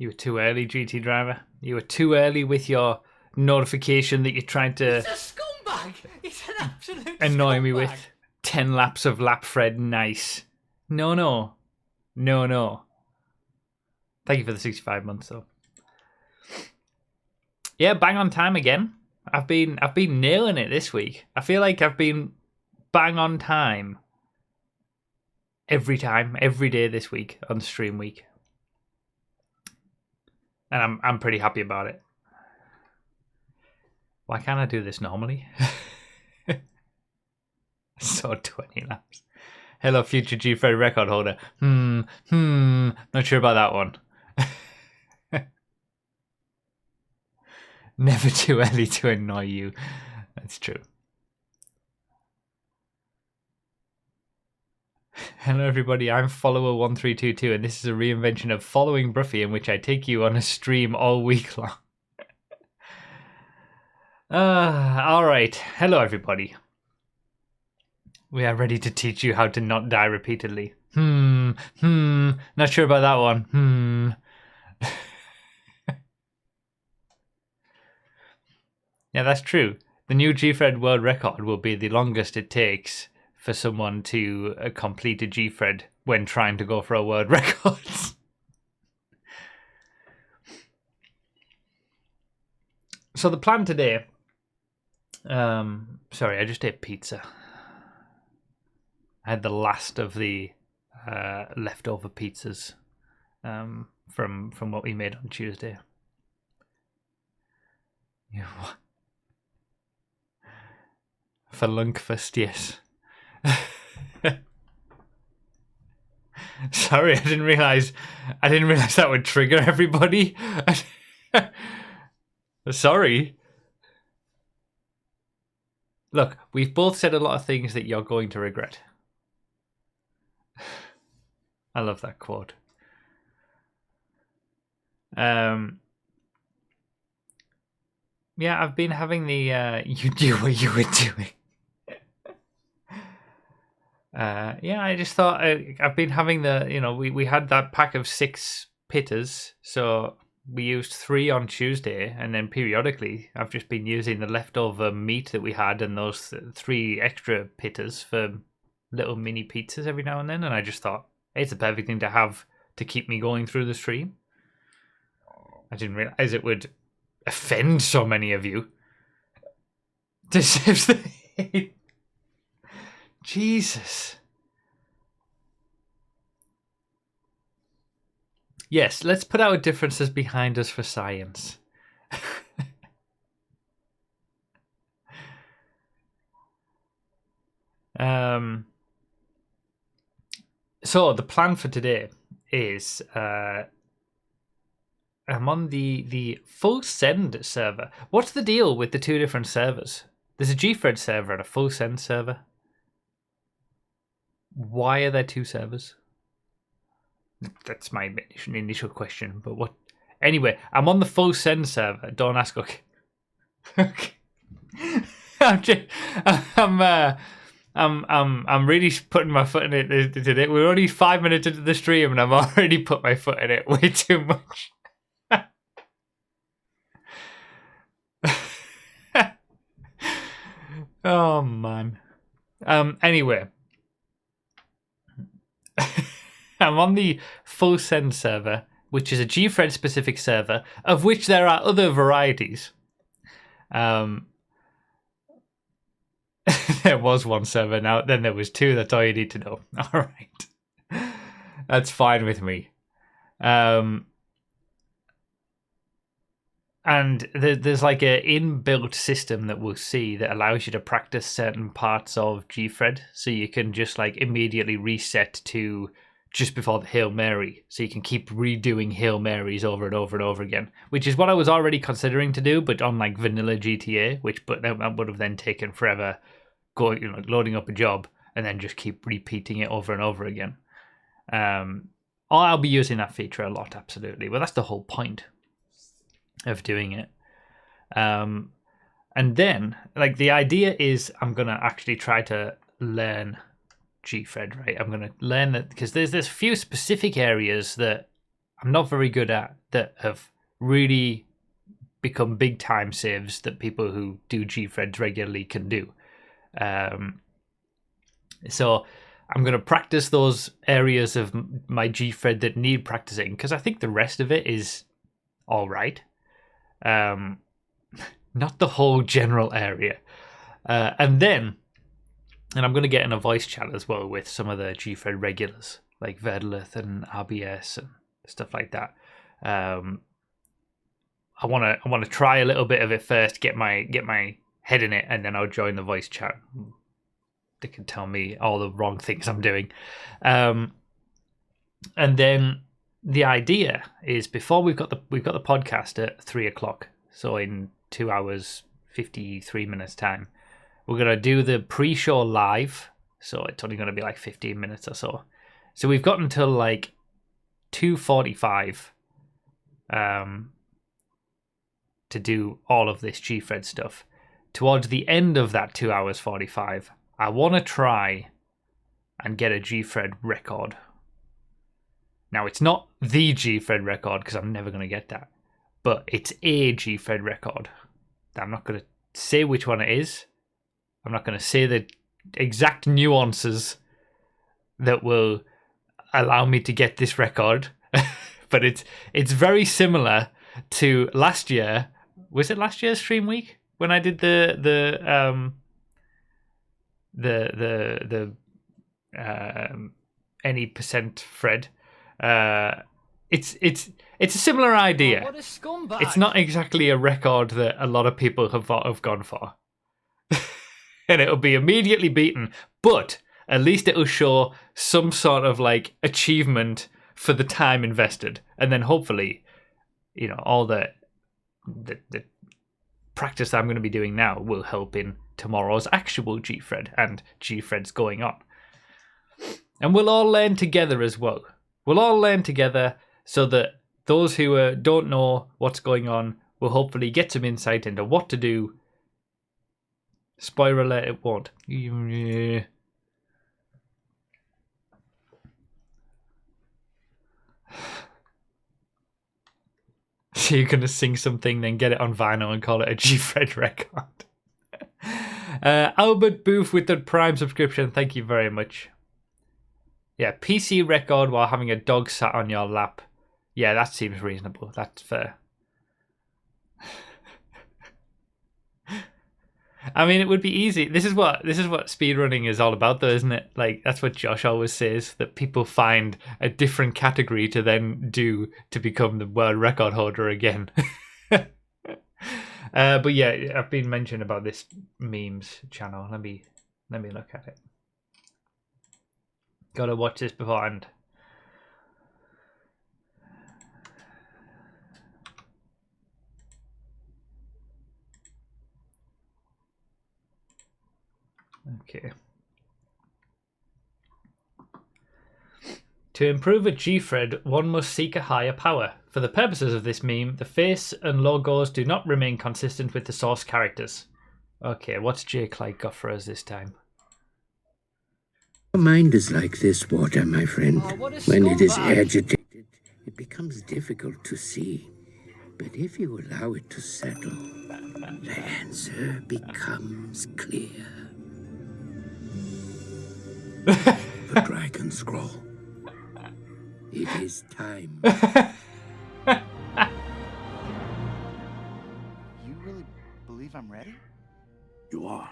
You were too early, GT driver. You were too early with your notification that you're trying to He's a scumbag. He's an absolute annoy me scumbag. with. 10 laps of Lapfred, nice. No. Thank you for the 65 months, though. Yeah, bang on time again. I've been nailing it this week. I feel like I've been bang on time every day this week on stream week, and I'm pretty happy about it. Why can't I do this normally? So 20 laps. Hello, future Gfred record holder. Not sure about that one. Never too early to annoy you. That's true. Hello everybody, I'm follower1322 and this is a reinvention of Following Broughy in which I take you on a stream all week long. Alright, hello everybody. We are ready to teach you how to not die repeatedly. Not sure about that one. Yeah, that's true. The new Gfred world record will be the longest it takes for someone to complete a Gfred when trying to go for a world record. So the plan today... sorry, I just ate pizza. I had the last of the leftover pizzas from what we made on Tuesday. Yeah. For Lunkfest, yes. Sorry, I didn't realize that would trigger everybody. Sorry. Look, we've both said a lot of things that you're going to regret. I love that quote. Yeah, I've been having the you do what you were doing. Yeah, I just thought I've been having the, we had that pack of 6 pitters, so we used 3 on Tuesday, and then periodically I've just been using the leftover meat that we had and those 3 extra pitters for little mini pizzas every now and then, and I just thought, hey, it's the perfect thing to have to keep me going through the stream. I didn't realize it would offend so many of you. Jesus. Yes, let's put our differences behind us for science. So the plan for today is I'm on the full send server. What's the deal with the 2 different servers? There's a Gfred server and a full send server. Why are there 2 servers? That's my initial question, but what? Anyway, I'm on the full send server. Don't ask. Okay. I'm really putting my foot in it today. We're only 5 minutes into the stream, and I've already put my foot in it way too much. Oh man. Anyway. I'm on the full send server, which is a Gfred specific server, of which there are other varieties. There was 1 server now, then there was 2, that's all you need to know. Alright. That's fine with me. And there's like an inbuilt system that we'll see that allows you to practice certain parts of Gfred, so you can just like immediately reset to just before the Hail Mary, so you can keep redoing Hail Marys over and over and over again, which is what I was already considering to do, but on like vanilla GTA, but that would have then taken forever loading up a job and then just keep repeating it over and over again. I'll be using that feature a lot, absolutely. Well, that's the whole point of doing it. And then, like, the idea is I'm going to actually try to learn Gfred, right? I'm going to learn that because there's few specific areas that I'm not very good at that have really become big time saves that people who do Gfreds regularly can do. So I'm going to practice those areas of my Gfred that need practicing, because I think the rest of it is all right. Not the whole general area. And I'm going to get in a voice chat as well with some of the Gfred regulars, like Vedlith and RBS and stuff like that. I want to try a little bit of it first, get my head in it, and then I'll join the voice chat. They can tell me all the wrong things I'm doing. And then the idea is, before we've got the podcast at 3:00, so in 2 hours 53 minutes time, we're gonna do the pre-show live. So it's only gonna be like 15 minutes or so. So we've got until like 2:45 to do all of this Gfred stuff. Towards the end of that 2 hours 45, I want to try and get a Gfred record. Now, it's not the Gfred record, because I'm never going to get that, but it's a Gfred record. I'm not going to say which one it is. I'm not going to say the exact nuances that will allow me to get this record, but it's very similar to last year. Was it last year's stream week when I did the any percent Fred? It's a similar idea. Oh, what a scumbag. It's not exactly a record that a lot of people have gone for. And it'll be immediately beaten, but at least it'll show some sort of like achievement for the time invested. And then hopefully, all the practice that I'm going to be doing now will help in tomorrow's actual Gfred and Gfreds going on. And we'll all learn together as well. We'll all learn together so that those who don't know what's going on will hopefully get some insight into what to do. Spoiler alert, it won't. So you're going to sing something, then get it on vinyl and call it a Gfred record. Albert Booth with the Prime subscription, thank you very much. Yeah, PC record while having a dog sat on your lap. Yeah, that seems reasonable. That's fair. I mean, it would be easy. This is what speedrunning is all about, though, isn't it? Like, that's what Josh always says, that people find a different category to then do to become the world record holder again. But yeah, I've been mentioned about this memes channel. Let me look at it. Gotta watch this beforehand. Okay. To improve a Gfred, one must seek a higher power. For the purposes of this meme, the face and logos do not remain consistent with the source characters. Okay, what's Jake like got for us this time? Your mind is like this water, my friend. Oh, what a When it is scumbag. agitated, it becomes difficult to see. But if you allow it to settle, the answer becomes clear. The dragon scroll. It is time. You really believe I'm ready? You are.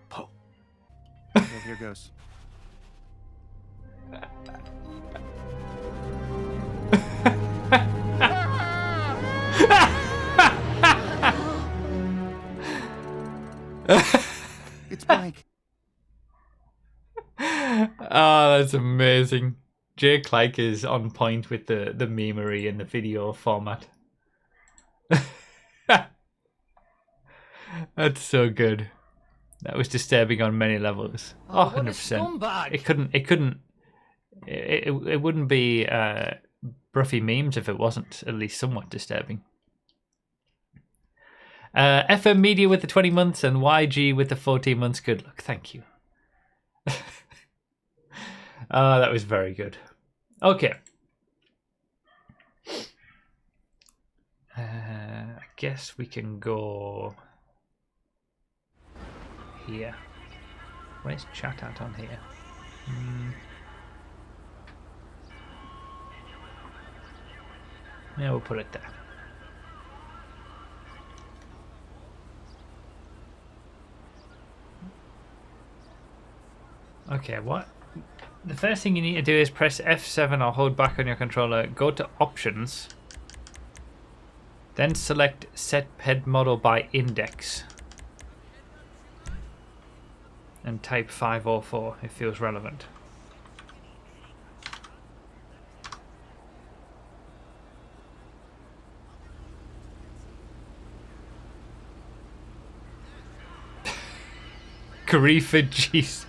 Poe. Okay, here goes. It's blank. Oh, that's amazing. Jake Like is on point with the memery and the video format. That's so good. That was disturbing on many levels. Oh, what a 100%. scumbag. It wouldn't be Broughy memes if it wasn't at least somewhat disturbing. FM Media with the 20 months and YG with the 14 months. Good luck. Thank you. That was very good. Okay. guess we can go here. Where's chat at on here? Yeah, we'll put it there. Okay, what? The first thing you need to do is press F7 or hold back on your controller, go to options, then select set ped model by index and type 504 if it feels relevant. Gfred, Jesus.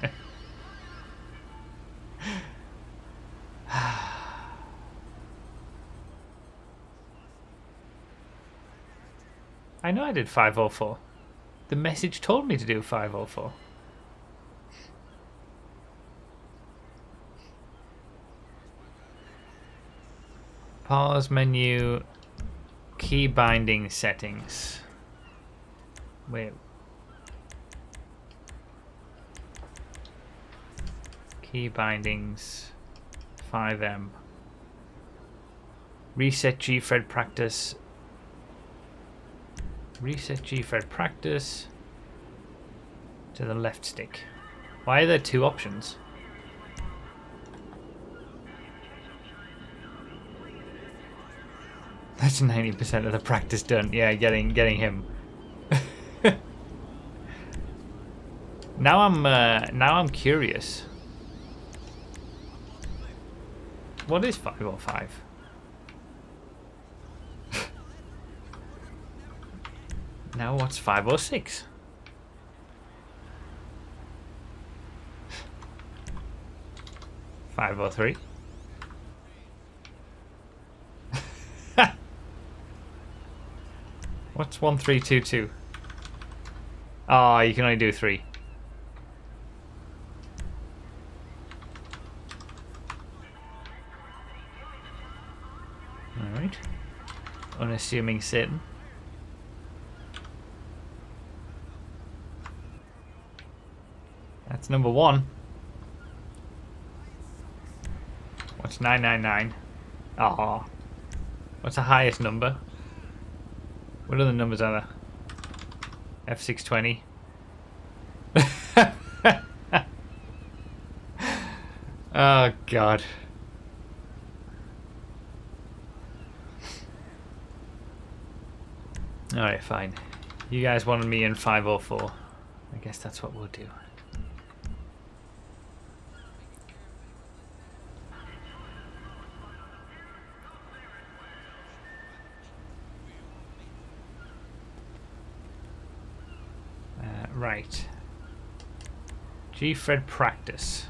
I know I did 504. The message told me to do 504. Pause menu, key binding settings. Wait. Key bindings, 5M. Reset Gfred practice. Reset Gfred practice to the left stick. Why are there two options? That's 90% of the practice done. Yeah, getting him. Now I'm curious. What is 505? Now what's 506? $503. What's 1322? Oh, you can only do 3. Alright. Unassuming Satan. That's number 1. What's 999? Oh. What's the highest number? What other numbers are there? F620. Oh god. Alright, fine. You guys wanted me in 504. I guess that's what we'll do. Right. Gfred practice.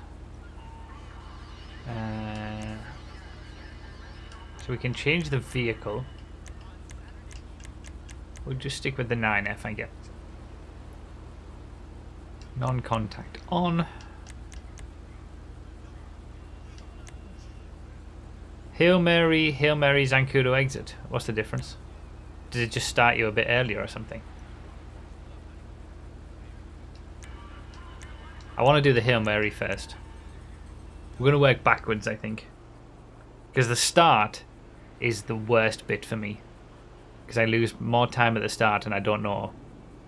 So we can change the vehicle. We'll just stick with the 9F, I guess. Non-contact on. Hail Mary, Zancudo exit. What's the difference? Does it just start you a bit earlier or something? I want to do the Hail Mary first. We're going to work backwards, I think. Because the start is the worst bit for me. Because I lose more time at the start and I don't know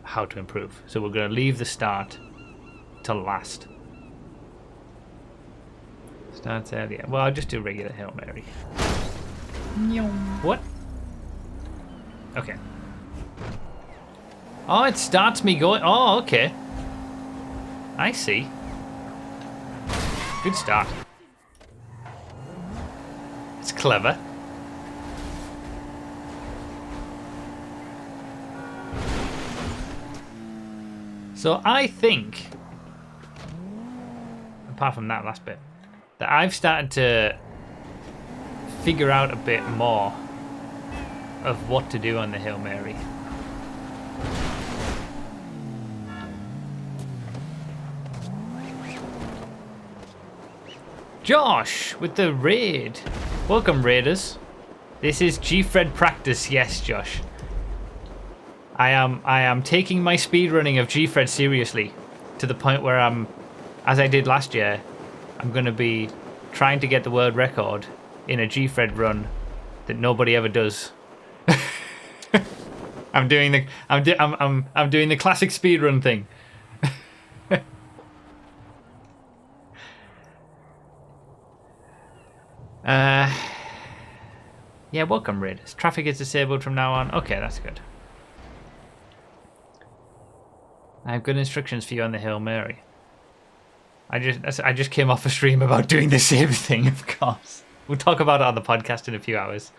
how to improve. So we're going to leave the start till last. Starts earlier. Well, I'll just do regular Hail Mary. What? Okay. Oh, it starts me going... Oh, okay. I see. Good start. It's clever. So I think, apart from that last bit, that I've started to figure out a bit more of what to do on the Hail Mary. Josh with the raid. Welcome, raiders. This is Gfred practice. Yes, Josh. I am taking my speedrunning of Gfred seriously, to the point where as I did last year, I'm going to be trying to get the world record in a Gfred run that nobody ever does. I'm doing the classic speedrun thing. Yeah, welcome, Rid. Traffic is disabled from now on. Okay, that's good. I have good instructions for you on the Hail Mary. I just came off a stream about doing the same thing, of course. We'll talk about it on the podcast in a few hours.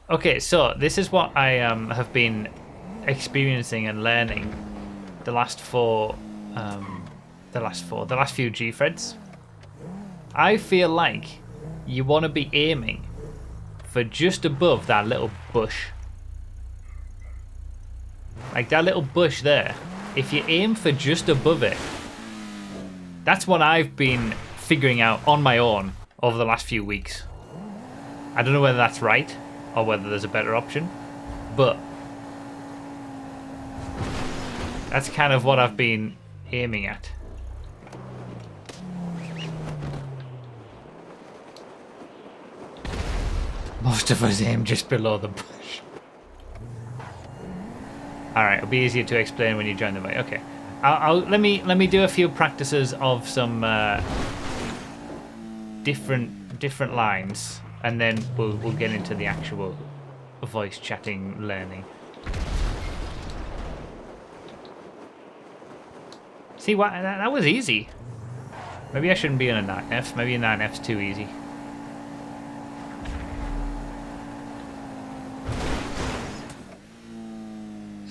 Okay, so this is what I have been experiencing and learning the last few Gfreds. I feel like you want to be aiming for just above that little bush. Like that little bush there. If you aim for just above it, that's what I've been figuring out on my own over the last few weeks. I don't know whether that's right or whether there's a better option, but that's kind of what I've been aiming at. Most of us aim just below the bush. Alright, it'll be easier to explain when you join the way. Okay. Let me do a few practices of some different lines, and then we'll get into the actual voice chatting learning. See what that was easy. Maybe I shouldn't be in a 9F. Maybe a 9F's too easy.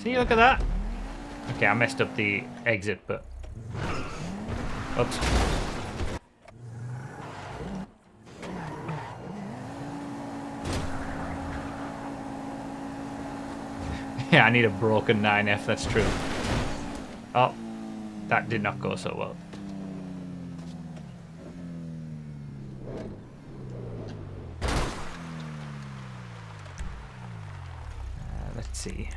See, look at that. Okay, I messed up the exit, but... Oops. Yeah, I need a broken 9F, that's true. Oh, that did not go so well. Let's see.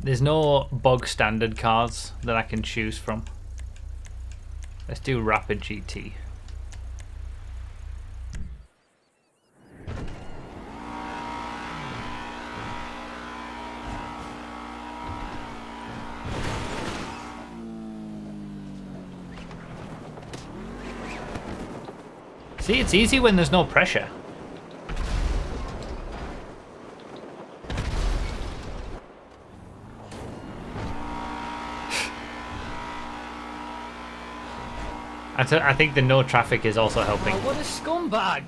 There's no bog standard cars that I can choose from. Let's do Rapid GT. See, it's easy when there's no pressure. I think the no traffic is also helping. Oh, what a scumbag!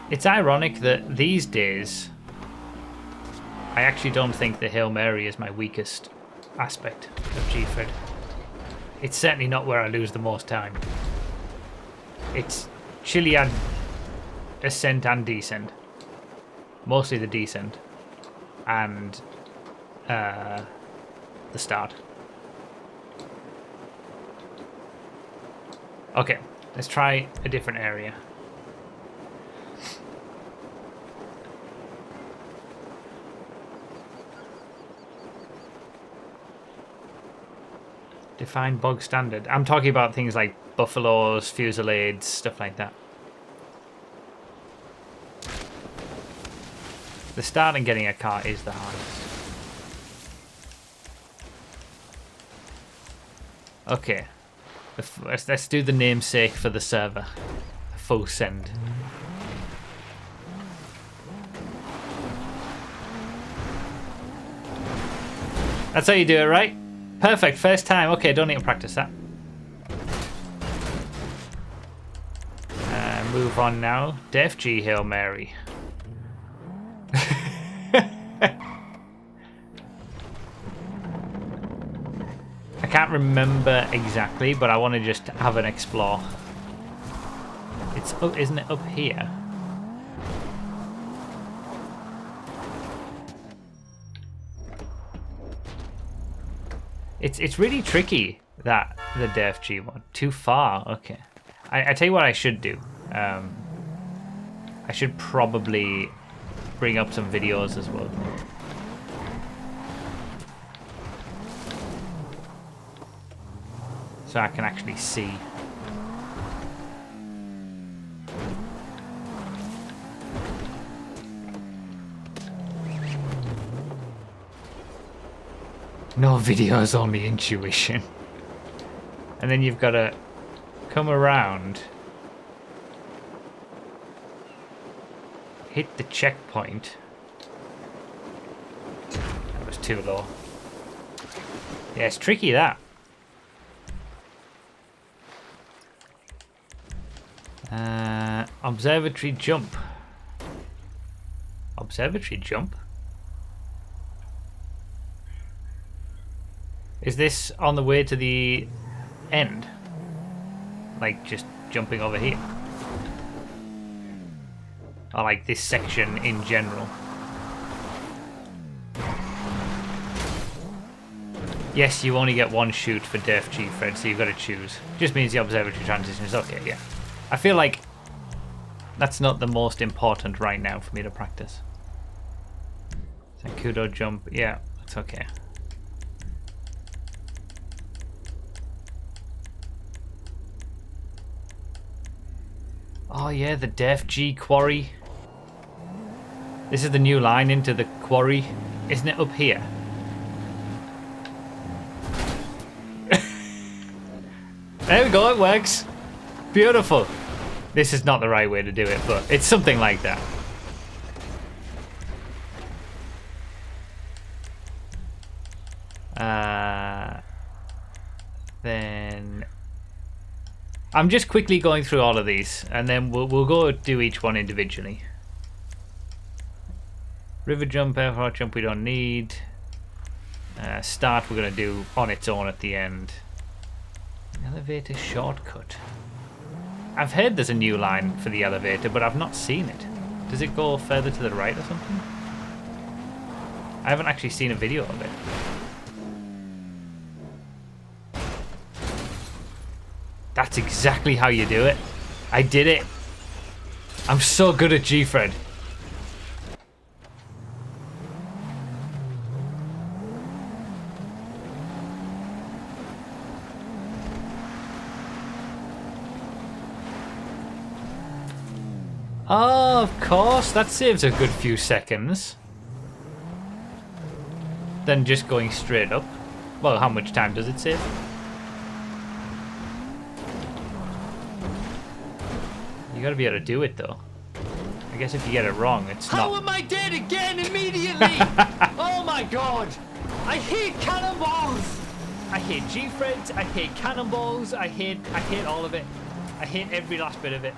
It's ironic that these days I actually don't think the Hail Mary is my weakest aspect of Gfred. It's certainly not where I lose the most time. It's Chiliad ascent and descent. Mostly the descent. And the start. Okay, let's try a different area. Define bog standard. I'm talking about things like buffaloes, fusillades, stuff like that. The start and getting a car is the hardest. Okay. Let's do the namesake for the server. Full send. That's how you do it, right? Perfect, first time. Okay, don't need to practice that. Move on now. Def G Hail Mary. I can't remember exactly, but I want to just have an explore. It's up, isn't it up here? It's really tricky, that the DFG one. Too far. Okay. I tell you what I should do. I should probably bring up some videos as well. So I can actually see. No videos, only intuition. And then you've got to come around, hit the checkpoint. That was too low. Yeah, it's tricky, that. Observatory jump. Observatory jump? Is this on the way to the end? Like just jumping over here? Or like this section in general? Yes, you only get one shoot for Def Gfred, so you've got to choose. Just means the observatory transition is okay, yeah. I feel like that's not the most important right now for me to practice. Sankudo jump, yeah, that's okay. Oh yeah, the Def G quarry. This is the new line into the quarry. Isn't it up here? There we go, it works. Beautiful. This is not the right way to do it, but it's something like that. Then I'm just quickly going through all of these, and then we'll go do each one individually. River jump, airport jump we don't need. Start we're going to do on its own at the end. Elevator shortcut. I've heard there's a new line for the elevator, but I've not seen it. Does it go further to the right or something? I haven't actually seen a video of it. That's exactly how you do it. I did it. I'm so good at Gfred. Oh, of course. That saves a good few seconds. Than just going straight up. Well, how much time does it save? You gotta be able to do it, though. I guess if you get it wrong, it's not... How am I dead again immediately? Oh my god! I hate cannonballs! I hate Gfreds, I hate cannonballs, I hate all of it. I hate every last bit of it.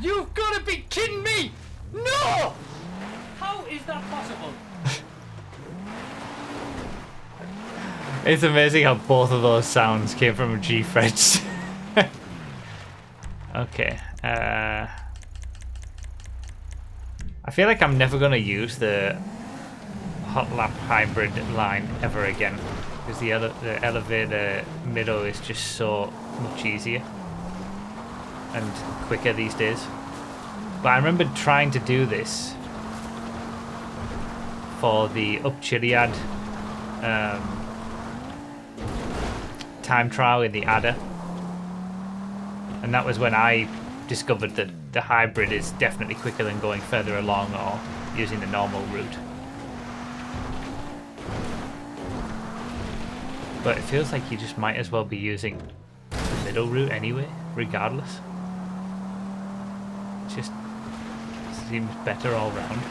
You've gotta be kidding me! No! How is that possible? It's amazing how both of those sounds came from Gfreds. Okay. I feel like I'm never going to use the hot lap hybrid line ever again. Because the elevator middle is just so much easier. And quicker these days. But I remember trying to do this for the Up Chiliad time trial in the Adder, and that was when I discovered that the hybrid is definitely quicker than going further along or using the normal route. But it feels like you just might as well be using the middle route anyway, regardless. It just seems better all round.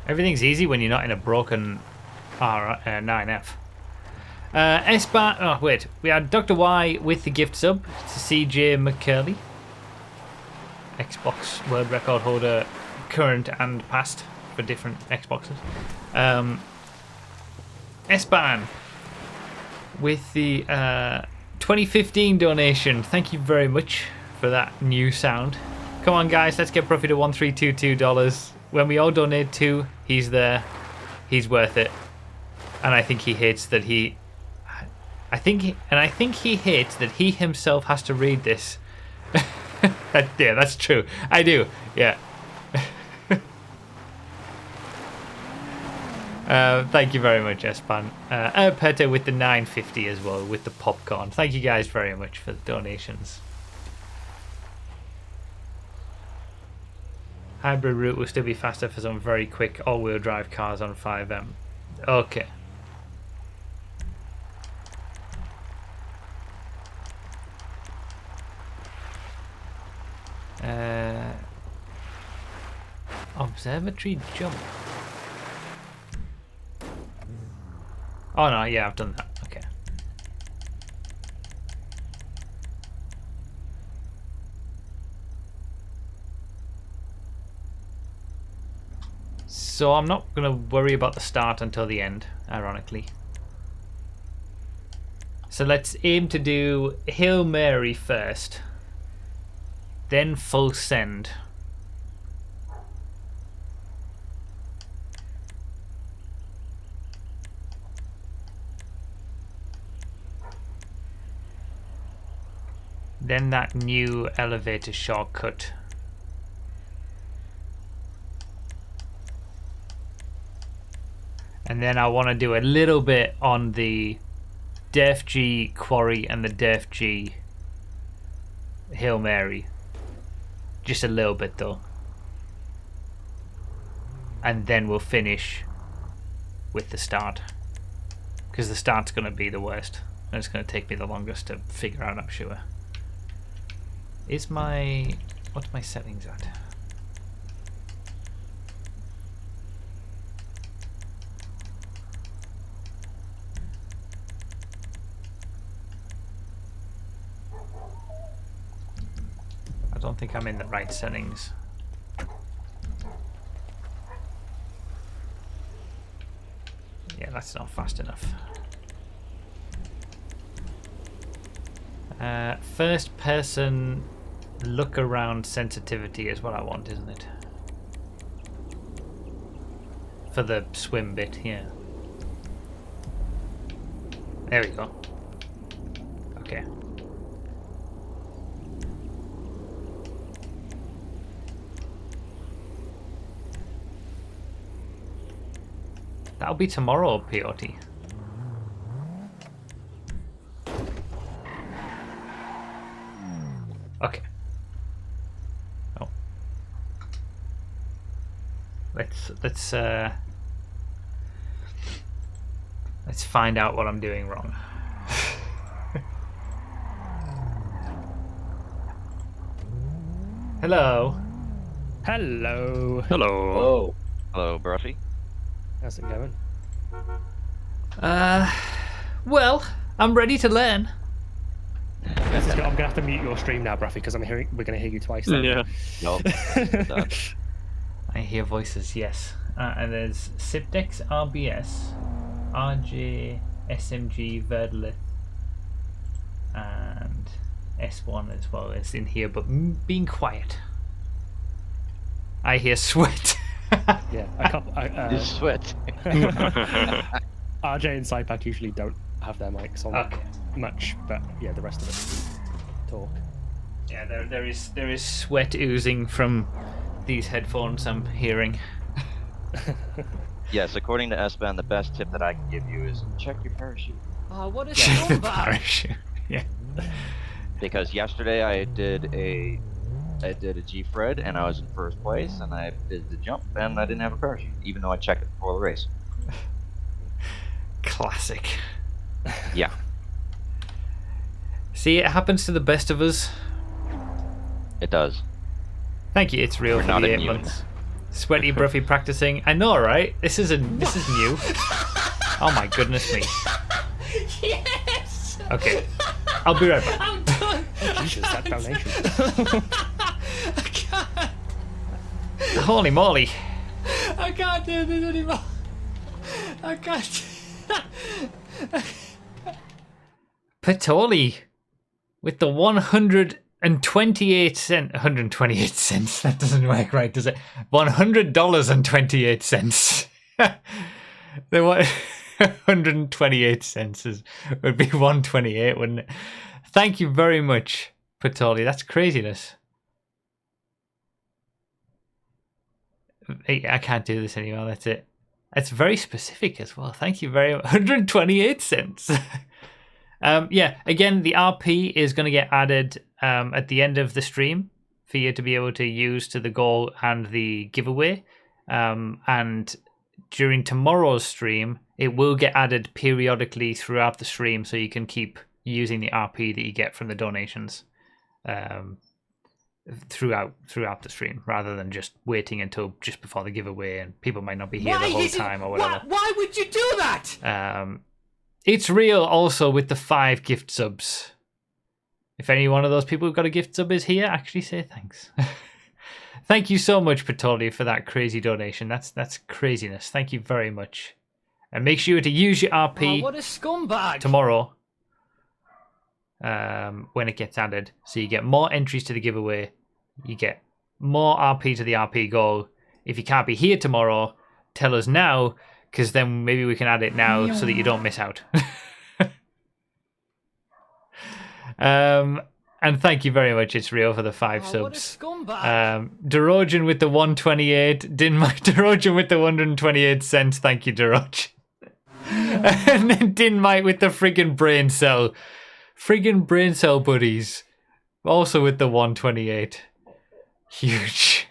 Everything's easy when you're not in a broken Alright, 9F. S-Bar. Oh, wait. We had Dr. Y with the gift sub to CJ McCurley. Xbox World Record holder, current and past for different Xboxes. S-Ban with the 2015 donation. Thank you very much for that new sound. Come on, guys, let's get Broughy to $1322. When we all donate 2, he's there. He's worth it. And I think he hates that he... I think he hates that he himself has to read this. Yeah, that's true. I do. Yeah. Thank you very much, Espan. Peta with the 950 as well, with the popcorn. Thank you guys very much for the donations. Hybrid route will still be faster for some very quick all-wheel drive cars on 5M. Okay. Observatory jump. Oh no, yeah, I've done that. Okay. So I'm not going to worry about the start until the end, ironically. So let's aim to do Hail Mary first. Then full send. Then that new elevator shortcut. And then I want to do a little bit on the Def G Quarry and the Def G Hail Mary. Just a little bit though. And then we'll finish with the start. Because the start's going to be the worst. And it's going to take me the longest to figure out, I'm sure. What's my settings at? I don't think I'm in the right settings. Yeah, that's not fast enough. First person look around sensitivity is what I want, isn't it? For the swim bit, yeah. There we go. Okay. That'll be tomorrow, POT. Okay. Oh. Let's find out what I'm doing wrong. Hello. Hello. Hello. Hello, Broughy. How's it going? Well, I'm ready to learn. I'm gonna have to mute your stream now, Broughy, because we're gonna hear you twice. Then. Yeah. Nope. I hear voices, yes. And there's Sipdex, RBS, RJ, SMG, Verdlith, and S1 as well as in here, but being quiet. I hear sweat. Yeah, a couple. You sweat. RJ and Sypack usually don't have their mics on much, but yeah, the rest of us talk. Yeah, there is sweat oozing from these headphones I'm hearing. Yes, according to S-Ban, the best tip that I can give you is check your parachute. Oh, what a scumbag! Parachute. Yeah. Because yesterday I did a Gfred and I was in first place and I did the jump and I didn't have a parachute, even though I checked it before the race. Classic. Yeah. See, it happens to the best of us. It does. Thank you, it's real We're for not the 8 immune. months. Sweaty Broughy practicing. I know, right? This is new. Oh my goodness me. Yes! Okay, I'll be right back. I'm done! Jesus, that donation. I can't! Holy moly. I can't do this anymore! I can't. Patoli with the 128 cents. That doesn't work right, does it? $100.28. The 128 cents would be 128, wouldn't it? Thank you very much, Patoli. That's craziness. I can't do this anymore. That's it. It's very specific as well. Thank you very much. 128 cents. Yeah, again, the RP is going to get added at the end of the stream for you to be able to use to the goal and the giveaway. And during tomorrow's stream, it will get added periodically throughout the stream, so you can keep using the RP that you get from the donations throughout the stream, rather than just waiting until just before the giveaway, and people might not be here the whole time or whatever. Why would you do that? It's real also with the 5 gift subs. If any one of those people who got a gift sub is here, actually say thanks. Thank you so much, Patoli, for that crazy donation. That's craziness. Thank you very much. And make sure to use your RP What a scumbag! tomorrow when it gets added. So you get more entries to the giveaway. You get more RP to the RP goal. If you can't be here tomorrow, tell us now, because then maybe we can add it now so that you don't miss out. And thank you very much, It's Real, for the 5 subs. What a scumbag! Derogen with the 128. Derogen with the 128 cents. Thank you, Derogen. And then Dinmite with the friggin' brain cell. Friggin' brain cell buddies. Also with the 128. Huge.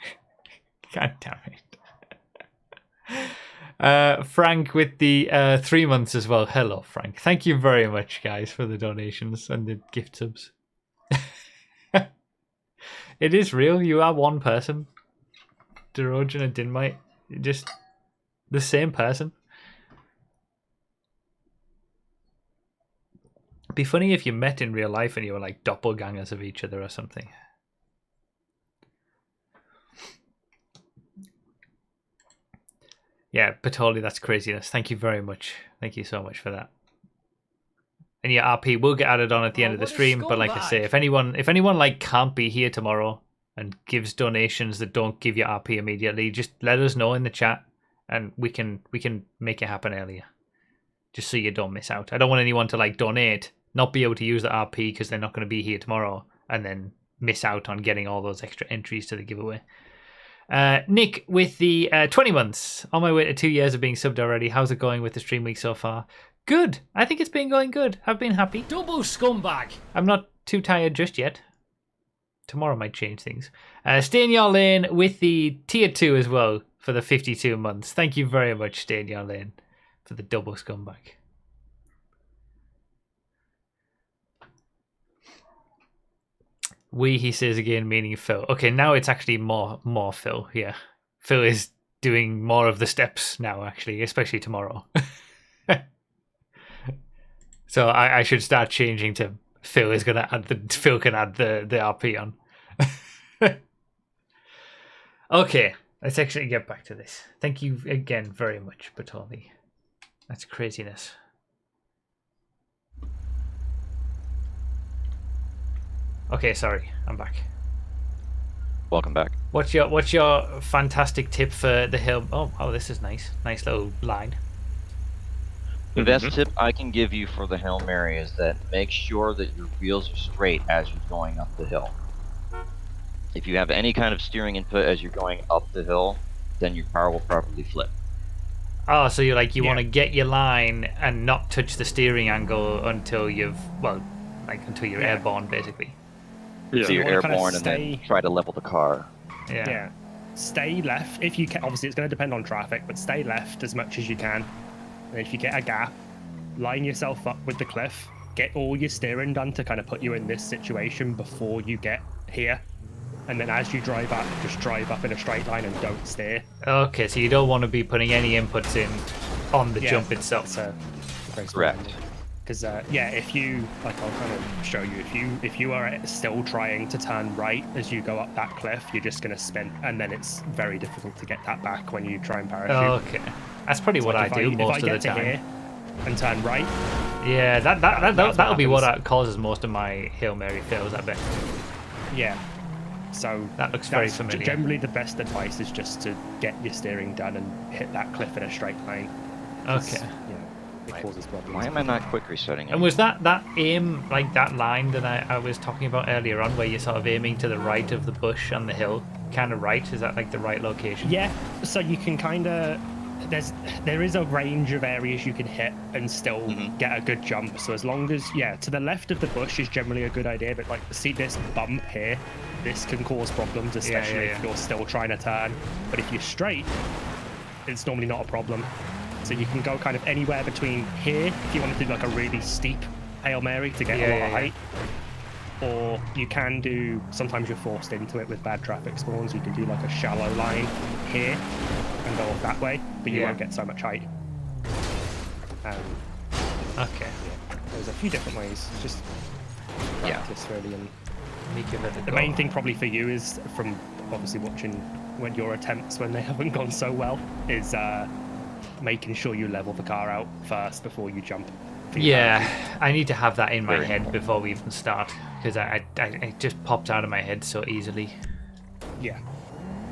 God damn it. Frank with the 3 months as well. Hello, Frank. Thank you very much, guys, for the donations and the gift subs. It is real. You are one person. Derogen and Dinmite. Just the same person. It'd be funny if you met in real life and you were like doppelgangers of each other or something. Yeah, Patoli, that's craziness. Thank you very much. Thank you so much for that. And yeah, RP will get added on at the end of the stream. But like I say, if anyone like can't be here tomorrow and gives donations that don't give you RP immediately, just let us know in the chat, and we can make it happen earlier, just so you don't miss out. I don't want anyone to like donate, not be able to use the RP because they're not going to be here tomorrow, and then miss out on getting all those extra entries to the giveaway. Nick with the 20 months. On my way to 2 years of being subbed already. How's it going with the stream week so far? Good. I think it's been going good. I've been happy. Double scumbag! I'm not too tired just yet. Tomorrow might change things. Stay in your lane with the tier 2 as well for the 52 months. Thank you very much, Stay in your lane, for the double scumbag. We, he says again, meaning Phil. Okay, now it's actually more Phil. Yeah, Phil is doing more of the steps now, actually, especially tomorrow. So I should start changing to Phil is gonna add Phil can add the RP on. Okay, let's actually get back to this. Thank you again very much, Patoli. That's craziness. Okay, sorry, I'm back. Welcome back. What's your fantastic tip for the hill? Oh, this is nice. Nice little line. The best tip I can give you for the Hail Mary is that make sure that your wheels are straight as you're going up the hill. If you have any kind of steering input as you're going up the hill, then your car will probably flip. Oh, so you want to get your line and not touch the steering angle until until you're airborne, basically. Yeah. So you're You wanna kinda airborne and then try to level the car. Yeah. Stay left if you can. Obviously, it's going to depend on traffic, but stay left as much as you can. And if you get a gap, line yourself up with the cliff. Get all your steering done to kind of put you in this situation before you get here. And then as you drive up, just drive up in a straight line and don't steer. Okay, so you don't want to be putting any inputs in on the jump itself. That's a great Correct. Because yeah, if you like, I'll kind of show you. If you are still trying to turn right as you go up that cliff, you're just gonna spin, and then it's very difficult to get that back when you try and parachute. Okay, that's probably what I do most of the time. Here and turn right. Yeah, that'll be what happens. causes most of my Hail Mary fails, I bet. Yeah. So That looks very that's familiar. Generally, the best advice is just to get your steering done and hit that cliff in a straight line. 'Cause, Okay. You know, it causes problems. Why am I not quick resetting it? And was that aim, like that line that I was talking about earlier on, where you're sort of aiming to the right of the bush on the hill, kind of right? Is that like the right location? Yeah. So you can kind of there is a range of areas you can hit and still get a good jump. So as long as to the left of the bush is generally a good idea, but like see this bump here, this can cause problems, especially if you're still trying to turn. But if you're straight, it's normally not a problem. So you can go kind of anywhere between here if you want to do like a really steep Hail Mary to get a lot of height. Or you can do, sometimes you're forced into it with bad traffic spawns, you can do like a shallow line here and go off that way, but you won't get so much height. Okay. There's a few different ways, it's just practice really. And the main thing probably for you is, from obviously watching when your attempts when they haven't gone so well, is making sure you level the car out first before you jump. Yeah, I need to have that in my head before we even start, because it just pops out of my head so easily. Yeah.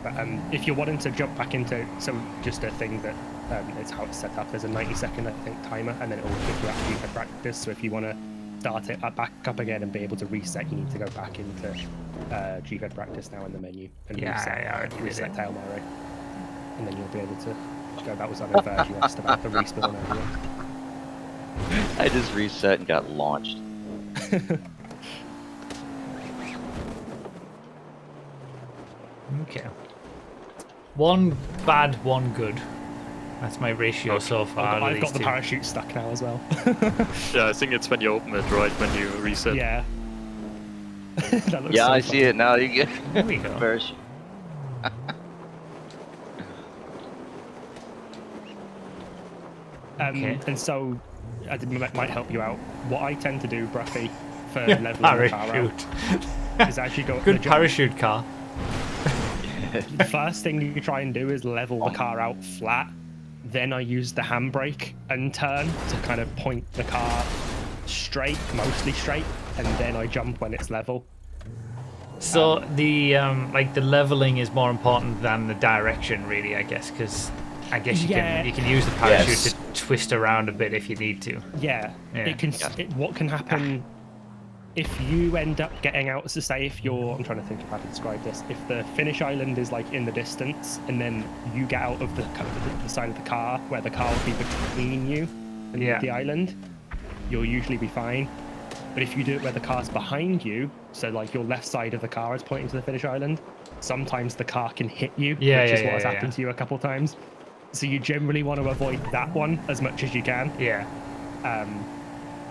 But if you're wanting to jump back into, so just a thing that it's how it's set up, there's a 90-second, I think, timer, and then it will give you actually for practice. So if you want to start it back up again and be able to reset, you need to go back into Gfred practice now in the menu and reset Hail Mary, and then you'll be able to go. That was on a you asked about the respawn area. I just reset and got launched. Okay. One bad, one good. That's my ratio so far. I've got the parachute stuck now as well. Yeah, I think it's when you open it, right? When you reset. Yeah. That looks Yeah, so I fun. see it now. You get There we go. parachute. Okay. And so, I might help you out. What I tend to do, Broughy, for leveling the car Parachute. out, is actually go Good parachute car. The first thing you try and do is level the car out flat. Then I use the handbrake and turn to kind of point the car straight, mostly straight, and then I jump when it's level. So the like the leveling is more important than the direction, really, I guess, because I guess you can use the parachute to twist around a bit if you need to. Yeah. It can. What can happen if you end up getting out? So say if you're, I'm trying to think of how to describe this. If the finish island is like in the distance, and then you get out of the side of the car where the car will be between you and the island, you'll usually be fine. But if you do it where the car's behind you, so like your left side of the car is pointing to the finish island, sometimes the car can hit you, which is what has happened to you a couple times. So you generally want to avoid that one as much as you can. Yeah.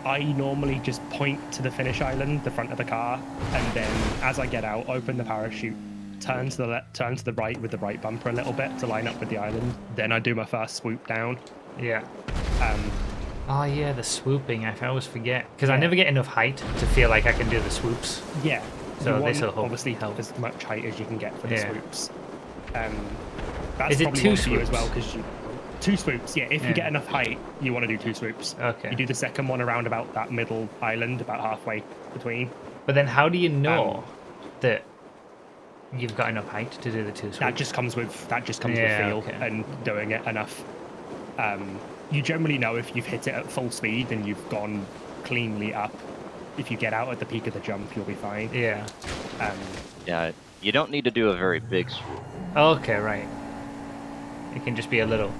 I normally just point to the finish island, the front of the car, and then as I get out, open the parachute, turn to the right with the right bumper a little bit to line up with the island. Then I do my first swoop down. Yeah. Oh yeah, the swooping. I always forget because I never get enough height to feel like I can do the swoops. Yeah. So you this will want, obviously help as much height as you can get for the swoops. That's Is it probably two one for you as swoops? well, because you 2 swoops. Yeah, if you get enough height, you want to do 2 swoops. Okay. You do the second one around about that middle island, about halfway between. But then how do you know that you've got enough height to do the 2 swoops? That just comes with feel and doing it enough. You generally know if you've hit it at full speed and you've gone cleanly up. If you get out at the peak of the jump, you'll be fine. Yeah. Yeah, you don't need to do a very big swoop. Okay, right. It can just be a little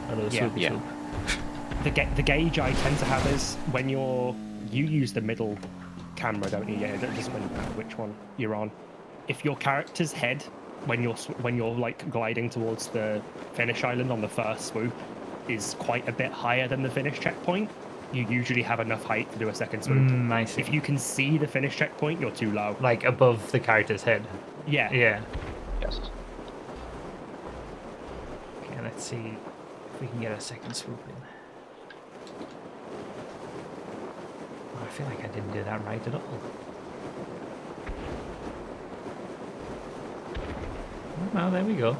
swoopy swoop. The gauge I tend to have is when you use the middle camera, don't you? Yeah, it doesn't really matter which one you're on. If your character's head, when you're like gliding towards the finish island on the first swoop, is quite a bit higher than the finish checkpoint, you usually have enough height to do a second swoop. I see. If you can see the finish checkpoint, you're too low. Like above the character's head. Yeah. Yeah. Yes. Okay, let's see. If we can get a second swoop in. Oh, I feel like I didn't do that right at all. Well, there we go.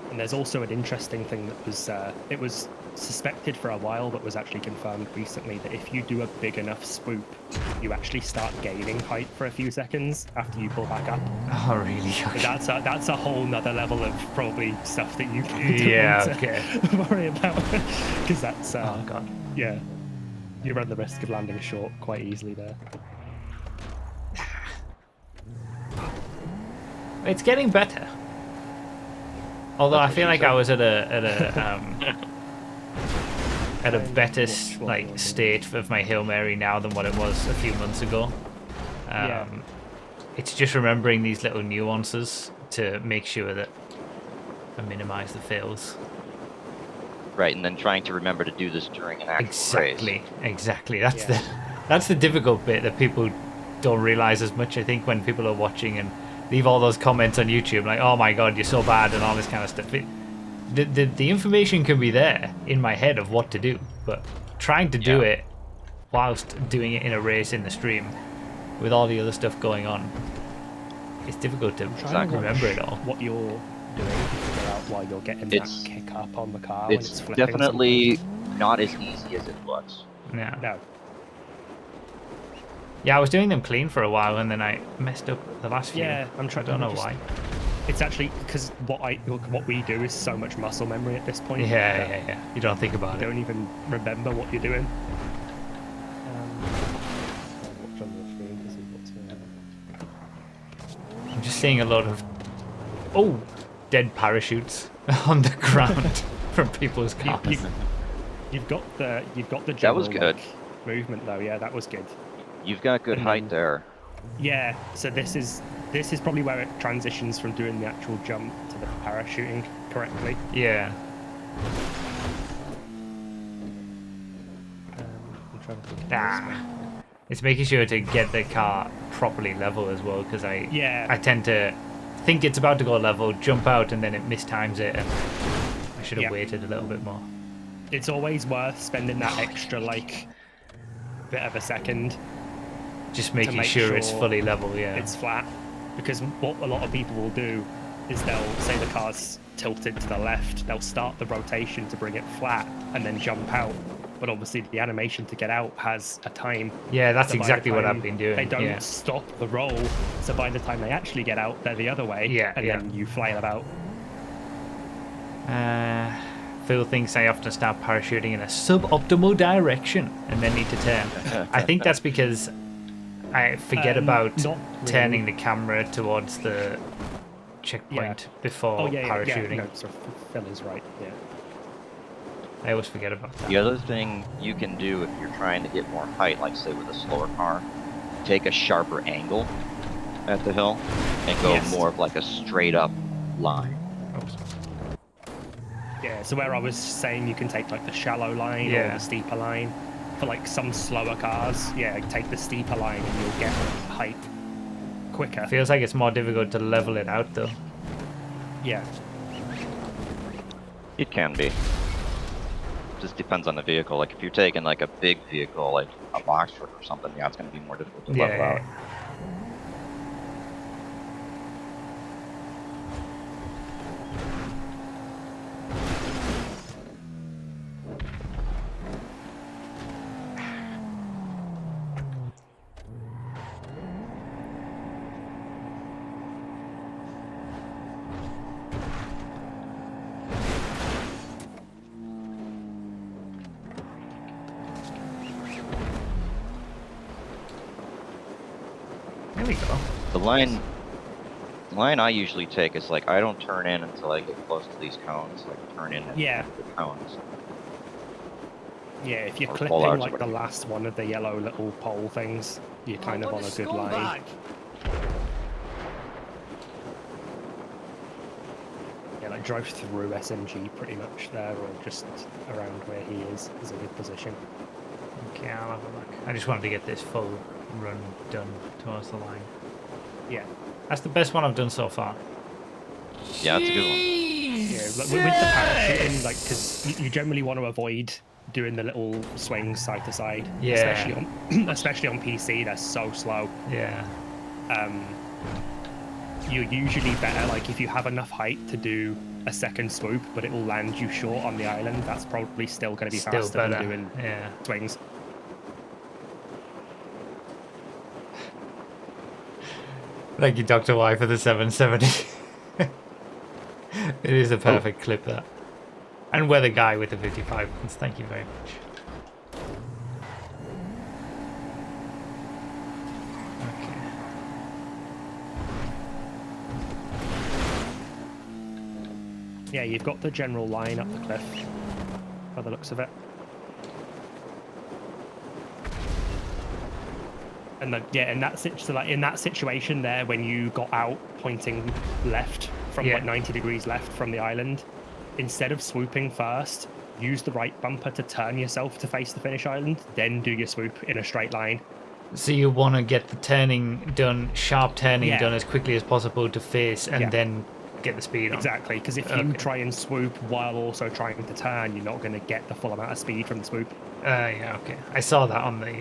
And there's also an interesting thing that was, it was suspected for a while, but was actually confirmed recently, that if you do a big enough swoop, you actually start gaining height for a few seconds after you pull back up. Oh, really? Okay. That's a whole nother level of probably stuff that you don't Yeah, want to okay. worry about, because that's, Oh, God. yeah, you run the risk of landing short quite easily there. It's getting better. Although I feel like I was at a better state of my Hail Mary now than what it was a few months ago. Yeah. It's just remembering these little nuances to make sure that I minimize the fails. Right, and then trying to remember to do this during an actual race. Exactly. That's the difficult bit that people don't realize as much. I think when people are watching and leave all those comments on YouTube like, "Oh my God, you're so bad," and all this kind of stuff. The information can be there in my head of what to do, but trying to do it whilst doing it in a race in the stream with all the other stuff going on, it's difficult to remember it all. What you're doing to figure out why you're getting that kick up on the car when it's flipping. Definitely not as easy as it looks. Yeah. No. Yeah, I was doing them clean for a while, and then I messed up the last few. Yeah, I don't know why. It's actually because what we do is so much muscle memory at this point. Yeah. You don't think about it. You don't even remember what you're doing. I'm just seeing a lot of dead parachutes on the ground from people's cars. You've got the general, that was good. Movement though. Yeah, that was good. You've got good height there. Yeah, so this is probably where it transitions from doing the actual jump to the parachuting correctly. Yeah. I'm trying to think it's making sure to get the car properly level as well, because I tend to think it's about to go level, jump out, and then it mistimes it, and I should have waited a little bit more. It's always worth spending that extra bit of a second. Just making sure it's fully level, it's flat. Because what a lot of people will do is they'll say the car's tilted to the left, they'll start the rotation to bring it flat and then jump out. But obviously the animation to get out has a time. Yeah, that's exactly what I've been doing. They don't stop the roll, so by the time they actually get out, they're the other way, then you fly about. Phil thinks I often start parachuting in a suboptimal direction and then need to turn. I think that's because I forget about turning the camera towards the checkpoint before parachuting. No, so Phil is right, I always forget about that. The other thing you can do if you're trying to get more height, like say with a slower car, take a sharper angle at the hill and go more of like a straight up line. Yeah, so where I was saying you can take like the shallow line or the steeper line, for like some slower cars, take the steeper line and you'll get height quicker. Feels like it's more difficult to level it out though. Yeah. It can be. Just depends on the vehicle. Like if you're taking like a big vehicle, like a box truck or something, it's going to be more difficult to level out. There we go. The line I usually take is like I don't turn in until I get close to these cones. Like turn in at the cones. Yeah, if you're clipping like the last one of the yellow little pole things, you're kind of on a good line. Yeah, like drive through SMG pretty much there, or just around where he is a good position. Okay, I'll have a look. I just wanted to get this full run done towards the line. Yeah. That's the best one I've done so far. Yeah, that's a good one. Yeah, Like, with the parachuting, like, because you generally want to avoid doing the little swings side to side. Yeah. Especially on PC, they're so slow. Yeah. You're usually better, like, if you have enough height to do a second swoop, but it will land you short on the island. That's probably still going to be Still faster better. than doing Yeah. swings. Thank you, Dr. Y, for the 770. It is a perfect clip, that. And we're the guy with the 55 ones. Thank you very much. Okay. Yeah, you've got the general line up the cliff, by the looks of it. And then, yeah, in that situation there, when you got out pointing left from like 90 degrees left from the island, instead of swooping first, use the right bumper to turn yourself to face the finish island, then do your swoop in a straight line. So you want to get the turning done, sharp turning Yeah. done as quickly as possible to face, and then get the speed on. Exactly, because if you try and swoop while also trying to turn, you're not going to get the full amount of speed from the swoop. Yeah, okay. I saw that on the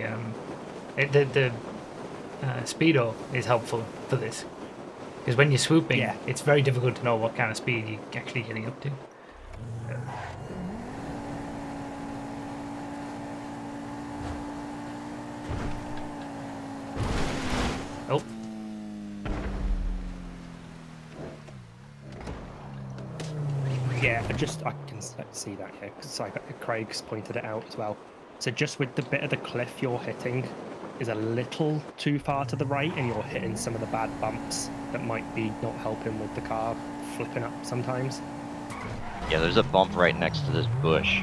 speedo is helpful for this, because when you're swooping, it's very difficult to know what kind of speed you're actually getting up to. Oh. Yeah, I can see that here, because Craig's pointed it out as well. So just with the bit of the cliff you're hitting is a little too far to the right, and you're hitting some of the bad bumps that might be not helping with the car flipping up sometimes. Yeah, there's a bump right next to this bush.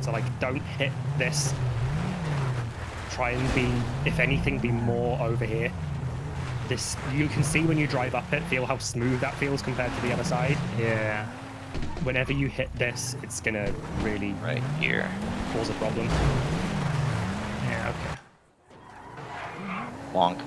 So, like, don't hit this. Try and be, if anything, be more over here. This, you can see when you drive up it, feel how smooth that feels compared to the other side. Yeah. Whenever you hit this, it's gonna really right here cause a problem. Yeah, okay. Bonk.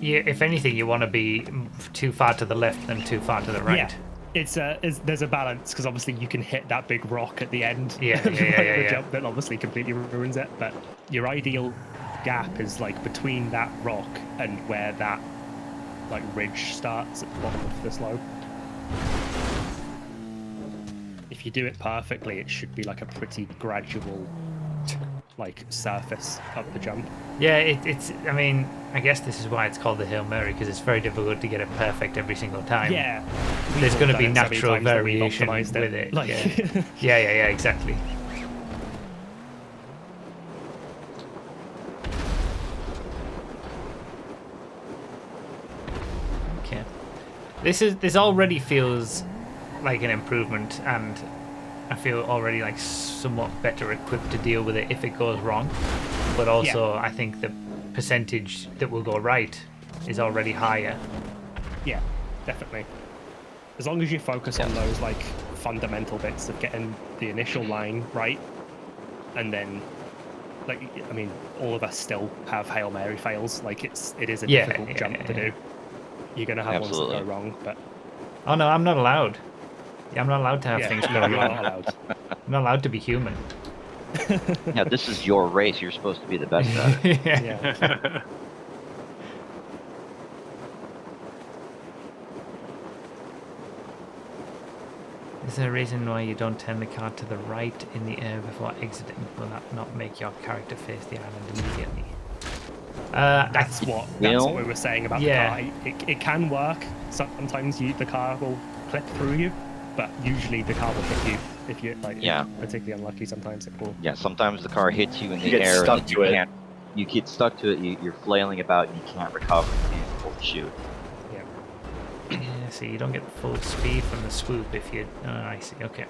Yeah, if anything, you want to be too far to the left than too far to the right. Yeah, there's a balance, because obviously you can hit that big rock at the end. Yeah. The jump that obviously completely ruins it. But your ideal gap is like between that rock and where that like ridge starts at the bottom of the slope. If you do it perfectly, it should be like a pretty gradual like surface up the jump. Yeah, it's. I mean, I guess this is why it's called the Hail Mary, because it's very difficult to get it perfect every single time. Yeah, there's going to be natural variation with it. Like... yeah, exactly. Okay, this already feels like an improvement, and I feel already like somewhat better equipped to deal with it if it goes wrong. But also, I think the percentage that will go right is already higher. Yeah, definitely. As long as you focus on those like fundamental bits of getting the initial line right, and then, like, I mean, all of us still have Hail Mary fails. Like, it is a difficult jump to do. You're gonna have ones that go wrong, but. Oh no, I'm not allowed. Yeah, I'm not allowed to have things go wrong. Not allowed. I'm not allowed to be human. Yeah, this is your race. You're supposed to be the best at it. Yeah. Is there a reason why you don't turn the car to the right in the air before exiting? Will that not make your character face the island immediately? That's what we were saying about the car. It can work. Sometimes the car will clip through you, but usually the car will hit you if you're like particularly unlucky. Sometimes it will. Yeah, sometimes the car hits you in the get air stuck and to it. You get stuck to it. You're flailing about and you can't recover. You can't pull the chute. Yeah, so you don't get the full speed from the swoop if you. Oh, I see. Okay.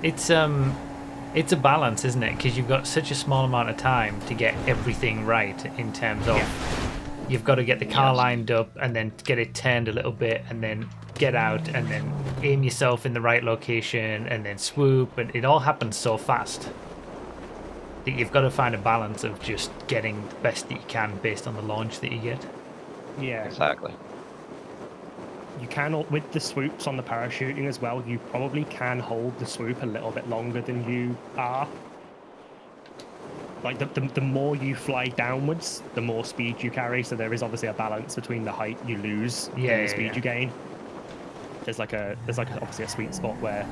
It's a balance, isn't it? Because you've got such a small amount of time to get everything right in terms of you've got to get the car lined up and then get it turned a little bit and then get out and then aim yourself in the right location and then swoop, and it all happens so fast. that you've got to find a balance of just getting the best that you can based on the launch that you get. Yeah. Exactly. You can, with the swoops on the parachuting as well, you probably can hold the swoop a little bit longer than you are. Like, the more you fly downwards, the more speed you carry, so there is obviously a balance between the height you lose and the speed you gain. There's obviously a sweet spot where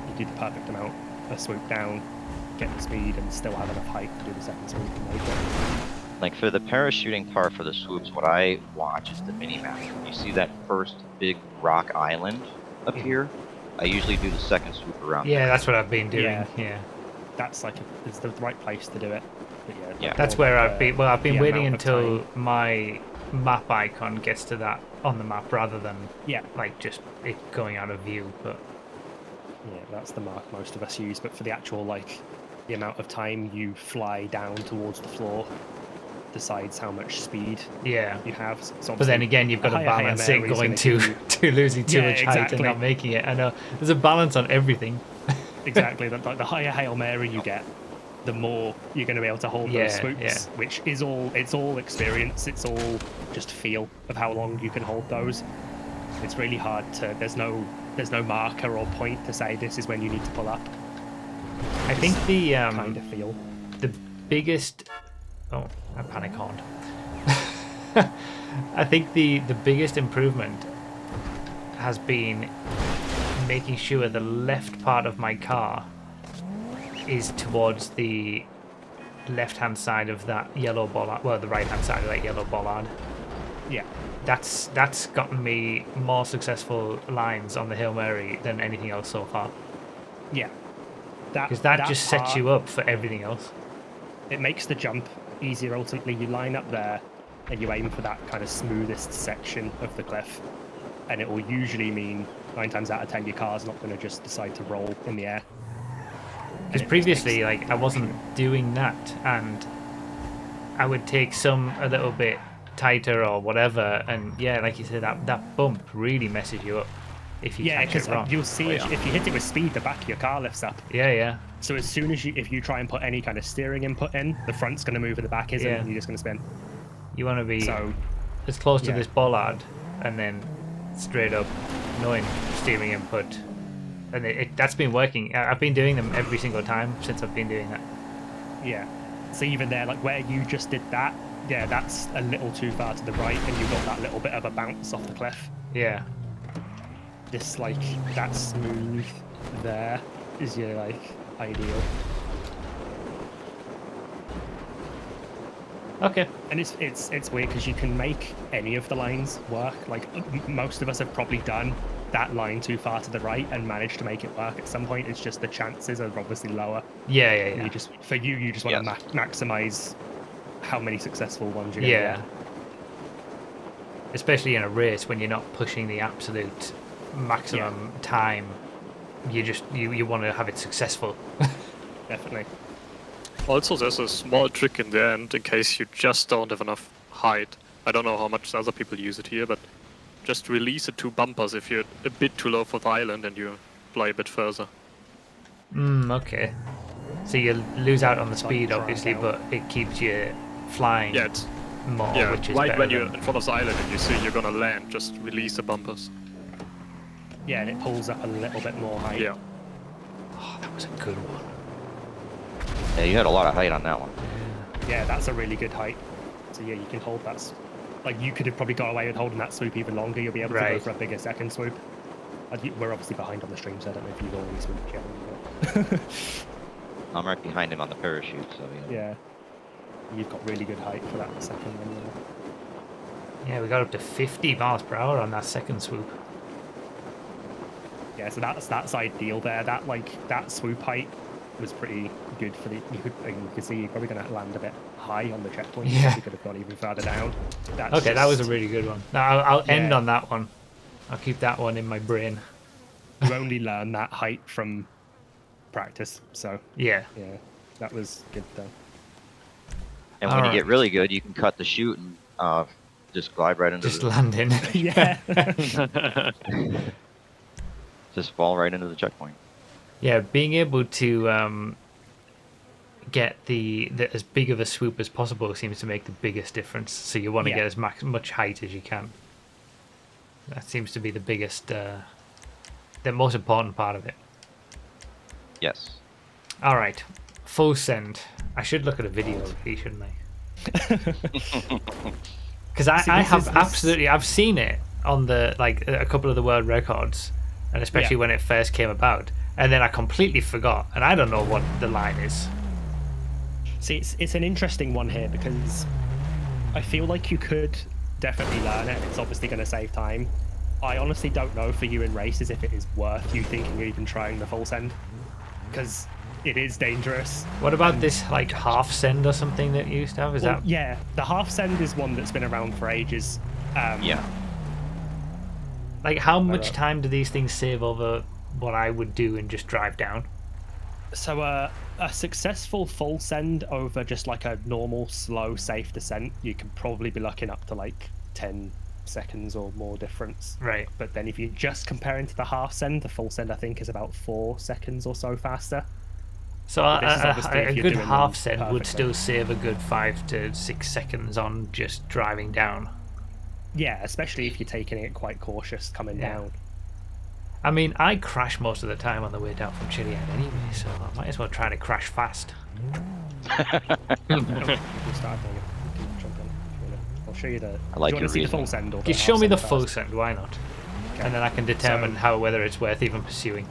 you do the perfect amount of swoop down, get the speed, and still have enough height to do the second swoop and make it. Like for the parachuting part for the swoops, what I watch is the mini-map. You see that first big rock island up here? I usually do the second swoop around Yeah, there. that's what I've been doing. Yeah. That's it's the right place to do it. But yeah, That's where I've been. Well, I've been waiting amount of until time. my map icon gets to that on the map rather than Yeah. like just it going out of view. But Yeah, that's the mark most of us use. But for the actual the amount of time you fly down towards the floor decides how much speed yeah. you have. So But then again, you've got to balance it going to losing too much height and not making it. I know there's a balance on everything. Exactly. The higher Hail Mary you get, the more you're going to be able to hold those swoops, which is all experience. It's all just feel of how long you can hold those. It's really hard to. There's no marker or point to say this is when you need to pull up. I think the kind of feel. The biggest. Oh, I panic horned. I think the biggest improvement has been making sure the left part of my car is towards the left-hand side of that yellow bollard. Well, the right-hand side of that yellow bollard. Yeah. That's gotten me more successful lines on the Hail Mary than anything else so far. Yeah. Because that just sets you up for everything else. It makes the jump easier ultimately. You line up there and you aim for that kind of smoothest section of the cliff. And it will usually mean 9 times out of 10 your car's not going to just decide to roll in the air. Because previously, I wasn't doing that, and I would take some a little bit tighter or whatever, and yeah, like you said, that bump really messes you up if you catch it wrong. You'll see if you hit it with speed, the back of your car lifts up. Yeah. So as soon as if you try and put any kind of steering input in, the front's going to move and the back isn't, and you're just going to spin. You want to be as close to this bollard, and then straight up, no steering input. And that's been working. I've been doing them every single time since I've been doing that. Yeah. So even there, like where you just did that, yeah, that's a little too far to the right, and you got that little bit of a bounce off the cliff. Yeah. This that smooth there is your ideal. Okay. And it's weird because you can make any of the lines work. Like most of us have probably done that line too far to the right and managed to make it work at some point. It's just the chances are obviously lower. Yeah. You just want to maximize how many successful ones you're gonna get. Especially in a race when you're not pushing the absolute maximum time. You want to have it successful. Definitely. Also, there's a small trick in the end in case you just don't have enough height. I don't know how much other people use it here, but just release the 2 bumpers if you're a bit too low for the island and you fly a bit further. Okay. So you lose out on the speed, obviously, but it keeps you flying more, which is right better when you're in front of the island and you see you're gonna land, just release the bumpers. Yeah, and it pulls up a little bit more height. Yeah. Oh, that was a good one. Yeah, you had a lot of height on that one. Yeah, that's a really good height. So yeah, you can hold that. Like you could have probably got away with holding that swoop even longer. You'll be able to go for a bigger second swoop. We're obviously behind on the stream, so I don't know if you've already swooped yet. I'm right behind him on the parachute, so yeah. You've got really good height for that second one. Yeah, we got up to 50 miles per hour on that second swoop. Yeah, so that's ideal there. That swoop height was pretty good for the. You could see you're probably going to land a bit high on the checkpoint. Yeah. You could have gone even further down. That was a really good one. Now I'll end on that one. I'll keep that one in my brain. You only learn that height from practice, so yeah, that was good though. And when you get really good, you can cut the chute and just glide right into land in. Yeah. Just fall right into the checkpoint. Yeah, being able to get the as big of a swoop as possible seems to make the biggest difference. So you want to Yeah. get as much height as you can. That seems to be the biggest, the most important part of it. Yes. All right, full send. I should look at a video of it, shouldn't I? Because I have absolutely, I've seen it on the like a couple of the world records, and especially when it first came about, and then I completely forgot, and I don't know what the line is. See, it's an interesting one here because I feel like you could definitely learn it. It's obviously going to save time. I honestly don't know for you in races if it is worth you thinking of even trying the full send, because it is dangerous. What about this like half send or something that you used to have? Is Well, that yeah, the half send is one that's been around for ages. Yeah. like how much time do these things save over what I would do and just drive down? So a successful full send over just like a normal, slow, safe descent, you can probably be looking up to like 10 seconds or more difference. Right. But then if you're just comparing to the half send, the full send I think is about 4 seconds or so faster. So this is obviously if a you're good doing half them send would perfectly. still save a good 5 to 6 seconds on just driving down. Yeah, especially if you're taking it quite cautious coming Yeah. down. I mean, I crash most of the time on the way down from Chiliad anyway, so I might as well try to crash fast. You can start doing it. You can jump in if you wanna. I'll show you the. I like do you want your to see the full reasoning. send or the Just half show me the send full first? send, why not? Okay. And then I can determine So- whether it's worth even pursuing.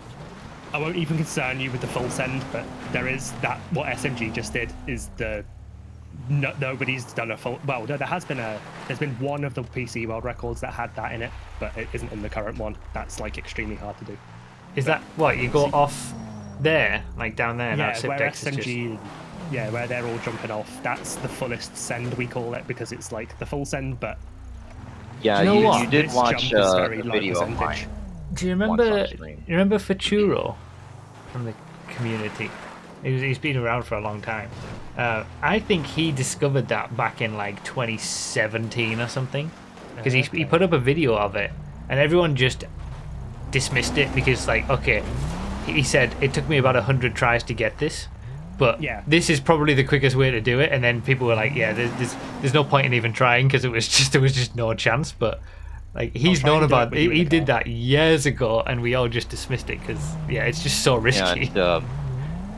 I won't even concern you with the full send, but there is that. What SMG just did is nobody's done a full. Well, no, there's been one of the PC world records that had that in it, but it isn't in the current one. That's like extremely hard to do. Is that what you go off there, like down there? Yeah, now Sip where Dex is SMG, yeah, where they're all jumping off. That's the fullest send we call it because it's like the full send, but Yeah, Do you know what? you did This watch jump is a very low video of percentage. mine. Do you once remember? on stream. You remember Futuro from the community? He's been around for a long time. I think he discovered that back in like 2017 or something, because he put up a video of it, and everyone just dismissed it because like, okay, he said it took me about 100 tries to get this, but Yeah. this is probably the quickest way to do it. And then people were like, yeah, there's no point in even trying because there was just no chance. But like he's try known and do it about with you in he the did car. that years ago, and we all just dismissed it because yeah, it's just so Yeah, risky. and,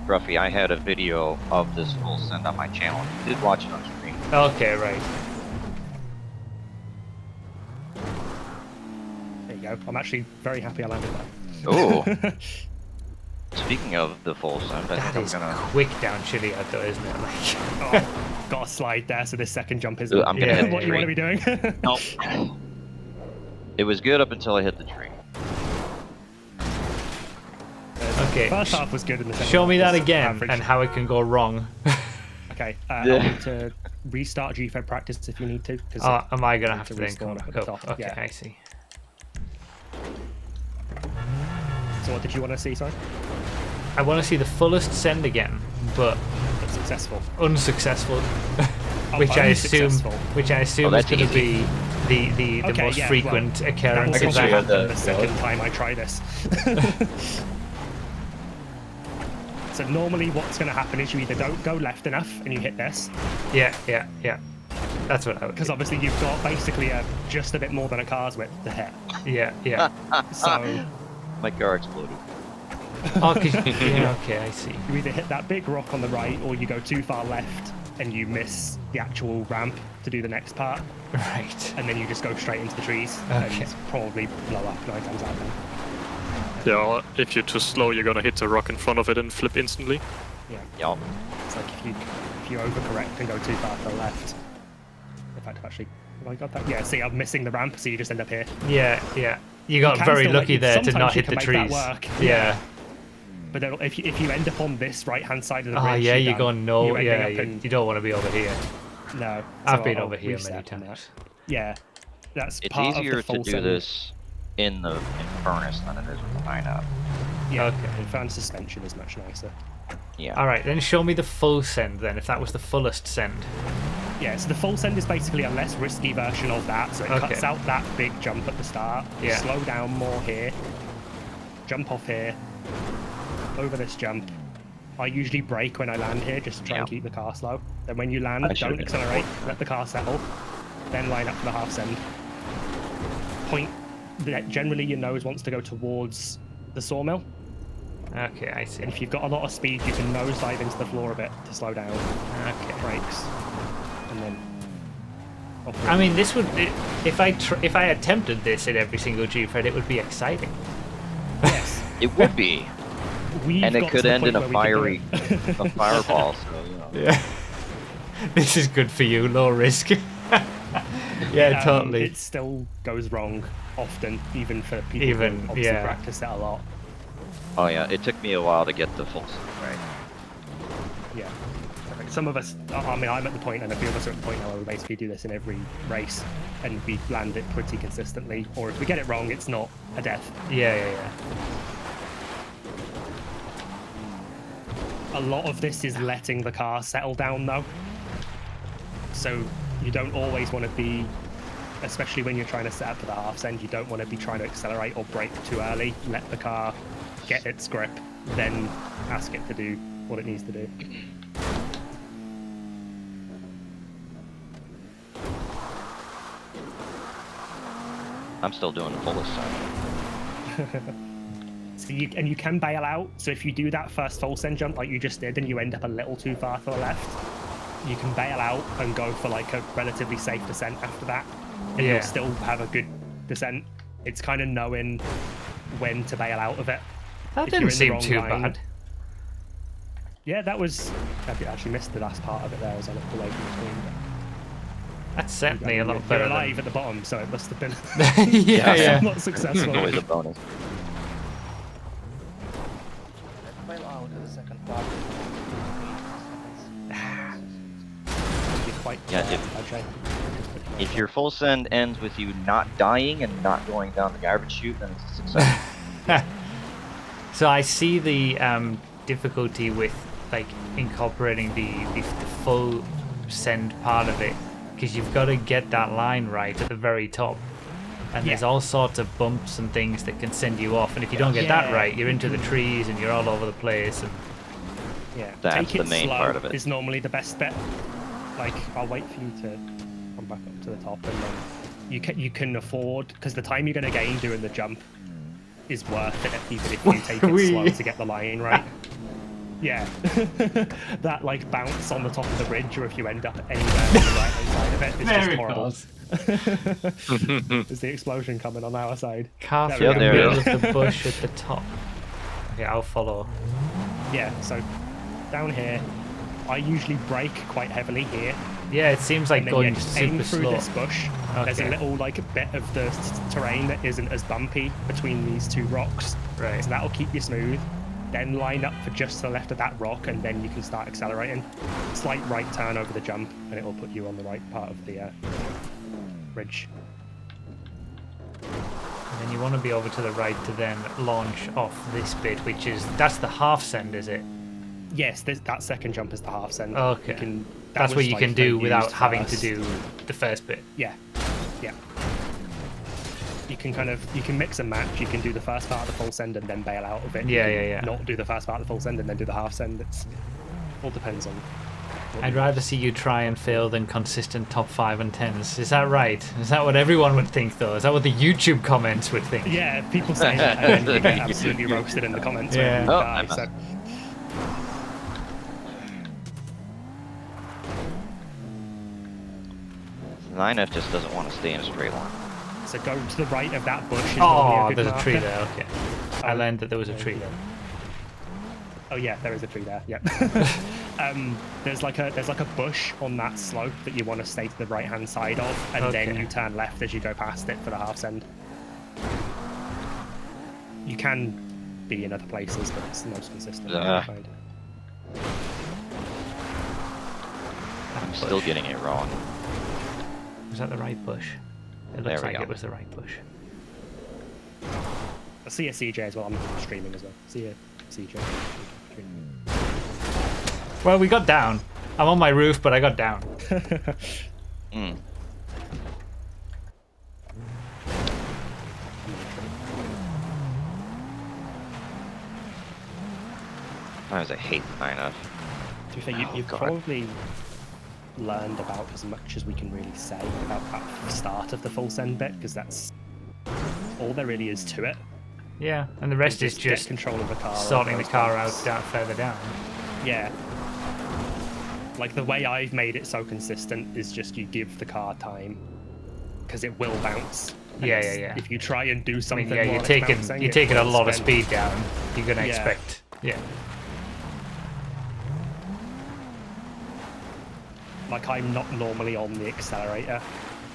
Broughy, I had a video of this full send on my channel. You did watch it on stream. Okay, right. there you go. I'm actually very happy I landed that. Oh. Speaking of the full send, I That think is I'm gonna. quick down Chiliad though, isn't it? Like, Oh, got a slide there, so this second jump isn't I'm gonna Yeah, hit the what you tree. want to be doing. Nope. It was good up until I hit the tree. okay, First half was good in the second show half me that was again average. and how it can go wrong. Okay, Yeah. I'll need to restart Gfred practice if you need to. 'cause Oh, it- am I gonna need have to to then respawn come up back at the up? top, Okay, yeah. I see. So what did you want to see, sorry? I want to see the fullest send again, but It's successful. unsuccessful, Oh, which I unsuccessful. assume Oh, is that's going to easy. be the Okay, most yeah, frequent well, occurrence That will of probably that. happen the second time I try this. So normally what's going to happen is you either don't go left enough and you hit this, Yeah. That's what I would. because obviously you've got basically just a bit more than a car's width to hit. Yeah. So My car exploded. Oh, 'cause yeah. Okay, I see. you either hit that big rock on the right or you go too far left and you miss the actual ramp to do the next part, Right. and then you just go straight into the trees Okay. and probably blow up 9 times out of 10. Yeah, or if you're too slow, you're gonna hit the rock in front of it and flip instantly. Yeah, Yup. it's like if you overcorrect and go too far to the left. In fact, actually, have I got that? Yeah, see, I'm missing the ramp, so you just end up here. Yeah. You got can very still, lucky like, there to sometimes not you hit can the make that trees. work. Yeah. But then if you end up on this right-hand side of the Oh bridge, yeah, you're you're going done. no. You're ending Yeah, up in- you don't want to be over here. No. I've so been I'll over here reset many on that. times. Yeah, that's It's part easier of the to full do send. this in furnace than it is with the 9-up. Yeah, Okay. and fan suspension is much nicer. Yeah. All right, then show me the full send then, if that was the fullest send. Yeah, so the full send is basically a less risky version of that, so it Okay. cuts out that big jump at the start. Yeah. Slow down more here. Jump off here. Over this jump. I usually brake when I land here just to try and Yeah. keep the car slow. Then when you land, I should've don't been accelerate, before. let the car settle, then line up for the half send. Point that generally your nose wants to go towards the sawmill. Okay, I see. And if you've got a lot of speed, you can nose dive into the floor a bit to slow down. Okay. Brakes. And then. I mean, this would if I attempted this in every single Gfred, it would be exciting. Yes. It would be, We've and it got to could the end point in a where we can do fiery, it. a fireball. So you know. Yeah. This is good for you, low risk. Yeah, totally. It still goes wrong often, even for people Even, who obviously yeah. practice it a lot. Oh yeah, it took me a while to get the full set right. Yeah. Like some of us, I mean, I'm at the point, and a few of us are at the point now where we basically do this in every race, and we land it pretty consistently. Or if we get it wrong, it's not a death. Yeah. A lot of this is letting the car settle down, though. So you don't always want to be, especially when you're trying to set up for the half send, you don't want to be trying to accelerate or brake too early. Let the car get its grip, then ask it to do what it needs to do. I'm still doing the fullest side. So you can bail out. So if you do that first full send jump like you just did and you end up a little too far to the left, you can bail out and go for like a relatively safe descent after that, and Yeah. you'll still have a good descent. It's kind of knowing when to bail out of it. That If you're didn't in the seem wrong too line. bad. Yeah, that was. I actually missed the last part of it there as I looked away from the screen. That's certainly a lot You're better alive than... at the bottom, so it must have been yeah. somewhat successful. Always a bonus. Bail out of the second part. You're quite Yeah, okay. If your full send ends with you not dying and not going down the garbage chute, then it's a success. So I see the difficulty with like incorporating the full send part of it, because you've got to get that line right at the very top, and there's Yeah. all sorts of bumps and things that can send you off, and if you don't get that Yeah. right, you're into the trees and you're all over the place. And Yeah, That's take it the main slow part of it. is normally the best bet. Like, I'll wait for you to come back up to the top, and then you can afford, because the time you're going to gain doing the jump is worth it, even if you take it Wee. slow to get the line right. Yeah, that like bounce on the top of the ridge, or if you end up anywhere on the right hand side of it, it's There just it horrible. goes. There's the explosion coming on our side. Car There through we the go. there it middle is. of the bush at the top. Okay, I'll follow. Yeah, so down here, I usually brake quite heavily here. Yeah, it seems like And then going yeah, just aim super through slow. this bush. There's a Okay. little like bit of the terrain that isn't as bumpy between these two rocks. Right. So that'll keep you smooth. Then line up for just to the left of that rock, and then you can start accelerating. Slight right turn over the jump, and it will put you on the right part of the ridge. And then you want to be over to the right to then launch off this bit, which is that's the half send, is it? Yes, that second jump is the half send. Okay. You can, that That's what was, you like, can do used without having to first. do the first bit. Yeah, yeah. You can mix and match. You can do the first part of the full send and then bail out of it. You Yeah, can yeah. Not do the first part of the full send and then do the half send. It's all depends on. what I'd you- rather see you try and fail than consistent top 5 and 10s. Is that right? Is that what everyone would think, though? Is that what the YouTube comments would think? Yeah, people say that and then you get absolutely roasted in the comments Yeah. when you Oh, die. I must- So The 9F just doesn't want to stay in a straight line. So go to the right of that bush. Is normally Oh, good there's a tree marker. there. Okay. I Oh, learned that there was a there tree you there. go. Oh yeah, there is a tree there. Yep. There's like a bush on that slope that you want to stay to the right hand side of, and then Okay. you turn left as you go past it for the half send. You can be in other places, but it's the most consistent. I find. I'm still getting it wrong. Was that the right bush? It There looks we like go. it was the right bush. I see a CJ as well. I'm streaming as well. See a CJ. Well, we got down. I'm on my roof, but I got down. Mm. Sometimes I hate the 9F. To be fair, you've God. probably learned about as much as we can really say about that start of the full send bit, because that's all there really is to it. Yeah, and the rest You is get just control of the car, sorting the those car bumps. out down further down. Yeah. Like the way I've made it so consistent is just you give the car time, because it will bounce. And Yeah, it's- yeah. If you try and do I something mean, yeah, while you're it's taking bouncing, you're it taking a will lot of spin. speed down. You're gonna Yeah. expect, yeah. Like I'm not normally on the accelerator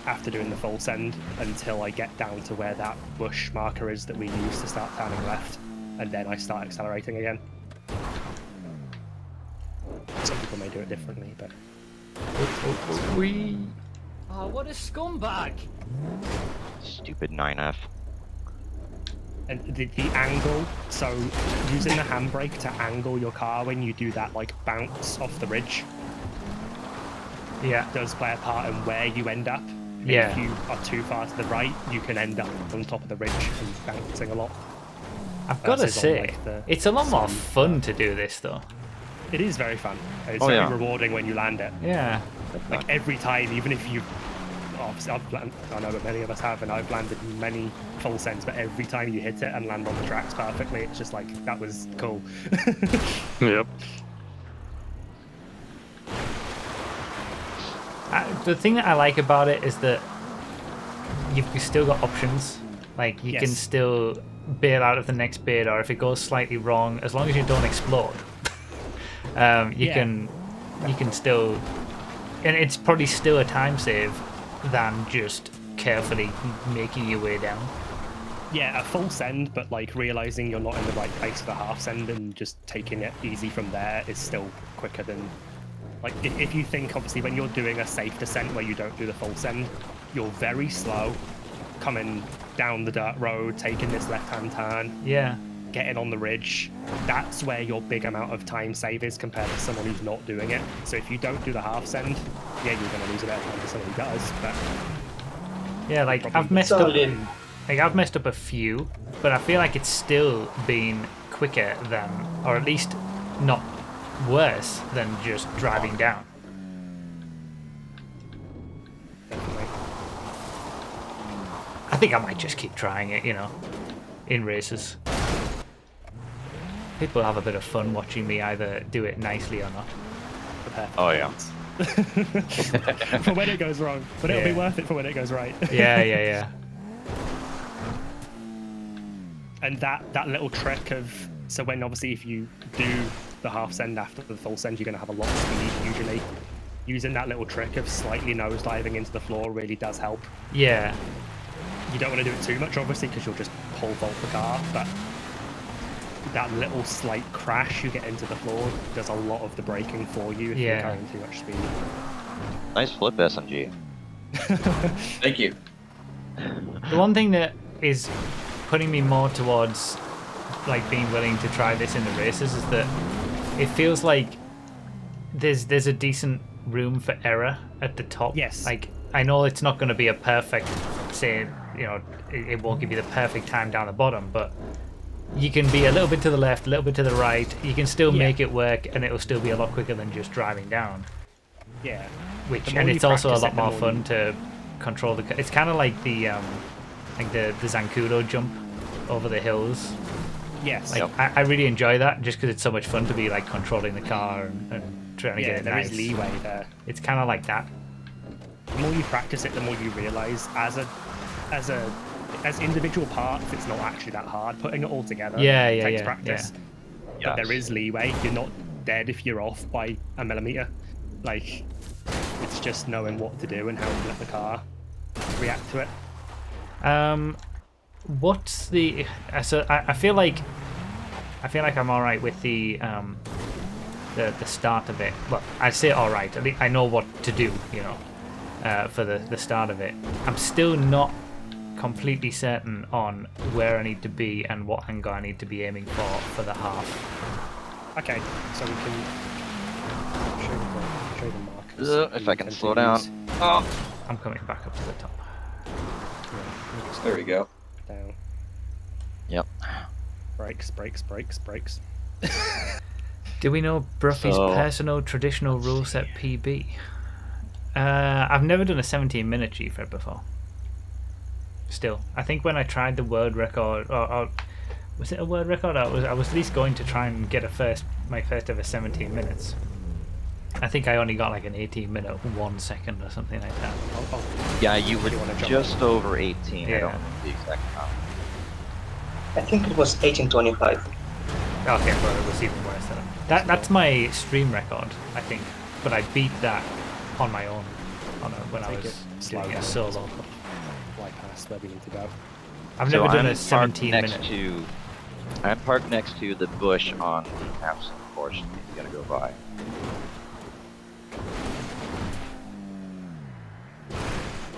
after doing the full send until I get down to where that bush marker is that we use to start turning left, and then I start accelerating again. Some people may do it differently, but Oh, what a scumbag! Stupid 9F. and the angle, so using the handbrake to angle your car when you do that like bounce off the ridge Yeah. does play a part in where you end up. Yeah. If you are too far to the right, you can end up on top of the ridge and bouncing a lot. I've got to versus on, say, like, the it's a lot more sun. fun to do this though. It is very fun. It's Oh, very yeah. rewarding when you land it. Yeah. Like every time, even if you, obviously I know that many of us have, and I've landed many full sends, but every time you hit it and land on the tracks perfectly, it's just like, that was cool. Yep. The thing that I like about it is that you've still got options. Like you can Yes. still bail out of the next bit, or if it goes slightly wrong, as long as you don't explode, you Yeah. can still, and it's probably still a time save than just carefully making your way down. Yeah, a full send, but like realizing you're not in the right place for half send and just taking it easy from there is still quicker than. Like, if you think, obviously, when you're doing a safe descent where you don't do the full send, you're very slow, coming down the dirt road, taking this left-hand turn, Yeah. getting on the ridge. That's where your big amount of time save is compared to someone who's not doing it. So if you don't do the half send, yeah, you're going to lose a bit of time to someone who does, but Yeah, like Probably I've messed So up. did- Like I've messed up a few, but I feel like it's still been quicker than, or at least not worse than just driving down. definitely. I think I might just keep trying it, you know, in races. People have a bit of fun watching me either do it nicely or not. Prepare for Oh, yeah. balance. For when it goes wrong, but it'll be Yeah. worth it for when it goes right. Yeah. And that little trick of, so when obviously if you do the half send after the full send, you're going to have a lot of speed usually. Using that little trick of slightly nose diving into the floor really does help. Yeah. You don't want to do it too much, obviously, because you'll just pole vault the car, but that little slight crash you get into the floor does a lot of the braking for you if you're Yeah. carrying too much speed. Nice flip, SMG. Thank you. The one thing that is putting me more towards like being willing to try this in the races is that it feels like there's a decent room for error at the top. Yes. Like I know it's not going to be a perfect, say, you know, it won't give you the perfect time down the bottom, but you can be a little bit to the left, a little bit to the right. You can still Yeah. make it work, and it'll still be a lot quicker than just driving down. Yeah. Which, The more and you it's also a practice lot it, the more more fun you- to control the. It's kind of like the Zancudo jump over the hills. Yes. Like I really enjoy that just because it's so much fun to be like controlling the car and trying to Yeah, get it there nice. is leeway there. It's kind of like that. The more you practice it, the more you realize as individual parts, it's not actually that hard. Putting it all together takes practice. But there is leeway. You're not dead if you're off by a millimeter. Like, it's just knowing what to do and how to let the car react to it. What's the? So I feel like I'm all right with the start of it. Well, I say all right. I think I know what to do. You know, for the start of it. I'm still not completely certain on where I need to be and what angle I need to be aiming for the half. Okay, so we can show the markers. that If we I can tend slow to down. use. Oh, I'm coming back up to the top. There we go. Down. yep. Brakes. Do we know Broughy's So- personal traditional rule set PB? I've never done a 17-minute Gfred before. Still, I think when I tried the world record, or was it a world record? I was at least going to try and get my first ever 17 minutes. I think I only got like an 18-minute 1 second or something like that. Yeah, you were wanna jump just over 18. I Yeah. don't know the exact amount. I think it was 1825. Okay, well it was even worse than that. That's my stream record, I think, but I beat that on my own when I Take was it slow doing a down. solo. Fly past where we need to go. I've So never done I'm a parked 17-minute. I'm parked next to the bush on the absent portion. You gotta go by.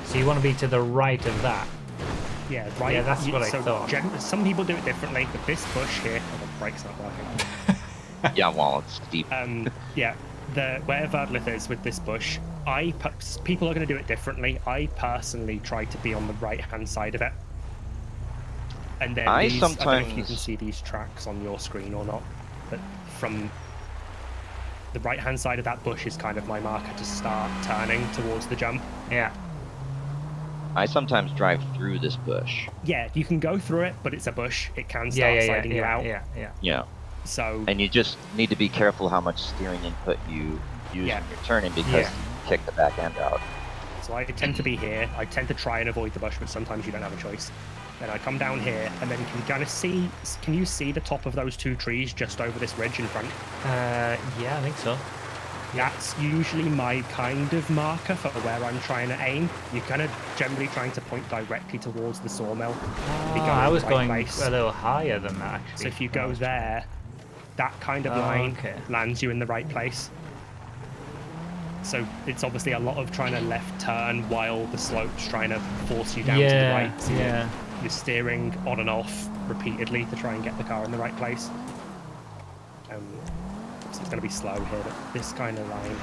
So you want to be to the right of that? Yeah, right. Yeah, that's what I thought. Some people do it differently, but this bush here, the brake's not working. Yeah, well, it's steep. Yeah, where Verdlith is with this bush, people are going to do it differently. I personally try to be on the right-hand side of it. And then I don't know if you can see these tracks on your screen or not, but from the right-hand side of that bush is kind of my marker to start turning towards the jump. Yeah. I sometimes drive through this bush. Yeah, you can go through it, but it's a bush. It can start sliding you out. Yeah. So. And you just need to be careful how much steering input you use when you're turning because you kick the back end out. So I tend to be here. I tend to try and avoid the bush, but sometimes you don't have a choice. Then I come down here, and then you can kind of see. Can you see the top of those 2 trees just over this ridge in front? Yeah, I think so. That's usually my kind of marker for where I'm trying to aim. You're kind of generally trying to point directly towards the sawmill. I was going a little higher than that, actually. So if you go there, that kind of line lands you in the right place. So it's obviously a lot of trying to left turn while the slope's trying to force you down to the right. So you're steering on and off repeatedly to try and get the car in the right place. So it's going to be slow here, but this kind of line here.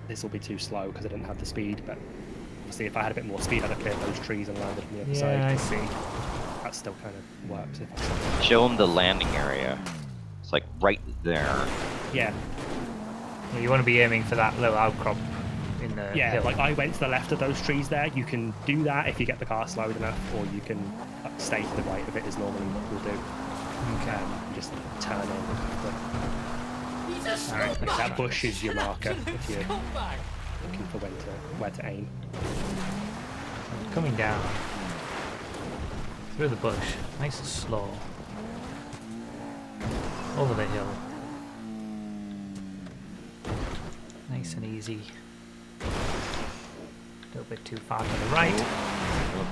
This will be too slow because I didn't have the speed, but obviously if I had a bit more speed I'd have cleared those trees and landed on the other side. Yeah, I see. That still kind of works. If I Show them the landing area. It's like right there. Yeah. You want to be aiming for that little outcrop in the hill. Like I went to the left of those trees there. You can do that if you get the car slowed enough, or you can stay to the right of it is normally what we'll do. Okay. Just turn in. Alright, like that bush is your marker if you're looking for where to aim. Coming down through the bush, nice and slow, over the hill, nice and easy. A little bit too far to the right.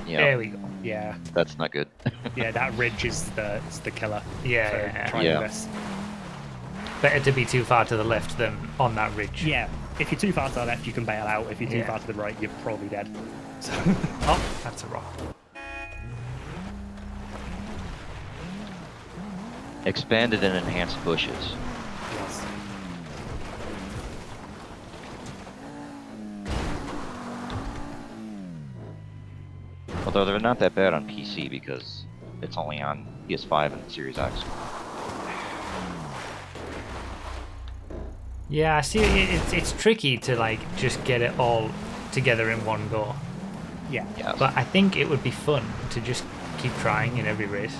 Yeah. There we go. Yeah. That's not good. Yeah, that ridge is the killer. Yeah. Trying this. Better to be too far to the left than on that ridge. Yeah. If you're too far to the left, you can bail out. If you're too far to the right, you're probably dead. So. Oh, that's a rock. Expanded and enhanced bushes. Yes. Although they're not that bad on PC because it's only on PS5 and Series X. Yeah, I see. It's tricky to like just get it all together in one go. Yeah. Yes. But I think it would be fun to just keep trying in every race.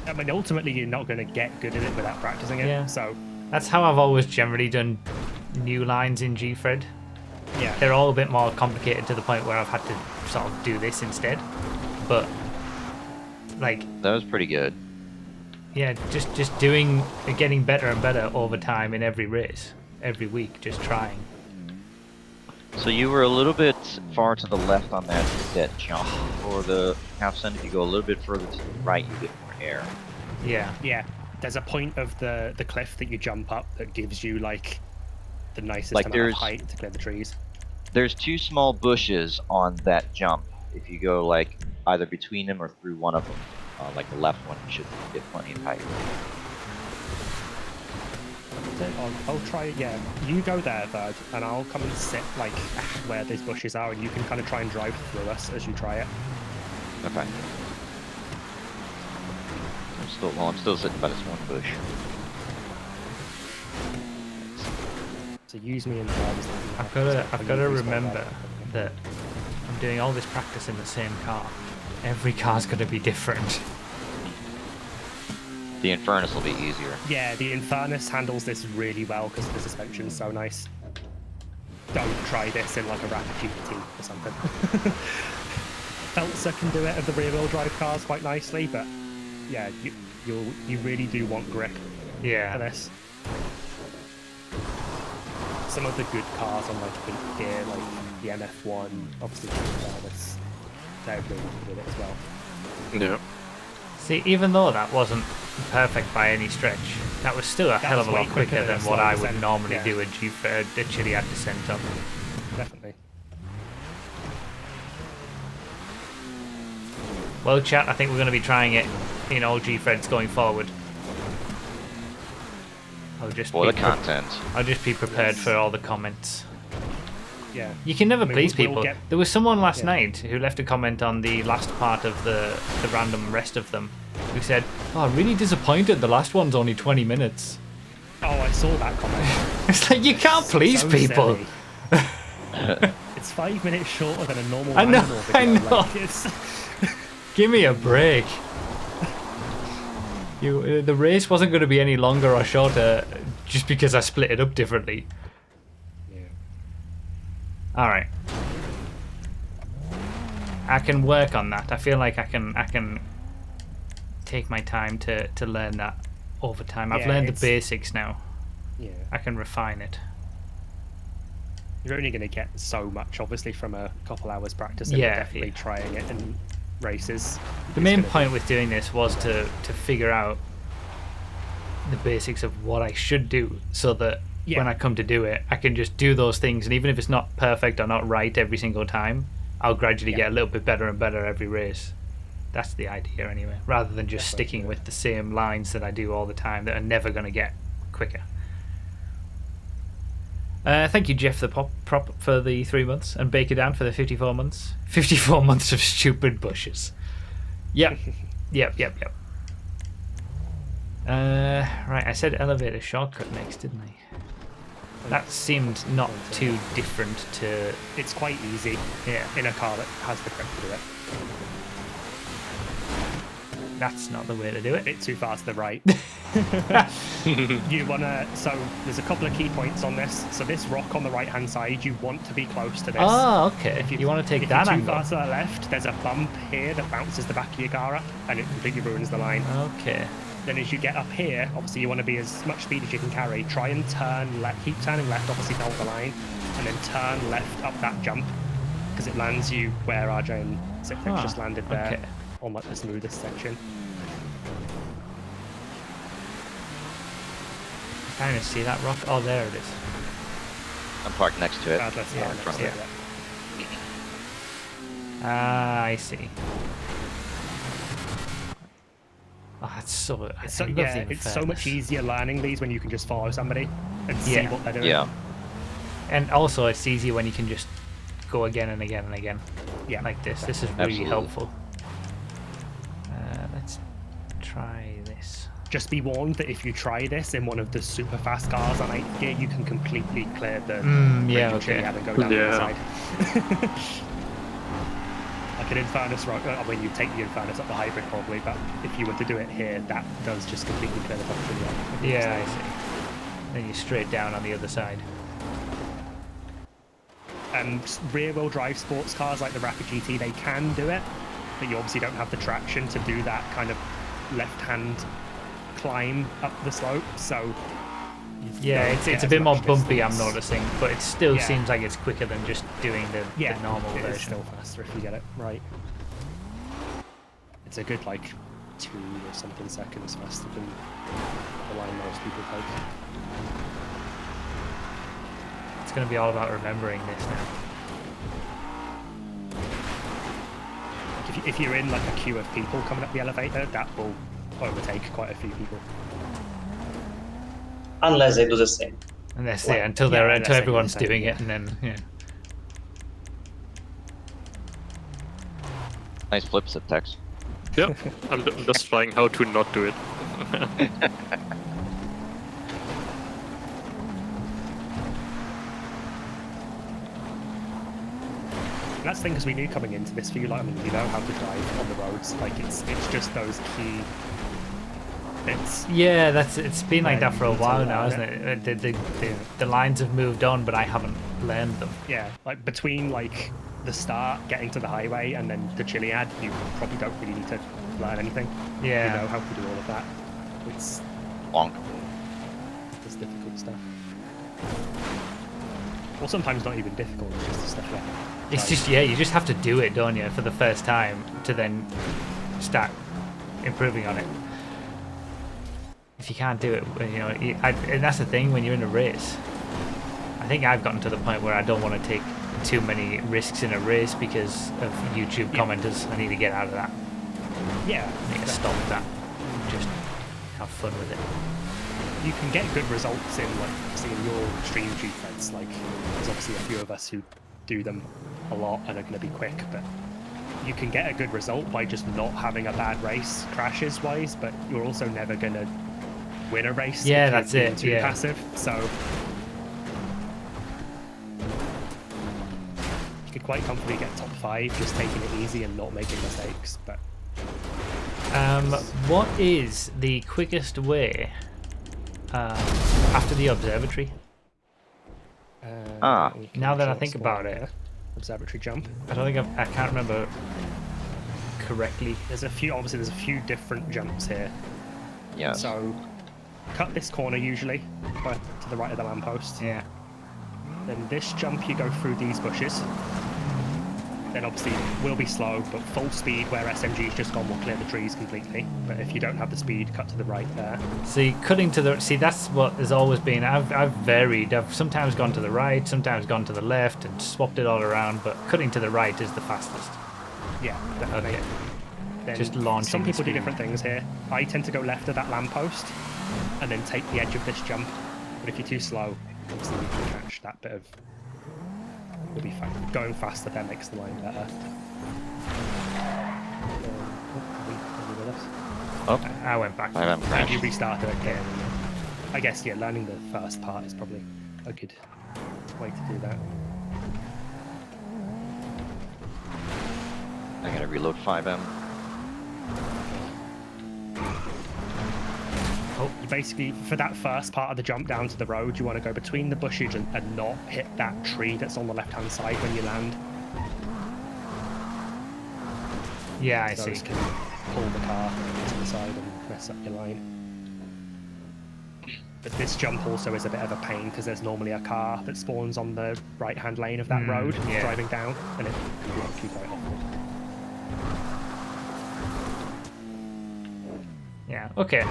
I mean, ultimately, you're not going to get good at it without practicing it. Yeah. So. That's how I've always generally done new lines in Gfred. Yeah. They're all a bit more complicated to the point where I've had to sort of do this instead. But like that was pretty good. Yeah, just getting better and better over time in every race, every week, just trying. So you were a little bit far to the left on that jump for the half cent. If you go a little bit further to the right, you get more air. Yeah. Yeah. There's a point of the cliff that you jump up that gives you like the nicest amount of height to clear the trees. There's 2 small bushes on that jump. If you go like either between them or through one of them, like the left one, you should get plenty of height. I'll try, yeah. You go there, Verd, and I'll come and sit like where these bushes are, and you can kind of try and drive through us as you try it. Okay. I'm still sitting by this one bush. So use me in drivers. I've got to remember that I'm doing all this practice in the same car. Every car's going to be different. The Infernus will be easier. Yeah, the Infernus handles this really well because the suspension's so nice. Don't try this in like a Rapid GPT or something. Feltzer can do it of the rear-wheel drive cars quite nicely, but yeah, you really do want grip for this. Some of the good cars on like 8th gear, like the MF1, obviously they're really good at it as well. Yeah. See, even though that wasn't perfect by any stretch, that was still a hell of a lot quicker than what I would normally do a Gfred, a Chiliad descent on. Definitely. Well, chat, I think we're going to be trying it in all Gfreds going forward. I'll just be prepared for all the comments. Yeah. You can never please people. There was someone last night who left a comment on the last part of the random rest of them who said, "Oh, really disappointed the last one's only 20 minutes." Oh, I saw that comment. It's like, you can't please people. It's 5 minutes shorter than a normal I know, video. I know. Like, Give me a break. The race wasn't going to be any longer or shorter just because I split it up differently. Alright. I can work on that. I feel like I can take my time to learn that over time. I've learned the basics now. Yeah. I can refine it. You're only going to get so much, obviously, from a couple hours practicing. Yeah, definitely trying it in races. The main point with doing this was to figure out the basics of what I should do so that when I come to do it, I can just do those things, and even if it's not perfect or not right every single time, I'll gradually get a little bit better and better every race. That's the idea anyway, rather than just sticking with the same lines that I do all the time that are never going to get quicker. Thank you, Jeff, the prop for the 3 months, and Baker Dan for the 54 months. 54 months of stupid bushes. Yep. Yep. Right, I said elevator shortcut next, didn't I? That seemed not too different to... It's quite easy in a car that has the grip to do it. That's not the way to do it. A bit too far to the right. You want to... So there's a couple of key points on this. So this rock on the right-hand side, you want to be close to this. Oh, okay. If you want to take that angle. If you're too far to the left, there's a bump here that bounces the back of your car up, and it completely ruins the line. Okay. Then as you get up here, obviously you want to be as much speed as you can carry. Try and turn left, keep turning left, obviously hold the line, and then turn left up that jump, because it lands you where RJ and Citrix just landed there, on like the smoothest section. I can't even see that rock. Oh, there it is. I'm parked next to it. In front of it. Ah, I see. Oh, that's so... It's so much easier learning these when you can just follow somebody and see what they're doing. Yeah. And also, it's easier when you can just go again and again and again. Yeah. Like this. This is really helpful. Let's try this. Just be warned that if you try this in one of the super fast cars on 8th gear, you can completely clear the and go down the other side. Like an Infernus rock, I mean, you take the Infernus up the hybrid probably, but if you were to do it here, that does just completely clear the function. Yeah, I see. Then you're straight down on the other side. And rear-wheel drive sports cars like the Rapid GT, they can do it, but you obviously don't have the traction to do that kind of left-hand climb up the slope, so... Yeah, it's a bit more bumpy, I'm noticing, but it still seems like it's quicker than just doing the normal version. It's still faster if you get it right. It's a good, like, 2 or something seconds faster than the line most people take. It's going to be all about remembering this now. Like if you're in, like, a queue of people coming up the elevator, that will overtake quite a few people. Unless they do the same. Until everyone's doing it, and then Nice flip, Tex. Yeah, I'm just trying how to not do it. That's the thing, because we knew coming into this for you, like, I mean, you know how to drive on the roads. Like, it's just those key bits. Yeah, it's been like where that you for a need to while learn now, isn't it? The lines have moved on, but I haven't learned them. Yeah, like between like the start, getting to the highway, and then the Chiliad, you probably don't really need to learn anything. Yeah. You know how to do all of that. It's Bonk. It's difficult stuff. Or sometimes not even difficult, it's just the stuff that... It's just, yeah, you just have to do it, don't you, for the first time to then start improving on it. If you can't do it, you know, and that's the thing when you're in a race. I think I've gotten to the point where I don't want to take too many risks in a race because of YouTube commenters. I need to get out of that. Yeah. I need to stop that. Just have fun with it. You can get good results in, like, seeing your stream Gfreds. Like, there's obviously a few of us who do them a lot and are going to be quick, but you can get a good result by just not having a bad race crashes wise, but you're also never going to win a race. Yeah, if that's you're it. being too Yeah. passive. So you could quite comfortably get top 5 just taking it easy and not making mistakes. But what is the quickest way after the observatory? Now that I think about it, observatory jump. I don't think I can't remember correctly. There's a few different jumps here. Yeah. So cut this corner usually, to the right of the lamppost. Yeah. Then this jump you go through these bushes. Then obviously will be slow, but full speed where SMG's just gone will clear the trees completely. But if you don't have the speed, cut to the right there. See, cutting to the... See, that's what has always been... I've varied. I've sometimes gone to the right, sometimes gone to the left, and swapped it all around, but cutting to the right is the fastest. Yeah, definitely. Okay. Then Just launching some the people do speed. different things here. I tend to go left of that lamppost, and then take the edge of this jump. But if you're too slow, obviously you can catch that bit of... You'll be fine. Going faster then makes the line better. Oh, I went back. I haven't And crashed. you restarted again. I guess, yeah, learning the first part is probably a good way to do that. I gotta reload 5M. You basically, for that first part of the jump down to the road, you want to go between the bushes and not hit that tree that's on the left-hand side when you land. Yeah, I Those see. can pull the car to the side and mess up your line. But this jump also is a bit of a pain because there's normally a car that spawns on the right-hand lane of that road yeah. driving down, and it can block you quite often. Yeah, okay.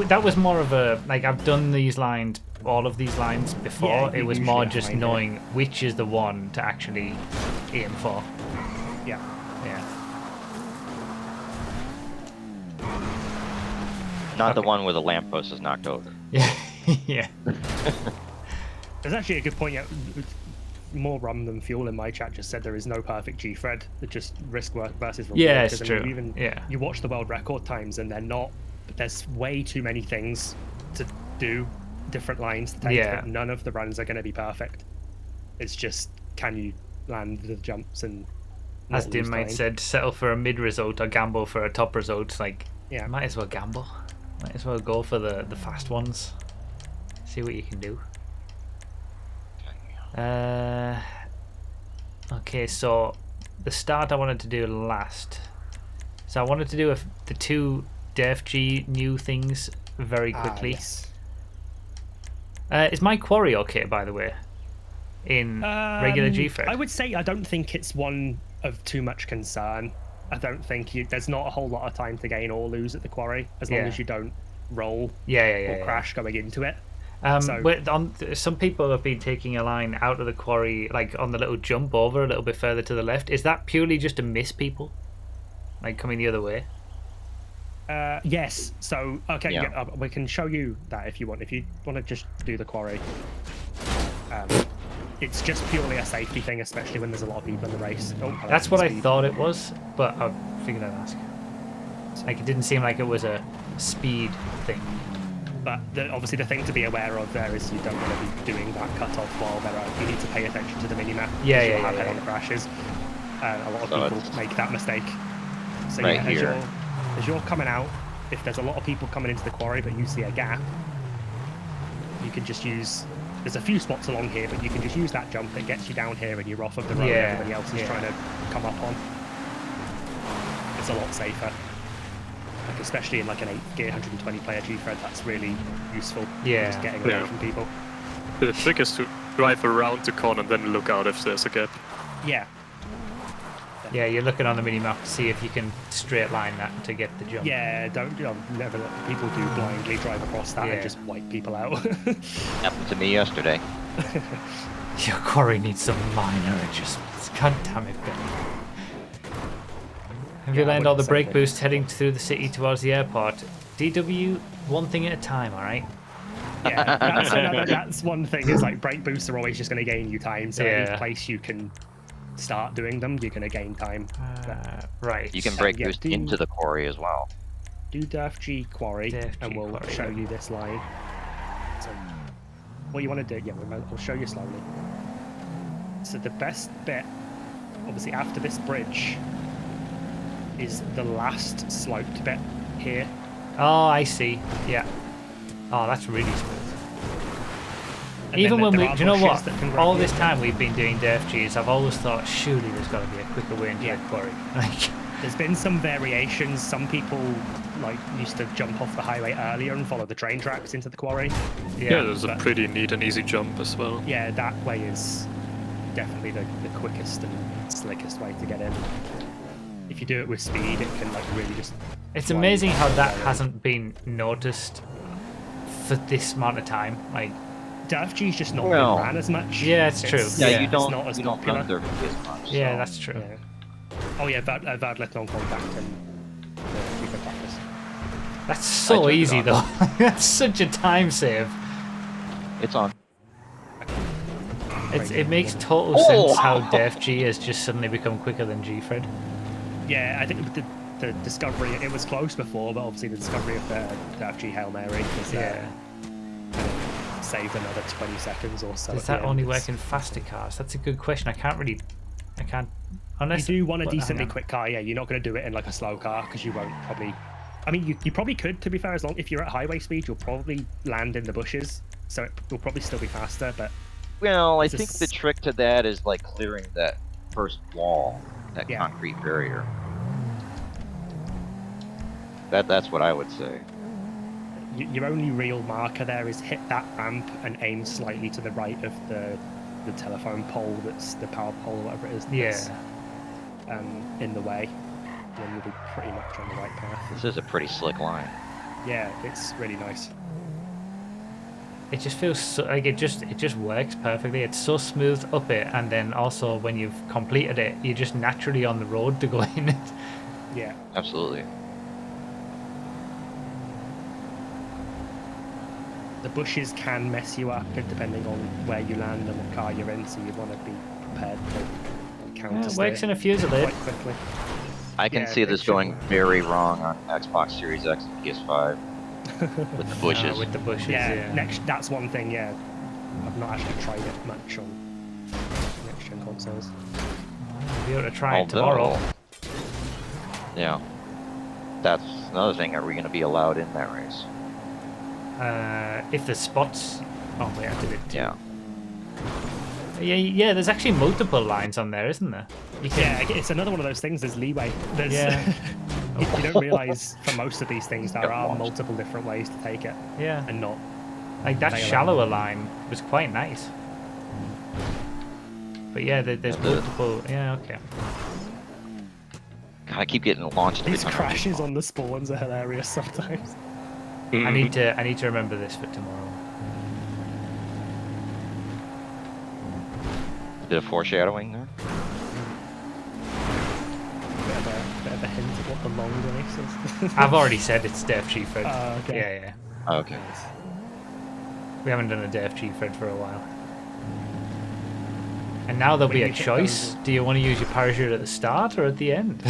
That was more of a... Like, I've done these lines, all of these lines before. Yeah, it you was usually more have just mine, yeah. knowing which is the one to actually aim for. Yeah. Yeah. Not the one where the lamppost is knocked over. Yeah. Yeah. There's actually a good point. Yeah, more rum than fuel in my chat just said there is no perfect Gfred. It's just risk versus reward. Yeah, it's 'Cause, I mean, true. Even Yeah. you watch the world record times and they're not. But there's way too many things to do, different lines to take. Yeah. But none of the runs are going to be perfect. It's just can you land the jumps and. As not lose Dinmate time. said, settle for a mid result or gamble for a top result. Like, Yeah. might as well gamble. Might as well go for the fast ones. See what you can do. Okay, so the start I wanted to do last. So I wanted to do the two Def G new things very quickly. Yes. Is my quarry okay, by the way? In regular Gfred? I would say I don't think it's one of too much concern. I don't think there's not a whole lot of time to gain or lose at the quarry as long Yeah. as you don't roll Yeah. or crash going into it. Some people have been taking a line out of the quarry, like on the little jump over a little bit further to the left. Is that purely just to miss people? Like coming the other way? Yes. So okay, Yeah. yeah, we can show you that if you want. If you want to just do the quarry, it's just purely a safety thing, especially when there's a lot of people in the race. Oh, hello, That's what I speed. thought it was, but I figured I'd ask. Like, it didn't seem like it was a speed thing. But obviously the thing to be aware of there is you don't want to be doing that cut-off while they're out. You need to pay attention to the minimap. Yeah, you'll have yeah. head-on crashes. A lot of So people make that mistake. So right yeah, here. as you're coming out, if there's a lot of people coming into the quarry but you see a gap, you can just use... There's a few spots along here, but you can just use that jump that gets you down here and you're off of the road everybody else is trying to come up on. It's a lot safer. Like, especially in like an 8 gear 120 player Gfred, that's really useful. Yeah. Just getting away Yeah. from people. The trick is to drive around the corner and then look out if there's a gap. Yeah. Yeah, you're looking on the minimap to see if you can straight line that to get the jump. Yeah, don't never let people do blindly drive across that and just wipe people out. Happened to me yesterday. Your quarry needs some minor adjustments. God damn it, Ben. Have you Yeah, I learned all the wouldn't brake say boost heading through the city towards the airport? DW, one thing at a time, alright? Yeah, that's one thing. Is like brake boosts are always just going to gain you time. So any place you can start doing them, you're going to gain time. Right. You can brake yeah, boost into the quarry as well. Do Derf G quarry, and we'll quarry, show you this line. So, what you want to do? Yeah, I'll show you slowly. So the best bit, obviously, after this bridge, is the last sloped bit here. Oh, I see. Yeah. Oh, that's really smooth. And Even when there we, are do you know what? bushes that can grab All you. this time we've been doing DFGs, I've always thought, surely there's got to be a quicker way into the quarry. Like, there's been some variations. Some people like used to jump off the highway earlier and follow the train tracks into the quarry. Yeah, there's a pretty neat and easy jump as well. Yeah, that way is definitely the quickest and slickest way to get in. If you do it with speed, it can like really just... It's amazing how that hasn't been noticed for this amount of time. Like, DFG's just not Well, been ran as much. Yeah, it's true. Yeah, you It's don't, not as you don't popular. run Derby as much. yeah, so- that's true. Yeah. Oh yeah, Vadlet on contact and frequent practice. That's so turned it easy on. though. That's such a time save. It's on. It makes total sense how DFG has just suddenly become quicker than Gfred. Yeah, I think with the discovery, it was close before, but obviously the discovery of the FG Hail Mary has saved another 20 seconds or so. Does at the that end. only It's- work in faster cars? That's a good question. I can't unless you do want a but hang decently on. quick car, yeah, you're not going to do it in like a slow car because you won't probably... I mean, you probably could, to be fair, as long if you're at highway speed, you'll probably land in the bushes, so it will probably still be faster, but... Well, I It's a think the trick to that is like clearing that first wall, that Yeah. concrete barrier. That's what I would say. Your only real marker there is hit that ramp and aim slightly to the right of the telephone pole that's the power pole, whatever it is. That's, in the way. Then you'll be pretty much on the right path. This is a pretty slick line. Yeah, it's really nice. It just feels so, like it just works perfectly. It's so smooth up it, and then also when you've completed it, you're just naturally on the road to go in it. Yeah. Absolutely. The bushes can mess you up depending on where you land and what car you're in, so you want to be prepared to counter It works in a Fusilier. quite quickly. I can Yeah, see it this should going work. very wrong on Xbox Series X and PS5 with the bushes. With the bushes, Yeah, that's one thing, yeah. I've not actually tried it much on next-gen consoles. I'll be able to try it tomorrow. Yeah. That's another thing. Are we going to be allowed in that race? If the spots... Oh, wait, I did it too. Yeah. Yeah, there's actually multiple lines on there, isn't there? You can... Yeah, it's another one of those things, there's leeway. There's, Yeah. you don't realise for most of these things there Got are launched. multiple different ways to take it. Yeah. And not... Like, that They allow- shallower line was quite nice. But yeah, there's Yeah, the- multiple... Yeah, okay. God, I keep getting launched. every These time I crashes on the spawns are hilarious sometimes. I need to remember this for tomorrow. Bit of foreshadowing there. Bit of a hint at what the long race is. I've already said it's Def Gfred. Okay. Yeah. Okay. We haven't done a Def Gfred for a while. And now there'll be When a you hit choice. those- Do you want to use your parachute at the start or at the end?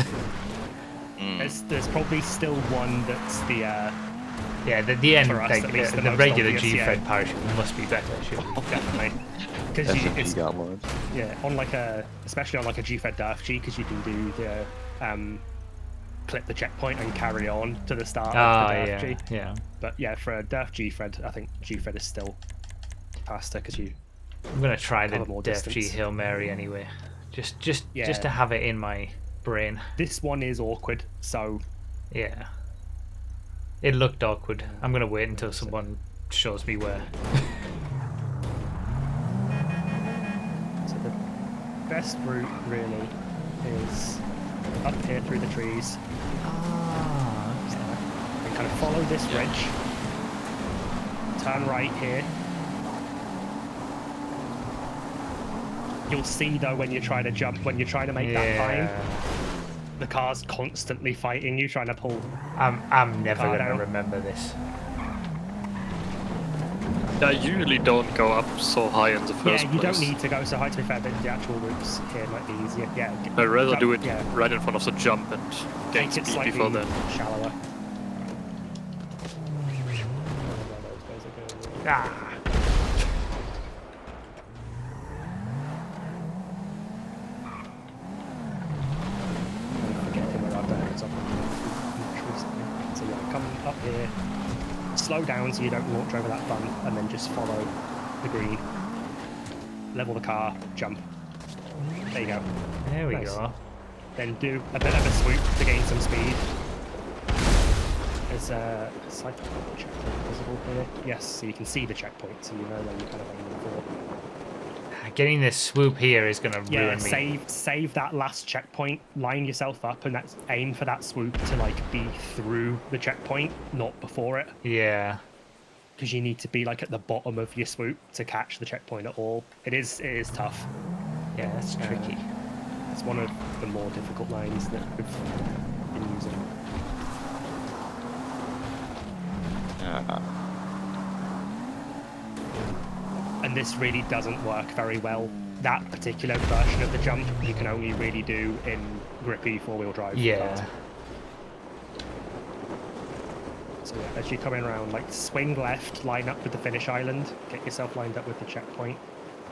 There's probably still one that's the Yeah, the end, for us, like at least, the the most regular obvious, Gfred yeah. parachute must be better, surely. definitely because SMG got launched. on like especially on like a Gfred Darth G, because you can do the clip the checkpoint and carry on to the start of the Darth G. Yeah. But yeah, for a Darth Gfred, I think Gfred is still faster because you I'm gonna try the cover more Def G distance. Hail Mary anyway, just Yeah. to have it in my brain. This one is awkward, so Yeah. It looked awkward. I'm gonna wait until someone shows me where. So the best route really is up here through the trees. And kind of follow this ridge. Turn right here. You'll see though when you're trying to jump, when you're trying to make that climb, the car's constantly fighting you, trying to pull. I'm never car gonna down. remember this. I usually don't go up so high in the first place. Yeah, you don't need to go so high, to be fair, but the actual routes here might be easier. Yeah. I'd rather jump, do it yeah. right in front of the jump and gain Make it speed slightly before then. shallower. Ah. Forgetting where I've done it, 'cause I've much recently. So yeah, come up here, slow down so you don't launch over that bump, and then just follow the green. Level the car, jump. There you go. There we Nice. go. Then do a bit of a swoop to gain some speed. There's a cycle checkpoint visible here. Yes, so you can see the checkpoint, so you know where you're kind of aiming for. Getting this swoop here is gonna Yeah, ruin me. save that last checkpoint, line yourself up, and that's aim for that swoop to like be through the checkpoint, not before it. Yeah. Because you need to be like at the bottom of your swoop to catch the checkpoint at all. It is tough. Yeah, that's tricky. It's one of the more difficult lines that we've been using. And this really doesn't work very well. That particular version of the jump you can only really do in grippy four-wheel drive Yeah. cars. So yeah, as you're coming around, like swing left, line up with the finish island, get yourself lined up with the checkpoint,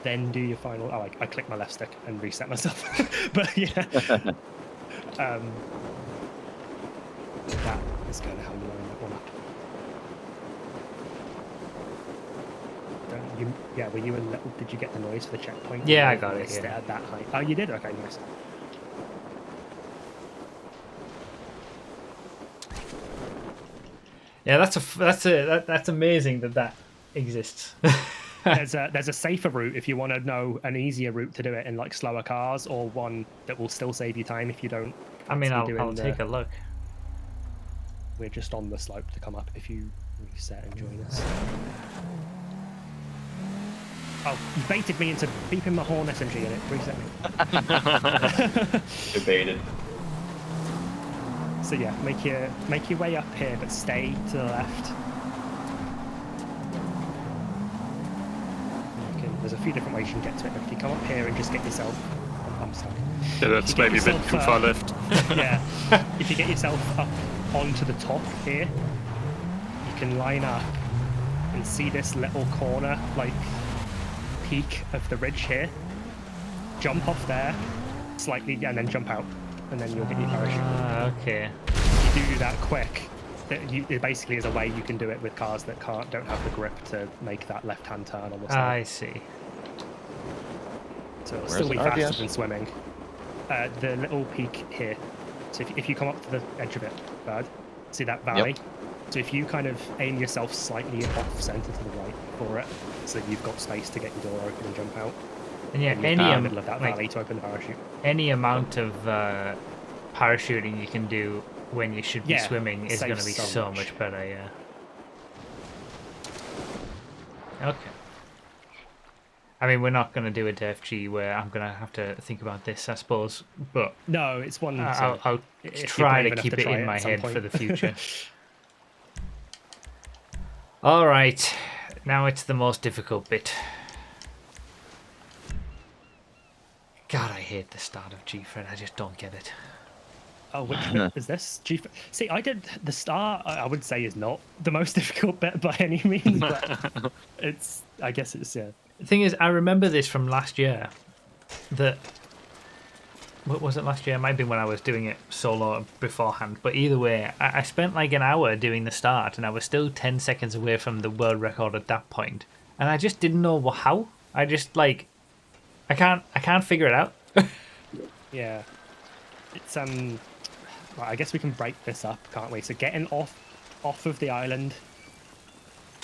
then do your final. Oh, I clicked my left stick and reset myself. But yeah, that is kind of how you line that one up. Yeah, were you in? Did you get the noise for the checkpoint? Yeah, I got it. Yeah. At that height. Oh, you did. Okay, nice. Yeah, that's amazing that exists. There's a safer route if you want to know an easier route to do it in like slower cars, or one that will still save you time if you don't. I mean, fancy I'll doing take a look. We're just on the slope to come up if you reset and join us. Oh, you baited me into beeping my horn SMG in it. Reset me. Debated. So yeah, make your way up here, but stay to the left. There's a few different ways you can get to it. But if you come up here and just get yourself, I'm stuck. Yeah, that's maybe a bit too far left. Yeah, if you get yourself up onto the top here, you can line up and see this little corner, like peak of the ridge here. Jump off there slightly, and then jump out, and then you'll get your parachute. Okay. If you do that quick, it basically is a way you can do it with cars that don't have the grip to make that left-hand turn on the side. I see. So it'll Where's still be the faster RDS? than swimming. The little peak here. So if you come up to the edge of it, Bird, see that valley? Yep. So if you kind of aim yourself slightly off center to the right for it, so you've got space to get your door open and jump out. And yeah, And you're in the middle of that valley to open the parachute. any amount of parachuting you can do when you should be Yeah, swimming is going to be saves so so much much. better. Yeah. Okay. I mean, we're not going to do a DFG where I'm going to have to think about this, I suppose. But No, it's one. I'll if you're try brave to enough keep it try in my at some head point. for the future. All right, now it's the most difficult bit. God, I hate the start of Gfred. I just don't get it. Oh, which bit is this? See, I did the start. I would say is not the most difficult bit by any means, but it's. I guess it's yeah. The thing is, I remember this from last year. That what was it last year? It might have been when I was doing it solo beforehand. But either way, I spent like an hour doing the start, and I was still 10 seconds away from the world record at that point, and I just didn't know how. I just like, I can't figure it out. Yeah, it's well, I guess we can break this up, can't we? So getting off of the island,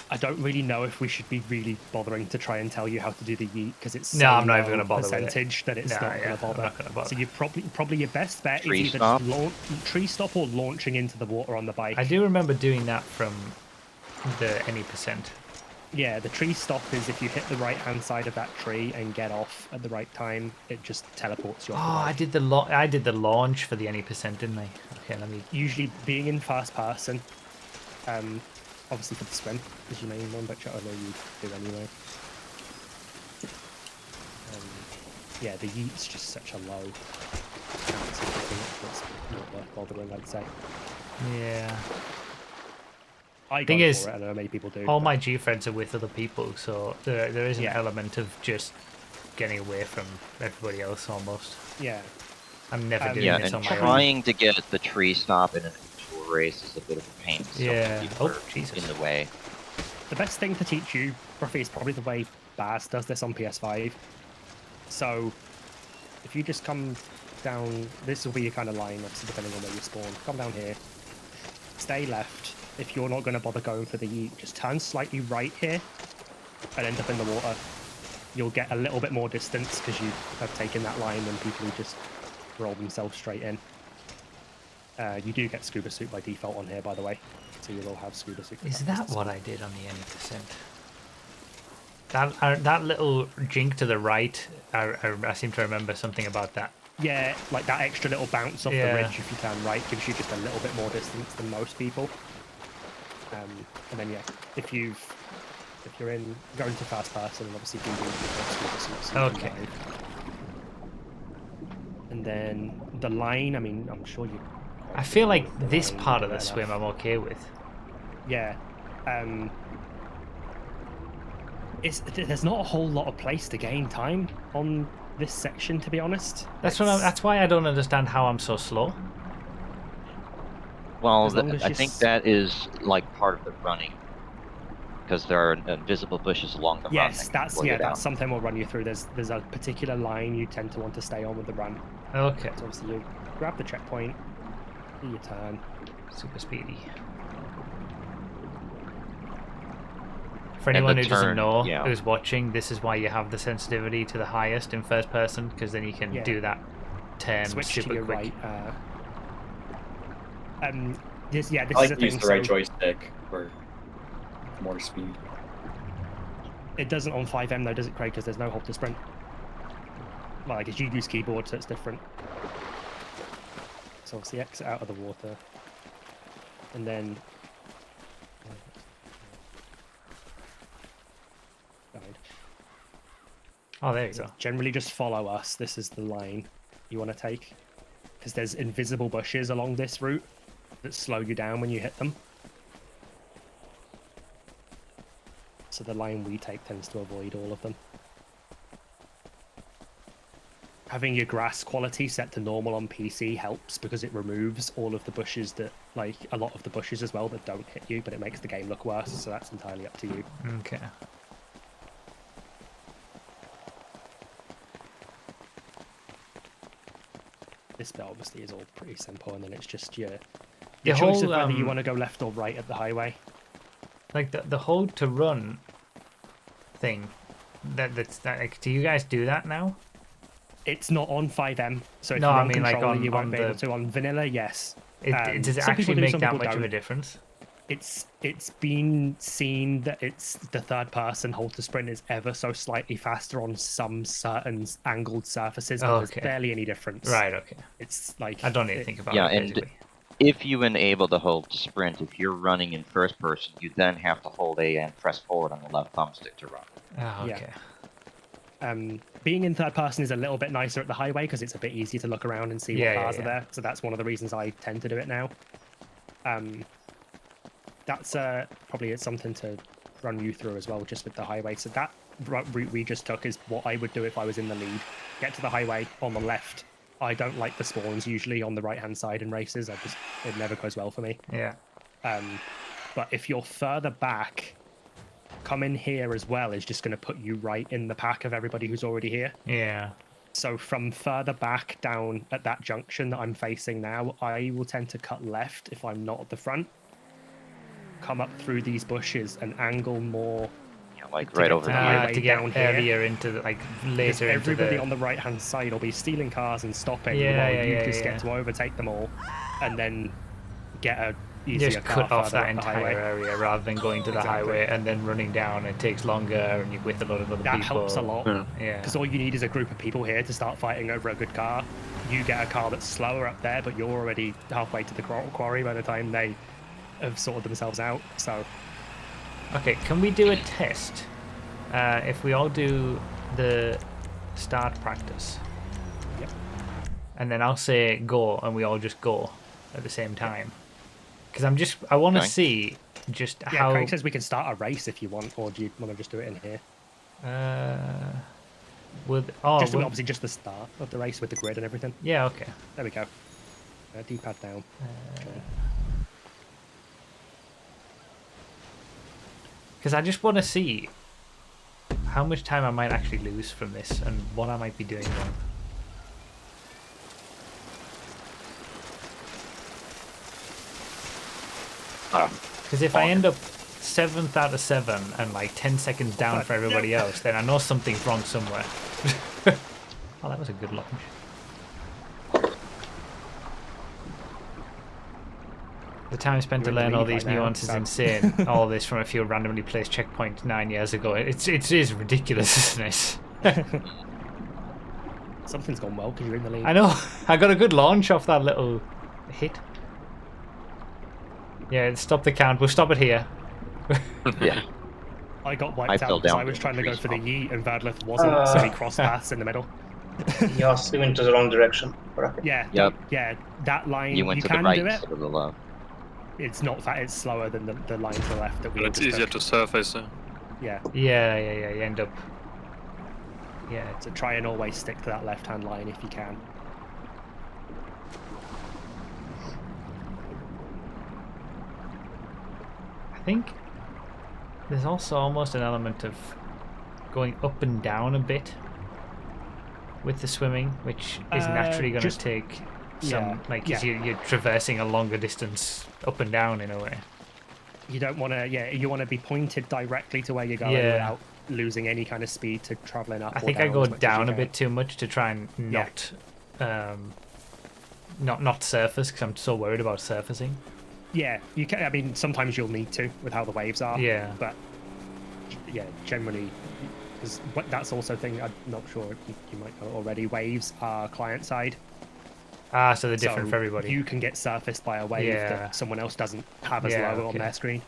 I don't really know if we should be really bothering to try and tell you how to do the yeet because it's No, I'm not even gonna bother with it. percentage that it's not going to bother. I'm not gonna bother. So you probably your best bet Tree is either stop? just tree stop or launching into the water on the bike. I do remember doing that from the any percent. Yeah, the tree stop is if you hit the right hand side of that tree and get off at the right time, it just teleports you off the bike. I did the launch for the any percent, didn't I? Okay, let me. Usually being in first person, obviously for the swim is your main one, but I know you do anyway. Yeah, the yeet's just such a low chance of hitting it. It's not worth bothering, I'd say. Yeah. I Thing go is, for it. I know many people do. all but- my Gfreds are with other people, so there is an Yeah. element of just getting away from everybody else almost. Yeah. I'm never doing Yeah, this and on my own. trying to get the tree stop in an actual race is a bit of a pain. So many Yeah. people Oh, are Jesus. in the way. The best thing to teach you, Broughy, is probably the way Baz does this on PS5. So, if you just come down, this will be your kind of line, obviously, depending on where you spawn. Come down here, stay left. If you're not going to bother going for the yeet, just turn slightly right here and end up in the water. You'll get a little bit more distance because you have taken that line than people who just roll themselves straight in. You do get scuba suit by default on here, by the way. So you'll all have scuba suit. Is that what I did on the any percent? That little jink to the right, I seem to remember something about that. Yeah, like that extra little bounce off Yeah. the ridge if you turn right gives you just a little bit more distance than most people. And then yeah, if you're in going to first person and obviously BB, you've got scuba suits. So you can Okay. dive. And then the line, I mean, I'm sure you. I feel like the this line part of the well swim enough. I'm okay with. Yeah. There's not a whole lot of place to gain time on this section, to be honest. That's why I don't understand how I'm so slow. Well, As long as I you think s- that is like part of the running, because there are invisible bushes along the run. Yes, that can that's slow you down. that's something we'll run you through. There's a particular line you tend to want to stay on with the run. Okay. So obviously you grab the checkpoint, do your turn. Super speedy. For anyone who doesn't turn, know, yeah. who's watching, this is why you have the sensitivity to the highest in first person, because then you can Yeah. do that turn Switch super to your quick. right. This I is like the to use thing. the right So joystick for more speed. it doesn't on 5M though, does it, Craig? Because there's no hold to sprint. Well, I guess you use keyboard, so it's different. So obviously exit out of the water, and then. Died. Oh, there you So go. generally just follow us. This is the line you want to take. Because there's invisible bushes along this route that slow you down when you hit them. So the line we take tends to avoid all of them. Having your grass quality set to normal on PC helps because it removes all of the bushes that, like, a lot of the bushes as well that don't hit you, but it makes the game look worse, so that's entirely up to you. Okay. This bit obviously is all pretty simple, and then it's just your The choice of whole, whether you want to go left or right at the highway. Like the hold to run thing. That's like, do you guys do that now? It's not on 5M, so if No, you're I on mean, like, controller, on- you won't on be able the- to. On vanilla, yes. Does it Some actually people do, make some that people much of a don't. difference? It's been seen that it's the third person hold to sprint is ever so slightly faster on some certain angled surfaces, but Okay. there's barely any difference. Right. Okay. It's like I don't need to think about Yeah, it. and Basically. if you enable the hold to sprint, if you're running in first person, you then have to hold A and press forward on the left thumbstick to run. Oh, Yeah. okay. Being in third person is a little bit nicer at the highway because it's a bit easier to look around and see what cars are there. So that's one of the reasons I tend to do it now. That's probably something to run you through as well, just with the highway. So that route we just took is what I would do if I was in the lead. Get to the highway on the left. I don't like the spawns usually on the right-hand side in races. It never goes well for me. Yeah. But if you're further back, come in here as well is just going to put you right in the pack of everybody who's already here. Yeah. So from further back down at that junction that I'm facing now, I will tend to cut left if I'm not at the front. Come up through these bushes and angle more. Yeah, like right over here. To get earlier into the, like later into everybody on the right hand side will be stealing cars and stopping while you just get to overtake them all and then get a easier just car cut off that the entire highway. area rather than going to the highway and then running down. It takes longer and you're with a lot of other people. That helps a lot. Yeah. Because all you need is a group of people here to start fighting over a good car. You get a car that's slower up there, but you're already halfway to the quarry by the time they have sorted themselves out. So, okay, can we do a test? If we all do the start practice. Yep. And then I'll say go, and we all just go at the same time. Because I want to see just how. Craig says we can start a race if you want, or do you want to just do it in here? Obviously just the start of the race with the grid and everything. Yeah. Okay. There we go. D-pad down. Because I just want to see how much time I might actually lose from this and what I might be doing wrong. Because if I end up 7th out of 7 and like 10 seconds down for everybody else, then I know something's wrong somewhere. Oh, that was a good launch. The time spent to learn all these nuances is insane. All this from a few randomly placed checkpoints 9 years ago. It is ridiculous, isn't it? Something's gone well because you're in the lead. I know. I got a good launch off that little hit. Yeah, stop the count. We'll stop it here. Yeah. I got wiped out because I was trying to go for the yeet and Vadleth wasn't, so we crossed paths in the middle. You're swimming to the wrong direction. Yeah. Yep. Yeah, that line, You went to the can right do it. instead of the left. It's not that, it's slower than the line to the left that we It's easier to surface. Yeah. Yeah. You end up. Yeah. So try and always stick to that left-hand line if you can. I think there's also almost an element of going up and down a bit with the swimming, which is naturally going to take some, because you're traversing a longer distance up and down in a way. You don't want to, you want to be pointed directly to where you're going without losing any kind of speed to traveling up. I think I go down a bit too much to try and not surface because I'm so worried about surfacing. Yeah, you can. I mean, sometimes you'll need to with how the waves are. Yeah. But yeah, generally, because that's also a thing. I'm not sure you might know already. Waves are client side. Ah, so they're different for everybody. You can get surfaced by a wave that someone else doesn't have as low on their screen.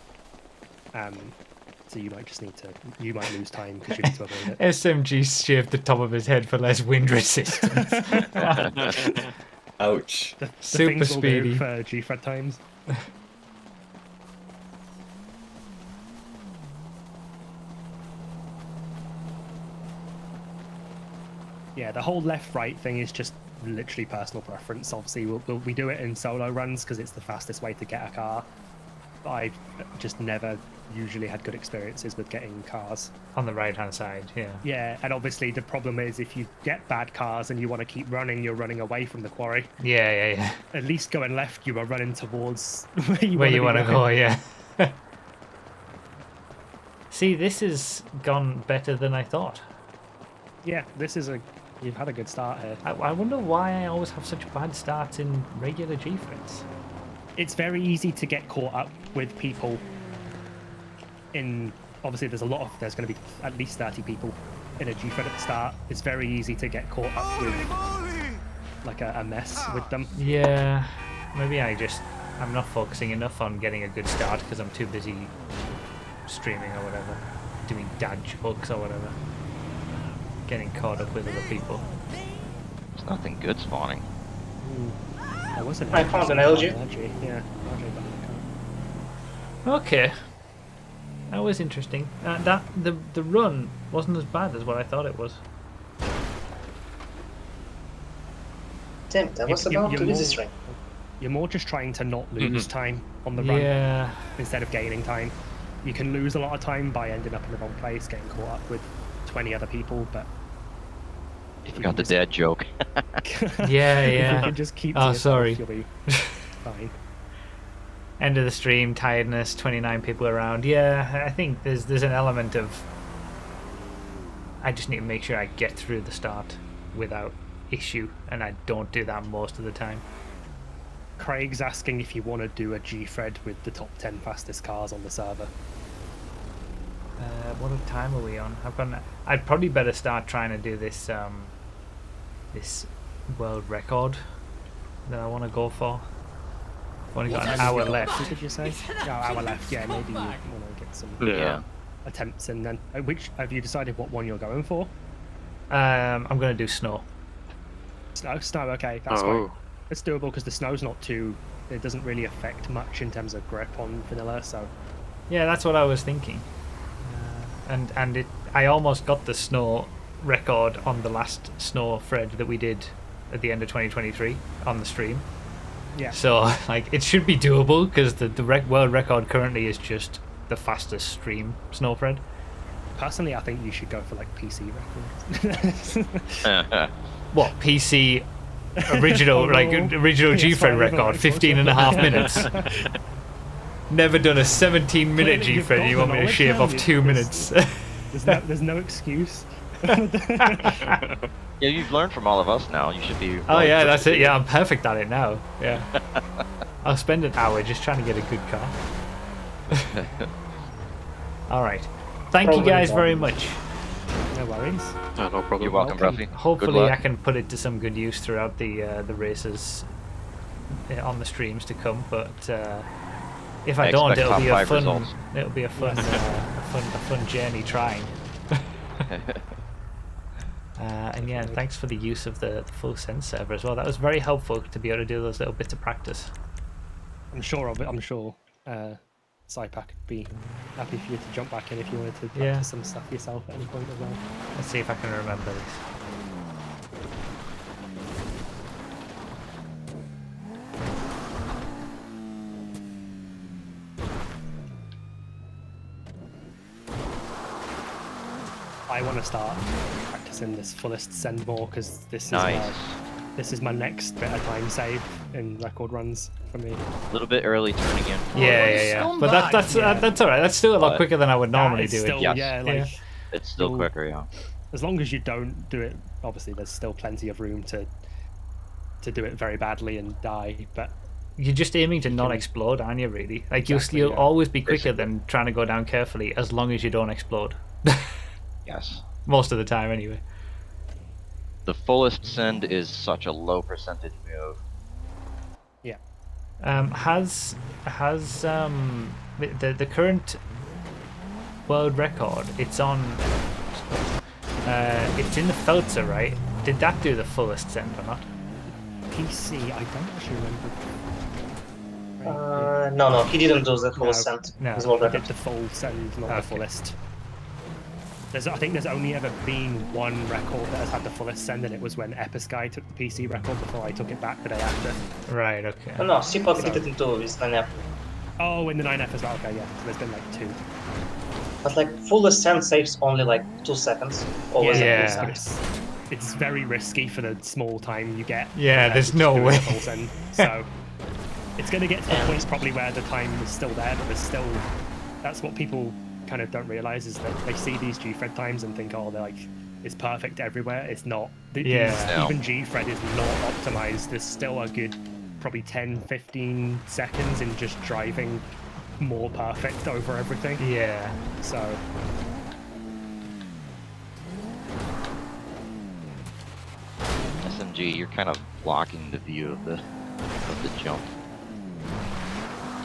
So you might just need to. You might lose time because you need to avoid it. SMG shaved the top of his head for less wind resistance. Ouch. The Super things we'll speedy do for Gfred times. Yeah, the whole left-right thing is just literally personal preference. Obviously, we do it in solo runs because it's the fastest way to get a car. But I've just never usually had good experiences with getting cars. On the right-hand side, yeah. Yeah, and obviously the problem is if you get bad cars and you want to keep running, you're running away from the quarry. Yeah. At least going left, you are running towards where you want to go, yeah. See, this has gone better than I thought. Yeah, you've had a good start here. I wonder why I always have such bad starts in regular Gfreds. It's very easy to get caught up with people obviously there's going to be at least 30 people in a Gfred at the start. It's very easy to get caught up with like a mess with them. Yeah, maybe I'm not focusing enough on getting a good start because I'm too busy streaming or whatever, doing dad jokes or whatever. getting caught up with other people. There's nothing good spawning. There was an I found an LG. Yeah, LG behind the car. Okay. That was interesting. The run wasn't as bad as what I thought it was. Damn, that was You- about you're to more- easy string. You're more just trying to not lose time on the run Yeah. instead of gaining time. You can lose a lot of time by ending up in the wrong place, getting caught up with 20 other people, but You if forgot the can dad joke. Yeah, if yeah. you can just keep to Oh, yourself, sorry. you'll be fine. End of the stream, tiredness, 29 people around. Yeah, I think there's an element of I just need to make sure I get through the start without issue, and I don't do that most of the time. Craig's asking if you want to do a Gfred with the top 10 fastest cars on the server. What time are we on? I'd probably better start trying to do this this world record that I want to go for. I've only got an hour left. Did you say? Yeah, hour left. Yeah, maybe you want to get some Yeah. attempts in then. Which have you decided what one you're going for? I'm gonna do snow. Snow. Okay, that's Oh. fine. It's doable because the snow's not too. It doesn't really affect much in terms of grip on vanilla. So Yeah, that's what I was thinking. And I almost got the snow record on the last snow Fred that we did at the end of 2023 on the stream. yeah, So like it should be doable because the world record currently is just the fastest stream snow Fred. personally, I think you should go for like PC records. What PC original like original PS5 Gfred or record Xbox. 15 and a half minutes. Never done a 17-minute Clearly, you've Gfred. got You the want me to knowledge shave now, off 2 minutes? There's no excuse. Yeah, you've learned from all of us now. You should be. Oh yeah, that's it. Yeah, I'm perfect at it now. Yeah. I'll spend an hour just trying to get a good car. Alright. Thank you guys very much. No worries. No problem. You're welcome, Broughy. Hopefully Good luck. I can put it to some good use throughout the races on the streams to come, but if I don't, expect it'll be a top 5 fun results. it'll be a fun journey trying. And yeah, thanks for the use of the full sense server as well. That was very helpful to be able to do those little bits of practice. I'm sure of it. I'm sure Sypac would be happy for you to jump back in if you wanted to practice Yeah. some stuff yourself at any point as well. Let's see if I can remember this. I want to start practicing this fullest send more because this Nice. is my next bit of time save in record runs for me. A little bit early turning in. Yeah. But that's all right. That's still a lot But quicker than I would normally That is do still, it. Yes. Yeah, like It's still You'll- quicker, yeah. as long as you don't do it. Obviously, there's still plenty of room to do it very badly and die. But You're just aiming to not can- explode, aren't you? Really? Like Exactly, you'll yeah. always be quicker Basically. than trying to go down carefully, as long as you don't explode. Yes. Most of the time, anyway. The fullest send is such a low percentage move. yeah, Has the current world record? It's on. It's in the Feltzer, right? Did that do the fullest send or not? PC. I don't actually remember. No, he didn't do the full No, ascent. no, His world I record. did the full send, not the Okay. fullest. I think there's only ever been one record that has had the fullest send, and it was when Episky took the PC record before I took it back the day after. Right. Okay. No, Sypac did it in 2 with 9F. Oh, in the 9F as well. Okay, yeah. So there's been like 2. But like full ascent saves only like 2 seconds. Always Yeah. a full But ascent. it's very risky for the small time you get. Yeah, compared there's to no doing way. the full send. So it's going to get to the point probably where the time is still there, but there's still. That's what people kind of don't realize is that they see these Gfred times and think, oh, they're like, it's perfect everywhere. It's not. Yeah. No. Even Gfred is not optimized. There's still a good probably 10, 15 seconds in just driving more perfect over everything. Yeah. So SMG, you're kind of blocking the view of the jump.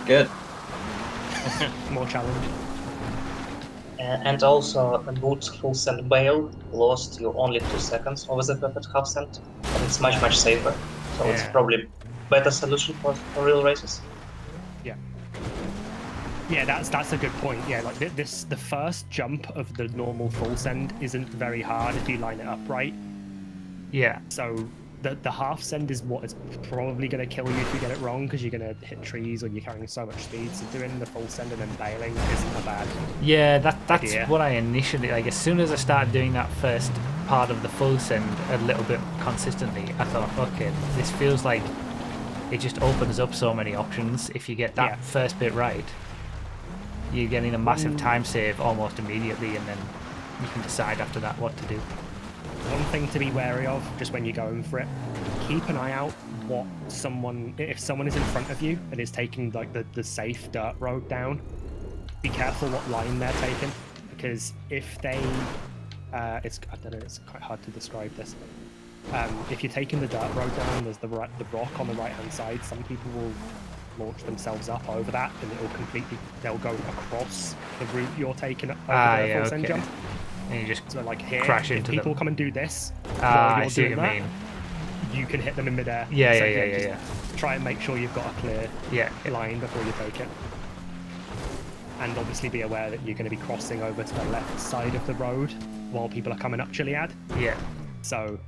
Good. more challenge. And also a good full send bail lost you only 2 seconds over the perfect half send, and it's much safer. So it's Yeah. probably better solution for real races. Yeah, that's a good point. Yeah, like the first jump of the normal full send isn't very hard if you line it up right. Yeah. So the half send is what is probably going to kill you if you get it wrong, because you're going to hit trees when you're carrying so much speed. So doing the full send and then bailing isn't a bad Yeah, that's idea. what I initially, like, as soon as I started doing that first part of the full send a little bit consistently, I thought, okay, this feels like it just opens up so many options. If you get that first bit right, you're getting a massive time save almost immediately, and then you can decide after that what to do. One thing to be wary of, just when you're going for it, keep an eye out if someone is in front of you and is taking like the safe dirt road down, be careful what line they're taking, because if they, I don't know, it's quite hard to describe this. If you're taking the dirt road down, there's the rock on the right hand side. Some people will launch themselves up over that, and they'll go across the route you're taking over the full send jump. And you just so like here, crash if into people them. come and do this I while you're see doing what you that, mean. you can hit them in midair. Yeah. Try and make sure you've got a clear line before you take it. And obviously be aware that you're going to be crossing over to the left side of the road while people are coming up Gilead. Yeah. So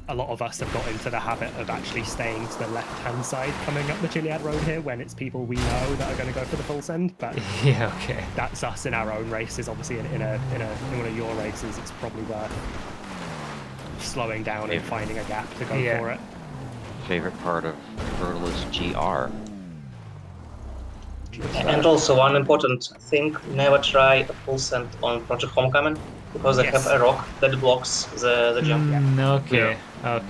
a lot of us have got into the habit of actually staying to the left-hand side coming up the Gilead road here when it's people we know that are going to go for the full send. But yeah, okay. That's us in our own races. Obviously, in one of your races, it's probably worth slowing down and finding a gap to go for it. Favorite part of Hurdle is GR. And also one important thing, never try a full send on Project Homecoming, because they have a rock that blocks the jump. Okay.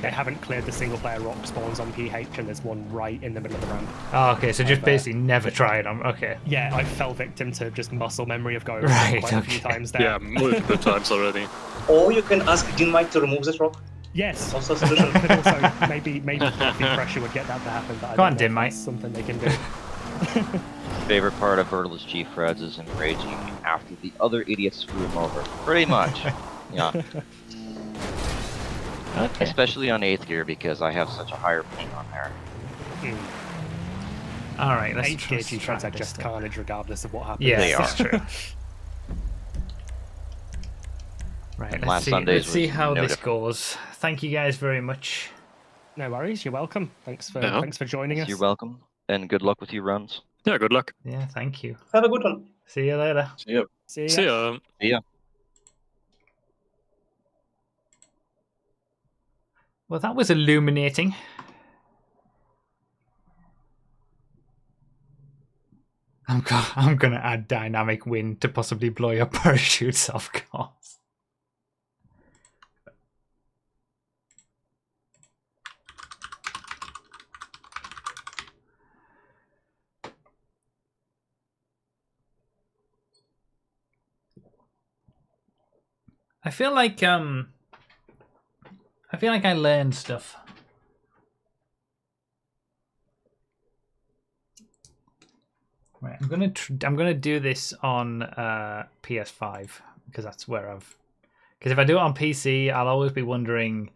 They haven't cleared the single player rock spawns on PH, and there's one right in the middle of the ramp. Oh, okay, so just basically never try it on. Okay. Yeah, I fell victim to just muscle memory of going Right, quite a few times there. Yeah, multiple times already. Or you can ask Dinmite to remove this rock. Yes. Also a solution. Could also maybe coffee pressure would get that to happen. But I Go on, don't know if Dinmite. that's something they can do. Favorite part of Hurdle is Gfred's is enraging after the other idiots screw him over. Pretty much. Yeah. Okay. Especially on 8th gear, because I have such a higher ping on there. All right, let's 8th gear Gfreds are just carnage regardless of what happens. Yeah, They that's are. true. Right, And let's last see, Sundays let's see was how no this different. goes. Thank you guys very much. No worries, you're welcome. Thanks for joining us. You're welcome, and good luck with your runs. Yeah, good luck. Yeah, thank you. Have a good one. See you later. See ya. See ya. See ya. See ya. Well, that was illuminating. I'm gonna add dynamic wind to possibly blow your parachutes off course. I feel like I learned stuff. Right, I'm gonna do this on PS5 because that's where because if I do it on PC, I'll always be wondering,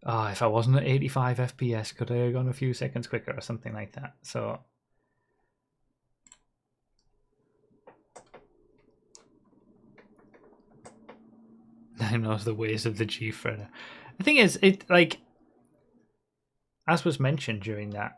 oh, if I wasn't at 85 FPS, could I have gone a few seconds quicker or something like that. So I knows the ways of the Gfred. The thing is, it like, as was mentioned during that,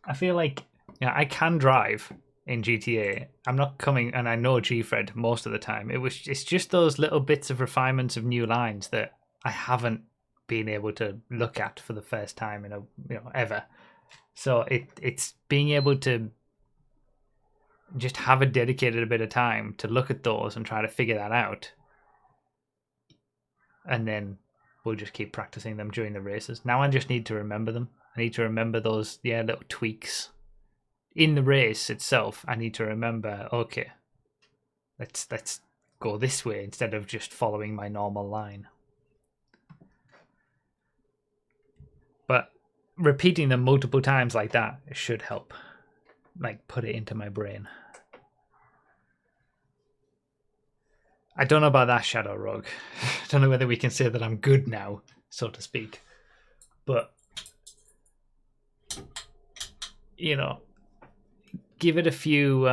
I feel like I can drive in GTA. I'm not coming, and I know Gfred most of the time. It's just those little bits of refinements of new lines that I haven't been able to look at for the first time in ever. So it's being able to just have a dedicated bit of time to look at those and try to figure that out. And then we'll just keep practicing them during the races. Now I just need to remember them. I need to remember those little tweaks. In the race itself, I need to remember, okay, let's go this way instead of just following my normal line. But repeating them multiple times like that should help. Like, put it into my brain. I don't know about that, Shadow Rogue. I don't know whether we can say that I'm good now, so to speak. But, you know, give it a few...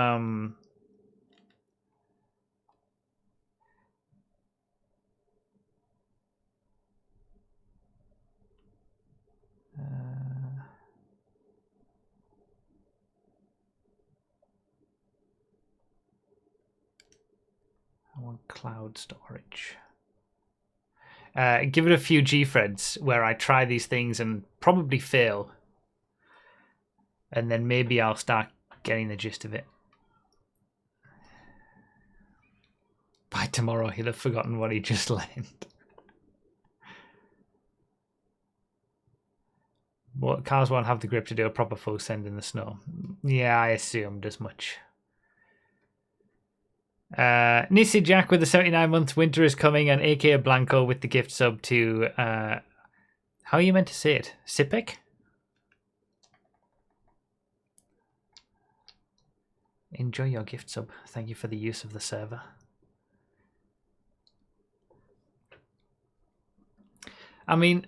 I want cloud storage. Give it a few Gfreds where I try these things and probably fail. And then maybe I'll start getting the gist of it. By tomorrow, he'll have forgotten what he just learned. What, cars won't have the grip to do a proper full send in the snow. Yeah, I assumed as much. Nisi Jack with the 79-month winter is coming, and AK Blanco with the gift sub to how are you meant to say it? Sipek? Enjoy your gift sub. Thank you for the use of the server. I mean,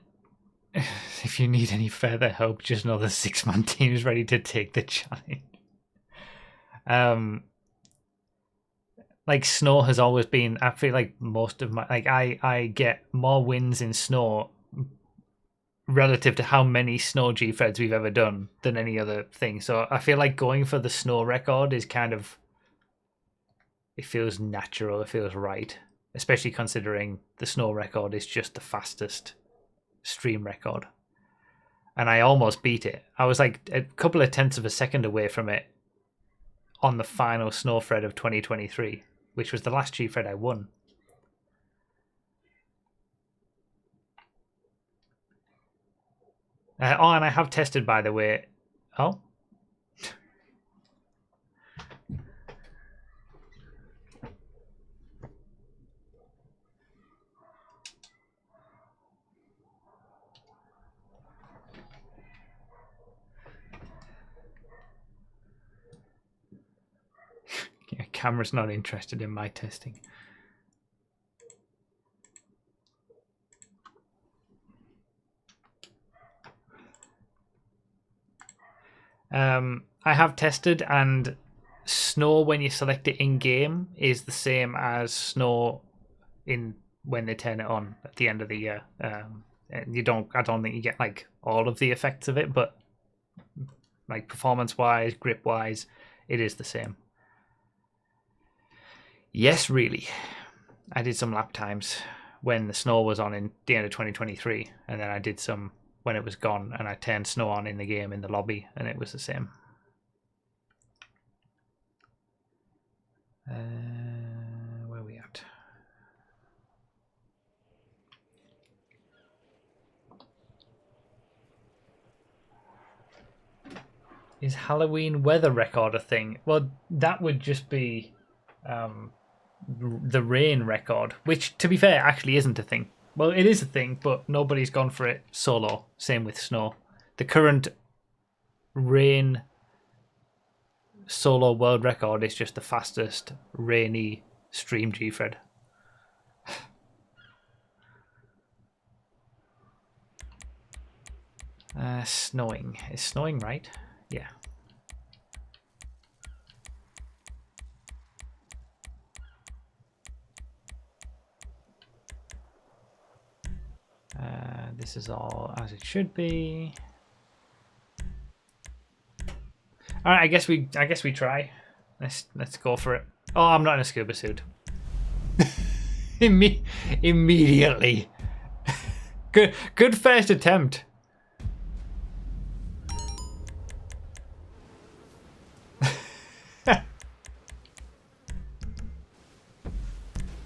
if you need any further help, just know the 6-man team is ready to take the challenge. Like snow has always been, I feel like most of my, like I get more wins in snow relative to how many snow Gfreds we've ever done than any other thing. So I feel like going for the snow record is kind of, it feels natural, it feels right. Especially considering the snow record is just the fastest stream record. And I almost beat it. I was like a couple of tenths of a second away from it on the final snow thread of 2023, which was the last Gfred I won. Oh, and I have tested, by the way. Oh. Yeah, camera's not interested in my testing. I have tested, and snow when you select it in game is the same as snow in when they turn it on at the end of the year. I don't think you get like all of the effects of it, but like performance wise, grip wise, it is the same. Yes, really. I did some lap times when the snow was on in the end of 2023, and then I did some when it was gone, and I turned snow on in the game in the lobby, and it was the same. Where are we at? Is Halloween weather record a thing? Well, that would just be the rain record, which, to be fair, actually isn't a thing. Well, it is a thing, but nobody's gone for it solo. Same with snow. The current rain solo world record is just the fastest rainy stream Gfred. Snowing. Is snowing right? Yeah. This is all as it should be. All right, I guess we try. Let's go for it. Oh, I'm not in a scuba suit. Immediately. Good first attempt.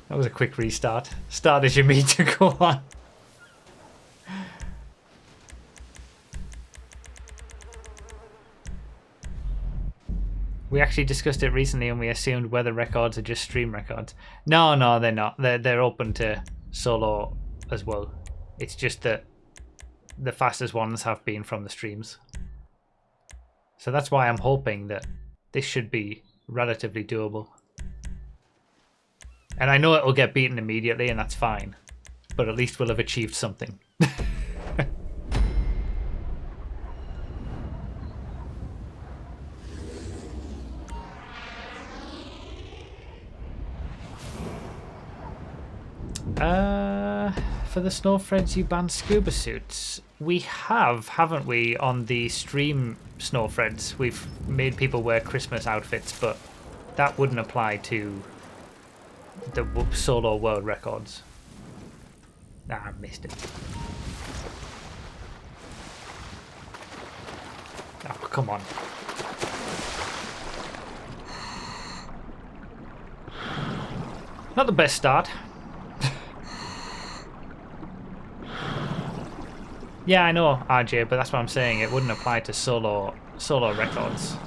That was a quick restart. Start as you mean to go on. We actually discussed it recently, and we assumed weather records are just stream records. No, they're not. They're open to solo as well. It's just that the fastest ones have been from the streams. So that's why I'm hoping that this should be relatively doable. And I know it will get beaten immediately, and that's fine. But at least we'll have achieved something. For the Snowfreds, you banned scuba suits. We have, haven't we, on the stream Snowfreds? We've made people wear Christmas outfits, but that wouldn't apply to the solo world records. Nah, I missed it. Oh, come on. Not the best start. Yeah, I know, RJ, but that's what I'm saying. It wouldn't apply to solo records.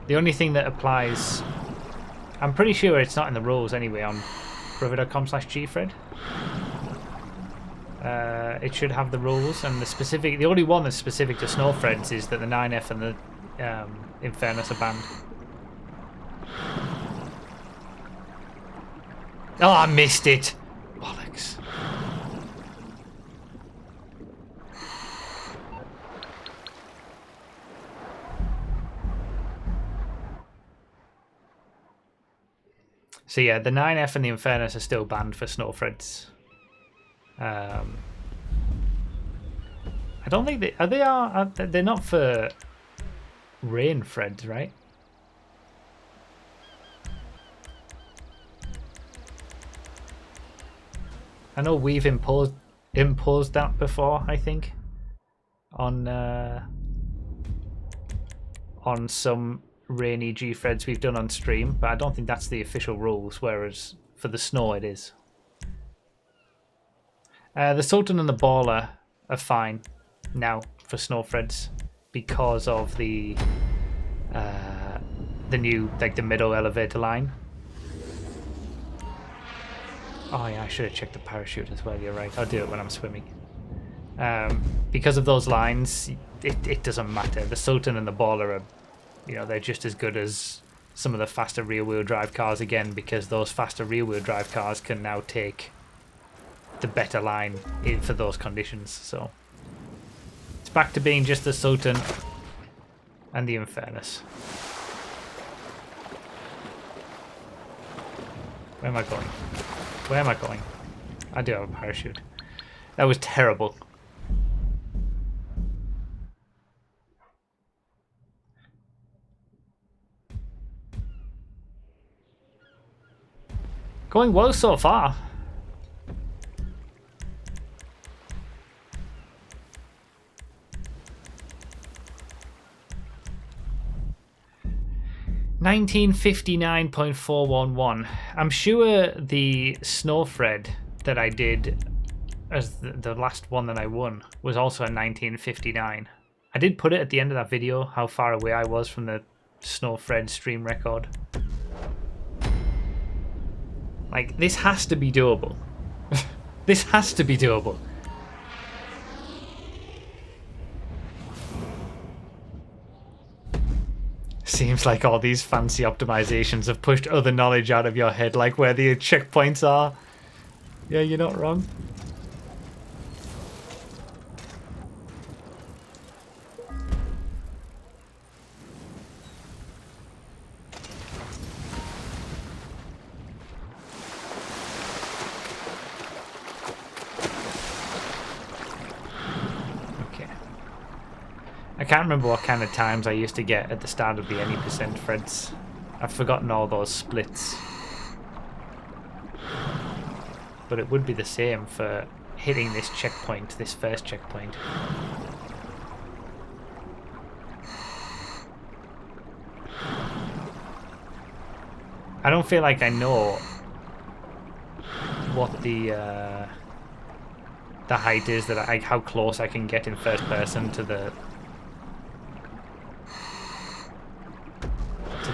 The only thing that applies... I'm pretty sure it's not in the rules anyway on Broughy.com/Gfred. It should have the rules, and the only one that's specific to Snowfreds is that the 9F and the Infernus are banned. Oh, I missed it! Bollocks. So yeah, the 9F and the Infernus are still banned for Snowfreds. I don't think they're not for Rainfreds, right? I know we've imposed that before, I think, on some rainy Gfreds we've done on stream, but I don't think that's the official rules, whereas for the snow it is. The Sultan and the Baller are fine now for Snowfreds because of the new, like, the middle elevator line. Oh yeah, I should have checked the parachute as well, you're right. I'll do it when I'm swimming. Because of those lines, it doesn't matter. The Sultan and the Baller are, they're just as good as some of the faster rear-wheel drive cars again, because those faster rear-wheel drive cars can now take the better line for those conditions. So it's back to being just the Sultan and the Infernus. Where am I going? Where am I going? I do have a parachute. That was terrible. Going well so far. $1959.411. I'm sure the Snowfred that I did as the last one that I won was also a 1959. I did put it at the end of that video how far away I was from the Snowfred stream record. Like, this has to be doable. This has to be doable. Seems like all these fancy optimizations have pushed other knowledge out of your head, like where the checkpoints are. Yeah, you're not wrong. I can't remember what kind of times I used to get at the start of the any percent Freds. I've forgotten all those splits. But it would be the same for hitting this checkpoint, this first checkpoint. I don't feel like I know what the height is that how close I can get in first person to the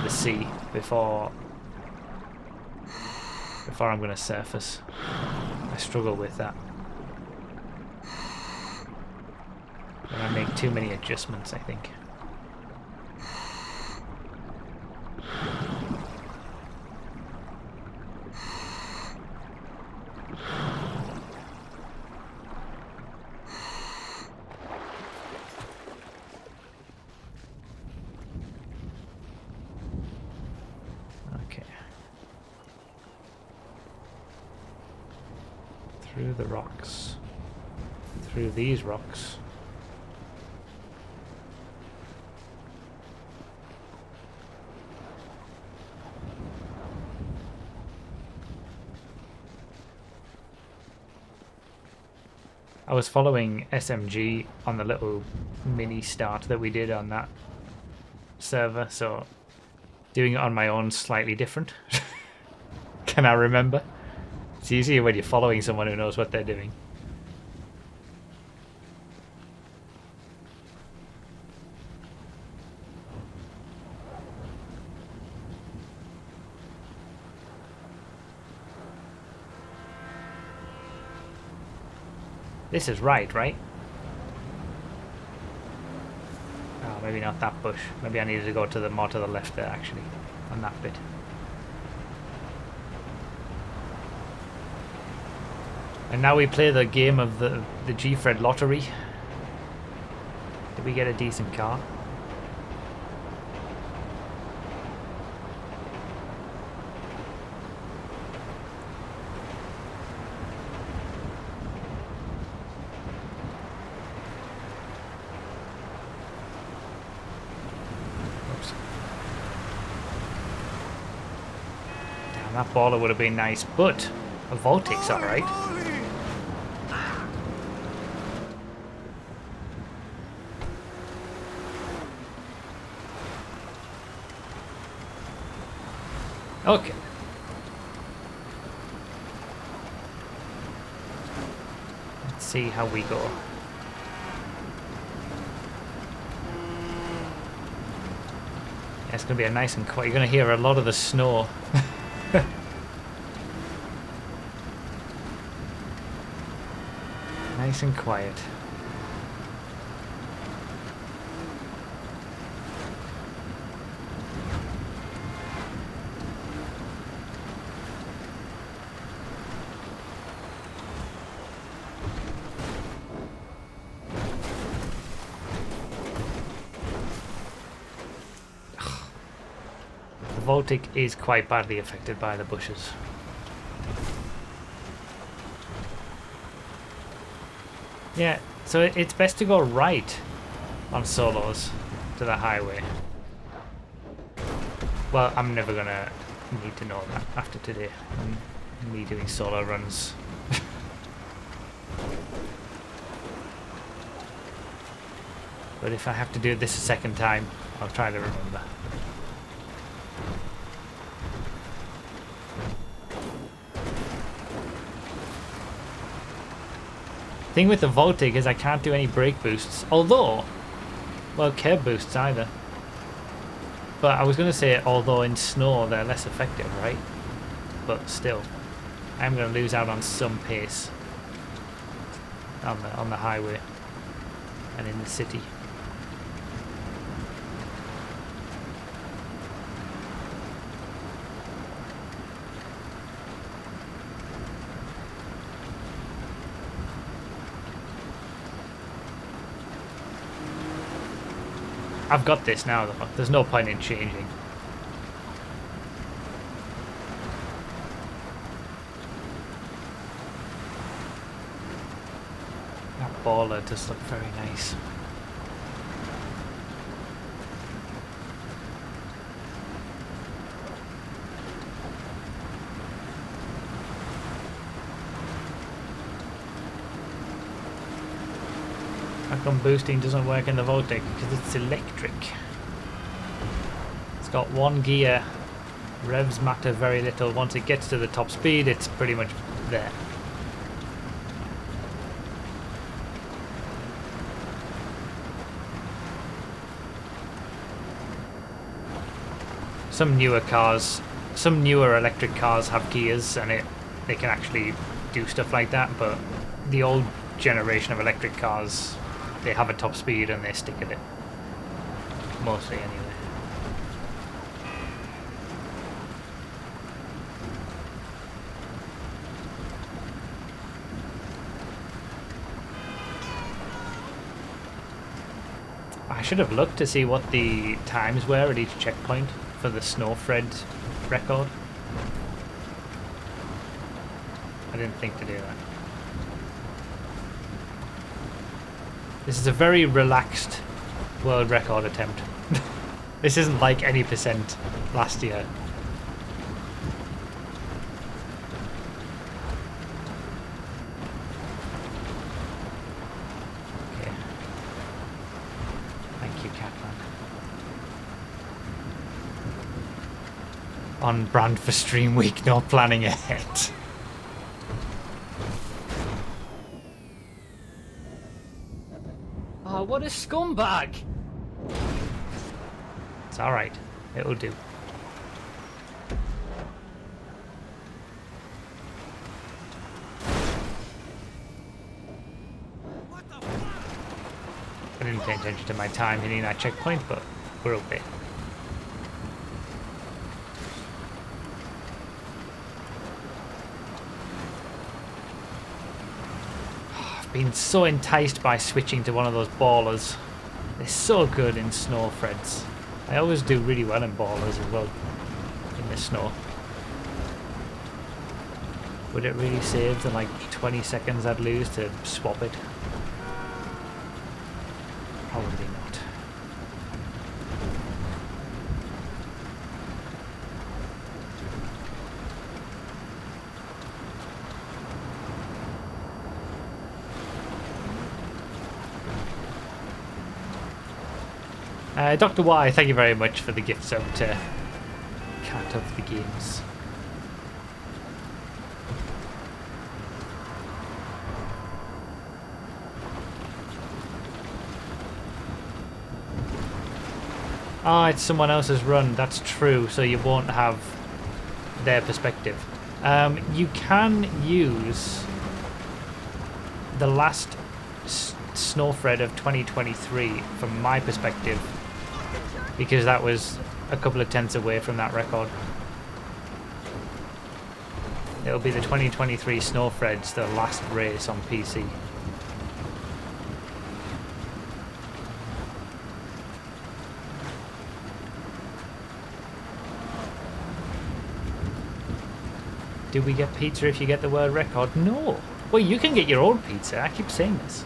sea before I'm going to surface. I struggle with that. And I make too many adjustments, I think. Through the rocks. Through these rocks. I was following SMG on the little mini start that we did on that server, so doing it on my own slightly different. Can I remember? It's easier when you're following someone who knows what they're doing. This is right? Oh, maybe not that bush. Maybe I needed to go to the more to the left there, actually, on that bit. And now we play the game of the Gfred lottery. Did we get a decent car? That baller would have been nice, but a Voltic's alright. Okay. Let's see how we go. Yeah, it's going to be a nice and quiet. You're going to hear a lot of the snow. Nice and quiet. The Voltic is quite badly affected by the bushes. Yeah, so it's best to go right on solos to the highway. Well, I'm never gonna need to know that after today and me doing solo runs. But if I have to do this a second time, I'll try to remember. Thing with the Voltic is I can't do any brake boosts, although, well, curb boosts either. But I was going to say, although in snow they're less effective, right? But still, I'm going to lose out on some pace on the highway and in the city. I've got this now though, there's no point in changing. That baller does look very nice. How come boosting doesn't work in the Voltic? Because it's electric. It's got one gear. Revs matter very little. Once it gets to the top speed, it's pretty much there. Some newer cars, some newer electric cars have gears and they can actually do stuff like that, but the old generation of electric cars, they have a top speed and they stick at it. Mostly anyway. I should have looked to see what the times were at each checkpoint for the Snowfred record. I didn't think to do that. This is a very relaxed world record attempt. This isn't like any percent last year. Okay. Thank you, Catman. On brand for Stream Week, no planning ahead. Oh, what a scumbag! It's alright. It'll do. I didn't pay attention to my time hitting that checkpoint, but we're okay. I've been so enticed by switching to one of those ballers. They're so good in snow, Freds. I always do really well in ballers as well in the snow. Would it really save the like 20 seconds I'd lose to swap it? Probably not. Dr. Y, thank you very much for the gift sub to Cat of the Games. Ah, it's someone else's run, that's true, so you won't have their perspective. You can use the last Snowfred of 2023 from my perspective, because that was a couple of tenths away from that record. It'll be the 2023 Snowfred's, the last race on PC. Do we get pizza if you get the world record? No. Well, you can get your own pizza. I keep saying this.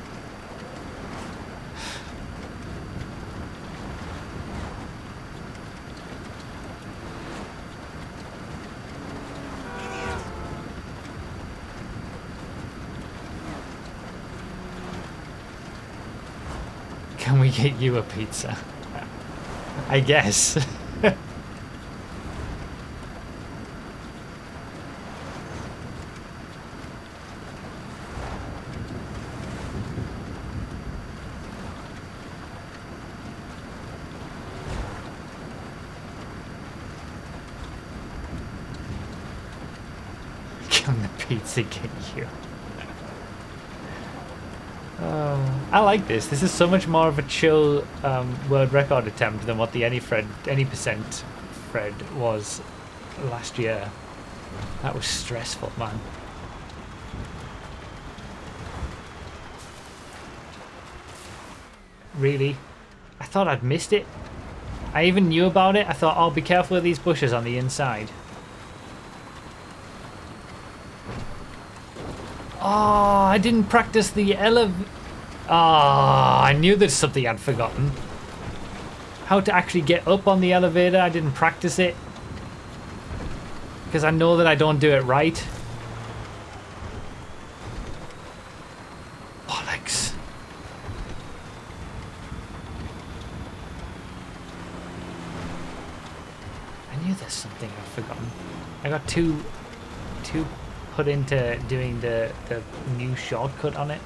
Can we get you a pizza? I guess. Can the pizza get you? I like this. This is so much more of a chill world record attempt than what the any percent Fred was last year. That was stressful, man. Really? I thought I'd missed it. I even knew about it. I thought, oh, be careful of these bushes on the inside. Oh, I didn't practice the Oh, I knew there's something I'd forgotten. How to actually get up on the elevator, I didn't practice it. Because I know that I don't do it right. Bollocks. I knew there's something I'd forgotten. I got too put into doing the new shortcut on it.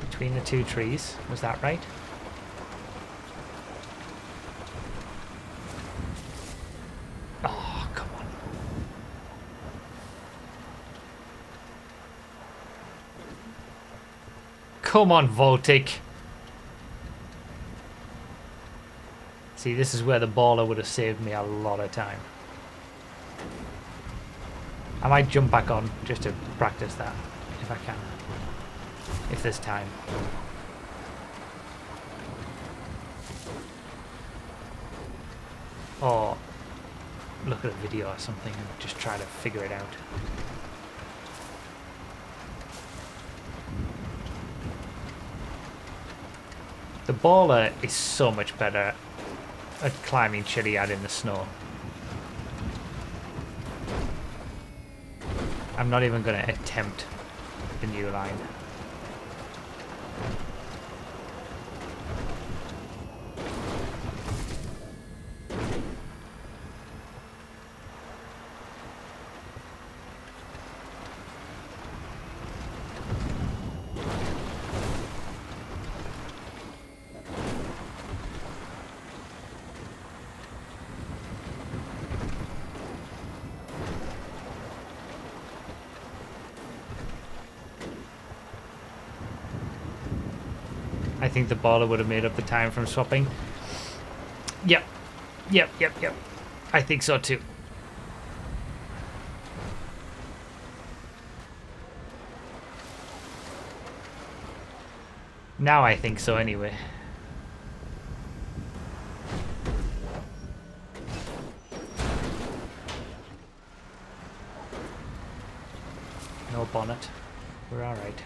Between the two trees, was that right? Oh, come on. Come on, Voltic. See, this is where the baller would have saved me a lot of time. I might jump back on just to practice that, if I can. If there's time. Oh. look at a video or something and just try to figure it out. The baller is so much better at climbing Chiliad in the snow. I'm not even going to attempt the new line. I think the baller would have made up the time from swapping. Yep. I think so too. Now I think so anyway. No bonnet. We're alright.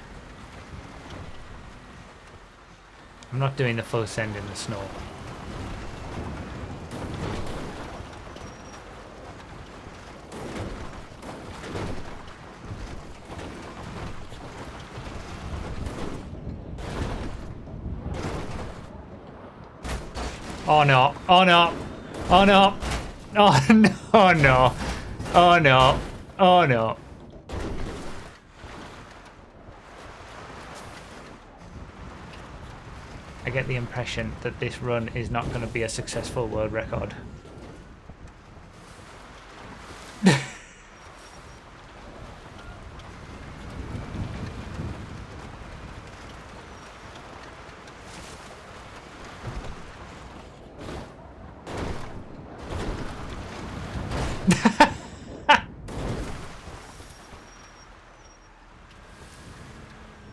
I'm not doing the full send in the snow. Oh no, oh no, oh no, oh no, oh no, oh no, oh no. I get the impression that this run is not going to be a successful world record.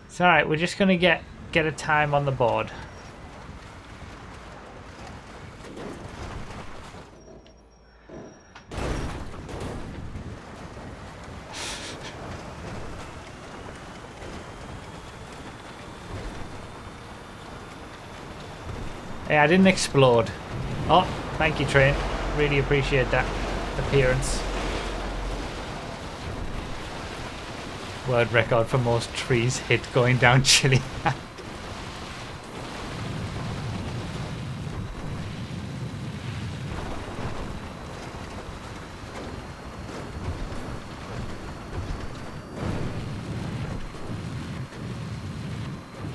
It's alright, we're just going to get a time on the board. Hey, I didn't explode. Oh, thank you, train. Really appreciate that appearance. World record for most trees hit going down Chile.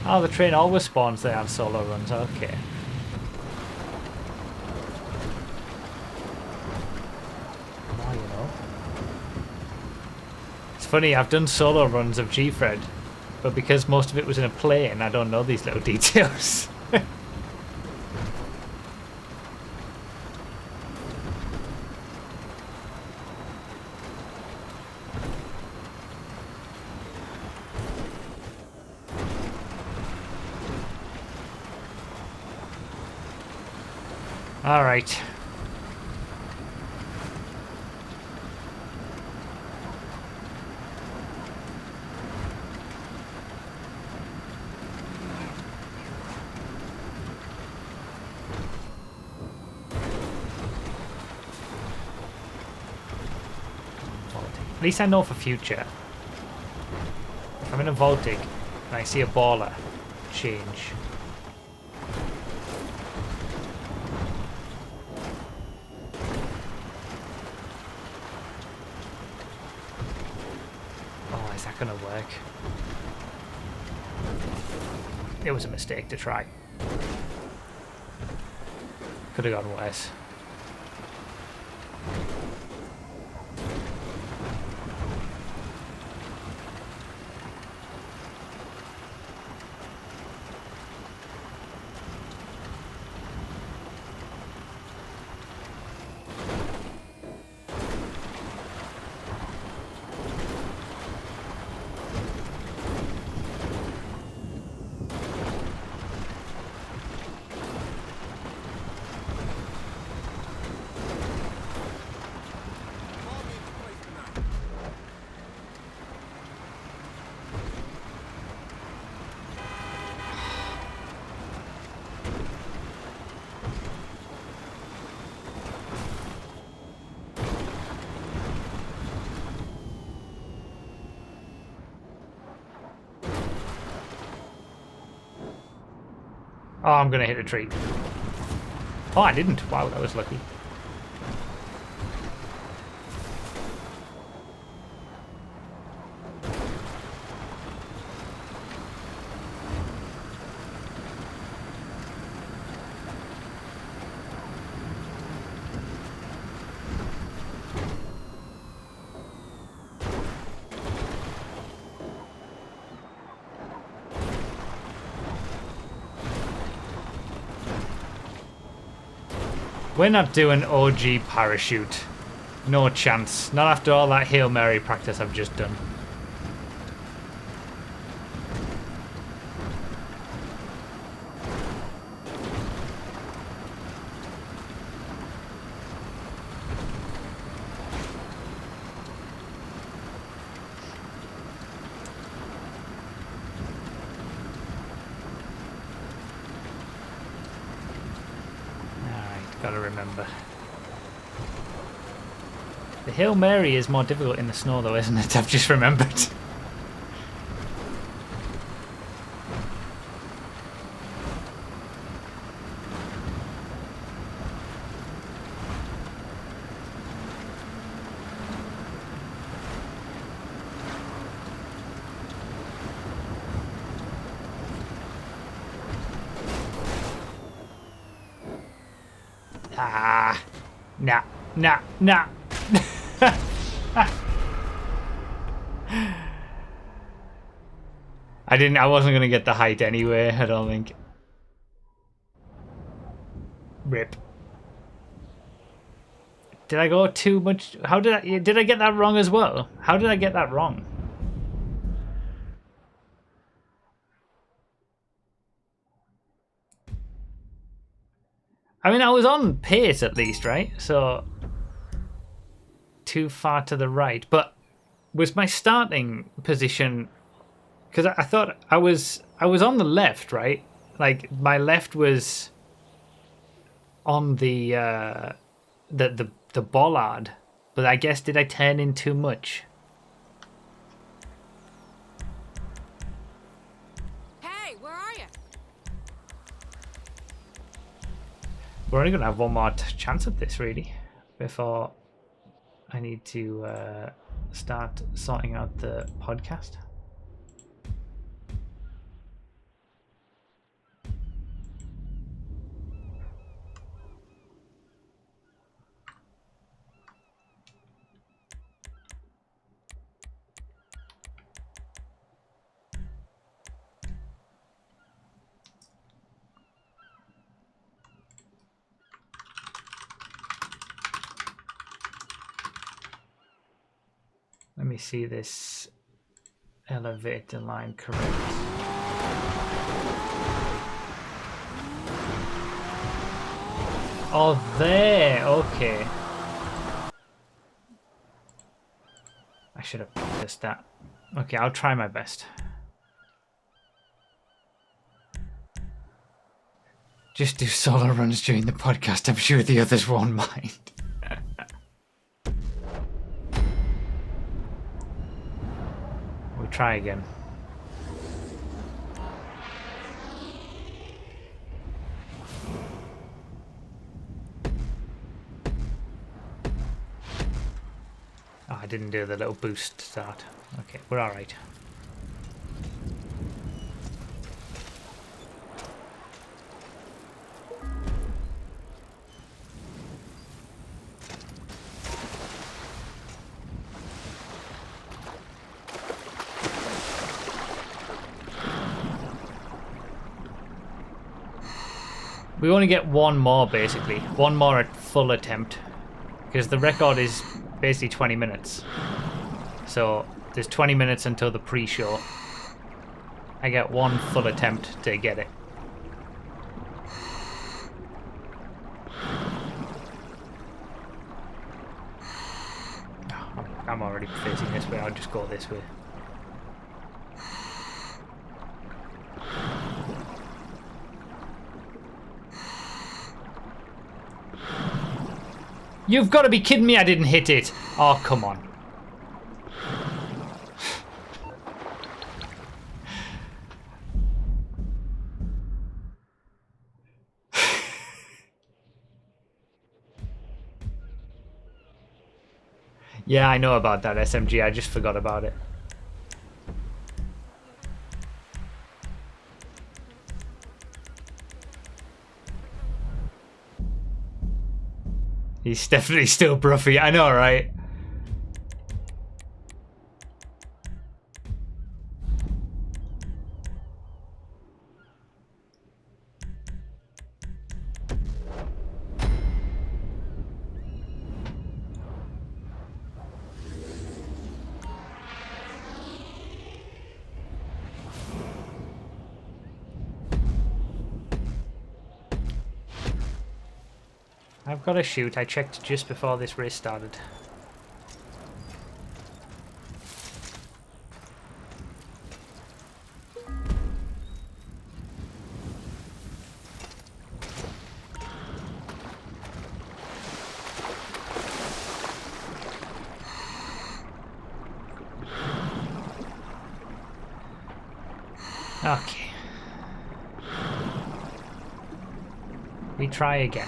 Oh, the train always spawns there on solo runs. Okay. Funny, I've done solo runs of Gfred, but because most of it was in a plane, I don't know these little details. All right. At least I know for future. If I'm in a Voltic and I see a baller, change. Oh, is that gonna work? It was a mistake to try. Could have gone worse. Oh, I'm going to hit a tree. Oh, I didn't. Wow, that was lucky. We're not doing OG parachute. No chance. Not after all that Hail Mary practice I've just done. Gotta remember. The Hail Mary is more difficult in the snow though, isn't it? I've just remembered. Nah. I wasn't gonna get the height anyway, I don't think. Rip. Did I go too much? Did I get that wrong as well? How did I get that wrong? I mean, I was on pace at least, right? So too far to the right, but was my starting position? Because I thought I was on the left, right? Like my left was on the bollard, but I guess did I turn in too much? Hey, where are you? We're only gonna have one more chance at this, really, before I need to start sorting out the podcast. Let me see this elevator line correct. Oh, there. Okay. I should have practiced that. Okay, I'll try my best. Just do solo runs during the podcast. I'm sure the others won't mind. We'll try again. Oh, I didn't do the little boost start. Okay, we're alright. We only get one more, basically. One more at full attempt. Because the record is basically 20 minutes. So there's 20 minutes until the pre-show. I get one full attempt to get it. I'm already facing this way, I'll just go this way. You've got to be kidding me, I didn't hit it. Oh, come on. Yeah, I know about that SMG. I just forgot about it. He's definitely still Broughy. I know, right? I've got to shoot. I checked just before this race started. Okay. We try again.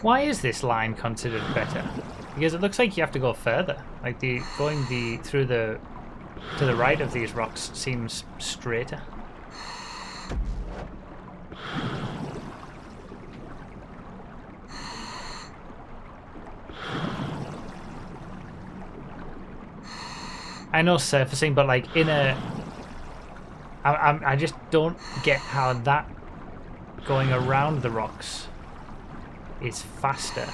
Why is this line considered better? Because it looks like you have to go further. Like going to the right of these rocks seems straighter. I know surfacing, but like I just don't get how that going around the rocks is faster.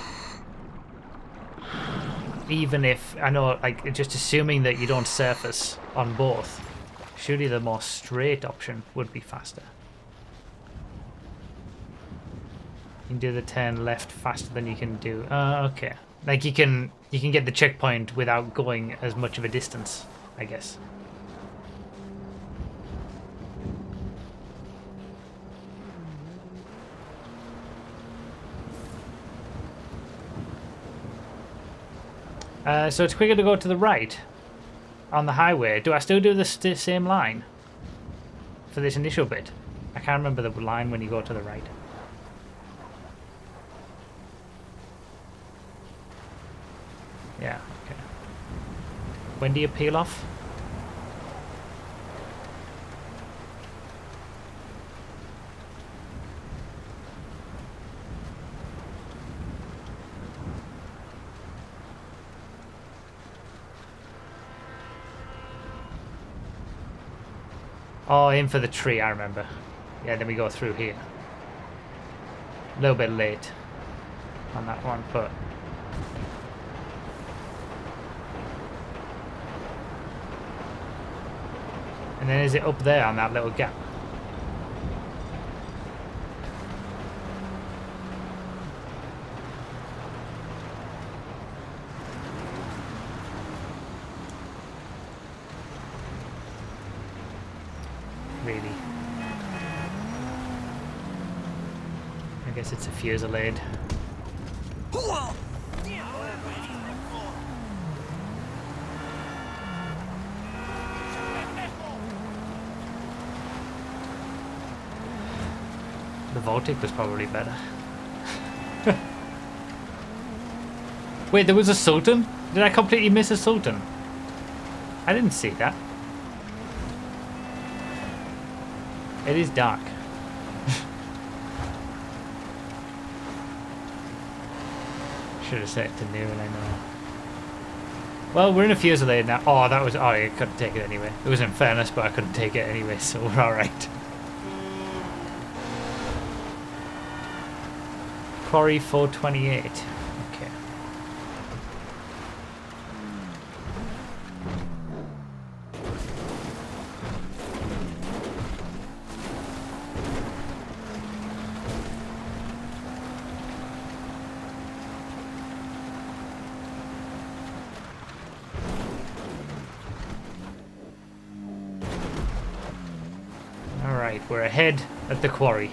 Even if, I know, like, just assuming that you don't surface on both, surely the more straight option would be faster. You can do the turn left faster than you can do. Okay. Like you can get the checkpoint without going as much of a distance, I guess. So it's quicker to go to the right on the highway. Do I still do the same line for this initial bit? I can't remember the line when you go to the right. Yeah, okay. When do you peel off? Oh, in for the tree, I remember. Yeah, then we go through here. A little bit late on that one, but... And then is it up there on that little gap? Really? I guess it's a Fusillade. The Voltic was probably better. Wait, there was a Sultan? Did I completely miss a Sultan? I didn't see that. It is dark. Should have set it to noon, I know. Well, we're in a Fusillade now. Oh, that was... Oh, I couldn't take it anyway. It was in fairness, but I couldn't take it anyway, so we're alright. Quarry 428. Okay. Alright, we're ahead at the quarry.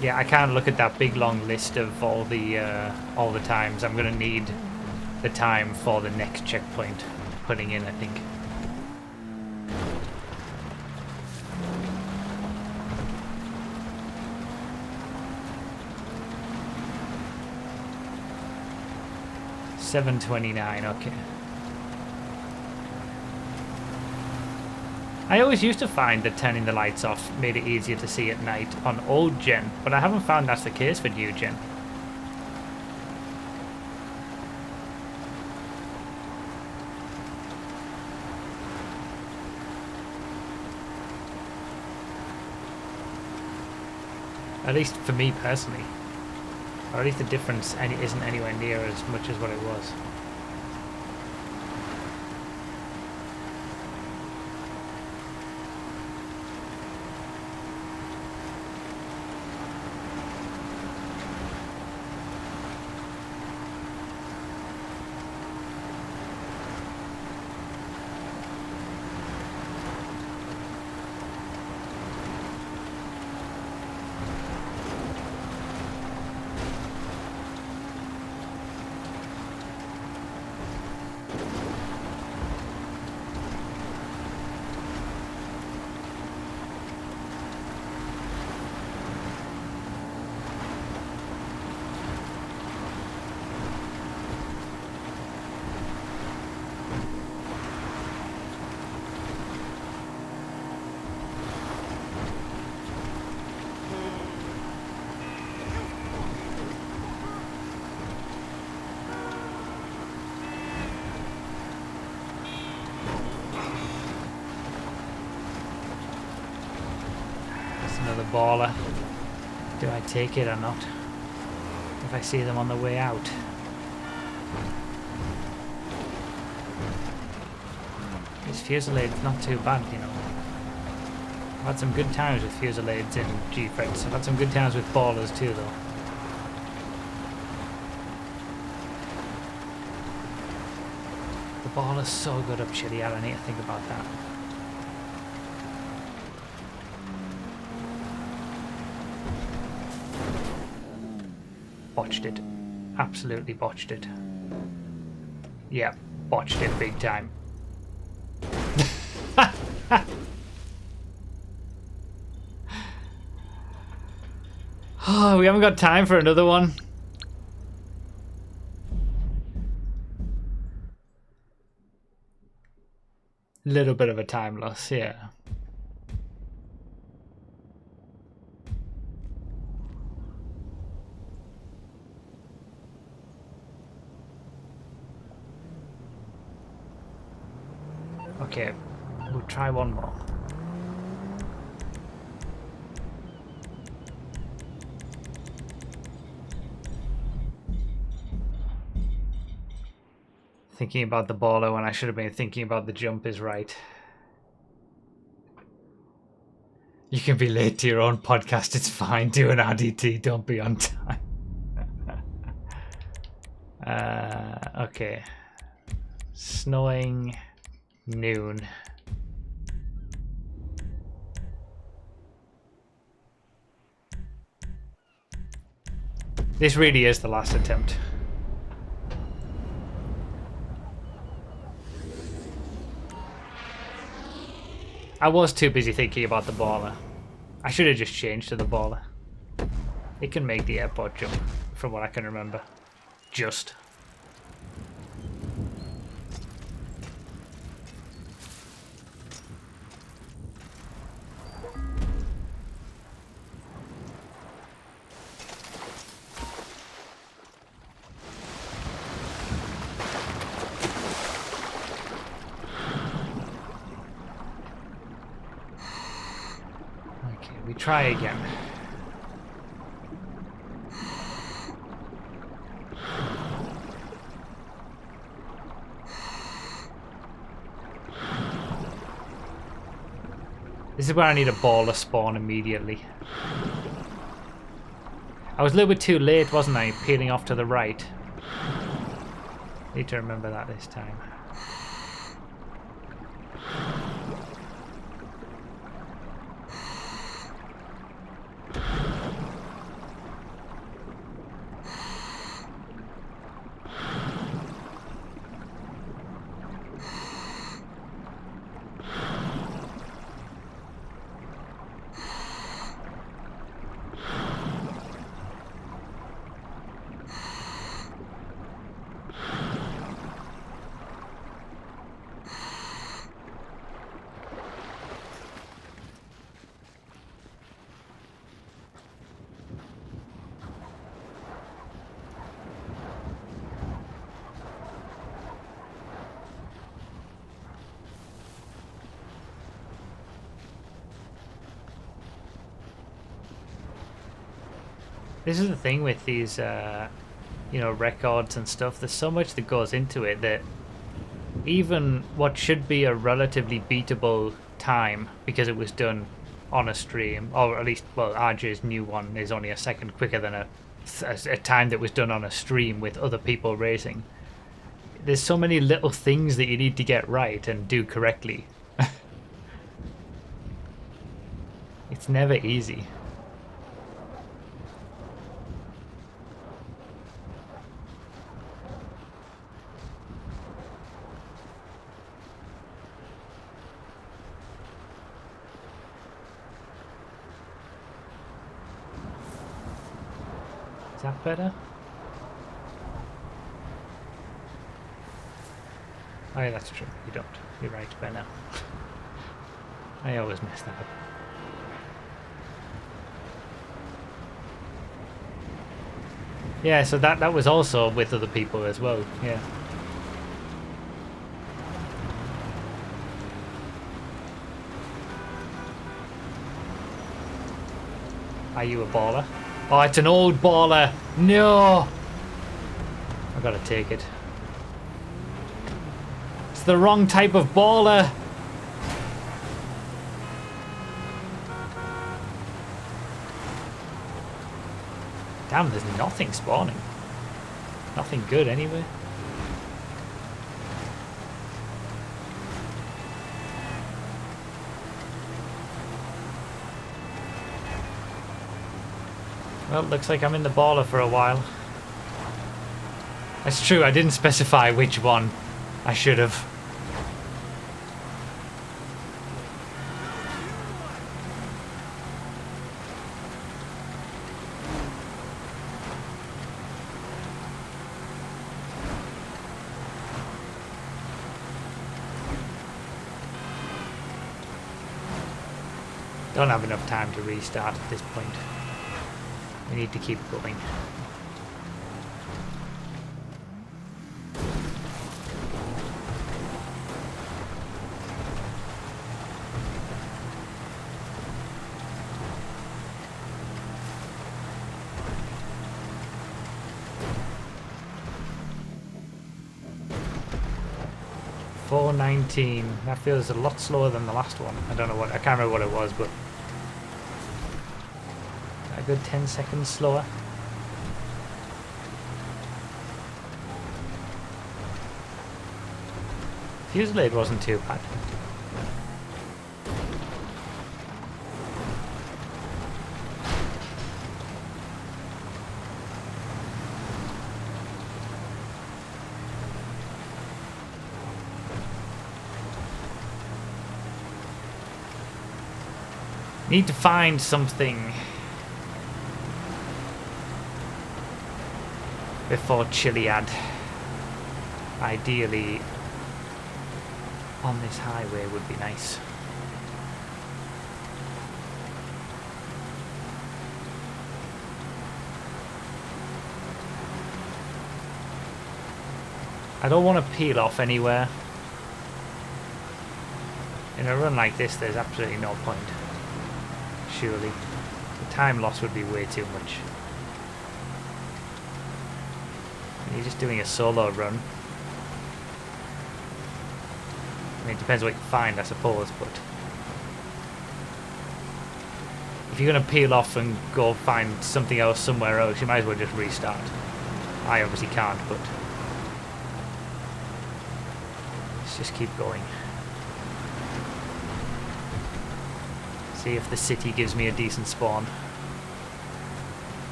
Yeah, I can't look at that big long list of all the times. I'm gonna need the time for the next checkpoint putting in, I think. $7.29, okay. I always used to find that turning the lights off made it easier to see at night on old gen, but I haven't found that's the case for new gen. At least for me personally. Or at least the difference isn't anywhere near as much as what it was. Another baller. Do I take it or not? If I see them on the way out. This Fusilade's not too bad, you know. I've had some good times with Fusilades in Gfred. I've had some good times with ballers too, though. The baller's so good up Chili, I need to think about that. Botched it. Absolutely botched it. Yeah, botched it big time. Oh, we haven't got time for another one. Little bit of a time loss, yeah. Okay, we'll try one more. Thinking about the baller when I should have been thinking about the jump is right. You can be late to your own podcast, it's fine. Do an RDT, don't be on time. Okay. Snowing noon. This really is the last attempt. I was too busy thinking about the baller. I should have just changed to the baller. It can make the airport jump, from what I can remember. Just. Try again. This is where I need a baller spawn immediately. I was a little bit too late, wasn't I? Peeling off to the right. Need to remember that this time. This is the thing with these, you know, records and stuff. There's so much that goes into it that even what should be a relatively beatable time because it was done on a stream, or at least, well, RJ's new one is only a second quicker than a time that was done on a stream with other people racing. There's so many little things that you need to get right and do correctly. It's never easy. Is that better? Oh yeah, that's true. You don't. You're right, by now. I always mess that up. Yeah, so that was also with other people as well, yeah. Are you a baller? Oh, it's an old baller! No! I gotta take it. It's the wrong type of baller! Damn, there's nothing spawning. Nothing good anyway. Well, looks like I'm in the baller for a while. That's true, I didn't specify which one. I should have. Don't have enough time to restart at this point. We need to keep going. .419. That feels a lot slower than the last one. I don't know what. I can't remember what it was, but a good 10 seconds slower. Fusillade wasn't too bad. Need to find something before Chiliad. Ideally, on this highway would be nice. I don't want to peel off anywhere. In a run like this, there's absolutely no point. Surely. The time loss would be way too much. You're just doing a solo run. I mean, it depends what you find, I suppose, but if you're going to peel off and go find something else somewhere else, you might as well just restart. I obviously can't, but let's just keep going. See if the city gives me a decent spawn.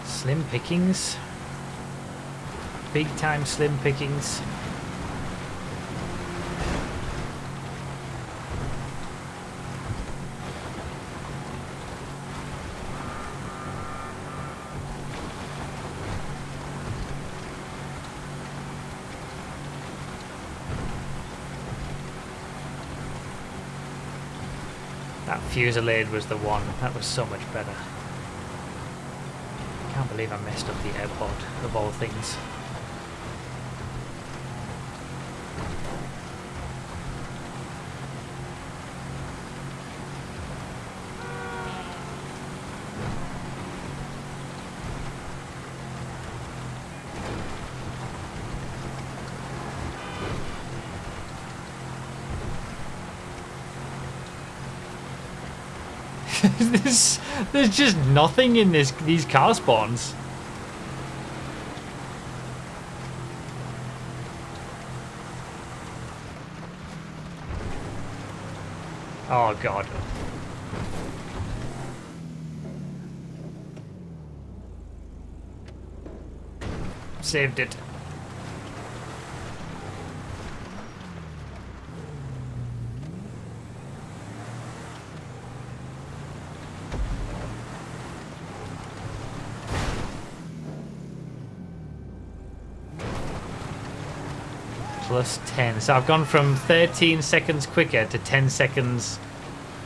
Slim pickings. Big time slim pickings. That Fusillade was the one. That was so much better. I can't believe I messed up the airport, of all things. there's just nothing in these car spawns. Oh god. Saved it. Plus 10. So I've gone from 13 seconds quicker to 10 seconds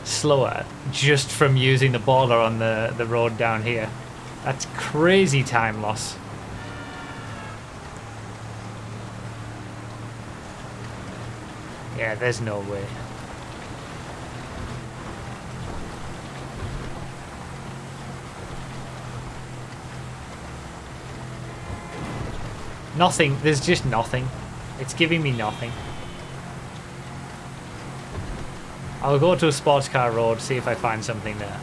slower just from using the baller on the road down here. That's crazy time loss. Yeah, there's no way. Nothing. There's just nothing. It's giving me nothing. I'll go to a sports car road, see if I find something there.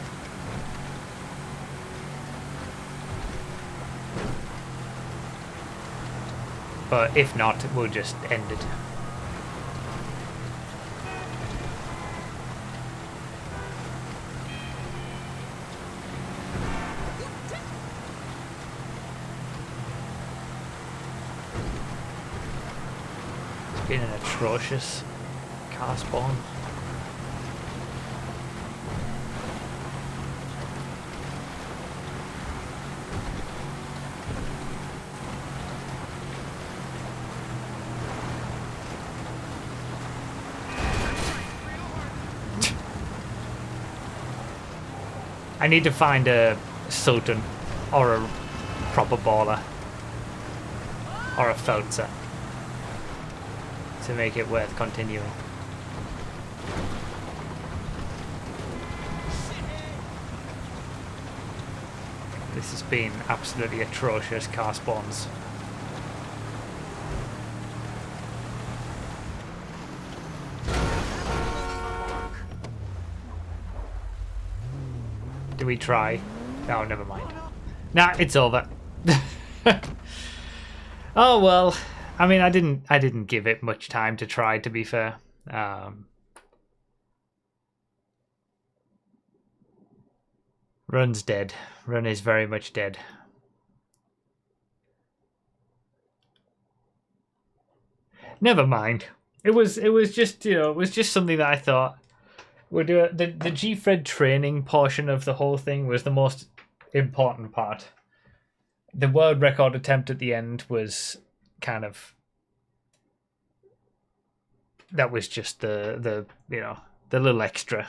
But if not, we'll just end it. It's been an atrocious car spawn. I need to find a Sultan or a proper baller or a Feltzer to make it worth continuing. This has been absolutely atrocious car spawns. Do we try? No, never mind. Nah, it's over. Oh well. I mean, I didn't give it much time to try, to be fair. Run's dead. Run is very much dead. Never mind. It was just, you know, it was just something that I thought we'll do it. The Gfred training portion of the whole thing was the most important part. The world record attempt at the end was kind of, that was just the you know, the little extra.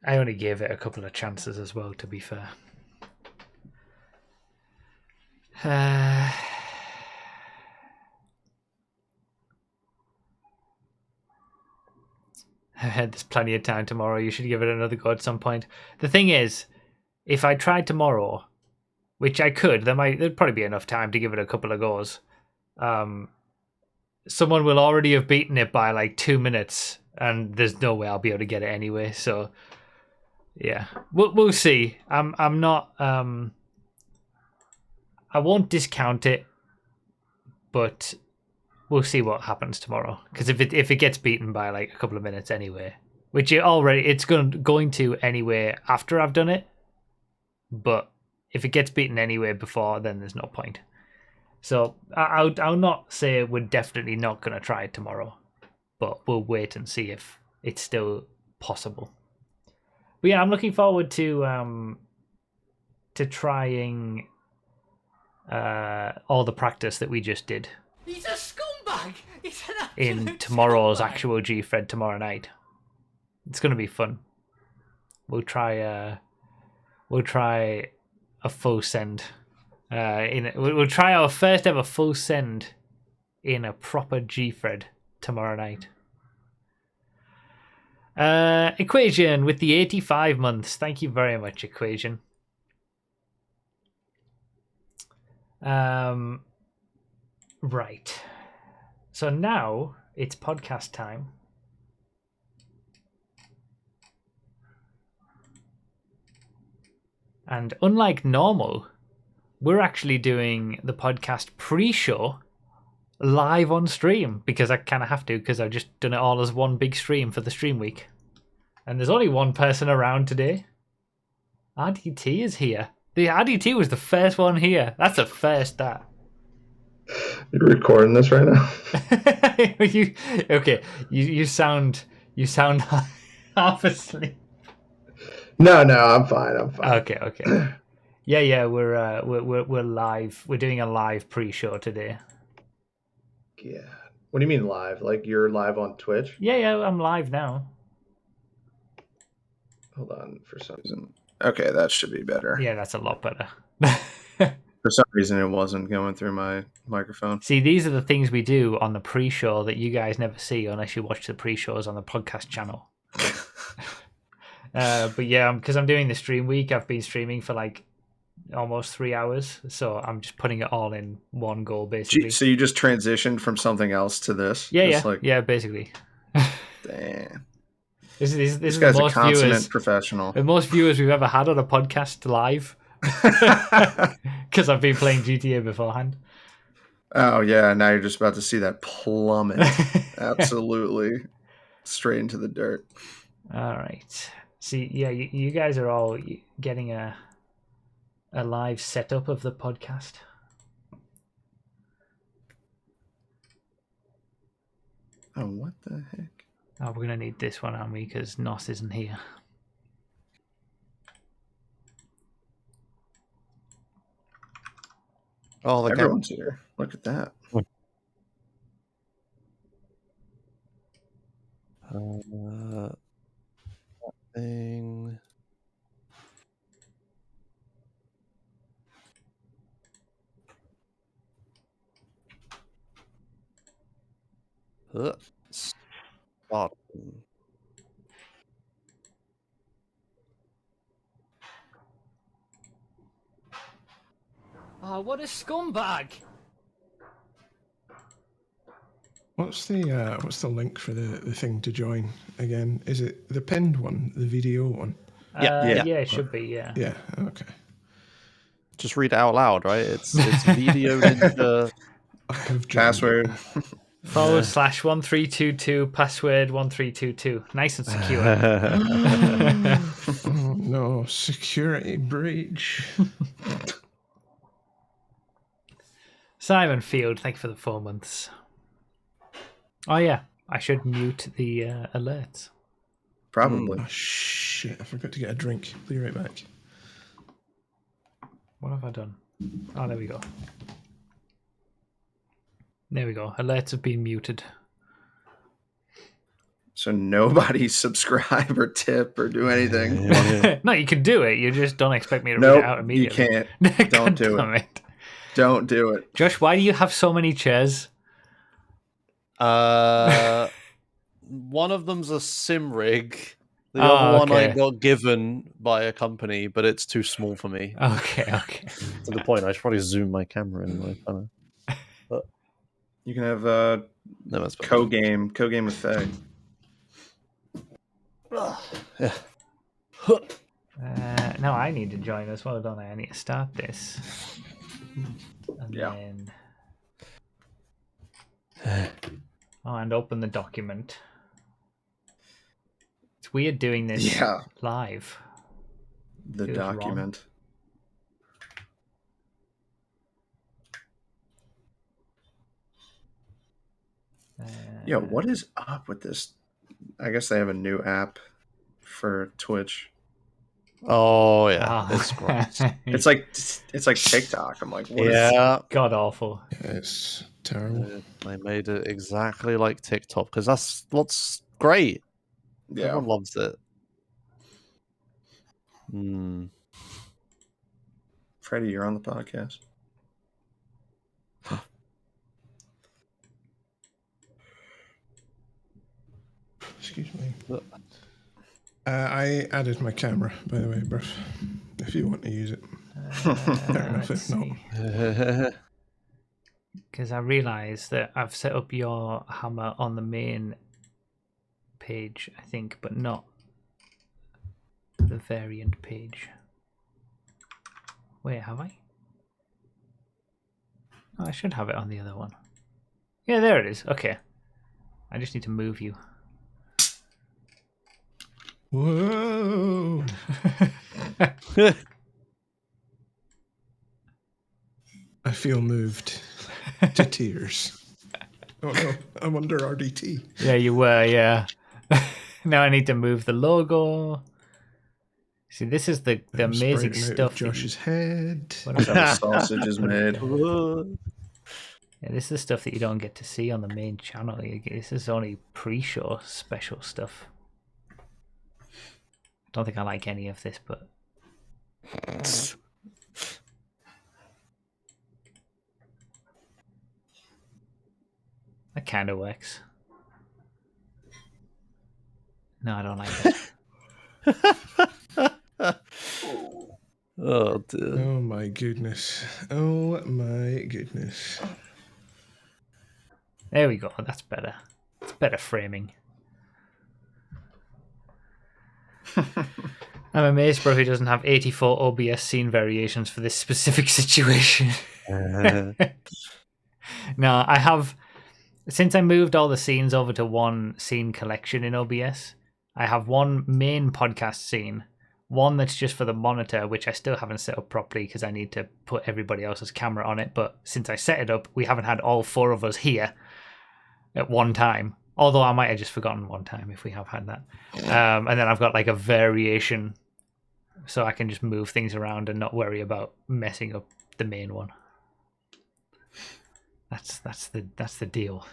I only gave it a couple of chances as well, to be fair. I had this plenty of time tomorrow. You should give it another go at some point. The thing is, if I tried tomorrow, which I could, there'd probably be enough time to give it a couple of goes. Someone will already have beaten it by like 2 minutes, and there's no way I'll be able to get it anyway. So, yeah, we'll see. I'm not. I won't discount it, but we'll see what happens tomorrow. Because if it gets beaten by like a couple of minutes anyway, which it's going to anyway after I've done it. But if it gets beaten anyway before, then there's no point. So I'll not say we're definitely not going to try it tomorrow, but we'll wait and see if it's still possible. But yeah, I'm looking forward to trying all the practice that we just did. He's a scumbag. He's an in tomorrow's scumbag. actual Gfred tomorrow night. It's going to be fun. We'll try a full send. We'll try our first ever full send in a proper Gfred tomorrow night. Equation with the 85 months. Thank you very much, Equation. Right. So now it's podcast time. And unlike normal, we're actually doing the podcast pre-show live on stream because I kind of have to because I've just done it all as one big stream for the stream week. And there's only one person around today. RDT is here. The RDT was the first one here. That's a first, that. You're recording this right now? You sound half asleep. No, I'm fine. Okay. Yeah, we're live. We're doing a live pre-show today. Yeah. What do you mean live? Like you're live on Twitch? Yeah, I'm live now. Hold on, for some reason. Okay, that should be better. Yeah, that's a lot better. For some reason, it wasn't going through my microphone. See, these are the things we do on the pre-show that you guys never see unless you watch the pre-shows on the podcast channel. But yeah, because I'm doing the stream week, I've been streaming for like almost 3 hours, so I'm just putting it all in one go, basically. So you just transitioned from something else to this? Yeah, basically. Damn. This is guy's the a most consummate viewers, professional. The most viewers we've ever had on a podcast live. Because I've been playing GTA beforehand. Oh yeah, now you're just about to see that plummet. Absolutely. Straight into the dirt. All right. See, yeah, you guys are all getting a live setup of the podcast. Oh, what the heck? Oh, we're going to need this one, aren't we? Because Nos isn't here. Oh, everyone's here. Look at that. Thing. Start. Oh, what a scumbag! What's the link for the thing to join again? Is it the pinned one, the video one? Yeah, it should be. Yeah. Yeah. Okay. Just read it out loud, right? It's video ninja password /1322 password 1322. Nice and secure. Oh, no, security breach. Simon Field, thank you for the 4 months. Oh yeah, I should mute the alerts. Probably. Oh shit! I forgot to get a drink. Be right back. What have I done? Oh, there we go. There we go. Alerts have been muted. So nobody subscribe or tip or do anything. No, you can do it. You just don't expect me to read it out immediately. You can't. Don't do it. Don't do it. Josh, why do you have so many chairs? One of them's a sim rig. The other one I got given by a company, but it's too small for me. Okay. To the point, I should probably zoom my camera in. But you can have co-game with Faye. Yeah. Now I need to join as well, don't I? I need to start this. And then... Oh, and open the document. It's weird doing this live. The document. Yeah, what is up with this? I guess they have a new app for Twitch. Oh yeah, it's gross. It's like TikTok. I'm like, what is god awful. It's terrible. They made it exactly like TikTok because that's what's great. Yeah, everyone loves it. Freddie, you're on the podcast. Excuse me. I added my camera, by the way, bruv. If you want to use it. Fair enough, if not. Because I realise that I've set up your hammer on the main page, I think, but not the variant page. Wait, have I? Oh, I should have it on the other one. Yeah, there it is. Okay. I just need to move you. Whoa! I feel moved to tears. Oh no, I'm under RDT. Yeah, you were, yeah. Now I need to move the logo. See, this is the amazing Spraying out stuff. of Josh's head. That's how the sausage is made. Yeah, this is the stuff that you don't get to see on the main channel. This is only pre-show special stuff. I don't think I like any of this, but that kind of works. No, I don't like it. Oh dear. Oh my goodness. Oh my goodness. There we go. That's better. It's better framing. I'm amazed Broughy doesn't have 84 OBS scene variations for this specific situation. No, I have... Since I moved all the scenes over to one scene collection in OBS, I have one main podcast scene, one that's just for the monitor, which I still haven't set up properly because I need to put everybody else's camera on it. But since I set it up, we haven't had all four of us here at one time. Although I might have just forgotten one time if we have had that. And then I've got like a variation, so I can just move things around and not worry about messing up the main one. That's the deal.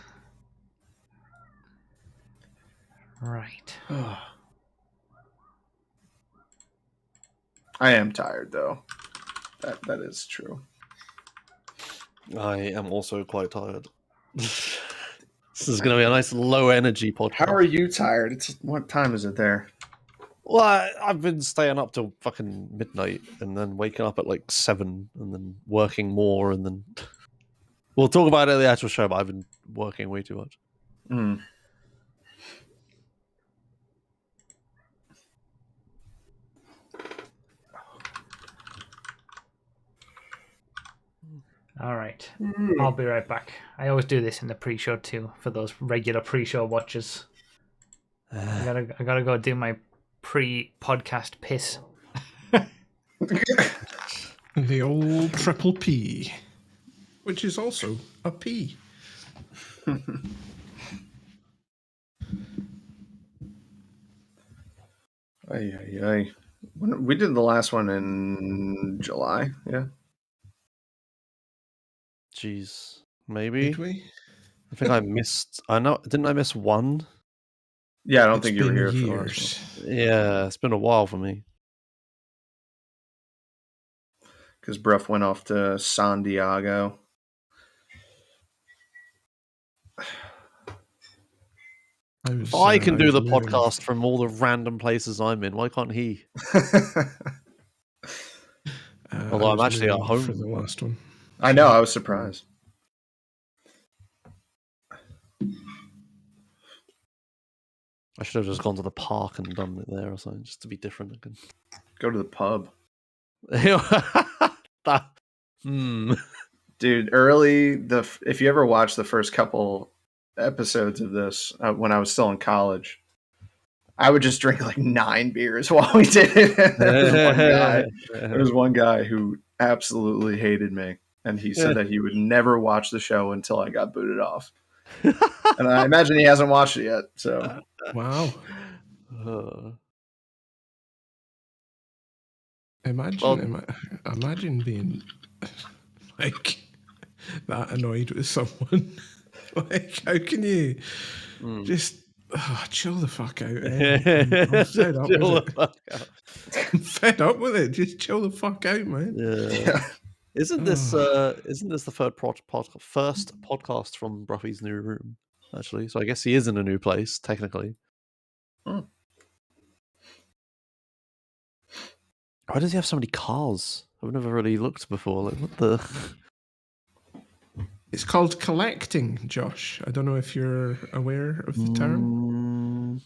Right. I am tired though. That is true. I am also quite tired. This is going to be a nice low energy podcast. How are you tired? What time is it there? Well, I've been staying up till fucking midnight and then waking up at like 7 and then working more and then... We'll talk about it in the actual show, but I've been working way too much. Mm. All right. I'll be right back. I always do this in the pre-show too for those regular pre-show watchers. I gotta go do my pre-podcast piss. The old triple P, which is also a P. Ay. We did the last one in July, yeah. Jeez, maybe. Did we? I think I missed. I know. Didn't I miss one? Yeah, I don't think you were here for the last one. Yeah, it's been a while for me. Because Bruff went off to San Diego. If I can do the podcast from all the random places I'm in, why can't he? Although I'm actually at home for the last one. I know, I was surprised. I should have just gone to the park and done it there or something, just to be different again. Go to the pub. Dude, if you ever watch the first couple episodes of this when I was still in college, I would just drink like 9 beers while we did it. There was one guy who absolutely hated me, and he said that he would never watch the show until I got booted off. And I imagine he hasn't watched it yet. So wow. Imagine being like that annoyed with someone. Like, how can you just chill the fuck out? I'm fed up with it. I'm fed up with it. Just chill the fuck out, man. Yeah. Isn't this the first podcast from Broughy's new room? Actually, so I guess he is in a new place technically. Why does he have so many cars? I've never really looked before. Like, what the? It's called collecting, Josh. I don't know if you're aware of the term.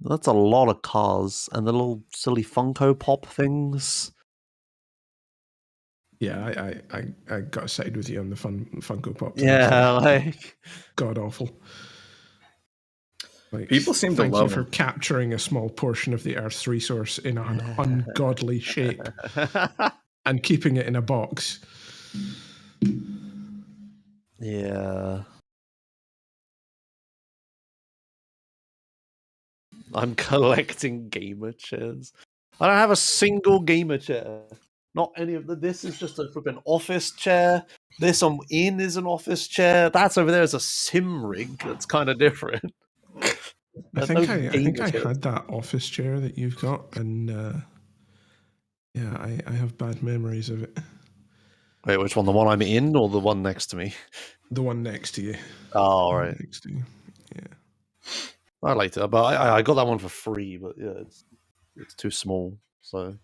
That's a lot of cars and the little silly Funko Pop things. Yeah, I got to side with you on the Funko Pop. Yeah, like god awful. Like, people seem to thank love you for them. capturing a small portion of the Earth's resource in an ungodly shape and keeping it in a box. Yeah. I'm collecting gamer chairs. I don't have a single gamer chair. Not any of the. This is just a flipping office chair. This I'm in is an office chair. That's over there is a sim rig. That's kind of different. I think I had that office chair that you've got, and yeah, I have bad memories of it. Wait, which one? The one I'm in, or the one next to me? The one next to you. Oh, right. Next to you. Yeah. I liked it, but I got that one for free. But yeah, it's too small, so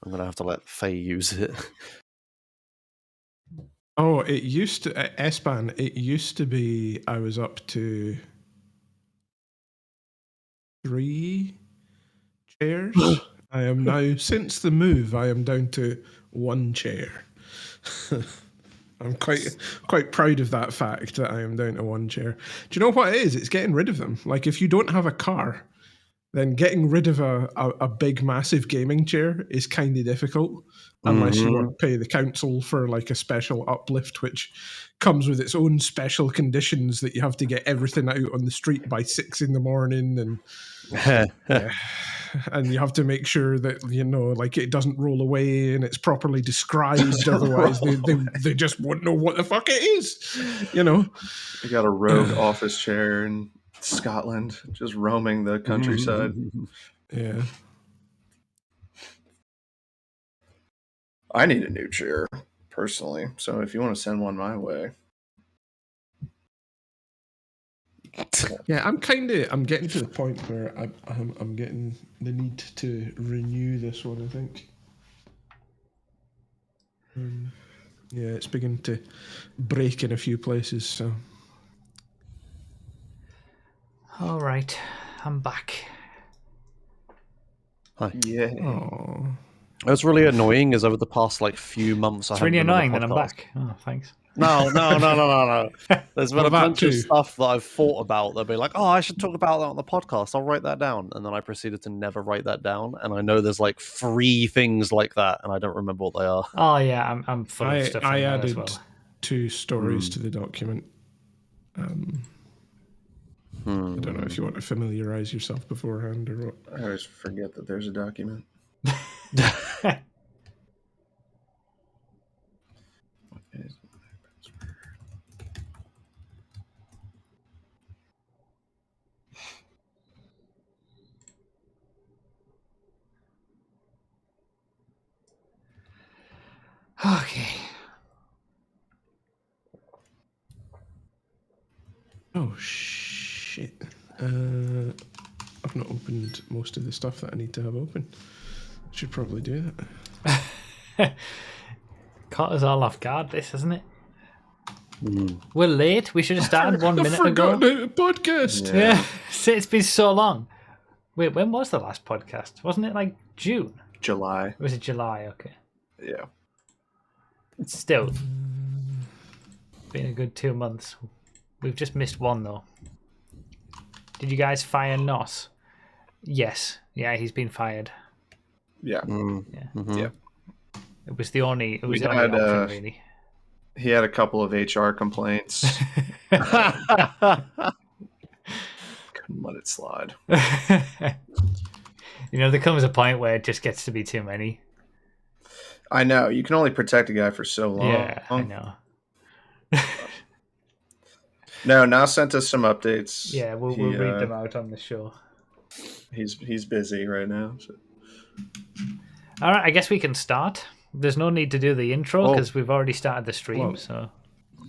I'm gonna have to let Faye use it. Oh, it used to S-Bahn. It used to be I was up to 3 chairs. I am now, since the move, I am down to 1 chair. I'm quite proud of that fact that I am down to 1 chair. Do you know what it is? It's getting rid of them. Like, if you don't have a car, then getting rid of a big, massive gaming chair is kind of difficult. Unless you want to pay the council for like a special uplift, which comes with its own special conditions that you have to get everything out on the street by 6 in the morning, and yeah, and you have to make sure that like it doesn't roll away and it's properly described. Otherwise, they just won't know what the fuck it is. You got a rogue office chair in Scotland, just roaming the countryside. Yeah. I need a new chair, personally. So if you want to send one my way. Yeah, I'm getting to the point where I'm getting the need to renew this one, I think. Yeah, it's beginning to break in a few places, so. All right, I'm back. Hi. Yeah. Oh. What's really annoying is over the past like few months, It's I haven't really been on annoying the that I'm podcast. back. Oh, thanks. No. There's been Well, a that bunch of too. stuff that I've thought about. They'll be like, "Oh, I should talk about that on the podcast. I'll write that down," and then I proceeded to never write that down. And I know there's like 3 things like that, and I don't remember what they are. Oh yeah, I'm full of stuff I like that added as well. 2 stories to the document. I don't know if you want to familiarize yourself beforehand or what. I always forget that there's a document. Okay. Oh shit! I've not opened most of the stuff that I need to have open. I should probably do that. Caught us all off guard, this, isn't it? We're late. We should have started 1 minute ago. Forgotten about the podcast. Yeah, it's been so long. Wait, when was the last podcast? Wasn't it like June? July. Was it July? Okay. Yeah. It's still been a good 2 months. We've just missed one though. Did you guys fire Nos? Yes. Yeah, he's been fired. Yeah. Yeah. It was the only option, really. He had a couple of HR complaints. Couldn't let it slide. There comes a point where it just gets to be too many. I know. You can only protect a guy for so long. Yeah, I know. No, now sent us some updates. Yeah, we'll read them out on the show. He's busy right now. So. All right, I guess we can start. There's no need to do the intro because we've already started the stream. Well, so,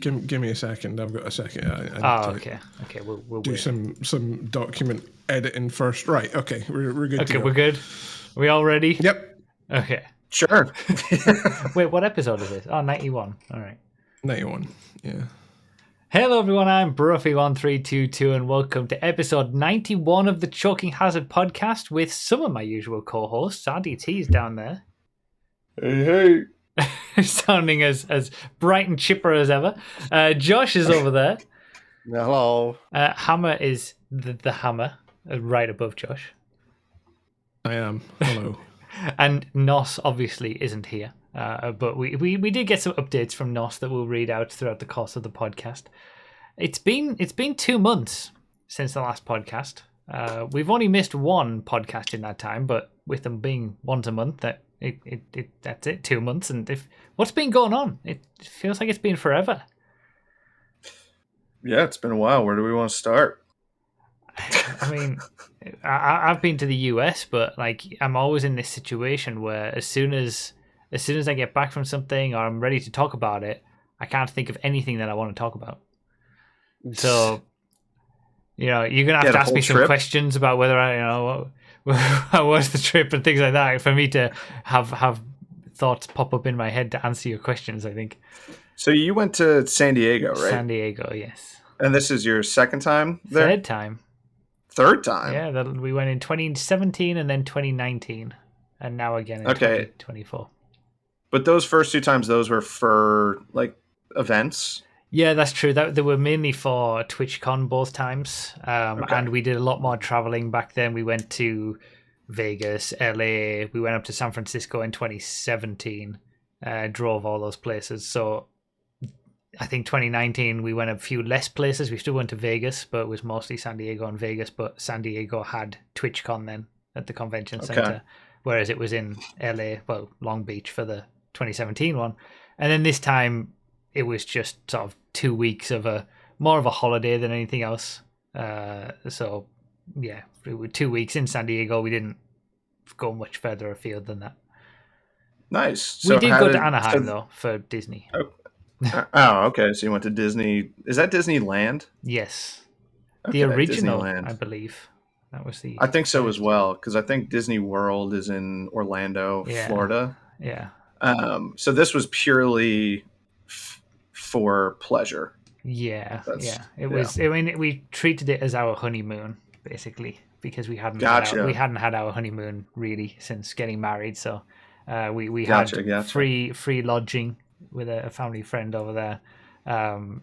give me a second. I've got a second. Okay. We'll do wait. some document editing first. Right. Okay. We're good. Okay, we're good. Are we all ready? Yep. Okay. Sure. Wait, what episode is this? Oh, 91. All right. 91. Yeah. Hello, everyone. I'm Broughy1322, and welcome to episode 91 of the Choking Hazard podcast with some of my usual co-hosts. RDT's down there. Hey. Sounding as bright and chipper as ever. Josh is over there. Hello. Hammer is the Hammer, right above Josh. I am. Hello. And Nos obviously isn't here. But we did get some updates from Nos that we'll read out throughout the course of the podcast. It's been 2 months since the last podcast. We've only missed one podcast in that time, but with them being once a month, that's it, 2 months. And what's been going on? It feels like it's been forever. Yeah, it's been a while. Where do we want to start? I mean, I've been to the US, but like I'm always in this situation where as soon as I get back from something or I'm ready to talk about it, I can't think of anything that I want to talk about. So, you're gonna have to ask me some questions about whether how was the trip and things like that for me to have thoughts pop up in my head to answer your questions, I think. So you went to San Diego, right? San Diego, yes. And this is your second time there? Third time. Third time? Yeah, we went in 2017 and then 2019, and now again in 2024. But those first 2 times, those were for like events? Yeah, that's true. They were mainly for TwitchCon both times, and we did a lot more traveling back then. We went to Vegas, LA. We went up to San Francisco in 2017. Drove all those places. So I think 2019 we went a few less places. We still went to Vegas, but it was mostly San Diego and Vegas. But San Diego had TwitchCon then at the convention center, whereas it was in LA, Long Beach for the 2017 one. And then this time it was just sort of 2 weeks of more of a holiday than anything else. So yeah, it was 2 weeks in San Diego. We didn't go much further afield than that. Nice. So we did go to Anaheim though for Disney. Oh, okay. So you went to Disney. Is that Disneyland? Yes. Okay, the original, Disneyland. I believe. That was the. I think so as well, because I think Disney World is in Orlando, Florida. Yeah. So this was purely for pleasure. Yeah, It was. I mean, we treated it as our honeymoon, basically, because we hadn't had our honeymoon really since getting married. So we had free lodging with a family friend over there.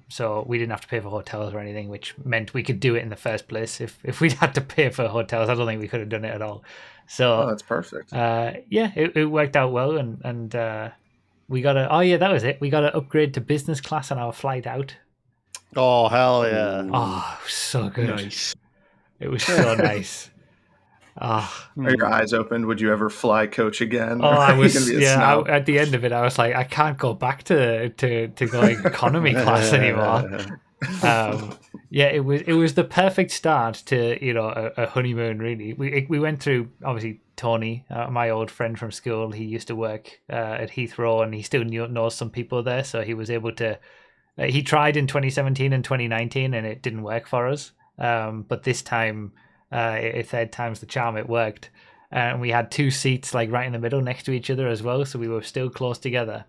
So we didn't have to pay for hotels or anything, which meant we could do it in the first place. If we'd had to pay for hotels, I don't think we could have done it at all. So that's perfect. It worked out well, and we got that was it. We got to upgrade to business class on our flight out. Oh hell yeah! Oh, it was so good. Nice. It was so nice. Are your eyes opened? Would you ever fly coach again? Oh, I was. At the end of it, I was like, I can't go back to going economy class anymore. It was the perfect start to a honeymoon. Really, we went through obviously Tony, my old friend from school. He used to work at Heathrow, and he still knows some people there, so he was able to. He tried in 2017 and 2019, and it didn't work for us. But this time. Third time's the charm. It worked, and we had 2 seats like right in the middle next to each other as well, so we were still close together,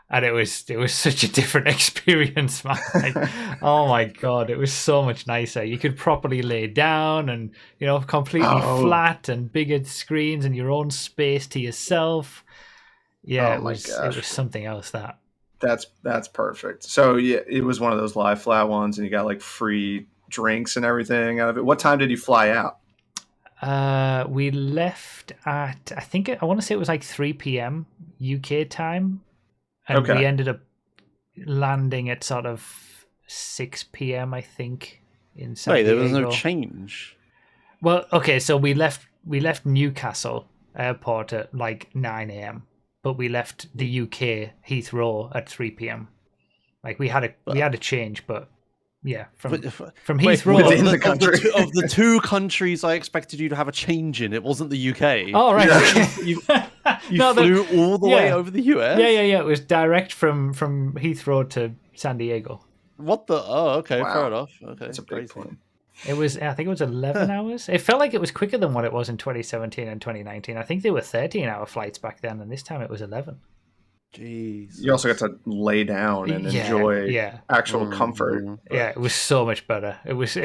and it was such a different experience, man. Like, oh my god, it was so much nicer. You could properly lay down, and completely flat, and bigger screens, and your own space to yourself. Yeah, it was something else. That's perfect. So yeah, it was one of those lie flat ones, and you got like free drinks and everything out of it. What time did you fly out? We left at I want to say it was like 3 p.m. UK time, and we ended up landing at sort of 6 p.m. I think in San Diego. There was no change. Well, okay, so we left Newcastle airport at like 9 a.m. but we left the UK Heathrow at 3 p.m. Like we had a change, but. Yeah, from Heathrow. Within the country. Of the 2 countries I expected you to have a change in, it wasn't the UK. Oh, right. Yeah. You flew all the way over the US? Yeah. It was direct from Heathrow to San Diego. What the? Oh, okay, fair enough. Okay, that's a big point. It was, I think it was 11 hours. It felt like it was quicker than what it was in 2017 and 2019. I think they were 13-hour flights back then, and this time it was 11. Jeez. You also got to lay down and enjoy actual comfort. Yeah, it was so much better. It was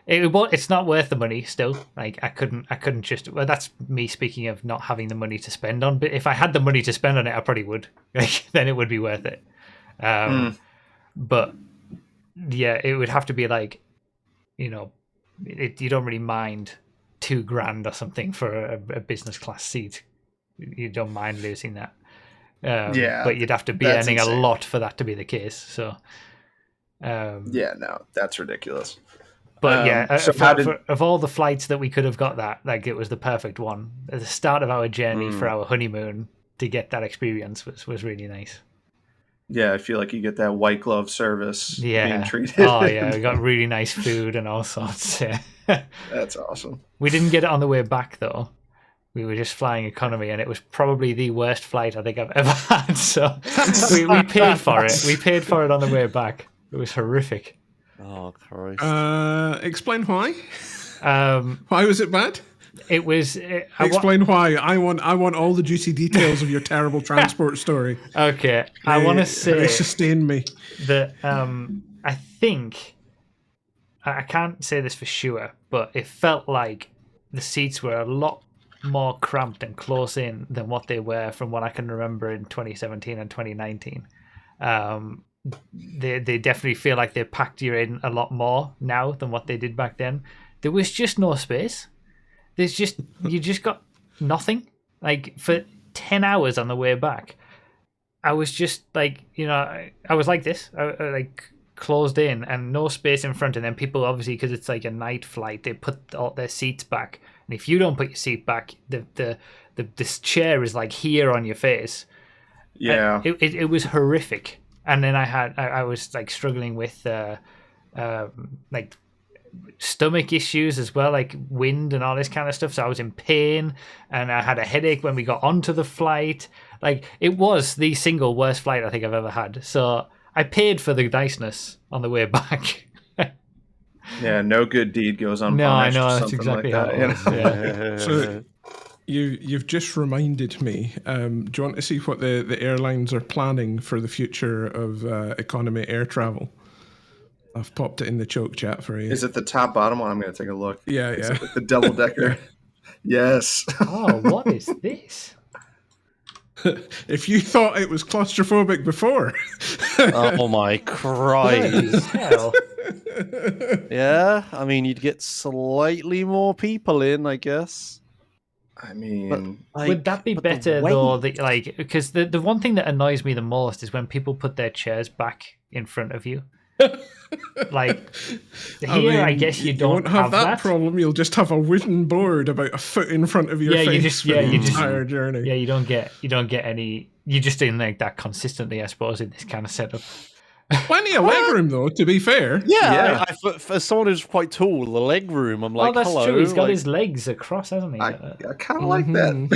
it's not worth the money still. Like I couldn't just. Well, that's me speaking of not having the money to spend on. But if I had the money to spend on it, I probably would. Like then it would be worth it. But yeah, it would have to be like, you know, you don't really mind $2,000 or something for a business class seat. You don't mind losing that. But you'd have to be earning a lot for that to be the case. So, yeah, no, that's ridiculous. But yeah, so of all the flights that we could have got, that like it was the perfect one. At the start of our journey for our honeymoon, to get that experience was really nice. Yeah, I feel like you get that white glove service being treated. Oh yeah, we got really nice food and all sorts. Yeah. That's awesome. We didn't get it on the way back though. We were just flying economy, and it was probably the worst flight I think I've ever had. So we paid for it. We paid for it on the way back. It was horrific. Oh Christ! Explain why. Why was it bad? It was. Explain why. I want all the juicy details of your terrible transport story. Okay, I want to say they sustain me. That I think I can't say this for sure, but it felt like the seats were a lot more cramped and close in than what they were from what I can remember in 2017 and 2019. They definitely feel like they packed you in a lot more now than what they did back then. There was just no space. You just got nothing. Like for 10 hours on the way back, I was just like, you know, I was like this, I like closed in and no space in front. And then people, obviously, because it's like a night flight, they put all their seats back. And if you don't put your seat back, this chair is like here on your face. Yeah, it was horrific. And then I was like struggling with like stomach issues as well, like wind and all this kind of stuff. So I was in pain, and I had a headache when we got onto the flight. Like it was the single worst flight I think I've ever had. So I paid for the niceness on the way back. Yeah, no good deed goes unpunished. No, I know, or that's exactly like how it was. Yeah. So you've just reminded me. Do you want to see what the airlines are planning for the future of economy air travel? I've popped it in the choke chat for you. Is it the top bottom one? I'm going to take a look. Yeah. Is it like the double decker? Yes. Oh, what is this? If you thought it was claustrophobic before. Oh my Christ. Hell. Yeah, I mean, you'd get slightly more people in, I guess. I mean, would that be better though? Like, because the one thing that annoys me the most is when people put their chairs back in front of you. Like here, I guess you don't won't have that problem. You'll just have a wooden board about a foot in front of your face for the entire journey. Yeah, you don't get any. You're just in like that consistently, I suppose, in this kind of setup. Plenty of leg room, though. To be fair, yeah. For someone who's quite tall, the leg room. I'm like, that's hello. true. He's got his legs across, hasn't he? I kind of like that.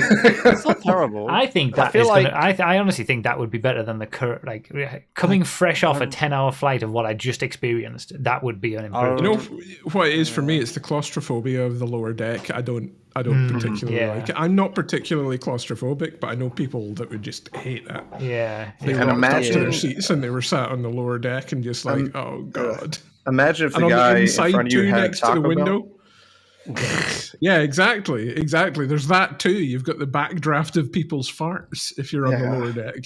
It's not terrible. I think that I honestly think that would be better than the current. Like coming fresh off a 10-hour flight of what I just experienced, that would be an improvement. You know what it is for me? It's the claustrophobia of the lower deck. I don't particularly like it. I'm not particularly claustrophobic, but I know people that would just hate that. Yeah. They rocked up to their seats and they were sat on the lower deck and just like, oh god. Imagine if the guy in front of you had next to the window. Yeah, exactly. There's that too. You've got the backdraft of people's farts if you're on the lower deck.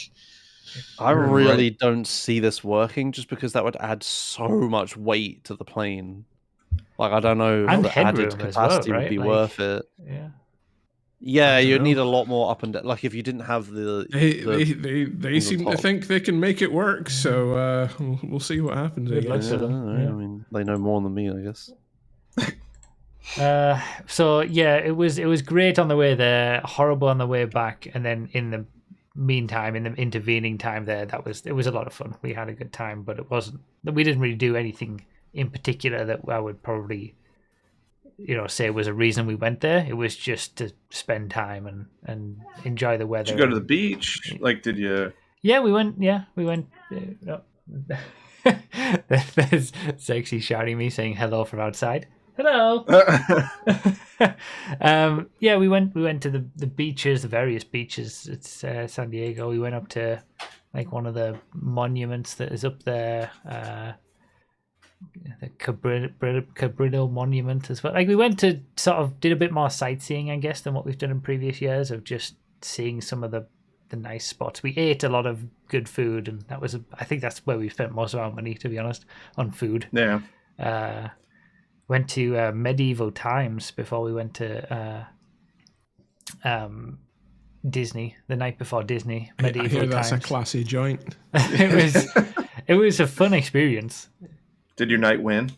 I really don't see this working, just because that would add so much weight to the plane. Like, I don't know if the added capacity would be worth it. Yeah. Yeah, you'd need a lot more up and down. Like, if you didn't have the they seem to think they can make it work. So we'll see what happens. I mean, they know more than me, I guess. So yeah, it was great on the way there, horrible on the way back, and then in the meantime, in the intervening time there, it was a lot of fun. We had a good time, but we didn't really do anything in particular that I would probably, say was a reason we went there. It was just to spend time and enjoy the weather. Did you go to the beach? Like, did you? Yeah, we went. There's Sexy shouting me saying hello from outside. Hello. Yeah, we went to the beaches, the various beaches at San Diego. We went up to like one of the monuments that is up there, the Cabrillo Monument as well. Like we went to sort of did a bit more sightseeing, I guess, than what we've done in previous years of just seeing some of the nice spots. We ate a lot of good food, and that was I think that's where we spent most of our money, to be honest, on food. Yeah. Went to medieval times before we went to Disney the night before Disney. Medieval I hear that's times. a classy joint. It was a fun experience. Did your knight win?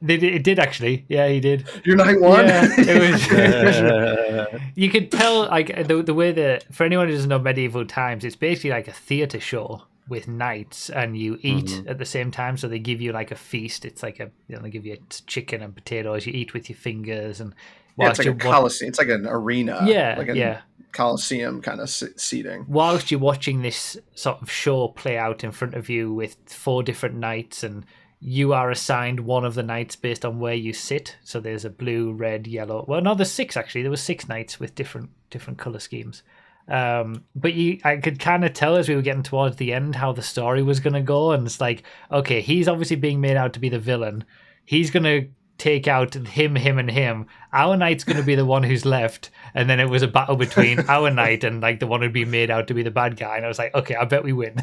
It did actually. Yeah, he did. Your knight won. Yeah, it was. You could tell like the way that for anyone who doesn't know medieval times, it's basically like a theatre show with knights, and you eat at the same time. So they give you like a feast. It's like they give you chicken and potatoes. You eat with your fingers, and it's like a coliseum. It's like an arena. Yeah, like a coliseum kind of seating. Whilst you're watching this sort of show play out in front of you with 4 different knights, and you are assigned one of the knights based on where you sit. So there's a blue, red, yellow. Well, no, there's 6 actually. There were 6 knights with different color schemes. But I could kind of tell as we were getting towards the end how the story was going to go, and it's like, okay, he's obviously being made out to be the villain. He's going to take out him, and him. Our knight's going to be the one who's left, and then it was a battle between our knight and like the one who'd be made out to be the bad guy. And I was like, okay, I bet we win.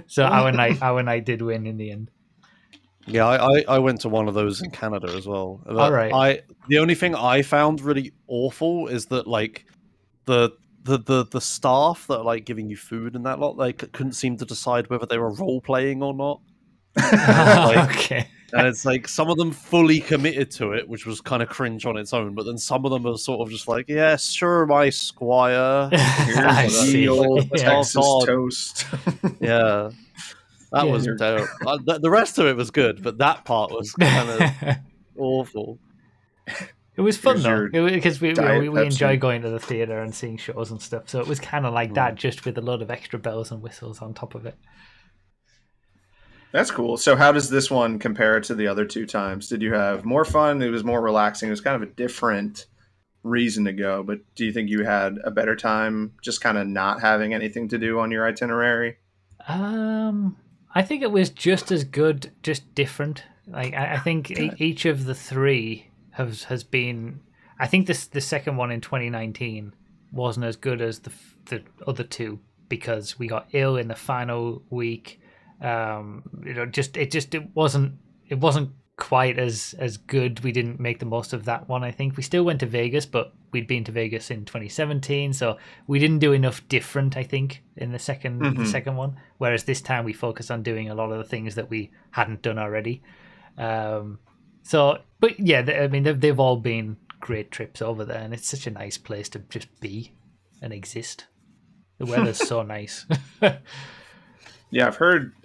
So our knight did win in the end. Yeah, I went to one of those in Canada as well. All right. The only thing I found really awful is that like the staff that are like giving you food and that lot, they couldn't seem to decide whether they were role playing or not. Okay. And it's like some of them fully committed to it, which was kind of cringe on its own. But then some of them are sort of just like, yeah, sure, my squire. Here's the old Texas God. toast. Yeah. That was terrible. The rest of it was good, but that part was kind of awful. It was fun though, because we Pepsi. enjoy going to the theatre and seeing shows and stuff. So it was kind of like that, just with a load of extra bells and whistles on top of it. That's cool. So how does this one compare to the other 2 times? Did you have more fun? It was more relaxing. It was kind of a different reason to go, but do you think you had a better time just kind of not having anything to do on your itinerary? I think it was just as good, just different. Like I think each of the 3 has been. I think the second one in 2019 wasn't as good as the other 2 because we got ill in the final week. It wasn't quite as good. We didn't make the most of that one. I think we still went to Vegas, but we'd been to Vegas in 2017, so we didn't do enough different, I think, in the second one. Whereas this time we focused on doing a lot of the things that we hadn't done already. But yeah, I mean, they've all been great trips over there, and it's such a nice place to just be and exist. The weather's so nice. Yeah,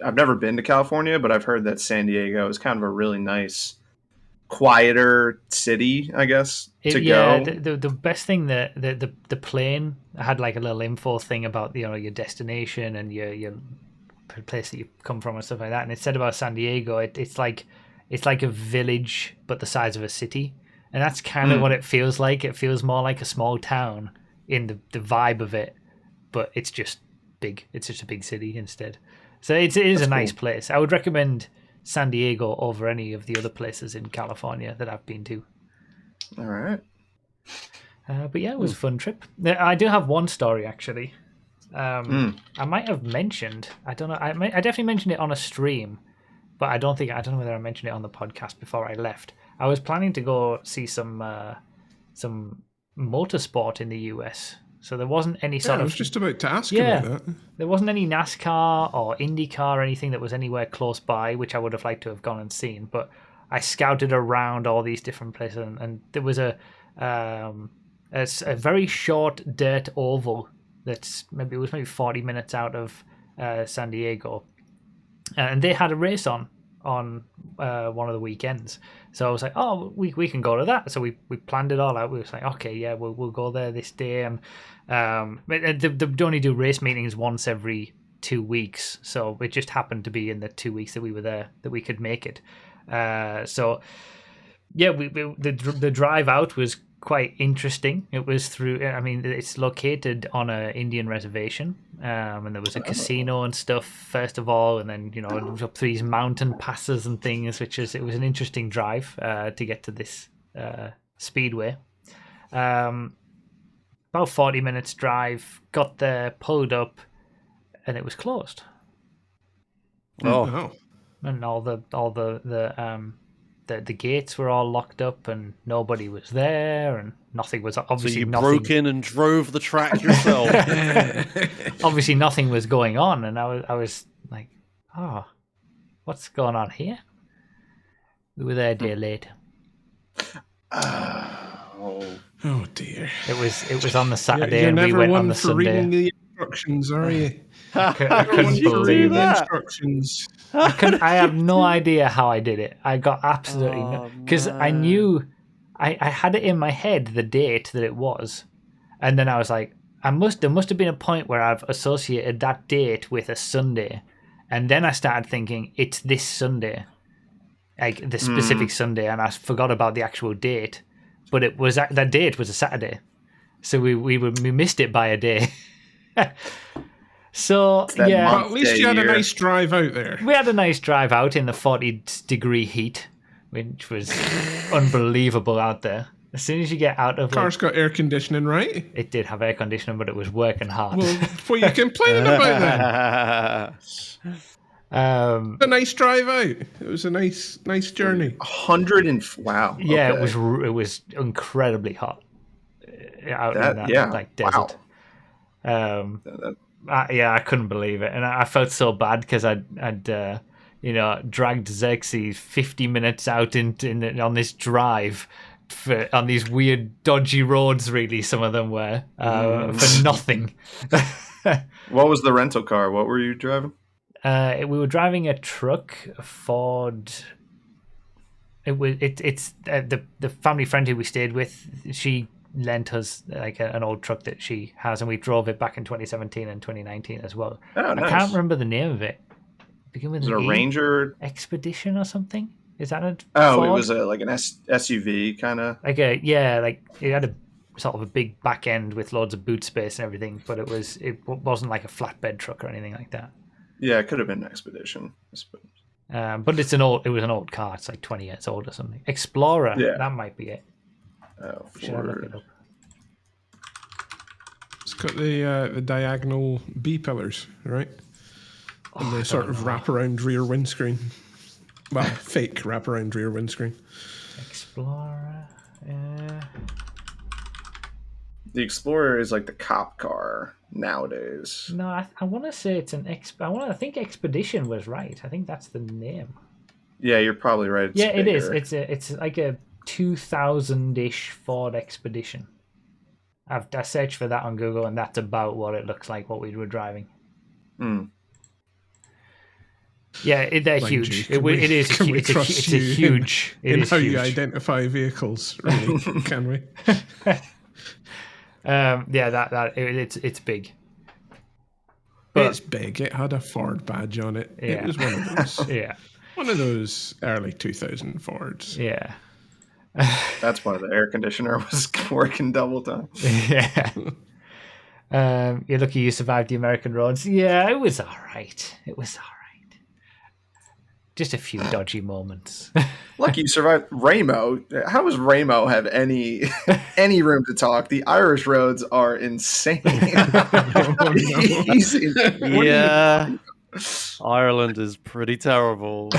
I've never been to California, but I've heard that San Diego is kind of a really nice, quieter city, I guess, to go. The best thing, the plane had like a little info thing about your destination and your place that you come from and stuff like that. And it said about San Diego, it's like a village but the size of a city, and that's kind of what it feels like. It feels more like a small town in the vibe of it, but it's just big. It's just a big city instead. So it is a nice place. I would recommend San Diego over any of the other places in California that I've been to. All right. But yeah, it was a fun trip. I do have one story actually. I might have mentioned. I don't know. I definitely mentioned it on a stream, but I don't know whether I mentioned it on the podcast before I left. I was planning to go see some motorsport in the US. So there wasn't any sort of... I was just about to ask about that. There wasn't any NASCAR or IndyCar or anything that was anywhere close by, which I would have liked to have gone and seen. But I scouted around all these different places, and there was a very short dirt oval that's maybe 40 minutes out of San Diego, and they had a race on one of the weekends. So I was like, oh, we can go to that. So we planned it all out. We was like, okay, yeah, we'll go there this day. And they only do race meetings once every 2 weeks. So it just happened to be in the 2 weeks that we were there that we could make it. So Yeah, the drive out was quite interesting. It was through. I mean, it's located on a Indian reservation, and there was a casino and stuff first of all, and then it was up through these mountain passes and things, it was an interesting drive to get to this speedway. About 40 minutes drive. Got there, pulled up, and it was closed. Oh. And all the gates were all locked up and nobody was there and nothing was obviously So you nothing. broke in and drove the track yourself. Obviously nothing was going on, and I was like, oh, what's going on here? We were there a day late. Oh dear. It was on the Saturday You're and we never went one on the for Sunday. reading the instructions, are you? I couldn't believe it. Instructions. I have no idea how I did it. I got absolutely no, because I knew I had it in my head the date that it was, and then I was like, there must have been a point where I've associated that date with a Sunday, and then I started thinking it's this Sunday, like the specific Sunday, and I forgot about the actual date, but it was that date was a Saturday, so we missed it by a day. So yeah, But at least you had a nice drive out there. We had a nice drive out in the 40-degree heat, which was unbelievable out there. As soon as you get out of Car's got air conditioning, right? It did have air conditioning, but it was working hard. Well, what are you complaining about then? A nice drive out. It was a nice journey. 100 and wow. Yeah, okay. it was incredibly hot out in that like desert. Wow. Yeah, I couldn't believe it, and I felt so bad because I'd dragged Xerxes 50 minutes out on this drive on these weird, dodgy roads. Really, some of them were for nothing. What was the rental car? What were you driving? We were driving a truck, a Ford. It's the family friend who we stayed with. She lent us like an old truck that she has, and we drove it back in 2017 and 2019 as well. Oh, nice. I can't remember the name of it. Begin with was it an a E? Ranger Expedition or something? Is that a Ford? Ford? It was like an SUV kind of. Like it had a sort of a big back end with loads of boot space and everything, but it wasn't like a flatbed truck or anything like that. Yeah, it could have been an Expedition, I suppose. But it was an old car. It's like 20 years old or something. Explorer. Yeah. That might be it. Oh, should I look it up? It's got the diagonal B pillars, right? And the sort of wraparound rear windscreen. Well, fake wraparound rear windscreen. Explorer. The Explorer is like the cop car nowadays. No, I want to say it's an I think Expedition was right. I think that's the name. Yeah, you're probably right. It's it is. It's like a 2000-ish Ford Expedition. I searched for that on Google, and that's about what it looks like. What we were driving. Yeah, they're huge. It is. It's a huge. In how you identify vehicles, really? Can we? It's big. But it's big. It had a Ford badge on it. Yeah. It was one of those. Yeah. One of those early 2000 Fords. Yeah. That's why the air conditioner was working double time. Yeah. You're lucky you survived the American roads. Yeah, it was all right. Just a few dodgy moments. Lucky you survived. Ramo. How does Ramo have any room to talk? The Irish roads are insane. Yeah. Ireland is pretty terrible.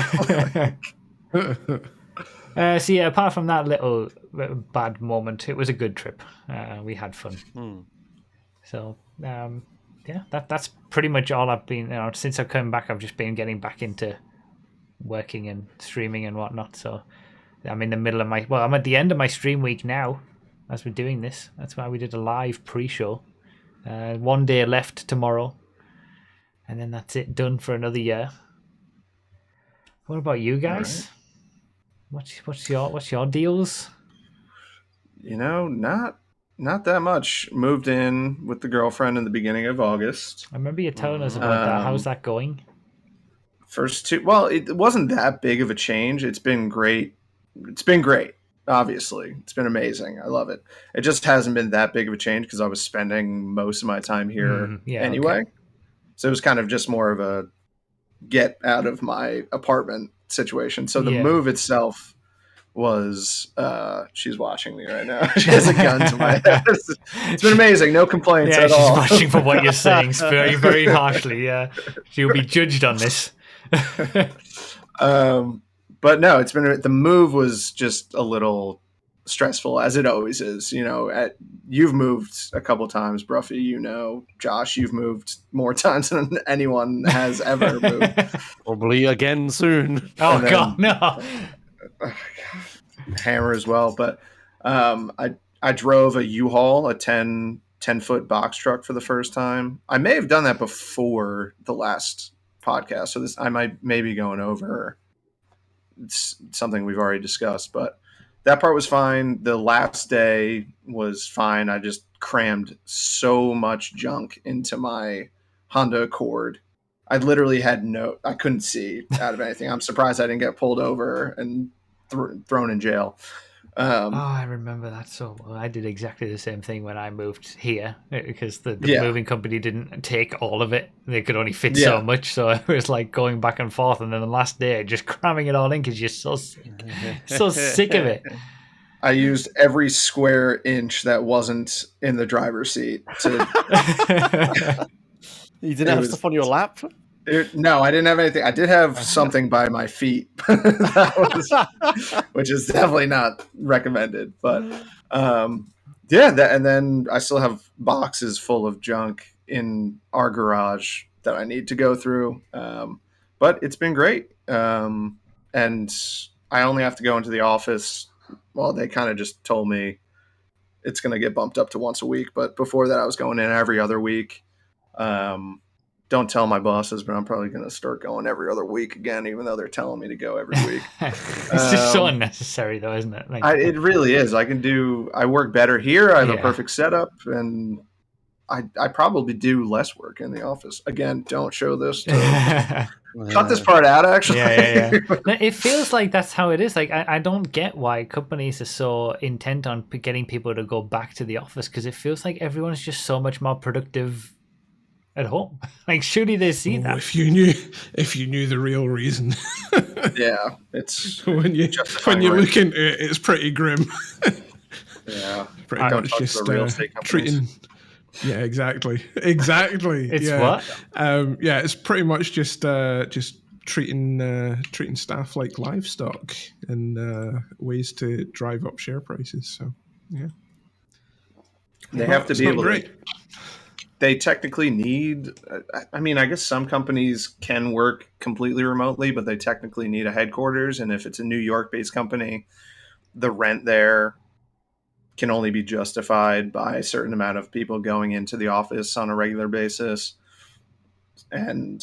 So yeah, apart from that little bad moment, it was a good trip. We had fun. So yeah, that's pretty much all I've been. Since I've come back, I've just been getting back into working and streaming and whatnot. So I'm in the middle of I'm at the end of my stream week now as we're doing this. That's why we did a live pre-show. 1 day left tomorrow, and then that's it, done for another year. What about you guys? Right. What's your deals? Not that much. Moved in with the girlfriend in the beginning of August. I remember you telling us about that. How's that going? First two, well, it wasn't that big of a change. It's been great. Obviously, it's been amazing. I love it. It just hasn't been that big of a change because I was spending most of my time here Yeah, anyway. okay. So it was kind of just more of a get out of my apartment situation. So the Yeah. move itself was she's watching me right now. She has a gun to my head. It's been amazing. No complaints Yeah, at she's all. watching for what you're saying very, very harshly. Yeah, she'll be judged on this. But no, it's been the move was just a little stressful, as it always is. You know, you've moved a couple times, Broughy. You know, Josh, you've moved more times than anyone has ever moved. Probably again soon. Oh God, no. Hammer as well, but I drove a U-Haul, a 10-foot box truck for the first time. I may have done that before the last podcast, so this I might maybe going over something we've already discussed, but that part was fine. The last day was fine. I just crammed so much junk into my Honda Accord. I literally had I couldn't see out of anything. I'm surprised I didn't get pulled over and thrown in jail. I remember that so well. I did exactly the same thing when I moved here because the moving company didn't take all of it. They could only fit so much, so it was like going back and forth. And then the last day, just cramming it all in because you're so sick, so sick of it. I used every square inch that wasn't in the driver's seat. You didn't have stuff on your lap? No, I didn't have anything. I did have something by my feet, which is definitely not recommended. But and then I still have boxes full of junk in our garage that I need to go through. But it's been great. And I only have to go into the office. Well, they kind of just told me it's going to get bumped up to once a week. But before that, I was going in every other week. Don't tell my bosses, but I'm probably going to start going every other week again, even though they're telling me to go every week. It's just so unnecessary, though, isn't it? Like, it really is. I work better here. I have a perfect setup, and I probably do less work in the office. Again, don't show this. Cut this part out, actually. Yeah. No, it feels like that's how it is. Like, I don't get why companies are so intent on getting people to go back to the office, because it feels like everyone's just so much more productive at home. Like, surely they see that. If you knew the real reason. Yeah, it's when you look into it, it's pretty grim. Yeah, pretty much just treating. Yeah, exactly. It's what? Yeah, it's pretty much just treating staff like livestock and ways to drive up share prices. So yeah, they have to be able to. They technically need, I mean, I guess some companies can work completely remotely, but they technically need a headquarters. And if it's a New York-based company, the rent there can only be justified by a certain amount of people going into the office on a regular basis. And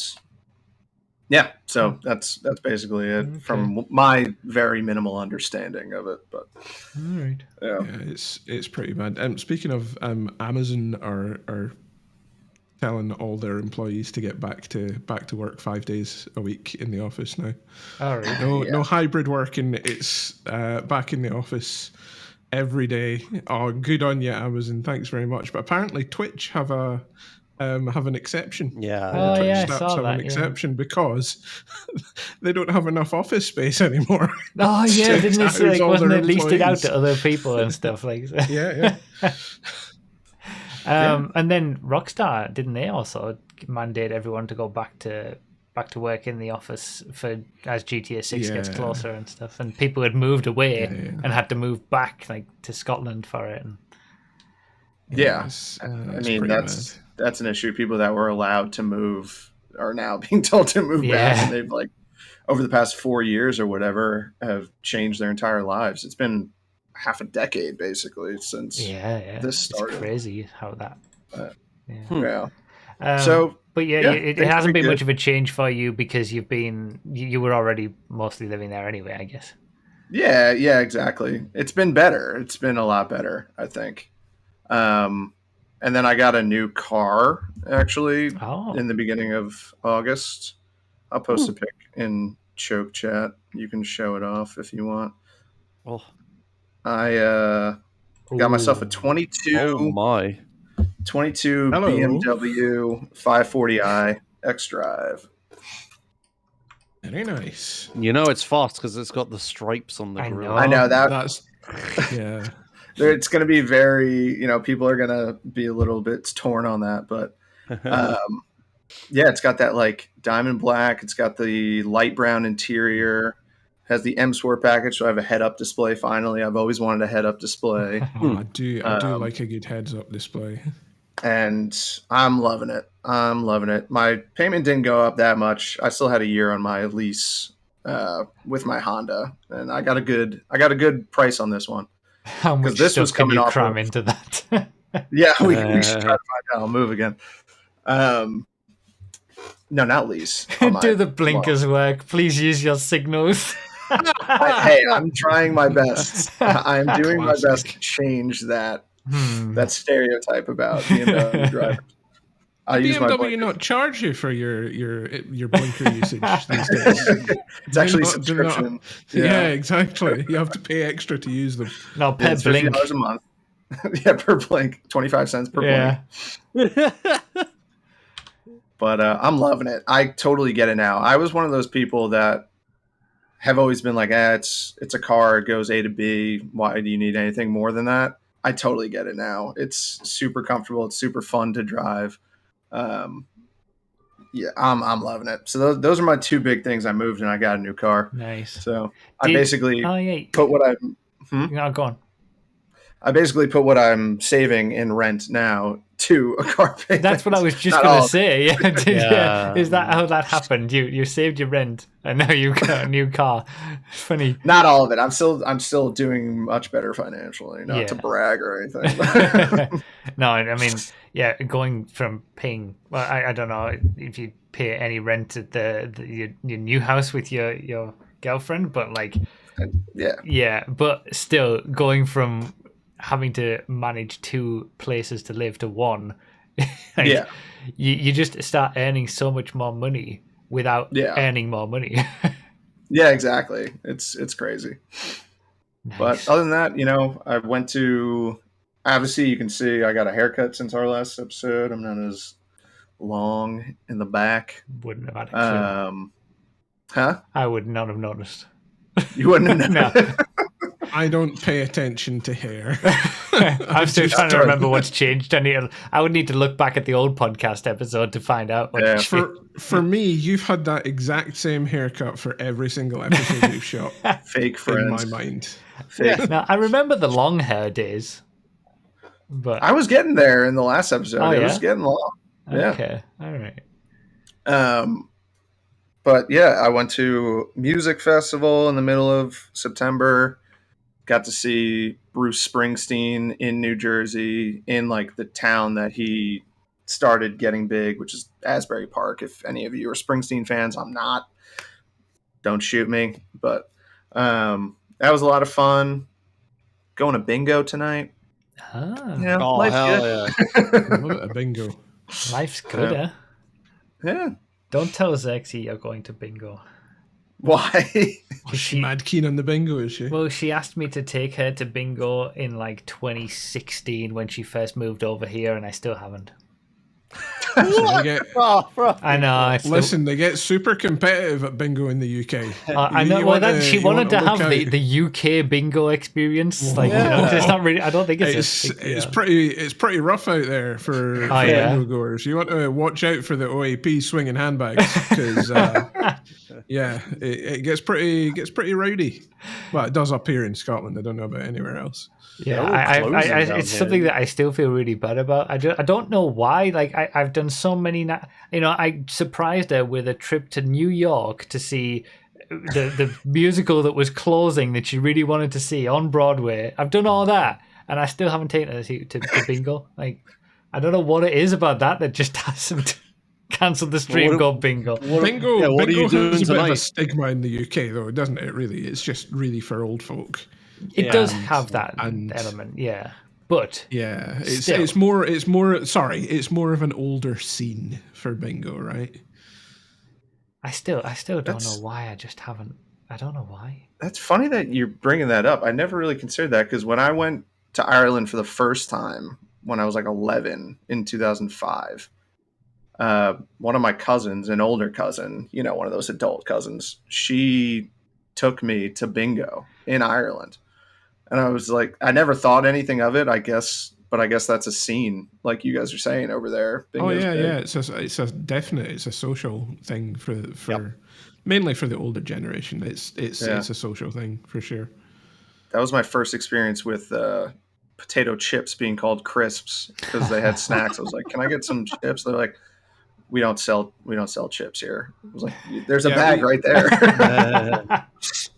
yeah, so that's basically it from my very minimal understanding of it. But all right, yeah, it's pretty bad. Speaking of Amazon are telling all their employees to get back to work 5 days a week in the office now. All right. No hybrid working. It's back in the office every day. Oh, good on you, Amazon. Thanks very much. But apparently Twitch have an exception. Yeah. Twitch I stats saw have that, an exception because they don't have enough office space anymore. Oh yeah, didn't they say, like, wasn't it leased it out employees. to other people and stuff like that? Yeah. And then Rockstar, didn't they also mandate everyone to go back to work in the office as GTA 6 gets closer and stuff? And people had moved away and had to move back, like, to Scotland for it. And I mean, that's an issue. People that were allowed to move are now being told to move back, and they've, like, over the past 4 years or whatever, have changed their entire lives. It's been half a decade basically since this started. It's crazy how that. So, but it hasn't been much of a change for you because you were already mostly living there anyway, I guess. Yeah, exactly. It's been better. It's been a lot better, I think. And then I got a new car actually in the beginning of August. I'll post a pic in Choke Chat. You can show it off if you want. Oh, I got myself a Ooh. 22. Oh my. 22 Hello. BMW 540i X Drive. Very nice. You know it's fast because it's got the stripes on the I grill. know. I know that. That's yeah. It's going to be very, people are going to be a little bit torn on that, but yeah, it's got that like diamond black. It's got the light brown interior. Has the M Sport package, so I have a head-up display. Finally, I've always wanted a head-up display. Oh, I do like a good heads-up display. And I'm loving it. I'm loving it. My payment didn't go up that much. I still had a year on my lease with my Honda, and I got a good price on this one. How much this stuff was can coming you off cram of- into that? Yeah, we should try to find out. I'll move again. No, not lease. Do the blinkers work? Please use your signals. Hey, I'm trying my best. I'm doing my Classic. best to change that stereotype about BMW drivers. I use my BMW blinkers. not charge you for your blinker usage these days. It's actually a Do they not- subscription. Yeah, exactly. You have to pay extra to use them. No, per It's blink. $50 a month. Yeah, per blink, 25 cents per blink. But I'm loving it. I totally get it now. I was one of those people that have always been like, it's a car, it goes A to B. Why do you need anything more than that? I totally get it now. It's super comfortable. It's super fun to drive. Yeah, I'm loving it. So those are my two big things. I moved and I got a new car. Nice. So I basically yeah. put what I'm. No, go on. I basically put what I'm saving in rent now to a car payment. That's what I was just Not going all to of say. it. Yeah. Is that how that happened? You saved your rent and now you got a new car. It's funny. Not all of it. I'm still doing much better financially. Not to brag or anything. No, I mean, yeah, going from paying. Well, I don't know if you pay any rent at your new house with your girlfriend, but like, yeah, but still going from having to manage two places to live to one. Like, you just start earning so much more money without earning more money. Yeah, exactly. It's crazy. Nice. But other than that, I went to. Obviously, you can see I got a haircut since our last episode. I'm not as long in the back. Wouldn't have had a clue. Huh? I would not have noticed. You wouldn't have No. noticed. I don't pay attention to hair. I'm still trying to remember what's changed. I would need to look back at the old podcast episode to find out what changed. For me, you've had that exact same haircut for every single episode we've shot. Fake friends. In my mind. Fake. Now, I remember the long hair days. But I was getting there in the last episode. Oh, It yeah? was getting long. Yeah. Okay. All right. But yeah, I went to music festival in the middle of September. Got to see Bruce Springsteen in New Jersey, in like the town that he started getting big, which is Asbury Park. If any of you are Springsteen fans, I'm not. Don't shoot me. But that was a lot of fun. Going to bingo tonight. Yeah, Oh, life's hell good. I love it, a bingo. Life's good, Yeah. eh? Yeah. Don't tell Zexy you're going to bingo. Why? She's mad keen on the bingo, is she? Well, she asked me to take her to bingo in like 2016 when she first moved over here, and I still haven't. So they get, I know. listen, they get super competitive at bingo in the UK. I know. You Well, want she you wanted want to look have out. the UK bingo experience. Like, 'cause it's not really. I don't think it's. It's pretty rough out there for yeah? bingo goers. You want to watch out for the OAP swinging handbags because it gets pretty rowdy. Well, it does up here in Scotland. I don't know about anywhere else. Yeah, it's something that I still feel really bad about. I don't know why. Like I've done so many. I surprised her with a trip to New York to see the musical that was closing that she really wanted to see on Broadway. I've done all that, and I still haven't taken her to bingo. Like I don't know what it is about that just hasn't cancelled the stream. Go bingo. Bingo. what are bingo you doing has a bit of a tonight? stigma in the UK, though, doesn't it? Really, it's just really for old folk. It does have that element, yeah. But yeah, it's still. more of an older scene for bingo, right? I still don't know why I just haven't I don't know why. That's funny that you're bringing that up. I never really considered that because when I went to Ireland for the first time when I was like 11 in 2005, one of my cousins, an older cousin, one of those adult cousins, she took me to bingo in Ireland. And I was like, I never thought anything of it, I guess, but I guess that's a scene, like you guys are saying over there. Bingo's big. It's a social thing for mainly for the older generation. It's a social thing for sure. That was my first experience with potato chips being called crisps because they had snacks. I was like, "Can I get some chips?" They're like, "We don't sell chips here." I was like, "There's a bag right there."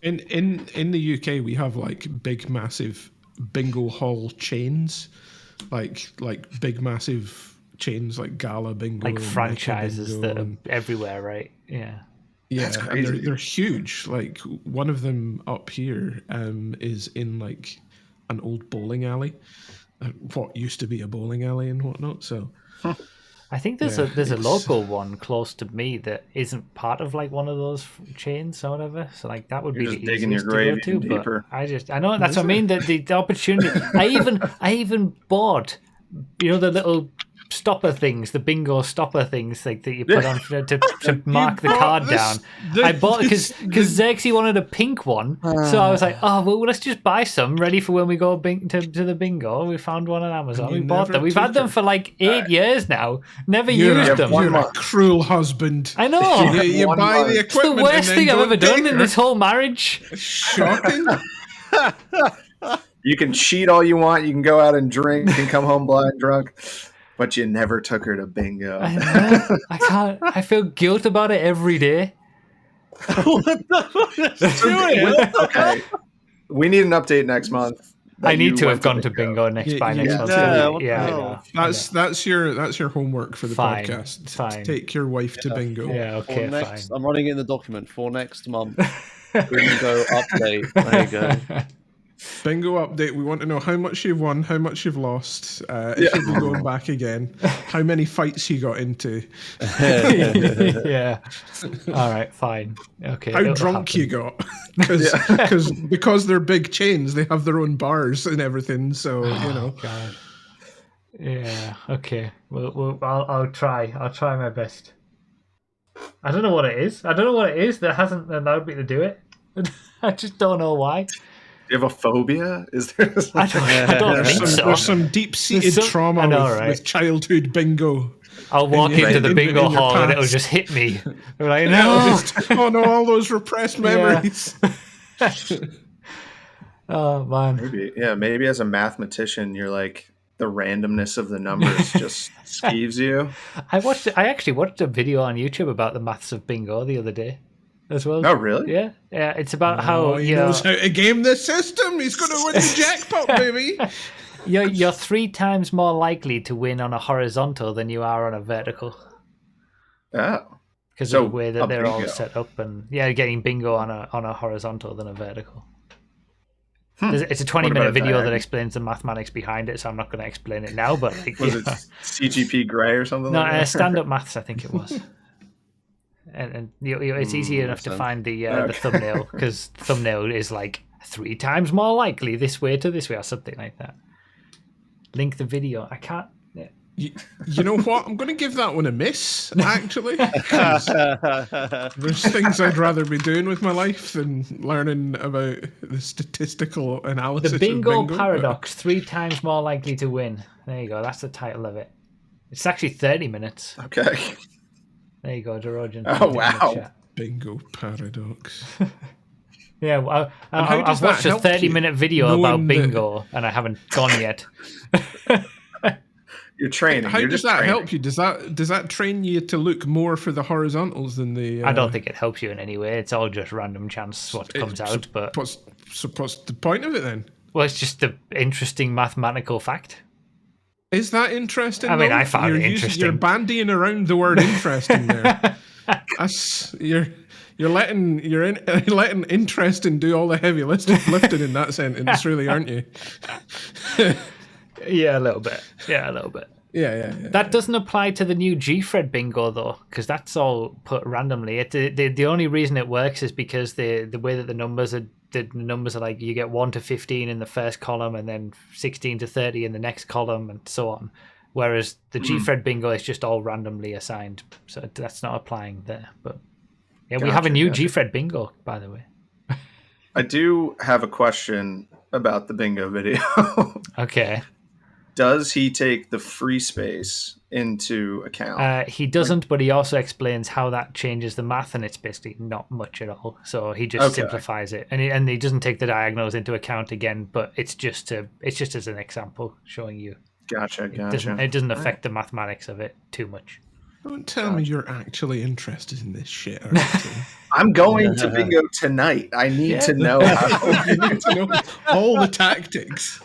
In the UK, we have like big, massive bingo hall chains, like big, massive chains like Gala Bingo, like and franchises Bingo that are everywhere, right? Yeah. Yeah, That's crazy. and they're huge. Like one of them up here is in like an old bowling alley, what used to be a bowling alley and whatnot. So I think there's a local one close to me that isn't part of like one of those chains or whatever. So like that would be the easiest to go to. But I know that's what I mean. The opportunity. I even bought, the little stopper things, the bingo stopper things like that you put on to mark the card down. I bought because Xerxes wanted a pink one, so I was like, oh well, let's just buy some ready for when we go to the bingo. We found one on Amazon. We bought them. We've had them for like 8 years now. Never used them. You're a cruel husband. I know. You buy the equipment. It's the worst thing I've ever done in this whole marriage. Shocking. You can cheat all you want. You can go out and drink and come home blind drunk. But you never took her to bingo. I know. I can't. I feel guilt about it every day. What the fuck? Okay. We need an update next month. I need to have gone to bingo next month. That's your homework for the podcast. Fine. Take your wife to bingo. Yeah, okay, fine. fine. I'm running in the document for next month. Bingo update. There you go. Bingo update. We want to know how much you've won, how much you've lost, if you'll be going back again, how many fights you got into. Yeah. All right, fine. Okay. How drunk you got. Because they're big chains, they have their own bars and everything, so, God. Yeah, okay. Well, I'll try. I'll try my best. I don't know what it is. That hasn't allowed me to do it. I just don't know why. Do you have a phobia? Is there? I don't think so. There's some deep-seated trauma with childhood bingo. I'll walk into the bingo hall and it'll just hit me. Right now. Oh no! All those repressed memories. Oh man. Maybe as a mathematician, you're like the randomness of the numbers just skeeves you. I actually watched a video on YouTube about the maths of bingo the other day. As well. Oh, really? Yeah. It's about how he knows how to game the system. He's going to win the jackpot, baby. You're 3 times more likely to win on a horizontal than you are on a vertical. Oh. Because of the way that they're all set up, and getting bingo on a horizontal than a vertical. It's a 20-minute video that explains the mathematics behind it, so I'm not going to explain it now. But was it CGP Grey or something? No, stand-up maths, I think it was. And it's easy enough to find the thumbnail, because thumbnail is like 3 times more likely this way to this way or something like that. Link the video. I can't. Yeah. You know what? I'm going to give that one a miss, actually. There's things I'd rather be doing with my life than learning about the statistical analysis. The bingo of bingo paradox: 3 times more likely to win. There you go. That's the title of it. It's actually 30 minutes. Okay. There you go, Dorogen. Oh, wow. Bingo paradox. Yeah, well, I've watched a 30-minute video about bingo, and I haven't gone yet. You're training. How does that help you? Does that train you to look more for the horizontals than the... I don't think it helps you in any way. It's all just random chance what comes out. But what's the point of it then? Well, it's just an interesting mathematical fact. Is that interesting? I mean, I found it interesting. You're bandying around the word interesting there. You're letting interesting do all the heavy lifting in that sentence, really, aren't you? Yeah, a little bit. Yeah. That doesn't apply to the new Gfred bingo though, because that's all put randomly. The only reason it works is because the way that the numbers are like you get 1 to 15 in the first column and then 16 to 30 in the next column and so on. Whereas the Gfred bingo is just all randomly assigned, so that's not applying there. But yeah, we have a new Gfred bingo, by the way. I do have a question about the bingo video. Okay. Does he take the free space into account? He doesn't, but he also explains how that changes the math, and it's basically not much at all. So he just simplifies it, and he doesn't take the diagonals into account again. But it's just as an example, showing you. Gotcha. It doesn't affect the mathematics of it too much. Don't tell me you're actually interested in this shit. I'm going to bingo tonight. I need to know how. You need to know all the tactics.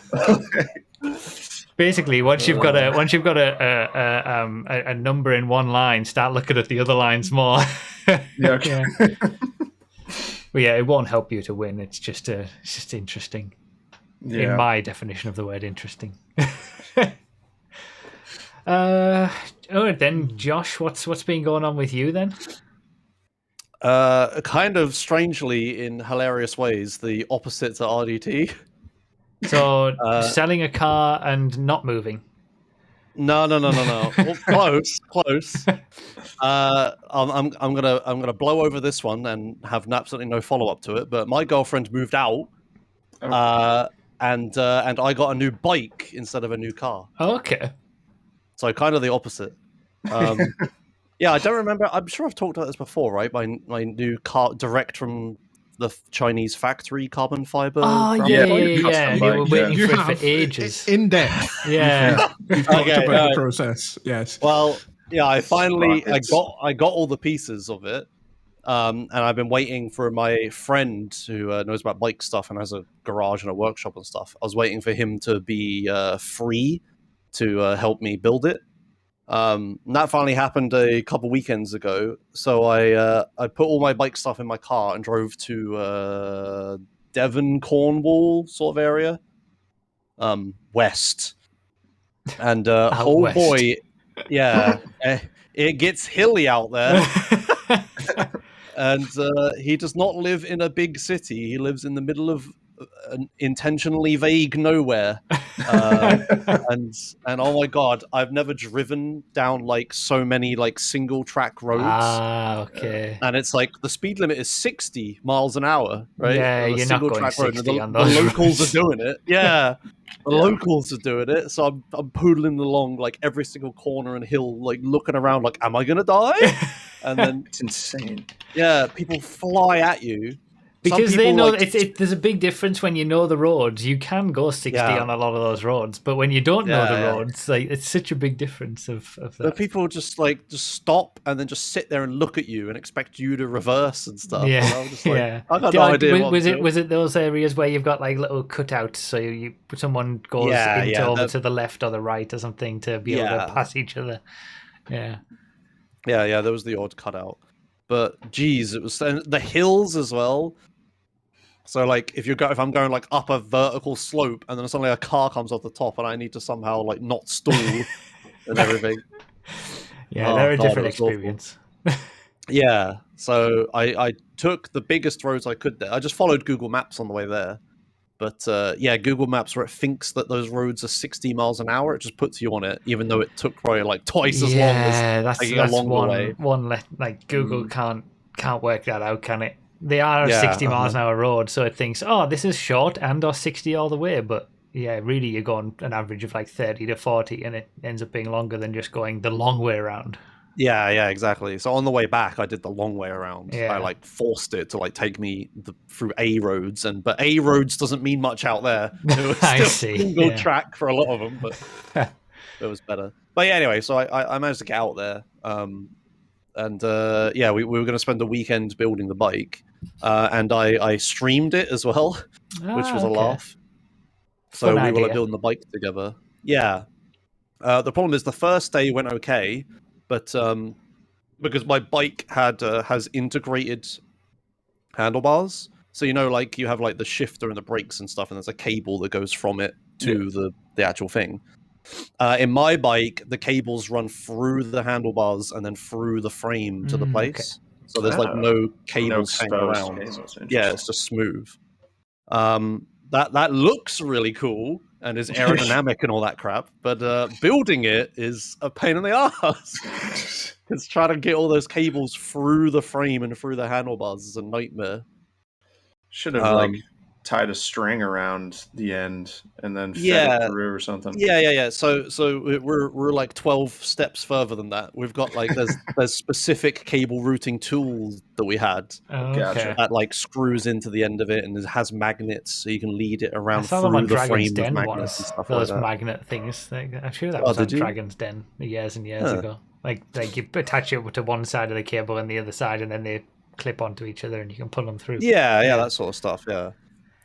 Basically, once you've got a number in one line, start looking at the other lines more. Okay. But yeah, it won't help you to win. It's just interesting. Yeah. In my definition of the word interesting. Then Josh, what's been going on with you then? Kind of strangely, in hilarious ways, the opposite to RDT. So selling a car and not moving. No. Well, close. I'm gonna blow over this one and have absolutely no follow up to it. But my girlfriend moved out, and I got a new bike instead of a new car. Okay. So kind of the opposite. Yeah, I don't remember. I'm sure I've talked about this before, right? My new car direct from the Chinese factory carbon fiber. Oh yeah. You were waiting for it for ages. In depth. Yeah. You've talked about the process. Yes. Well, yeah, I got all the pieces of it. And I've been waiting for my friend who knows about bike stuff and has a garage and a workshop and stuff. I was waiting for him to be free to help me build it. And that finally happened a couple weekends ago. So I put all my bike stuff in my car and drove to Devon, Cornwall sort of area, west. And west. Boy, yeah, it gets hilly out there. And he does not live in a big city. He lives in the middle of an intentionally vague nowhere. And oh my god, I've never driven down like so many like single track roads. Okay. And it's like the speed limit is 60 miles an hour, right? Yeah, you're not going 60 on the those locals roads. are doing it. Yeah. The locals are doing it, so I'm poodling along like every single corner and hill, like looking around, like, am I gonna die? And then it's insane. Yeah, people fly at you because they know there's a big difference when you know the roads. You can go 60 on a lot of those roads, but when you don't know the roads, like it's such a big difference of that. But people just stop and then just sit there and look at you and expect you to reverse and stuff. Yeah, and I was just like, yeah. I got no idea. Was it those areas where you've got like little cutouts, so someone goes over to the left or the right or something to be able to pass each other? Yeah. Yeah. There was the odd cutout, but geez, it was the hills as well. So like if I'm going like up a vertical slope and then suddenly a car comes off the top and I need to somehow like not stall and everything. Yeah, they're a different experience. Yeah. So I took the biggest roads I could there. I just followed Google Maps on the way there. But Google Maps, where it thinks that those roads are 60 miles an hour, it just puts you on it, even though it took probably like twice as long as taking a longer way. Like Google can't work that out, can it? They are a 60 miles an hour road, so it thinks, oh, this is short and or 60 all the way. But yeah, really, you're going an average of like 30 to 40, and it ends up being longer than just going the long way around. Yeah, exactly. So on the way back, I did the long way around. Yeah. I like forced it to like take me through A roads, but A roads doesn't mean much out there. It was I still see. Single track for a lot of them, but it was better. But yeah, anyway, so I managed to get out there. We were going to spend the weekend building the bike, and I streamed it as well, which was a laugh. So we were like, building the bike together. Yeah. The problem is the first day went okay, but because my bike has integrated handlebars, so like you have like the shifter and the brakes and stuff, and there's a cable that goes from it to the actual thing. In my bike, the cables run through the handlebars and then through the frame to the place. So there's like no cables hanging exposed around. cables. Yeah, it's just smooth. That looks really cool and is aerodynamic and all that crap, but building it is a pain in the ass. Because trying to get all those cables through the frame and through the handlebars is a nightmare. Should have like tied a string around the end and then fed it through or something. Yeah. So we're like 12 steps further than that. We've got like there's specific cable routing tools that we had. Gotcha. That like screws into the end of it and it has magnets so you can lead it I around saw them on through the Dragon's frame with Den magnets once. and stuff Those like that. magnet things. I'm sure that Oh, was on did you? Dragon's Den years and years ago. Like you attach it to one side of the cable and the other side, and then they clip onto each other, and you can pull them through. Yeah, that sort of stuff. Yeah.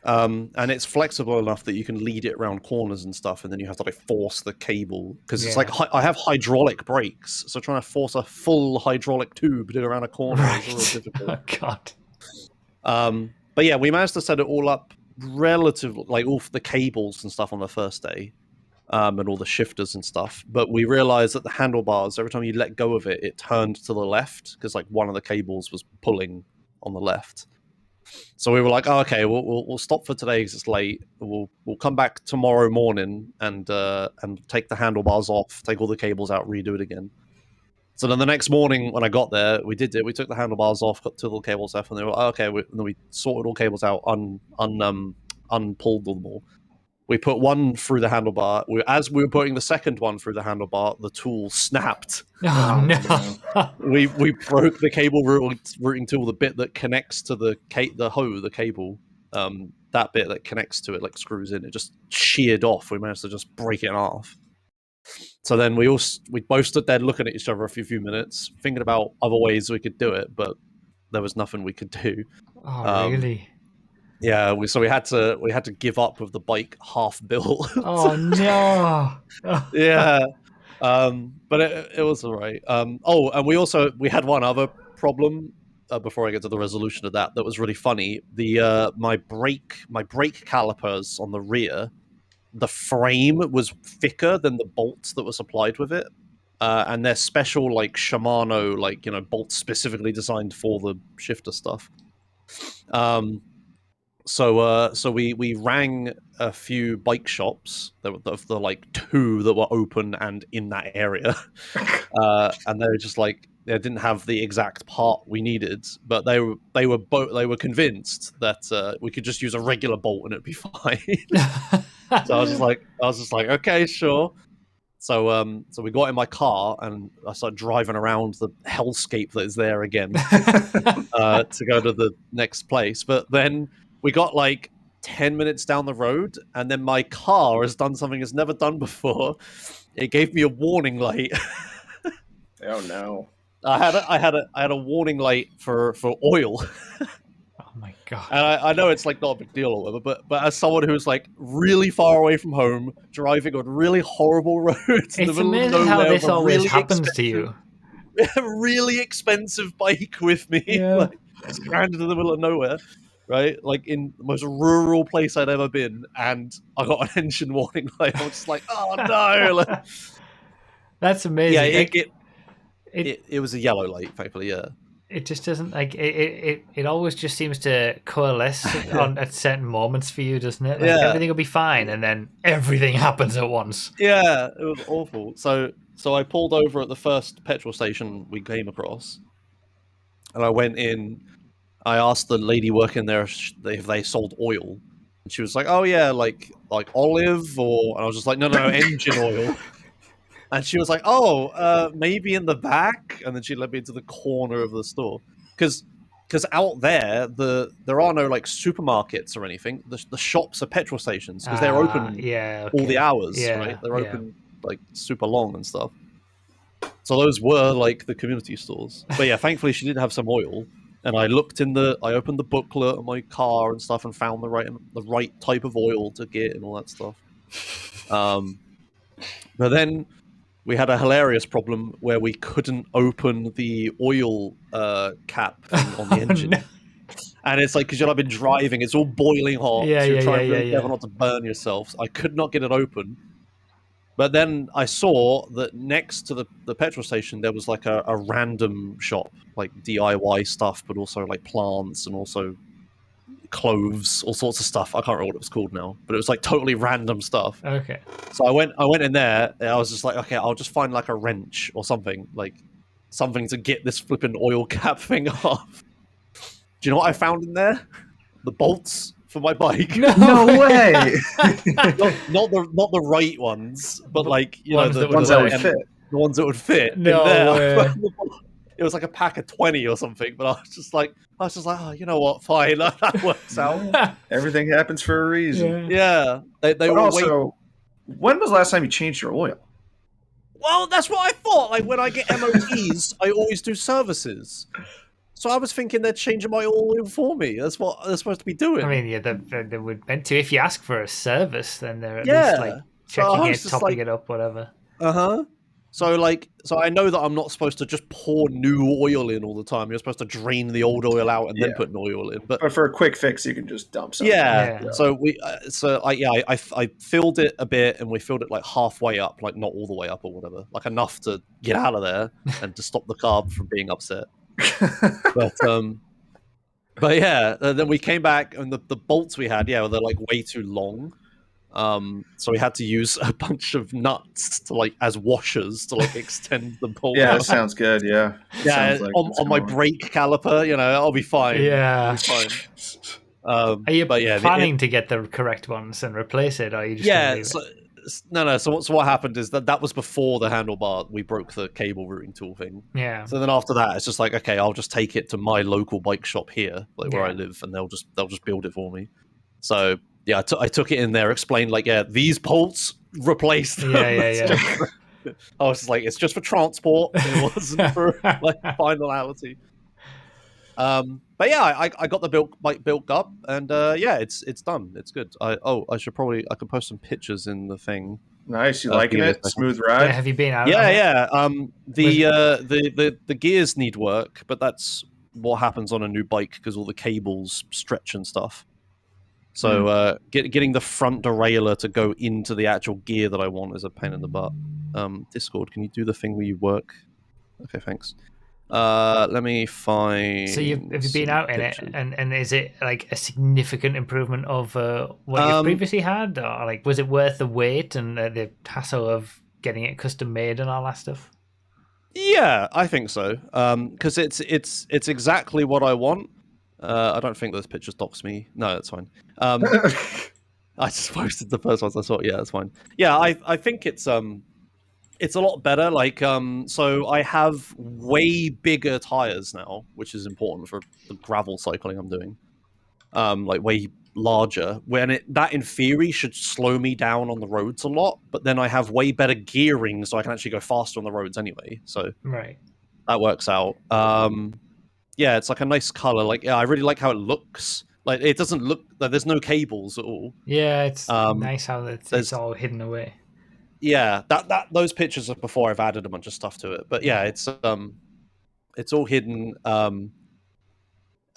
And it's flexible enough that you can lead it around corners and stuff, and then you have to like force the cable because it's like I have hydraulic brakes, so trying to force a full hydraulic tube to go around a corner is real difficult. Oh God. But yeah, we managed to set it all up relatively, like all the cables and stuff on the first day, and all the shifters and stuff. But we realized that the handlebars, every time you let go of it, it turned to the left because like one of the cables was pulling on the left. So we were like, oh, okay, we'll stop for today because it's late. We'll come back tomorrow morning and take the handlebars off, take all the cables out, redo it again. So then the next morning when I got there, we did it. We took the handlebars off, got two little cables off, and they were like, oh, okay. And then we sorted all cables out, unpulled them all. We put one through the handlebar. As we were putting the second one through the handlebar, the tool snapped. Oh no! We broke the cable routing tool, the bit that connects to the cable. That bit that connects to it, like screws in. It just sheared off. We managed to just break it in half. So then we both stood there looking at each other for a few minutes, thinking about other ways we could do it, but there was nothing we could do. Oh really? Yeah, so we had to give up with the bike half built. Oh no! Yeah, but it was all right. And we had one other problem before I get to the resolution of that was really funny. The my brake calipers on the rear, the frame was thicker than the bolts that were supplied with it, and they're special like Shimano bolts specifically designed for the shifter stuff. So we rang a few bike shops. There were the like two that were open and in that area, and they were just like they didn't have the exact part we needed, but they were convinced that we could just use a regular bolt and it'd be fine. So I was just like, okay, sure. So we got in my car and I started driving around the hellscape that is there again to go to the next place. But then we got like 10 minutes down the road, and then my car has done something it's never done before. It gave me a warning light. Oh no! I had a warning light for oil. Oh my God! And I know it's like not a big deal or whatever, but as someone who's like really far away from home, driving on really horrible roads, it's amazing how this always really happens to you. A really expensive bike with me, like stranded in the middle of nowhere, right? Like in the most rural place I'd ever been, and I got an engine warning light. I was just like, oh no! That's amazing. Yeah, it was a yellow light, thankfully. Yeah. It just doesn't like it always just seems to coalesce at certain moments for you, doesn't it? Like everything will be fine and then everything happens at once. Yeah, it was awful. So I pulled over at the first petrol station we came across, and I went in. I asked the lady working there if they sold oil, and she was like, "Oh yeah, like olive," and I was just like, "No, engine oil." And she was like, "Oh, maybe in the back." And then she led me into the corner of the store, because out there there are no like supermarkets or anything. The shops are petrol stations because they're open all the hours, right? They're open like super long and stuff. So those were like the community stores. But yeah, thankfully she did have some oil, and I opened the booklet on my car and stuff and found the right type of oil to get and all that stuff. But then we had a hilarious problem where we couldn't open the oil cap on the engine. No. And it's like, because you've been driving, it's all boiling hot. So you're trying really careful not to burn yourself. So I could not get it open. But then I saw that next to the petrol station there was like a random shop, like DIY stuff, but also like plants and also clothes, all sorts of stuff. I can't remember what it was called now, but it was like totally random stuff. Okay. So I went in there and I was just like, okay, I'll just find like a wrench or something, like something to get this flipping oil cap thing off. Do you know what I found in there? The bolts for my bike. No way. not the right ones, but like Ones the that would ones that would work. fit. the ones that would fit No in there. way. It was like a pack of 20 or something, but I was just like, oh, you know what? Fine, that works out. Everything happens for a reason. Yeah, they But were also, when was the last time you changed your oil? Well, that's what I thought. Like when I get MOTs, I always do services. So I was thinking they're changing my oil for me. That's what they're supposed to be doing. I mean, yeah, they would meant to. If you ask for a service, then they're at Yeah. least like So I checking was it, just topping like- it up, whatever. So I know that I'm not supposed to just pour new oil in all the time. You're supposed to drain the old oil out and then Yeah. put new oil in. But But for a quick fix, you can just dump some. yeah. So I filled it a bit, and we filled it like halfway up, like not all the way up or whatever, like enough to get out of there and to stop the carb from being upset. But yeah, then we came back, and the bolts we had, they're like way too long. So we had to use a bunch of nuts to like as washers to like extend the bolt. Yeah, that sounds good. Yeah. Yeah, Sounds like it's on my going. brake caliper, I'll be fine. Yeah. I'll be fine. Are you But yeah, planning to get the correct ones and replace it, or are you just yeah. gonna leave it? No. So what happened is that was before the handlebar. We broke the cable routing tool thing. Yeah. So then after that, it's just like, okay, I'll just take it to my local bike shop here, like where Yeah. I live, and they'll just build it for me. So yeah, I took it in there, explained like, yeah, these bolts replaced them. Yeah. I was just like, it's just for transport. It wasn't for like finality. But yeah, I got the bike built up, and yeah, it's done. It's good. I could post some pictures in the thing. Nice. You Give liking me a it? second. Smooth ride? Yeah, have you been out? Yeah, on it? yeah. The gears need work, but that's what happens on a new bike because all the cables stretch and stuff. So getting the front derailleur to go into the actual gear that I want is a pain in the butt. Discord, can you do the thing where you work? Okay, thanks. Let me find. So have you been out in it, and is it like a significant improvement of what you previously had, or like was it worth the wait and the hassle of getting it custom made and all that stuff? Yeah, I think so. Because it's exactly what I want. I don't think those pictures dox me. No, that's fine. I just posted the first ones I saw. Yeah, that's fine. Yeah, I think it's a lot better. Like, so I have way bigger tires now, which is important for the gravel cycling I'm doing. Like way larger. That in theory should slow me down on the roads a lot, but then I have way better gearing, so I can actually go faster on the roads anyway. So right, that works out. Yeah, it's like a nice color. Like, yeah, I really like how it looks. Like, it doesn't look like there's no cables at all. Yeah, it's nice how it's all hidden away. Yeah, those pictures are before I've added a bunch of stuff to it. But yeah, it's all hidden. Yeah,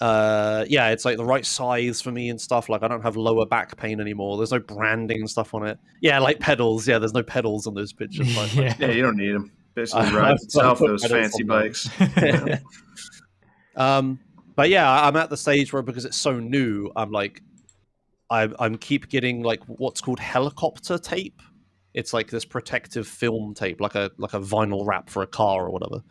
it's like the right size for me and stuff. Like, I don't have lower back pain anymore. There's no branding and stuff on it. Yeah, like pedals. Yeah, there's no pedals on those pictures. Yeah, you don't need them. Basically rides itself, those fancy bikes. But yeah, I'm at the stage where, because it's so new, I'm like, I'm keep getting like what's called helicopter tape. It's like this protective film tape, like a vinyl wrap for a car or whatever.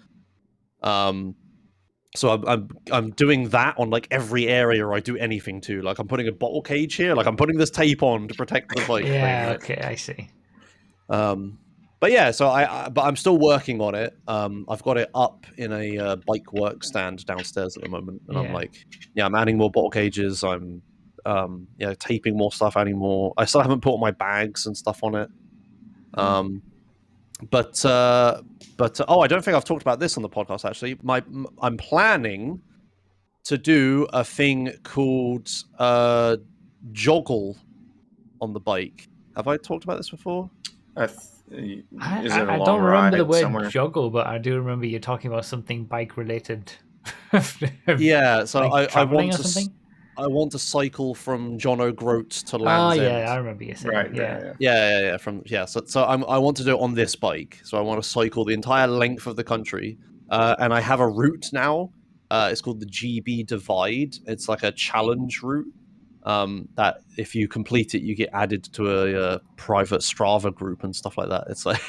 So I'm doing that on like every area I do anything to. Like, I'm putting a bottle cage here. Like, I'm putting this tape on to protect the bike. Yeah, okay, I see. But yeah, so but I'm still working on it. I've got it up in a bike work stand downstairs at the moment, and I'm like, I'm adding more bottle cages. I'm taping more stuff, adding more. I still haven't put my bags and stuff on it. But I don't think I've talked about this on the podcast actually. I'm planning to do a thing called joggle on the bike. Have I talked about this before? I don't remember the word joggle, but I do remember you talking about something bike related. Yeah, so like I traveling want or to. Something? want to cycle from John O'Groat to Oh Land's End. yeah, I remember you saying. I want to do it on this bike. So I want to cycle the entire length of the country, and I have a route now. It's called the GB Divide. It's like a challenge route. That if you complete it, you get added to a private Strava group and stuff like that. It's like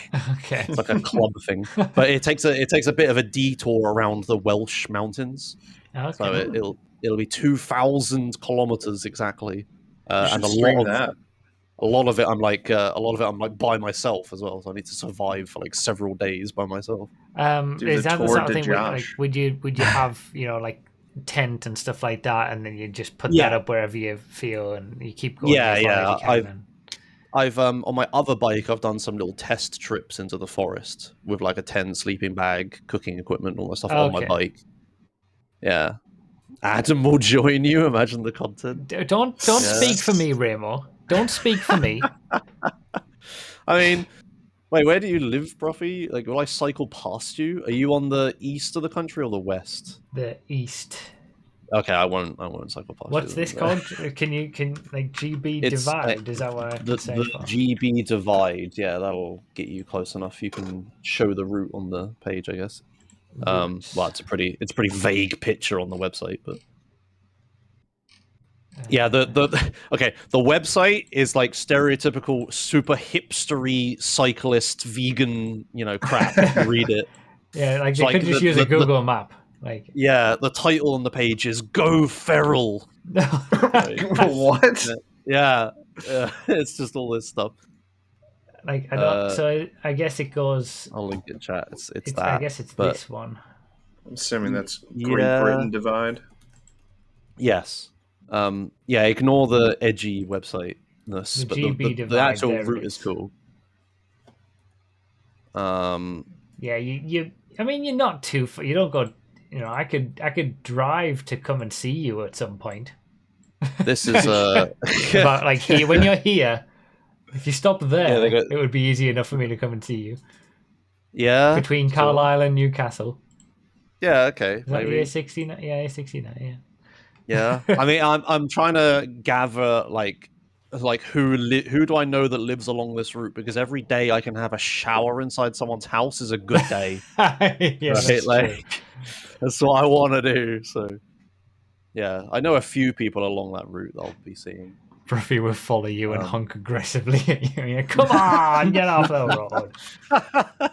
Okay. it's like a club thing, but it takes a bit of a detour around the Welsh mountains. Okay. So it'll be 2,000 kilometers exactly, and a stream lot of it I'm like by myself as well. So I need to survive for like several days by myself. Is that the sort of thing where, like, would you have like tent and stuff like that, and then you just put that up wherever you feel, and you keep going as long as you can? I've on my other bike, I've done some little test trips into the forest with like a tent, sleeping bag, cooking equipment, all that stuff on my bike. Yeah, Adam will join you. Imagine the content. Don't speak for me, Remo. Don't speak for me. I mean, wait, where do you live, Broughy? Like, will I cycle past you? Are you on the east of the country or the west? The east. Okay, I won't cycle past. What's this called? Can like GB Divide? Is that what I have to say? The GB Divide, yeah, that'll get you close enough. You can show the route on the page, I guess. Well, it's a pretty vague picture on the website, but yeah, the website is like stereotypical super hipstery cyclist vegan, crap. You read it. Yeah, like they could just use a Google map. Like, yeah, the title on the page is "Go Feral." What? Yeah, it's just all this stuff. Like, I don't. So I guess it goes. I'll link it in chat. It's that. I guess it's this one. I'm assuming that's Great Britain Divide. Yes. Yeah. Ignore the edgy website. But the actual route is cool. Yeah, you. I mean, you're not too far. You don't go. I could drive to come and see you at some point. This is but like here, when you're here, if you stop there, it would be easy enough for me to come and see you. Yeah. Between Carlisle and Newcastle. Yeah. Okay. Is that A69? Yeah, A69. Yeah. Yeah. I mean, I'm trying to gather like who do I know that lives along this route, because every day I can have a shower inside someone's house is a good day. Yeah, right? That's what I want to do. So yeah, I know a few people along that route that I'll be seeing. Broughy will follow you and honk aggressively at you. Come on, get off the road.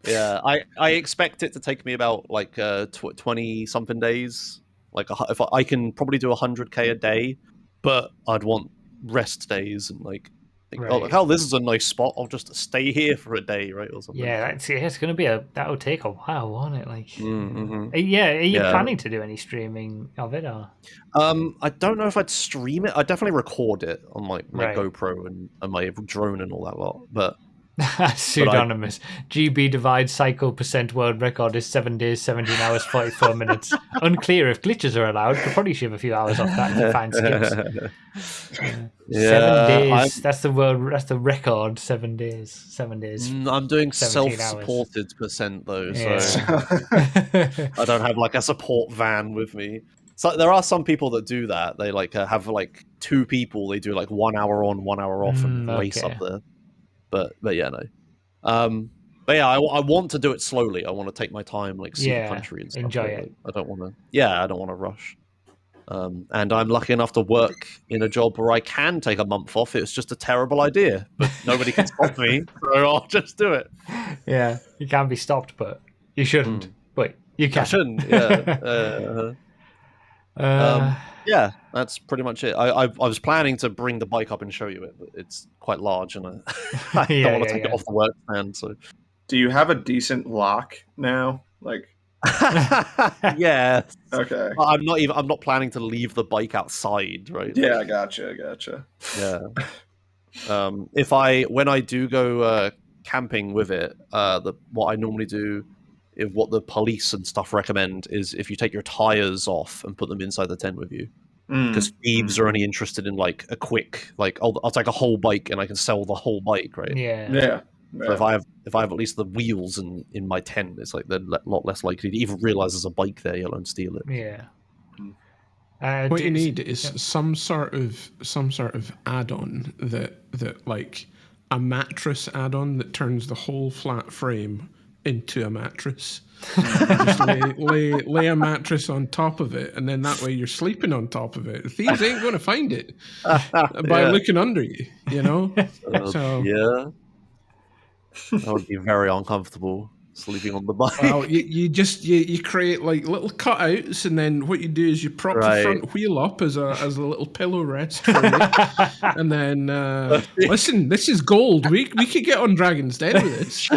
Yeah, I expect it to take me about like 20 something days. Like if I can probably do 100k a day, but I'd want rest days and like this is a nice spot. I'll just stay here for a day, right, or something. Yeah, it's gonna be that'll take a while, won't it? Like, mm-hmm. Are you planning to do any streaming of it, or? I don't know if I'd stream it. I'd definitely record it on my GoPro and my drone and all that lot, but. Pseudonymous. GB Divide cycle % world record is 7 days, 17 hours, 44 minutes. Unclear if glitches are allowed. Could probably shave a few hours off that if you find skips. 7 days. That's the record. 7 days. 7 days. I'm doing self-supported % though, so I don't have like a support van with me. So there are some people that do that. They like have like 2 people. They do like 1 hour on, 1 hour off, and race up there. But yeah, no. But yeah, I want to do it slowly. I want to take my time, like see the country and stuff. Enjoy it. Like, I don't want to rush. And I'm lucky enough to work in a job where I can take a month off. It's just a terrible idea, but nobody can stop me, so I'll just do it. Yeah, you can't be stopped, but you shouldn't. But you can. I shouldn't. Yeah. Yeah, that's pretty much it. I was planning to bring the bike up and show you it, but it's quite large, and I don't want to take it off the work stand. So, do you have a decent lock now? Like, yeah. Okay. I'm not planning to leave the bike outside, right? Yeah, gotcha. Yeah. When I do go camping with it, what I normally do. What the police and stuff recommend is if you take your tires off and put them inside the tent with you, because thieves are only interested in like a quick, like I'll take a whole bike and I can sell the whole bike, right? Yeah. So if I have at least the wheels in my tent, it's like they're a lot less likely to even realize there's a bike there, let alone steal it. Yeah. What you need is some sort of add-on that like a mattress add-on that turns the whole flat frame into a mattress. Just lay a mattress on top of it, and then that way you're sleeping on top of it. Thieves ain't going to find it by looking under you, you know. So yeah, that would be very uncomfortable sleeping on the bike. Well, you create like little cutouts, and then what you do is you prop the front wheel up as a little pillow rest for you, and then listen, this is gold. We could get on Dragon's Den with this.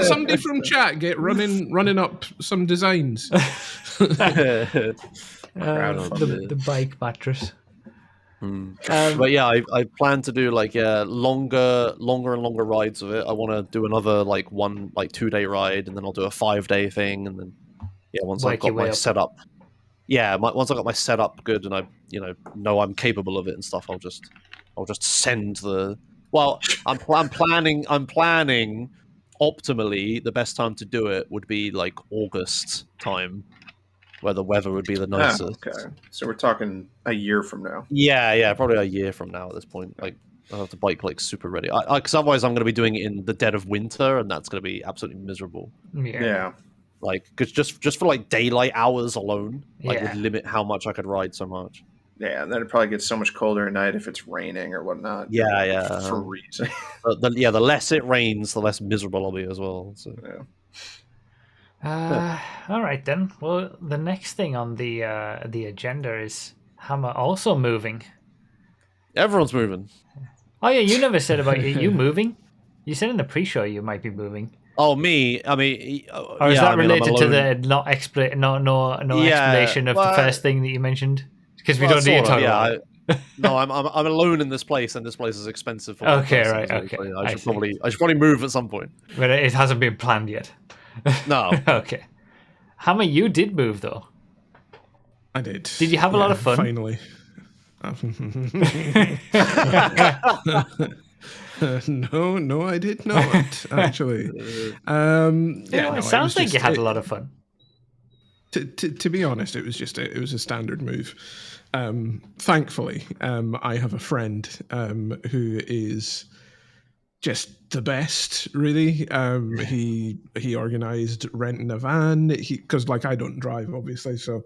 Somebody from chat get running up some designs. The bike mattress. But yeah, I plan to do like longer and longer rides of it. I want to do another like 2-day ride, and then I'll do a 5-day thing, and then once I've got my setup, once I got my setup good, and I know I'm capable of it and stuff, I'll just send the. Well, I'm planning optimally the best time to do it would be like August time, where the weather would be the nicest. Okay, so we're talking a year from now. Yeah, probably a year from now at this point. Like, I'll have the bike like super ready. Because otherwise, I'm going to be doing it in the dead of winter, and that's going to be absolutely miserable. Yeah. Like, because just for like daylight hours alone, would limit how much I could ride so much. Yeah, and then it probably gets so much colder at night if it's raining or whatnot. Yeah. Freezing. The less it rains, the less miserable I'll be as well. So. Yeah. All right then. Well, the next thing on the agenda is Hammer also moving. Everyone's moving. Oh yeah, you never said about you moving. You said in the pre-show you might be moving. Oh, me? I mean, or is that related to the no explanation of the first thing that you mentioned? Because we don't need to talk about it. No, I'm alone in this place, and this place is expensive. For okay, right. Okay, so I should probably move at some point. But it hasn't been planned yet. No. Okay. Hammer, you did move though. I did. Did you have a lot of fun? Finally. No, I did not actually. It sounds like you had a lot of fun. To be honest, it was a standard move. Thankfully, I have a friend who is just the best, really. He organized renting a van. Because like I don't drive, obviously, so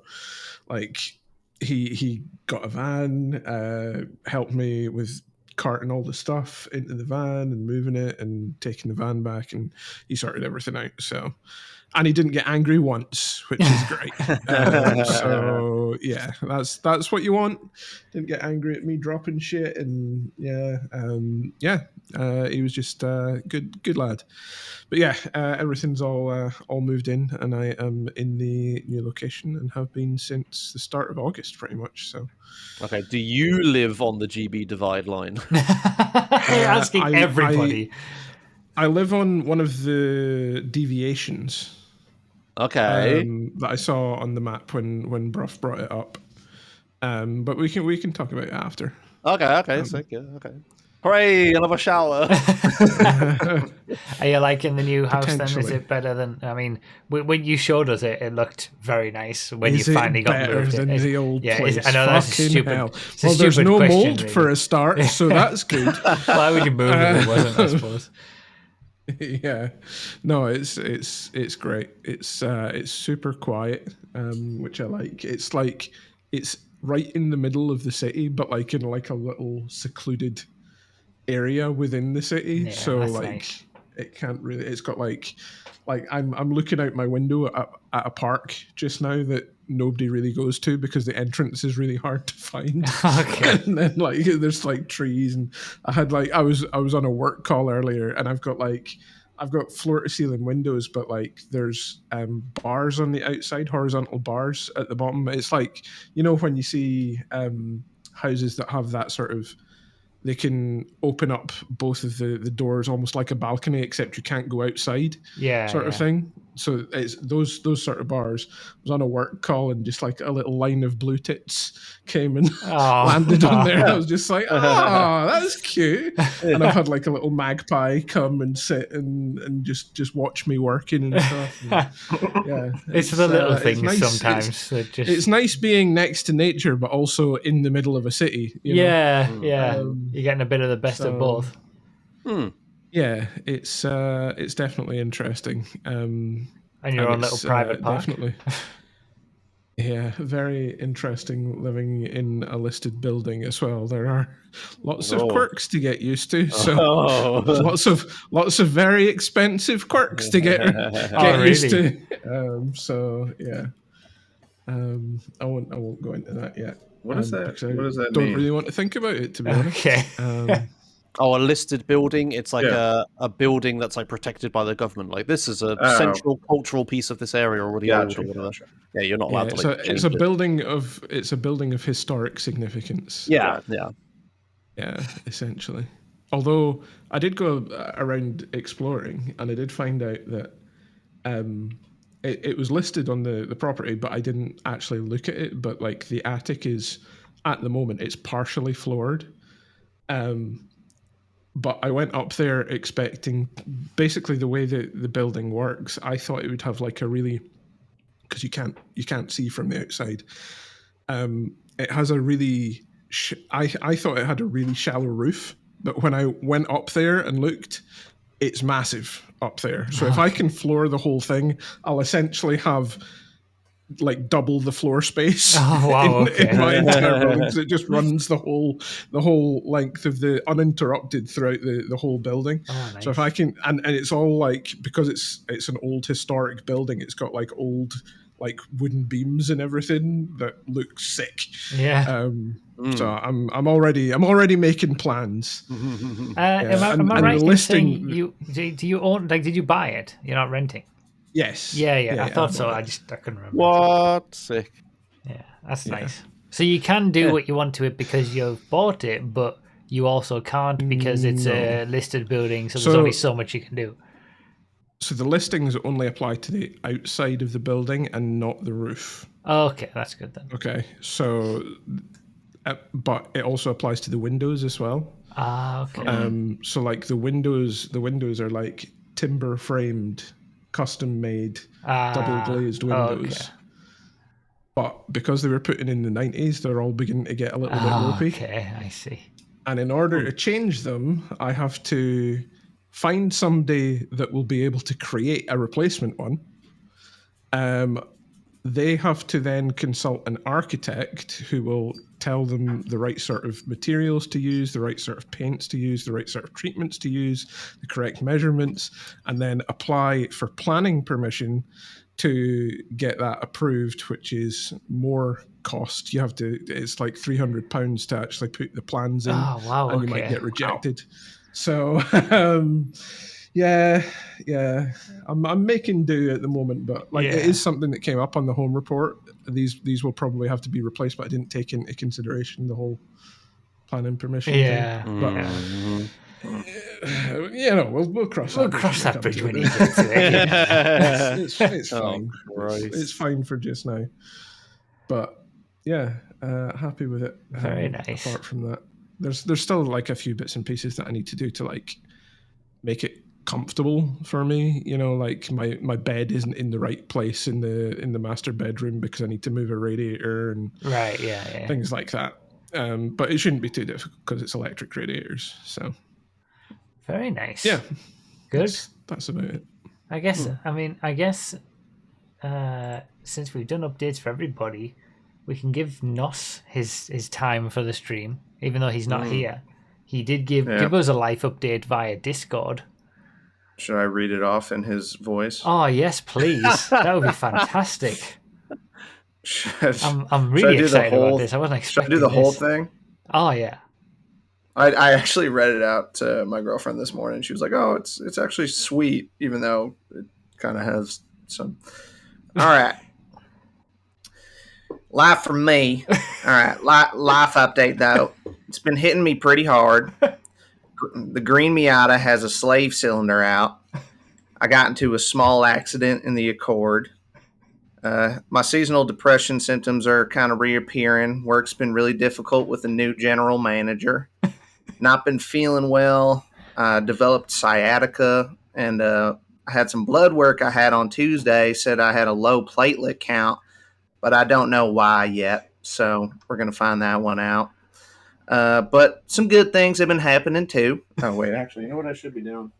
like he got a van, helped me with carting all the stuff into the van and moving it and taking the van back, and he sorted everything out. So, and he didn't get angry once, which is great. So yeah, that's what you want. Didn't get angry at me dropping shit, and he was just good lad. But yeah, everything's all moved in, and I am in the new location and have been since the start of August, pretty much. So. Okay, do you live on the GB divide line? You're asking everybody. I live on one of the deviations. Okay. That I saw on the map when Brough brought it up. But we can talk about it after. Okay, sick, yeah, okay. Hooray, another shower. Are you liking the new house then? Is it better than, I mean, when you showed us it looked very nice when is you finally got better moved than it. the old place? I know that's stupid. Hell. Well, there's no question, mold really. for a start, so that's good. Why would you move if it wasn't, I suppose? Yeah, no, it's great. It's super quiet, which I like. It's like it's right in the middle of the city, but like in like a little secluded area within the city. Yeah, so like nice. It can't really. It's got like I'm looking out my window at a park just now that nobody really goes to because the entrance is really hard to find. Okay. And then like there's like trees, and I was on a work call earlier, and I've got floor to ceiling windows, but like there's bars on the outside, horizontal bars at the bottom. It's like, you know, when you see houses that have that sort of, they can open up both of the doors almost like a balcony, except you can't go outside, Yeah, sort of thing. so it's those sort of bars. I was on a work call and just like a little line of blue tits came and landed on there. And I was just like, that's cute. And I've had like a little magpie come and sit and just watch me working and stuff. And, yeah, it's the little things nice. sometimes. It's nice being next to nature, but also in the middle of a city. You yeah, know? yeah. You're getting a bit of the best of both. Yeah, it's definitely interesting. And your own little private park. Definitely. Yeah, very interesting living in a listed building as well. There are lots of quirks to get used to. So lots of very expensive quirks to get used to. So yeah. I won't go into that yet. What does that? What does that don't mean? really want to think about it, to be honest. Okay. A listed building. It's like a building that's like protected by the government. Like this is a central cultural piece of this area or the old or whatever. Yeah, you're not allowed to. It's a building of historic significance. Yeah. Essentially. Although I did go around exploring, and I did find out that it was listed on the property, but I didn't actually look at it. But like the attic is, at the moment, it's partially floored. But I went up there expecting, basically the way that the building works, I thought it would have like a really, because you can't see from the outside. It has a really, I thought it had a really shallow roof, but when I went up there and looked, it's massive up there. So if I can floor the whole thing, I'll essentially have like double the floor space in my entire building, because it just runs the whole length of the uninterrupted throughout the whole building. Nice. So if I can, and it's all like, because it's an old historic building, it's got like old like wooden beams and everything that look sick. Yeah. So I'm already making plans. Am I right in saying do you own, like, did you buy it? You're not renting? Yes. Yeah. I thought so. I couldn't remember. What? Sick. Yeah, that's nice. So you can do what you want to it because you've bought it, but you also can't because it's a listed building, so there's only so much you can do. So the listings only apply to the outside of the building and not the roof. Okay, that's good then. Okay, so, but it also applies to the windows as well. Okay. So like the windows are like timber framed, custom made, double glazed windows. Okay. But because they were put in the 90s, they're all beginning to get a little bit ropey. Okay, I see. And in order to change them, I have to find somebody that will be able to create a replacement one. They have to then consult an architect who will tell them the right sort of materials to use, the right sort of paints to use, the right sort of treatments to use, the correct measurements, and then apply for planning permission to get that approved, which is more cost. You have to, it's like £300 to actually put the plans in, and you might get rejected. So, yeah, I'm making do at the moment, but like it is something that came up on the home report. These will probably have to be replaced, but I didn't take into consideration the whole planning permission thing. But we'll cross that bridge when we get to it. It's fine. It's fine for just now. But yeah, happy with it. Very nice. Apart from that, there's still like a few bits and pieces that I need to do to like make it comfortable for me. You know, like my bed isn't in the right place in the master bedroom because I need to move a radiator and things like that. But it shouldn't be too difficult because it's electric radiators. So very nice. Yeah, good. That's about it. I guess. I guess since we've done updates for everybody, we can give Nos his time for the stream, even though he's not here. He did give us a life update via Discord. Should I read it off in his voice? Oh yes, please. That would be fantastic. I'm really excited about this. I wasn't expecting this. Should I do the whole thing? Oh yeah. I actually read it out to my girlfriend this morning. She was like, "Oh, it's actually sweet, even though it kind of has some." All right, life from me. All right, life update though. It's been hitting me pretty hard. The green Miata has a slave cylinder out. I got into a small accident in the Accord. My seasonal depression symptoms are kind of reappearing. Work's been really difficult with a new general manager. Not been feeling well. Developed sciatica, and I had some blood work I had on Tuesday. Said I had a low platelet count, but I don't know why yet. So we're going to find that one out. But some good things have been happening too. Oh, wait, actually, you know what I should be doing?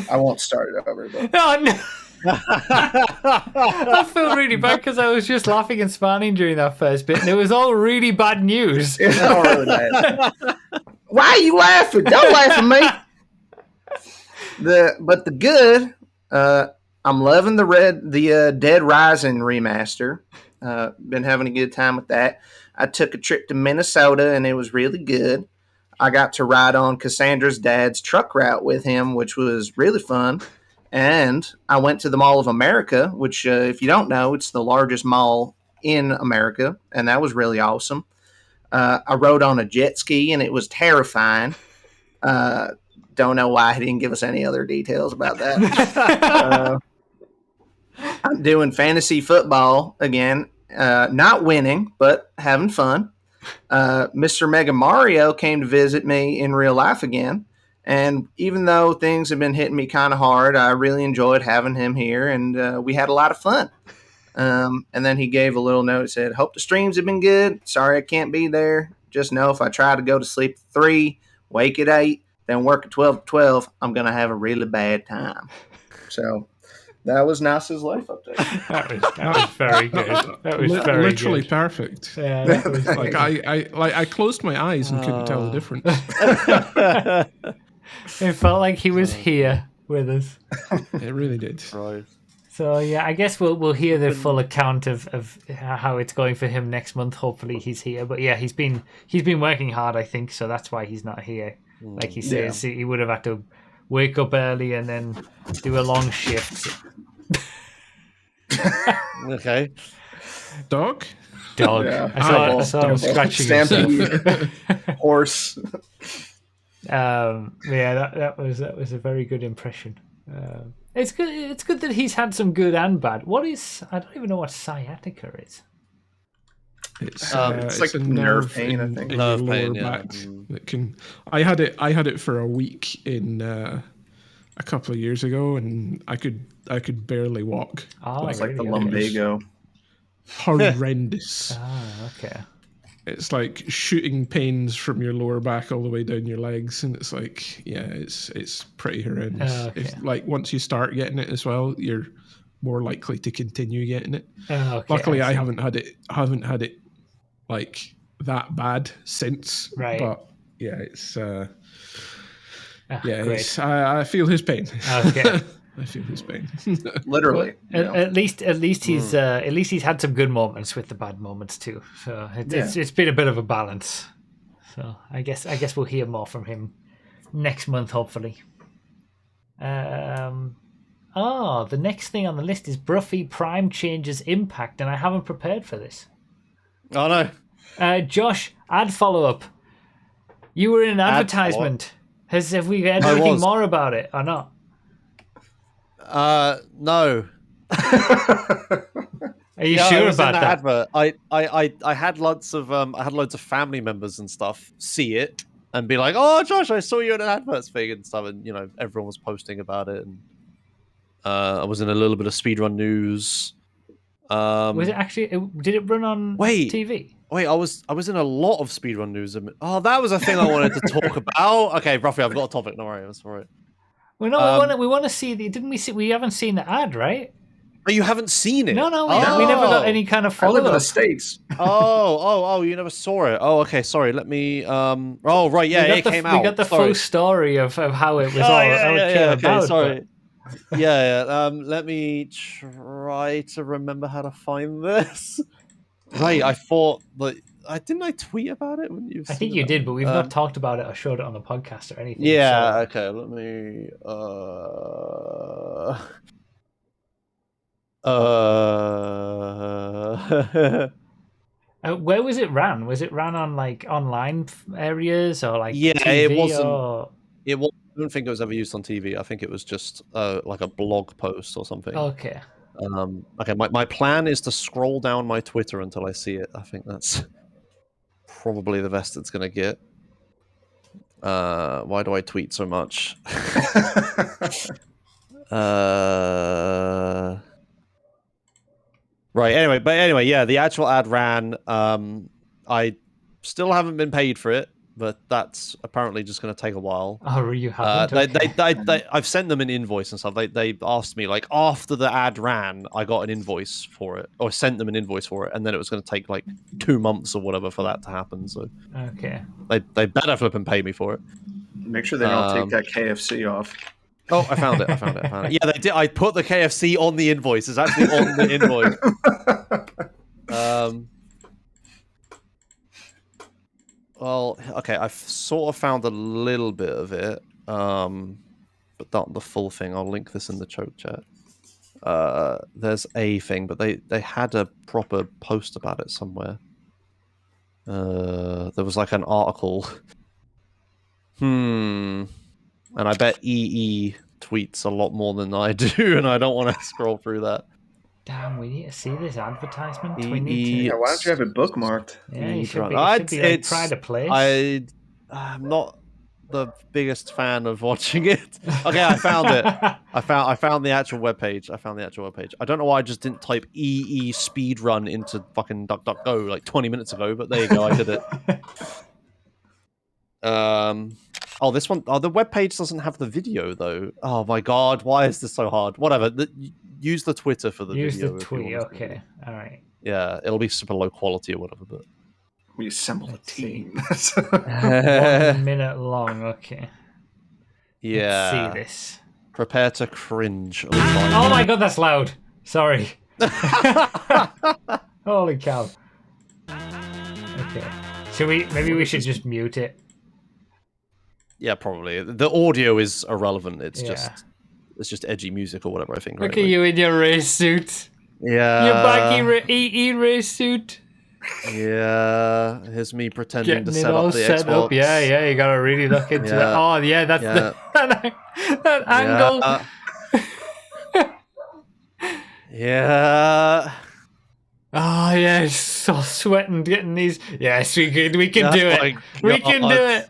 I won't start it over. But... Oh, no. I feel really bad because I was just laughing and smiling during that first bit, and it was all really bad news. It's all really bad. Why are you laughing? Don't laugh at me. But the good, I'm loving the Dead Rising remaster. Been having a good time with that. I took a trip to Minnesota and it was really good. I got to ride on Cassandra's dad's truck route with him, which was really fun. And I went to the Mall of America, which, if you don't know, it's the largest mall in America, and that was really awesome. I rode on a jet ski, and it was terrifying. Don't know why he didn't give us any other details about that. I'm doing fantasy football again, not winning, but having fun. Mr. Mega Mario came to visit me in real life again. And even though things have been hitting me kind of hard, I really enjoyed having him here, and we had a lot of fun. And then he gave a little note that said, "Hope the streams have been good. Sorry I can't be there. Just know if I try to go to sleep at 3, wake at 8, then work at 12 to 12, I'm going to have a really bad time." So that was NASA's life update. That was very good. That was very literally good. perfect. Yeah, that was like I closed my eyes and couldn't tell the difference. It felt like he was here with us. It really did. Right. So yeah, I guess we'll hear the full account of how it's going for him next month. Hopefully he's here. But yeah, he's been working hard, I think, so that's why he's not here. Like he says, he would have had to wake up early and then do a long shift. Okay. Dog. Yeah. I saw him scratching himself. Horse. Yeah, that was a very good impression. It's good. It's good that he's had some good and bad. I don't even know what sciatica is. It's like a nerve pain, I think. In Nerve your pain, lower yeah. back. It can. I had it for a week in a couple of years ago, and I could barely walk. Oh, It's like the really? lumbago. Horrendous. Okay. It's like shooting pains from your lower back all the way down your legs, and it's like, yeah, it's pretty horrendous. Okay. If, like, once you start getting it as well, you're more likely to continue getting it. Okay, Luckily, I see. haven't had it like that bad since. Right. But yeah, it's great. it's I feel his pain. Okay. I feel his pain. Literally. At least he's had some good moments with the bad moments too. So it's been a bit of a balance. So I guess we'll hear more from him next month, hopefully. The next thing on the list is Broughy Prime changes impact, and I haven't prepared for this. Oh no. Josh, ad follow up. You were in an advertisement. Have we heard anything more about it or not? No. Are you sure about that? Advert. I had lots of family members and stuff see it and be like, "Oh, Josh, I saw you in an adverts thing and stuff," and everyone was posting about it, and I was in a little bit of speedrun news. Was it actually? Did it run on TV? Wait, I was in a lot of speedrun news. Oh, that was a thing I wanted to talk about. Okay, roughly, I've got a topic. Don't worry, that's all right. Well, no, we want to see the. Didn't we see? We haven't seen the ad, right? Oh, you haven't seen it? No, we never got any kind of follow I live in the up. States. Oh, you never saw it. Oh, okay, sorry. Let me. Oh, right, yeah, it came out. We got the full story of how it was all. Okay, about, sorry. Yeah. Let me try to remember how to find this. Right, I thought didn't I tweet about it when you? I think you did, but we've not talked about it or showed it on the podcast or anything. Yeah. So. Okay. Let me. Where was it ran? Was it ran on like online areas or like yeah? TV it wasn't. or... It wasn't don't think it was ever used on TV. I think it was just like a blog post or something. Okay. Okay, my plan is to scroll down my Twitter until I see it. I think that's probably the best it's gonna get. Why do I tweet so much? Right. Anyway, yeah, the actual ad ran. I still haven't been paid for it, but that's apparently just going to take a while. Oh, you haven't? I've sent them an invoice and stuff. They asked me like after the ad ran, I got an invoice for it, or sent them an invoice for it, and then it was going to take like 2 months or whatever for that to happen. So okay, they better flip and pay me for it. Make sure they don't take that KFC off. Oh, I found it. Yeah, they did. I put the KFC on the invoice. It's actually on the invoice. Well, okay, I've sort of found a little bit of it, but not the full thing. I'll link this in the choke chat. There's a thing, but they had a proper post about it somewhere. There was like an article. And I bet EE tweets a lot more than I do, and I don't want to scroll through that. Damn, we need to see this advertisement. We need to... Yeah, why don't you have it bookmarked? Yeah, you should be like Pride of Place. I'm not the biggest fan of watching it. Okay, I found it. I found the actual webpage. I don't know why I just didn't type EE speedrun into fucking DuckDuckGo like 20 minutes ago, but there you go, I did it. Oh, this one. Oh, the webpage doesn't have the video though. Oh my god, why is this so hard? Whatever. Use the Twitter for the video. Use the tweet. Okay, all right. Yeah, it'll be super low quality or whatever. But we assembled a team. 1 minute long. Okay. Yeah. Let's see this. Prepare to cringe. Oh my god, that's loud. Sorry. Holy cow. Okay. Maybe we should just mute it. Yeah, probably. The audio is irrelevant. It's just edgy music or whatever, I think. Look at you in your race suit. Yeah. Your baggy EE race suit. Yeah. Here's me pretending to set up the set Xbox. Up. Yeah, you gotta really look into that. Oh, yeah, that's that angle. Yeah. Oh, yes. So sweating getting these. Yes, we can do it. We can do it.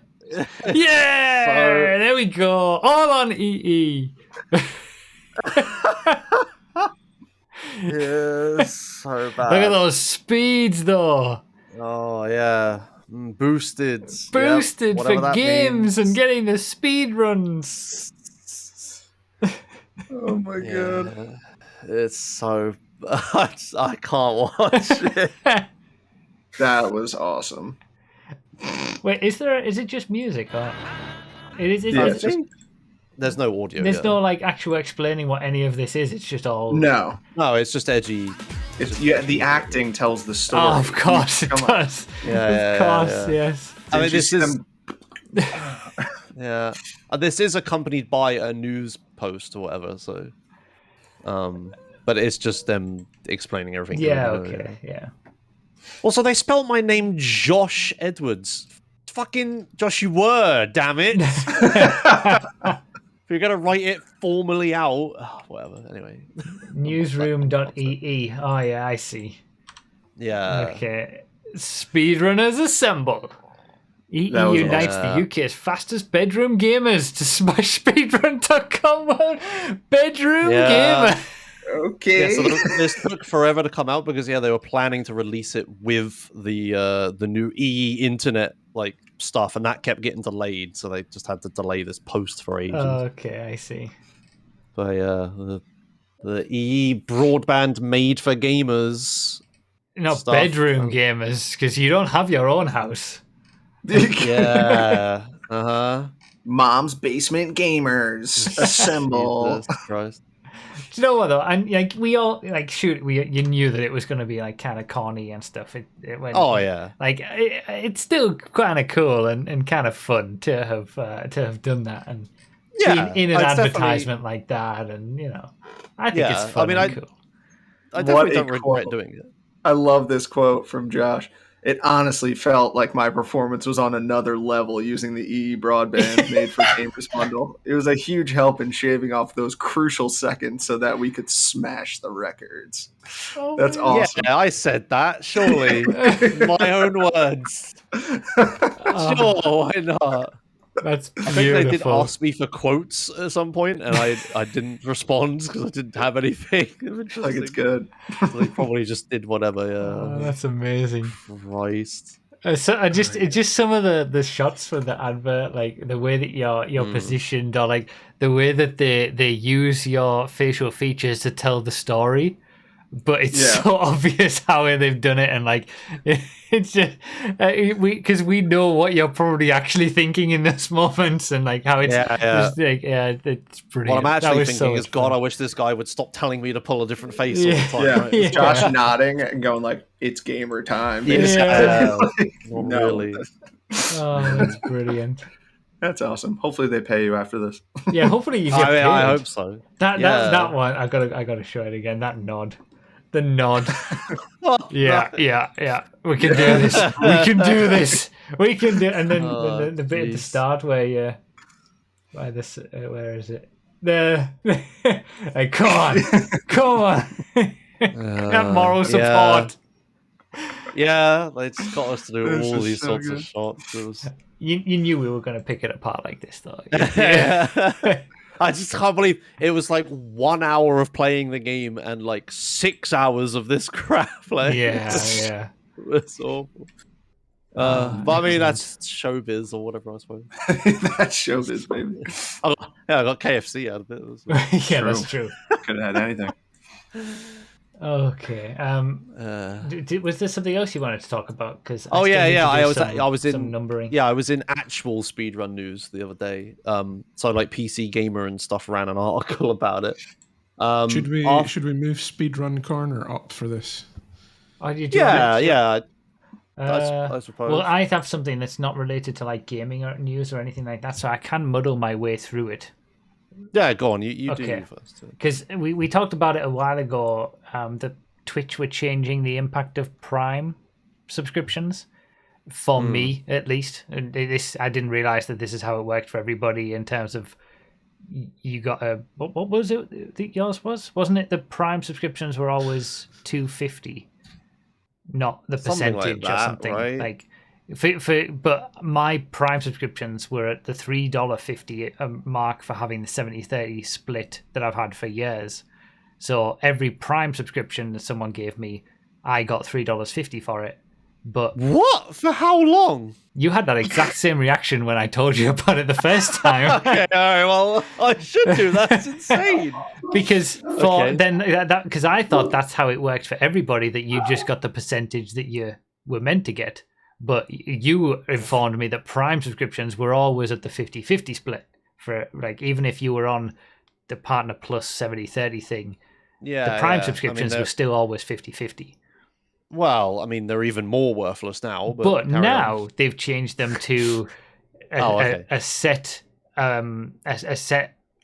Yeah, there we go. All on EE. Yeah, so bad. Look at those speeds, though. Oh yeah, boosted for games and getting the speed runs. Oh my god, it's so. I can't watch it. That was awesome. Wait, is it just music or it is? There's no audio. There's no like actual explaining what any of this is. It's just all. No, it's just edgy. The acting tells the story. Oh, of course it does. Yeah, of course, yes. I mean, this is. Yeah, this is accompanied by a news post or whatever. So, but it's just them explaining everything. Yeah. Okay. Yeah. Also, they spelled my name Josh Edwards. Fucking Josh, you were, damn it. If you're going to write it formally out, whatever, anyway. Newsroom.ee. Oh, yeah, I see. Yeah. Okay. Speedrunners assemble. EE unites the UK's fastest bedroom gamers to smash speedrun.com world bedroom gamer. Okay. Yeah, so this took forever to come out because they were planning to release it with the new EE internet like stuff, and that kept getting delayed, so they just had to delay this post for ages. Okay, I see. But yeah, the EE broadband made for gamers. Not bedroom gamers, because you don't have your own house. Yeah. Mom's basement gamers assemble. Jesus Christ. Do you know what though? And like we all like you knew that it was going to be like kind of corny and stuff. It went, yeah. Like it's still kind of cool and kind of fun to have done that and in an advertisement like that, and I think it's fun and cool. I definitely don't regret doing it. I love this quote from Josh. it honestly felt like my performance was on another level using the EE broadband made for Gamers Bundle. It was a huge help in shaving off those crucial seconds so that we could smash the records. That's awesome. Yeah, I said that. Surely, my own words. Sure, why not? That's I think they did beautiful. ask me for quotes at some point, and I didn't respond because I didn't have anything. Like it's good. So they probably just did whatever. Yeah. Oh, that's amazing. Christ. So just some of the shots from the advert, like the way that you're positioned, or like the way that they use your facial features to tell the story. But it's so obvious how they've done it, and like it's just because we know what you're probably actually thinking in those moments, and like how it's just like it's brilliant. What I'm actually thinking so is, God, I wish this guy would stop telling me to pull a different face all the time. Yeah, Right? Josh nodding and going like, "It's gamer time." Yeah, Like, not no. really. Oh, that's brilliant. That's awesome. Hopefully they pay you after this. Yeah, hopefully you get paid. I hope so. That one I gotta show it again. That nod. The nod. Yeah. We can do this. We can do this. We can do. And then the bit at the start where where is it? There. Hey, come on. That moral support. Yeah, they just got us to do This all is these so sorts good. of shots. It was... You knew we were going to pick it apart like this, though. Yeah. I just can't believe it was like 1 hour of playing the game and like 6 hours of this crap. Like, yeah. It's awful. But I mean, that's showbiz or whatever, I suppose. That's showbiz, baby. I got KFC out of it. Yeah, that's true. Could have had anything. Okay. Was there something else you wanted to talk about? Because I was in some numbering. Yeah, I was in actual speedrun news the other day. So like PC Gamer and stuff ran an article about it. Should we move speedrun corner up for this? Oh, you do yeah. I suppose. Well, I have something that's not related to like gaming or news or anything like that, so I can muddle my way through it. Yeah, go on. You do Okay. you first. Because we talked about it a while ago, that Twitch were changing the impact of Prime subscriptions, for me at least. And I didn't realize that this is how it worked for everybody in terms of you got a... What was it that yours was? Wasn't it the Prime subscriptions were always $2.50? Not the Something like percentage or that, something. right? Like... But my Prime subscriptions were at the $3.50 mark for having the 70-30 split that I've had for years. So every Prime subscription that someone gave me, I got $3.50 for it. But what? For how long? You had that exact same reaction when I told you about it the first time. Okay, all right, well, I should do. That's insane. Because because I thought that's how it worked for everybody, that you just got the percentage that you were meant to get. But you informed me that Prime subscriptions were always at the 50-50 split. For like, even if you were on the Partner Plus 70-30 thing, the Prime subscriptions were still always 50-50. Well, I mean, they're even more worthless now. But now they've changed them to a set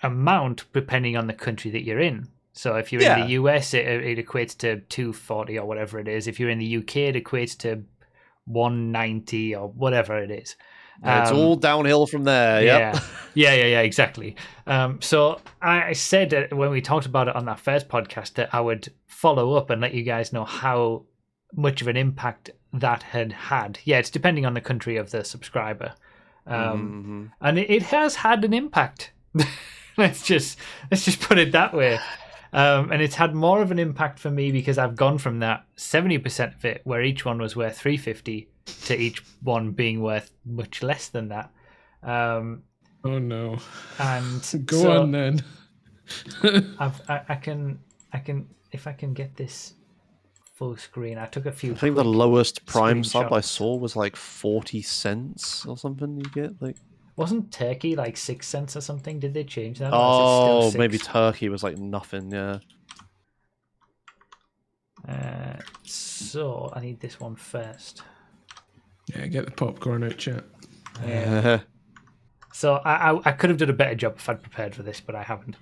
amount depending on the country that you're in. So if you're in the US, it equates to $2.40 or whatever it is. If you're in the UK, it equates to $1.90 or whatever it is. It's all downhill from there. Yeah, exactly. So I said when we talked about it on that first podcast that I would follow up and let you guys know how much of an impact that had. Yeah, it's depending on the country of the subscriber, and it has had an impact. let's just put it that way. And it's had more of an impact for me because I've gone from that 70% of it, where each one was worth $3.50, to each one being worth much less than that. Oh no! And go on then. I can if I can get this full screen. I took a few. I think the lowest Prime sub I saw was like 40 cents or something. You get like. Wasn't Turkey like 6 cents or something? Did they change that? Oh, maybe Turkey was like nothing. Yeah. So I need this one first. Yeah, get the popcorn out, chat. Yeah. So I could have done a better job if I'd prepared for this, but I haven't.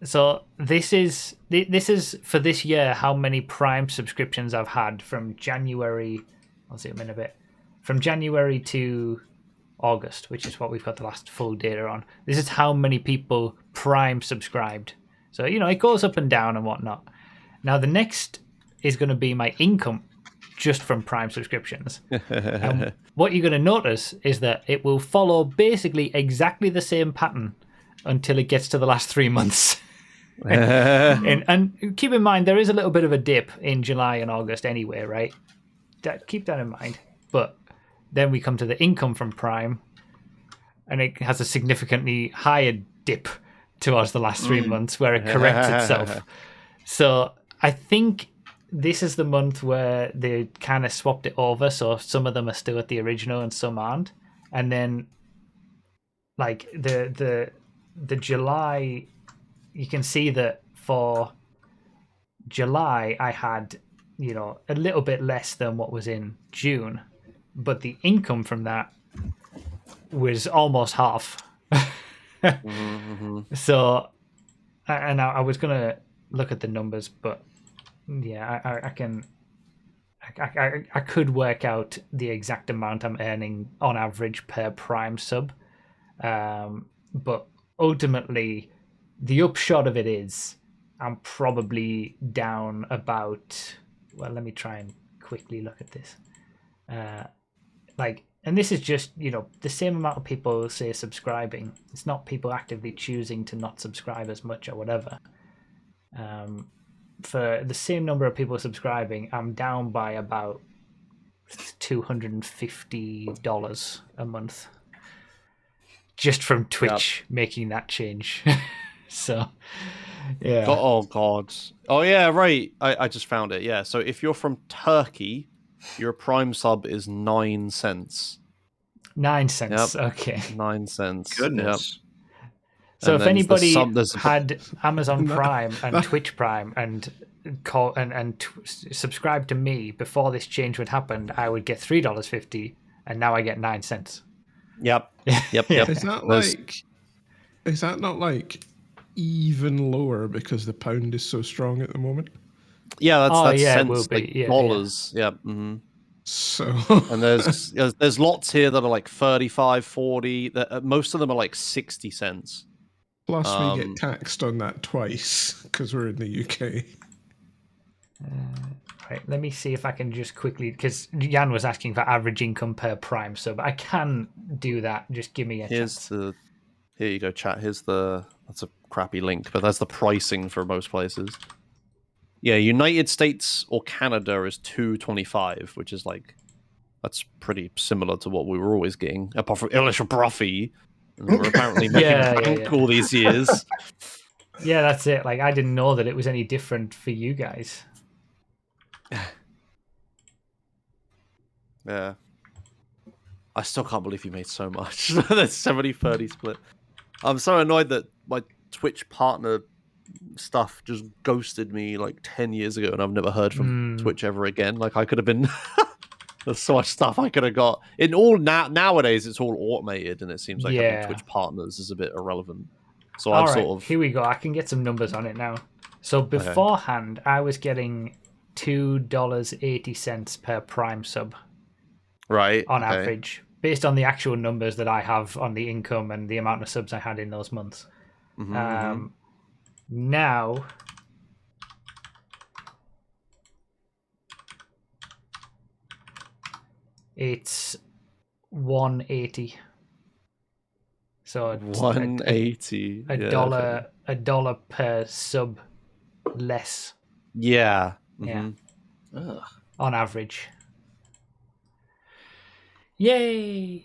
So this is for this year how many Prime subscriptions I've had from January. I'll zoom in a bit. From January to August, which is what we've got the last full data on. This is how many people Prime subscribed. So, it goes up and down and whatnot. Now, the next is going to be my income just from Prime subscriptions. And what you're going to notice is that it will follow basically exactly the same pattern until it gets to the last 3 months. and keep in mind, there is a little bit of a dip in July and August anyway, right? Keep that in mind. But then we come to the income from Prime, and it has a significantly higher dip towards the last 3 months where it corrects itself. So I think this is the month where they kind of swapped it over. So some of them are still at the original and some aren't. And then like the July, you can see that for July I had, a little bit less than what was in June. But the income from that was almost half. So, and I was going to look at the numbers, but yeah, I could work out the exact amount I'm earning on average per Prime sub. But ultimately, the upshot of it is I'm probably down about, well, let me try and quickly look at this. And this is just, the same amount of people say subscribing. It's not people actively choosing to not subscribe as much or whatever. For the same number of people subscribing, I'm down by about $250 a month just from Twitch making that change. So, yeah. Oh, God. Oh, yeah, right. I just found it. Yeah. So if you're from Turkey, your Prime sub is 9 cents. 9 cents. Yep. Okay. 9 cents. Goodness. Yep. So And if then anybody there's had Amazon Prime and Twitch Prime and subscribed to me before this change would happen, I would get $3.50, and now I get 9 cents. Yep. Yep. Is that not like even lower because the pound is so strong at the moment? Yeah, that's yeah, cents, it will be. like Yeah, dollars. Yeah. Mm-hmm. So and there's lots here that are like 35, 40. Most of them are like 60 cents. Plus, we get taxed on that twice because we're in the UK. Right, let me see if I can just quickly, because Jan was asking for average income per Prime sub. I can do that. Just give me a chance. Here you go, chat. That's a crappy link, but that's the pricing for most places. Yeah, United States or Canada is $2.25, which is that's pretty similar to what we were always getting, apart from Broughy. And we're apparently making bank all these years. Yeah, that's it. I didn't know that it was any different for you guys. Yeah. I still can't believe you made so much. That's 70-30 split. I'm so annoyed that my Twitch partner stuff just ghosted me 10 years ago, and I've never heard from Twitch ever again. I could have been... There's so much stuff I could have got. Nowadays, it's all automated, and it seems like having Twitch partners is a bit irrelevant. So I've sort of... Here we go. I can get some numbers on it now. So beforehand, I was getting $2.80 per Prime sub. Right. On average, based on the actual numbers that I have on the income and the amount of subs I had in those months. Now... it's 180. So it's 180. a dollar per sub less. Yeah. Yeah. On average. Yay!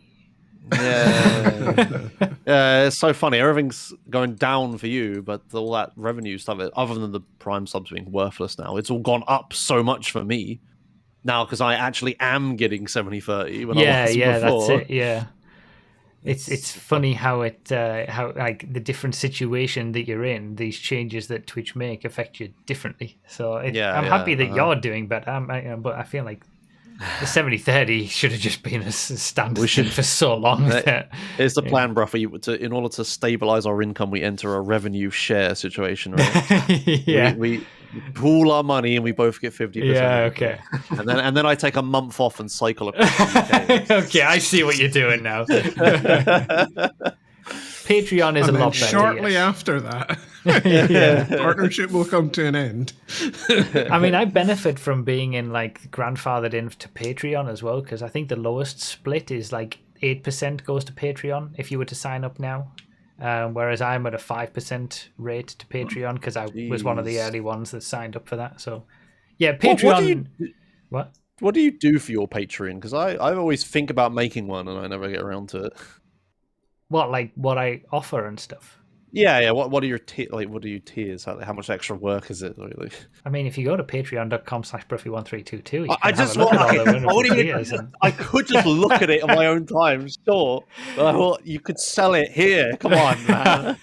Yeah. It's so funny. Everything's going down for you, but all that revenue stuff, other than the Prime subs being worthless now, it's all gone up so much for me. Now, because I actually am getting 70-30 when I was before. That's it. Yeah, it's funny how the different situation that you're in, these changes that Twitch make affect you differently. So I'm happy that you're doing better. But I feel like The 70-30 should have just been a standard thing for so long. Here's the plan, Broughy. In order to stabilize our income, we enter a revenue share situation, right? Yeah. We pool our money and we both get 50%. Yeah, okay. And then I take a month off and cycle across the UK. Okay, I see what you're doing now. Patreon is And a then lot better. shortly yes. after that, Yeah. partnership will come to an end. I mean, I benefit from being in like grandfathered in to Patreon as well, because I think the lowest split is like 8% goes to Patreon if you were to sign up now. Whereas I'm at a 5% rate to Patreon because I was one of the early ones that signed up for that. So, yeah, Patreon. What do you do for your Patreon? Because I always think about making one and I never get around to it. What I offer and stuff. Yeah. What are your what are your tiers? How much extra work is it really? I mean, if you go to patreon.com/Broughy1322, you I can just have a look want. at all the wonderful tiers. I could just look at it on my own time, sure. But I thought you could sell it here. Come on, man.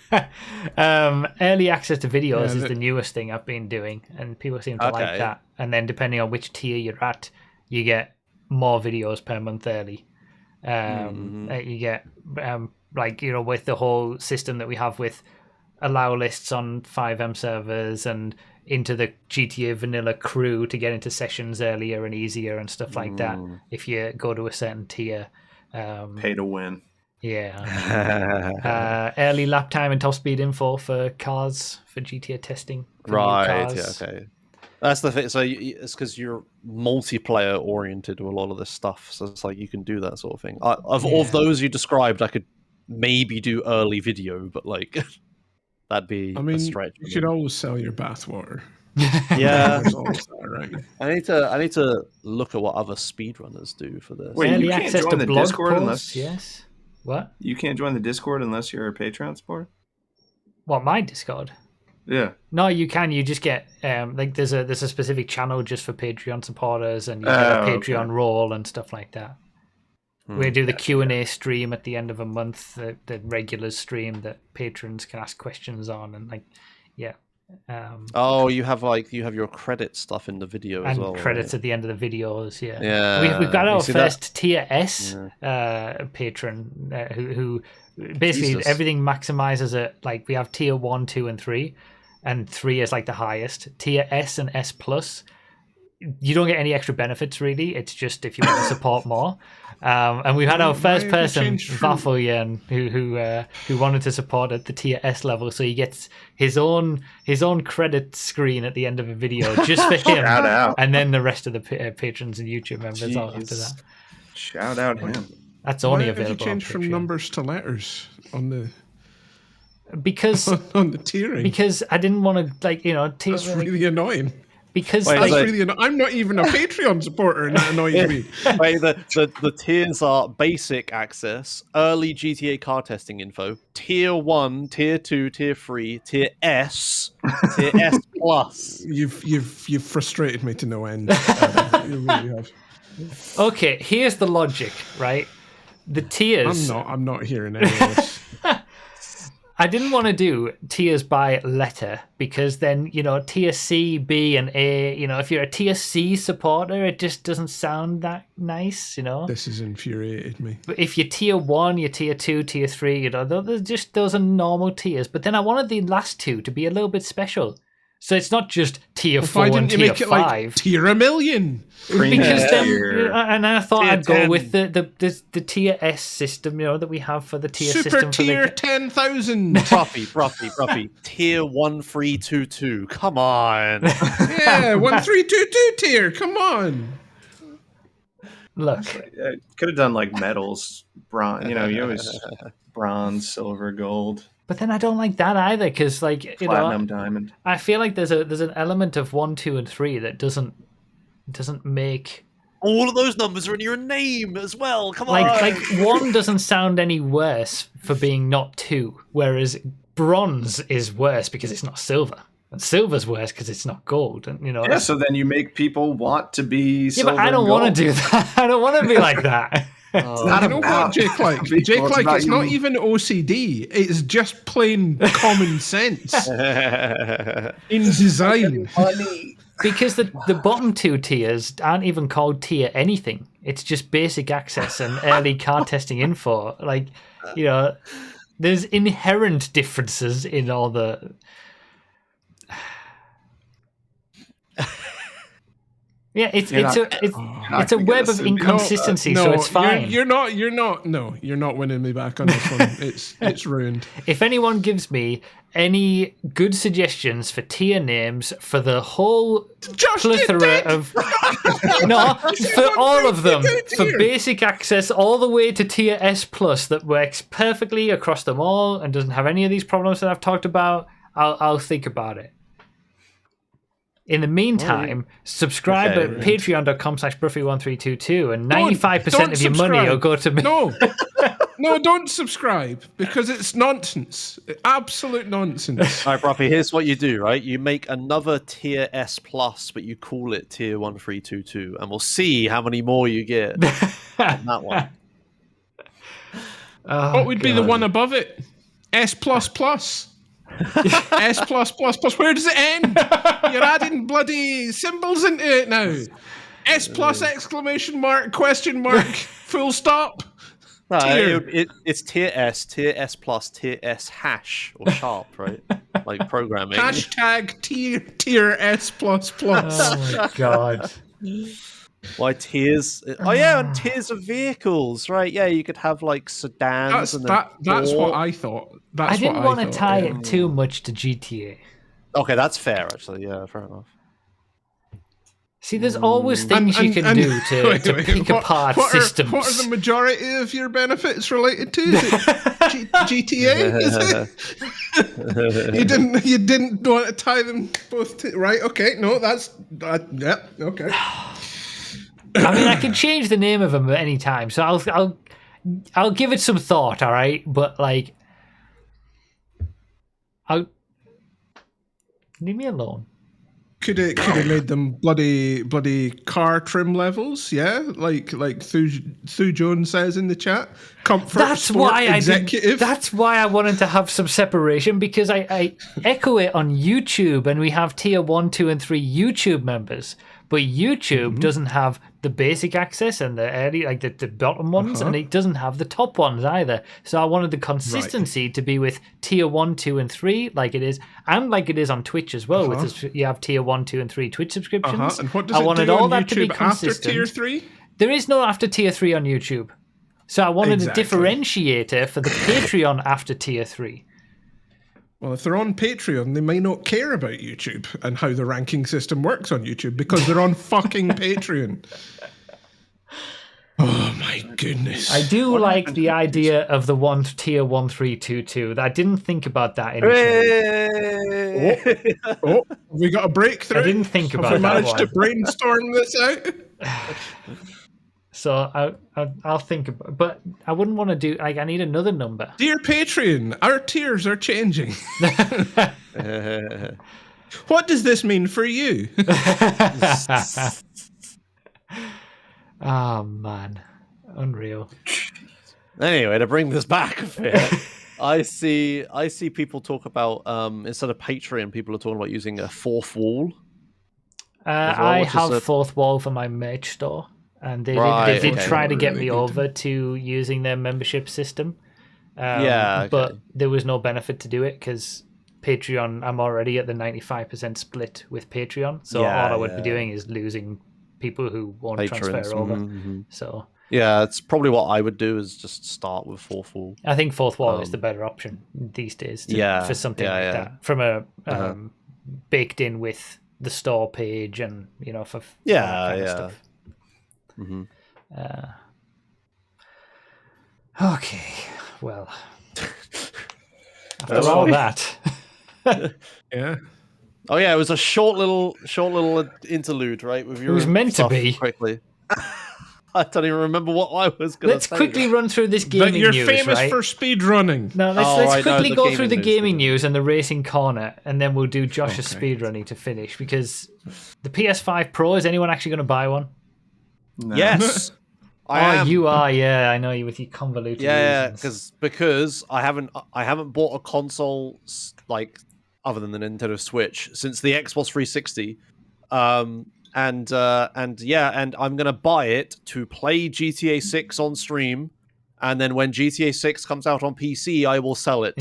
Early access to videos is the newest thing I've been doing, and people seem to like that. And then depending on which tier you're at, you get more videos per month early. You get with the whole system that we have with allow lists on 5M servers and into the GTA vanilla crew to get into sessions earlier and easier and stuff like that. If you go to a certain tier, pay to win. Yeah. Early lap time and top speed info for cars for GTA testing. For right. New cars. Yeah. Okay. That's the thing. So it's because you're multiplayer oriented to a lot of this stuff. So it's like you can do that sort of thing. Of those you described, I could maybe do early video, but like that'd be a stretch. You should always sell your bathwater. Yeah. There's always that, right? I need to look at what other speedrunners do for this. Wait, you can't join the Discord unless yes. What? You can't join the Discord unless you're a Patreon supporter? What, my Discord? Yeah. No, you can. You just get there's a specific channel just for Patreon supporters, and you get a Patreon role and stuff like that. We do the Q&A stream at the end of a month, the regulars stream that patrons can ask questions on, and you have your credit stuff in the video as well. And credits right? at the end of the videos, yeah. Yeah. We've got our first tier S patron who basically everything maximizes it. Like we have tier 1, 2, and 3, and 3 is like the highest. Tier S and S plus, you don't get any extra benefits really. It's just if you want to support more. And we had our first person, Vafoyen, who wanted to support at the tier S level, so he gets his own credit screen at the end of a video just for him. Shout out. And then the rest of the patrons and YouTube members all after that. Shout out him. That's only Why available. Have you changed from numbers to letters on the? Because on the tiering. Because I didn't want to That's really annoying. Because I'm not even a Patreon supporter, and that annoys me. Wait, the tiers are basic access, early GTA car testing info, tier 1, tier 2, tier 3, tier S, tier S plus. You've frustrated me to no end. You really have. Okay, here's the logic, right? The tiers. I'm not hearing any of this. I didn't want to do tiers by letter because then, tier C, B, and A, if you're a tier C supporter, it just doesn't sound that nice, This has infuriated me. But if you're tier 1, you're tier 2, tier 3, those are normal tiers. But then I wanted the last two to be a little bit special. So it's not just tier 4 and tier 5. Like tier 1 million? Because and I thought I'd go with the tier S system, that we have for the tier Super system. Tier 10,000. Broughy. Tier 1322. Come on. Yeah, 1322 tier. Come on. Look, could have done like medals, bronze. You always bronze, silver, gold. But then I don't like that either, because platinum, diamond. I feel like there's an element of 1, 2, and 3 that doesn't make. All of those numbers are in your name as well. Come on. Like 1 doesn't sound any worse for being not 2, whereas bronze is worse because it's not silver. And silver's worse because it's not gold. And Yeah, so then you make people want to be silver. Yeah, but I don't want to do that. I don't want to be like that. It's not you know about what, Jake? Like, it's not even OCD. It's just plain common sense in design. Money. because the bottom two tiers aren't even called tier anything. It's just basic access and early car testing info. Like, you know, there's inherent differences in all the. Yeah, it's a web of inconsistency, so it's fine. You're not winning me back on this one. It's ruined. If anyone gives me any good suggestions for tier names for the whole plethora of no, for all of them, for basic access all the way to tier S plus that works perfectly across them all and doesn't have any of these problems that I've talked about, I'll think about it. In the meantime, subscribe at patreon.com/Broughy1322 and 95% of your money will go to me. No, don't subscribe because it's nonsense. Absolute nonsense. All right, Broughy, here's what you do, right? You make another tier S plus, but you call it tier 1322, and we'll see how many more you get on that one. What would be the one above it? S plus plus. S plus plus plus. Where does it end? You're adding bloody symbols into it now. S plus exclamation mark question mark full stop. No, it's tier S plus, tier S hash or sharp, right? Like programming. Hashtag tier S plus plus. Oh my god. Why tiers? Oh yeah, and tiers of vehicles, right? Yeah, you could have like sedans. That's what I thought. I didn't want to tie it too much to GTA. Okay, that's fair, actually. Yeah, fair enough. See, there's always things you can do to pick apart systems. What are the majority of your benefits related to? Is it GTA? Is it? You didn't want to tie them both to, right? Okay, no, that's okay. I mean, I can change the name of them at any time, so I'll give it some thought. All right, but like, leave me alone. Could it made them bloody car trim levels? Yeah, like Thu Jones says in the chat. Comfort, that's sport, why executive. That's why I wanted to have some separation, because I echo it on YouTube, and we have tier 1, 2, and 3 YouTube members, but YouTube doesn't have the basic access and the early, like the bottom ones, and it doesn't have the top ones either. So I wanted the consistency to be with tier 1, 2, and 3, like it is, and like it is on Twitch as well. With this, you have tier 1, 2, and 3 Twitch subscriptions. And what does it do on YouTube after tier 3? There is no after tier 3 on YouTube. So I wanted a differentiator for the Patreon after tier 3. Well, if they're on Patreon, they may not care about YouTube and how the ranking system works on YouTube because they're on fucking Patreon. Oh my goodness! I do like the idea of the tier 1322. I didn't think about that initially. Oh, we got a breakthrough. I didn't think about that. We that managed to brainstorm this out. So I'll think about, but I wouldn't want to do, like, I need another number. Dear Patreon, our tiers are changing. What does this mean for you? Oh man, unreal. Anyway, to bring this back a bit, I see people talk about instead of Patreon, people are talking about using a fourth wall. I have fourth wall for my merch store. And they did try to get me over to using their membership system. But there was no benefit to do it because Patreon, I'm already at the 95% split with Patreon. So all I would be doing is losing people who won't transfer over. So yeah, it's probably what I would do is just start with fourth wall. I think fourth wall is the better option these days for something like that. From a baked in with the store page and, you know, for that kind of stuff. Okay, well, after all that, yeah. Oh yeah, it was a short little interlude, right? With your it was meant to be. Quickly, I don't even remember what I was going to say. Let's quickly run through this gaming news. You're famous for speed running. No, let's quickly go through the gaming news and the racing corner, and then we'll do Josh's speed running to finish. Because the PS5 Pro, is anyone actually going to buy one? No. Yes. You are, yeah. I know you with your convoluted. Yeah, because I haven't bought a console like other than the Nintendo Switch since the Xbox 360. And I'm gonna buy it to play GTA 6 on stream, and then when GTA 6 comes out on PC, I will sell it.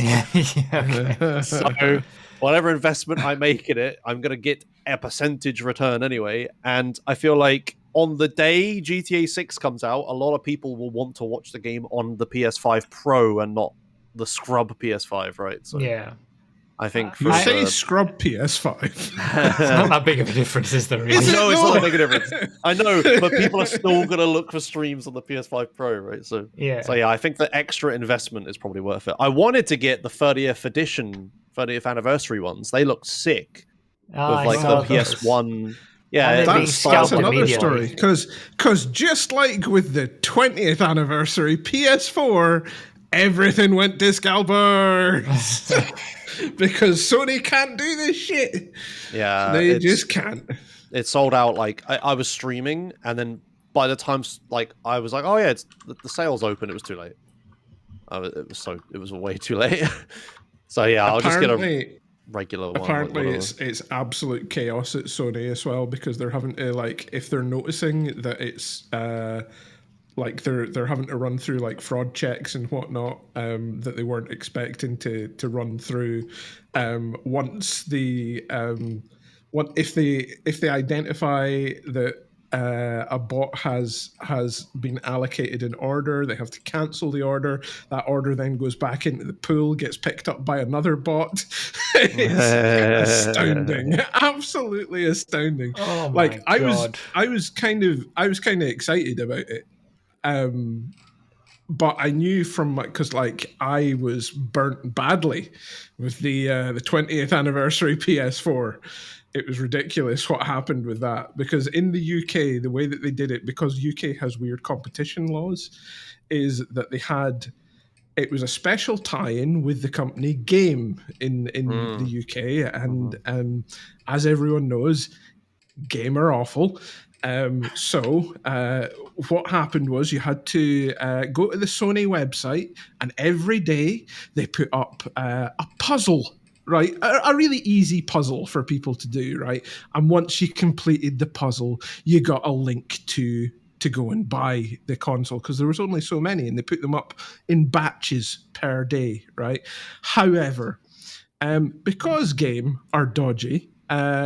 Okay. So whatever investment I make in it, I'm gonna get a percentage return anyway. And I feel like on the day GTA 6 comes out, a lot of people will want to watch the game on the PS5 Pro and not the scrub PS5, right? So Yeah. I think You say scrub PS5. It's not that big of a difference, is there? Really? No, it's not that big a difference. I know, but people are still going to look for streams on the PS5 Pro, right? So yeah, I think the extra investment is probably worth it. I wanted to get the 30th anniversary ones. They look sick with like the PS1. Yeah, that's another story. Because just like with the 20th anniversary PS4, everything went to scalpers. Because Sony can't do this shit. Yeah, they just can't. It sold out. Like I was streaming, and then by the time like I was like, oh yeah, the sale's open. It was too late. It was way too late. So yeah, I'll just get a regular one. Apparently, it's absolute chaos at Sony as well, because they're having to, like, if they're noticing that it's like they're having to run through like fraud checks and whatnot that they weren't expecting to run through. Once the if they identify that a bot has been allocated an order, they have to cancel the order. That order then goes back into the pool, gets picked up by another bot. It's astounding, absolutely astounding. Oh my God. I was kind of excited about it. But I knew because like I was burnt badly with the 20th anniversary PS4. It was ridiculous what happened with that, because in the UK, the way that they did it, because UK has weird competition laws, is that it was a special tie-in with the company Game in the UK, and as everyone knows, Game are awful. So what happened was you had to go to the Sony website, and every day they put up a puzzle, right? A really easy puzzle for people to do, right? And once you completed the puzzle, you got a link to go and buy the console, because there was only so many, and they put them up in batches per day, right? However, because Game are dodgy,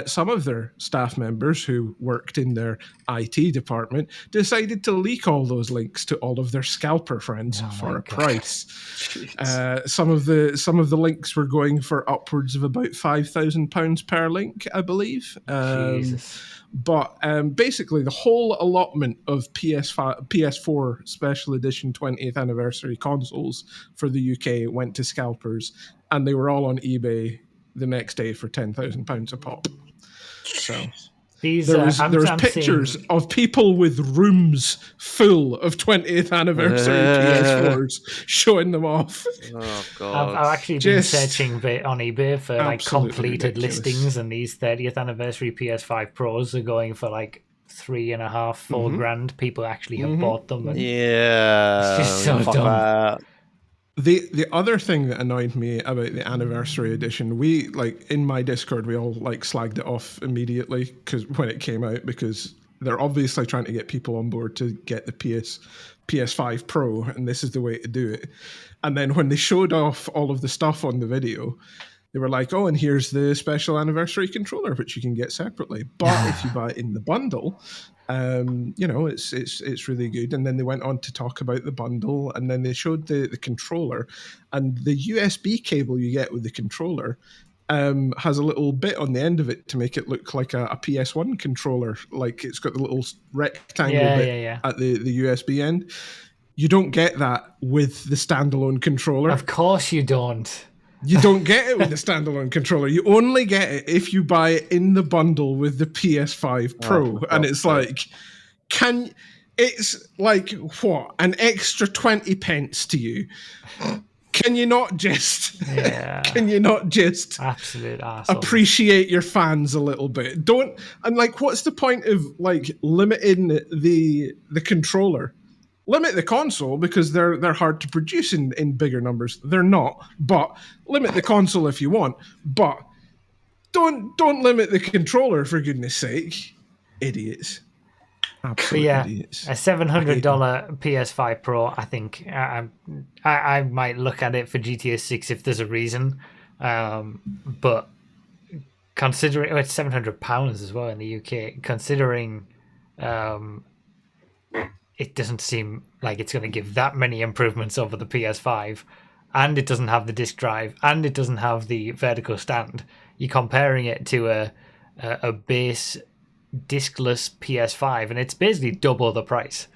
some of their staff members who worked in their IT department decided to leak all those links to all of their scalper friends for a price. Some of the links were going for upwards of about £5,000 per link, I believe. Jesus. But basically, the whole allotment of PS4 Special Edition 20th Anniversary consoles for the UK went to scalpers, and they were all on eBay the next day for £10,000 a pop. So there was pictures of people with rooms full of 20th anniversary PS4s showing them off. Oh god! I've actually been searching on eBay for like completed listings, and these 30th anniversary PS5 Pros are going for like $3.5-4 grand. People actually have bought them. And yeah, it's just so dumb. The other thing that annoyed me about the anniversary edition, we like in my Discord, we all like slagged it off immediately because when it came out, because they're obviously trying to get people on board to get the PS5 Pro, and this is the way to do it. And then when they showed off all of the stuff on the video, they were like, oh, and here's the special anniversary controller, which you can get separately. But if you buy it in the bundle, it's really good. And then they went on to talk about the bundle, and then they showed the controller, and the USB cable you get with the controller has a little bit on the end of it to make it look like a PS1 controller. Like it's got the little rectangle bit at the USB end. You don't get that with the standalone controller. Of course you don't. You don't get it with the standalone controller. You only get it if you buy it in the bundle with the PS5 Pro. And it's like, it's like, what? An extra 20 pence to you. Can you not just absolute arsehole. Appreciate your fans a little bit? And like, what's the point of like limiting the controller? Limit the console, because they're hard to produce in bigger numbers. They're not, but limit the console if you want. But don't limit the controller, for goodness sake. Idiots. But Absolute yeah, idiots. a $700 PS5 Pro. I think I might look at it for GTA 6 if there's a reason. But considering it's £700 as well in the UK, considering it doesn't seem like it's going to give that many improvements over the PS5, and it doesn't have the disc drive, and it doesn't have the vertical stand. You're comparing it to a base discless PS5, and it's basically double the price.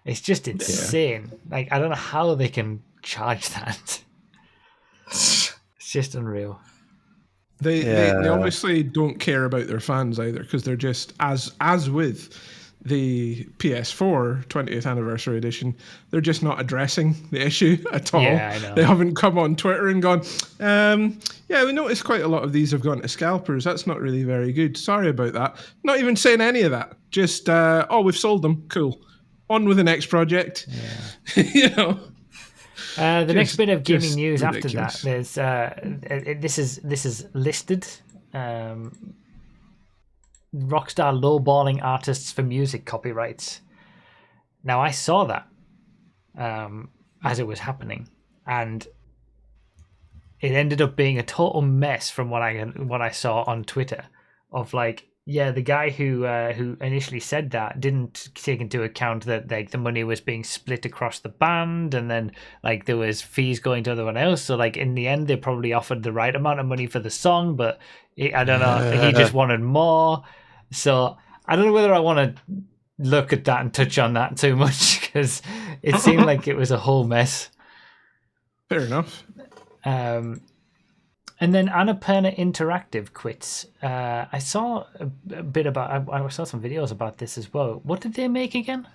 It's just insane. Like, I don't know how they can charge that. It's just unreal. They obviously don't care about their fans either, because they're just as with the PS4 20th anniversary edition, they're just not addressing the issue at all. Yeah, I know. They haven't come on Twitter and gone, yeah, we noticed quite a lot of these have gone to scalpers. That's not really very good. Sorry about that. Not even saying any of that. Just, we've sold them. Cool. On with the next project. Yeah. You know. The next bit of gaming news ridiculous. after that, this is listed. Rockstar lowballing artists for music copyrights. Now, I saw that as it was happening, and it ended up being a total mess from what I saw on Twitter. Of like, yeah, the guy who initially said that didn't take into account that like the money was being split across the band, and then like there was fees going to everyone else. So like in the end, they probably offered the right amount of money for the song, but I don't know, he just wanted more. So I don't know whether I want to look at that and touch on that too much, because it seemed like it was a whole mess. Fair enough. And then Annapurna Interactive quits. I saw a bit about. I saw some videos about this as well. What did they make again?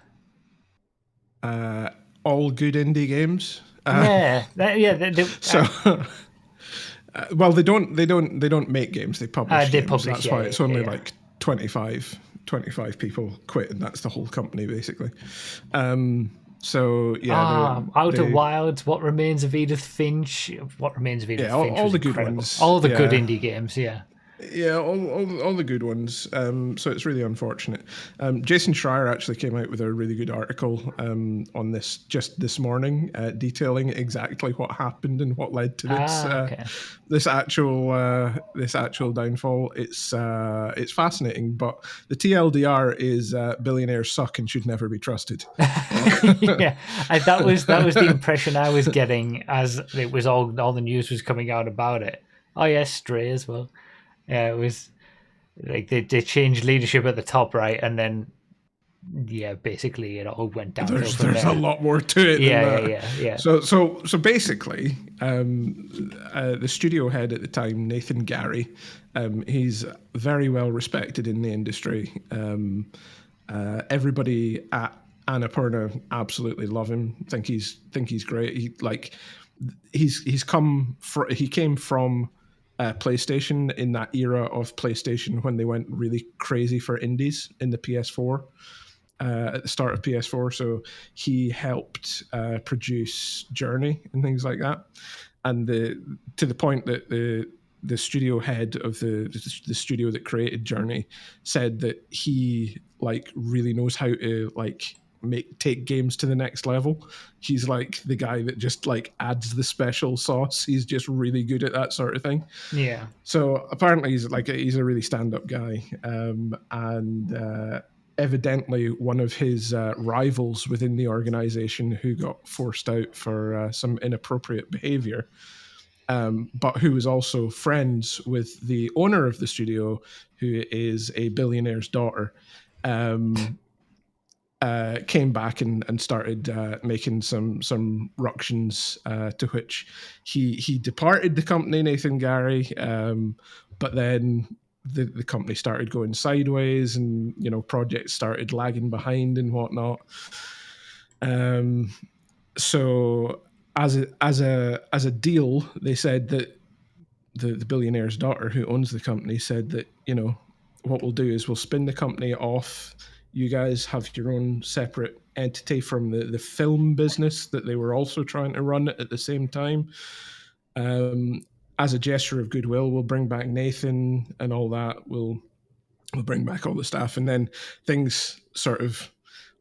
All good indie games. So. Well, they don't make games. They publish games. Publish, that's why it's only like 25 people quit, and that's the whole company basically. So yeah, Outer Wilds, What Remains of Edith Finch. What Remains of Edith Finch? All was the good incredible. ones. All the good indie games. Yeah. Yeah, all the good ones. So it's really unfortunate. Jason Schreier actually came out with a really good article on this just this morning, detailing exactly what happened and what led to this actual downfall. It's fascinating, but the TLDR is billionaires suck and should never be trusted. Yeah, that was the impression I was getting as it was all the news was coming out about it. Oh yes, Stray as well. Yeah, it was like they changed leadership at the top, right? And then, yeah, basically it all went down. There's a lot more to it. Yeah. So basically, the studio head at the time, Nathan Gary, he's very well respected in the industry. Everybody at Annapurna absolutely love him. Think he's great. He came from PlayStation in that era of PlayStation when they went really crazy for indies in the PS4 at the start of PS4. So he helped produce Journey and things like that, and to the point that the studio head of the studio that created Journey said that he like really knows how to like take games to the next level. He's like the guy that just like adds the special sauce. He's just really good at that sort of thing. Yeah. So apparently he's a really stand-up guy, and evidently one of his rivals within the organization who got forced out for some inappropriate behavior, but who was also friends with the owner of the studio, who is a billionaire's daughter. Came back and started making some ructions, to which he departed the company, Nathan Gary, but then the company started going sideways, and projects started lagging behind and whatnot. So as a deal, they said that the billionaire's daughter, who owns the company, said that what we'll do is we'll spin the company off. You guys have your own separate entity from the film business that they were also trying to run at the same time. And as a gesture of goodwill, we'll bring back Nathan and all that. We'll bring back all the staff, and then things sort of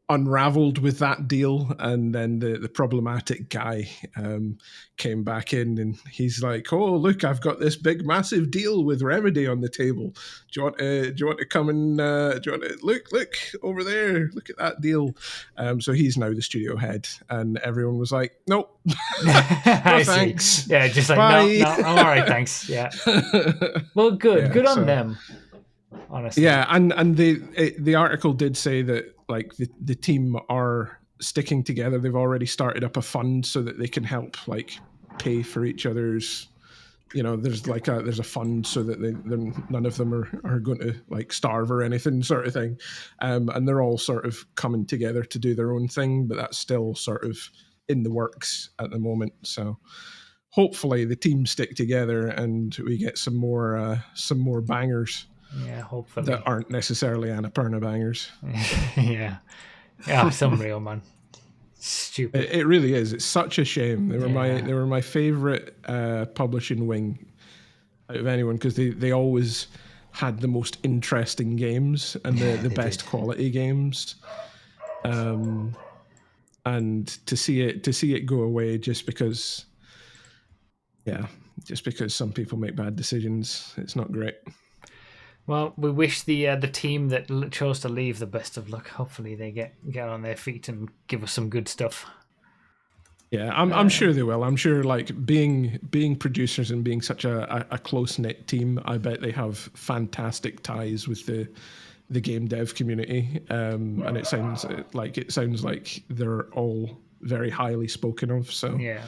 unraveled with that deal, and then the problematic guy came back in, and he's like, "Oh, look, I've got this big massive deal with Remedy on the table. Do you want to come and do you want to look over there? Look at that deal." So he's now the studio head, and everyone was like, "Nope, no thanks." Yeah, just like Bye. no, I'm all right, thanks. Yeah. Well, good on them. Honestly. Yeah, and the article did say that like the team are sticking together. They've already started up a fund so that they can help like pay for each other's. There's a fund so that none of them are going to like starve or anything, sort of thing, and they're all sort of coming together to do their own thing, but that's still sort of in the works at the moment. So hopefully the team stick together and we get some more bangers. Yeah, hopefully. That aren't necessarily Annapurna bangers. Yeah. Yeah, some real, man. Stupid. It really is. It's such a shame. They were my favorite publishing wing out of anyone, because they always had the most interesting games and the best quality games. And to see it go away just because some people make bad decisions, it's not great. Well, we wish the team that chose to leave the best of luck. Hopefully they get on their feet and give us some good stuff. Yeah, I'm sure they will. I'm sure, like, being producers and being such a close-knit team, I bet they have fantastic ties with the game dev community. And it sounds like they're all very highly spoken of. So yeah,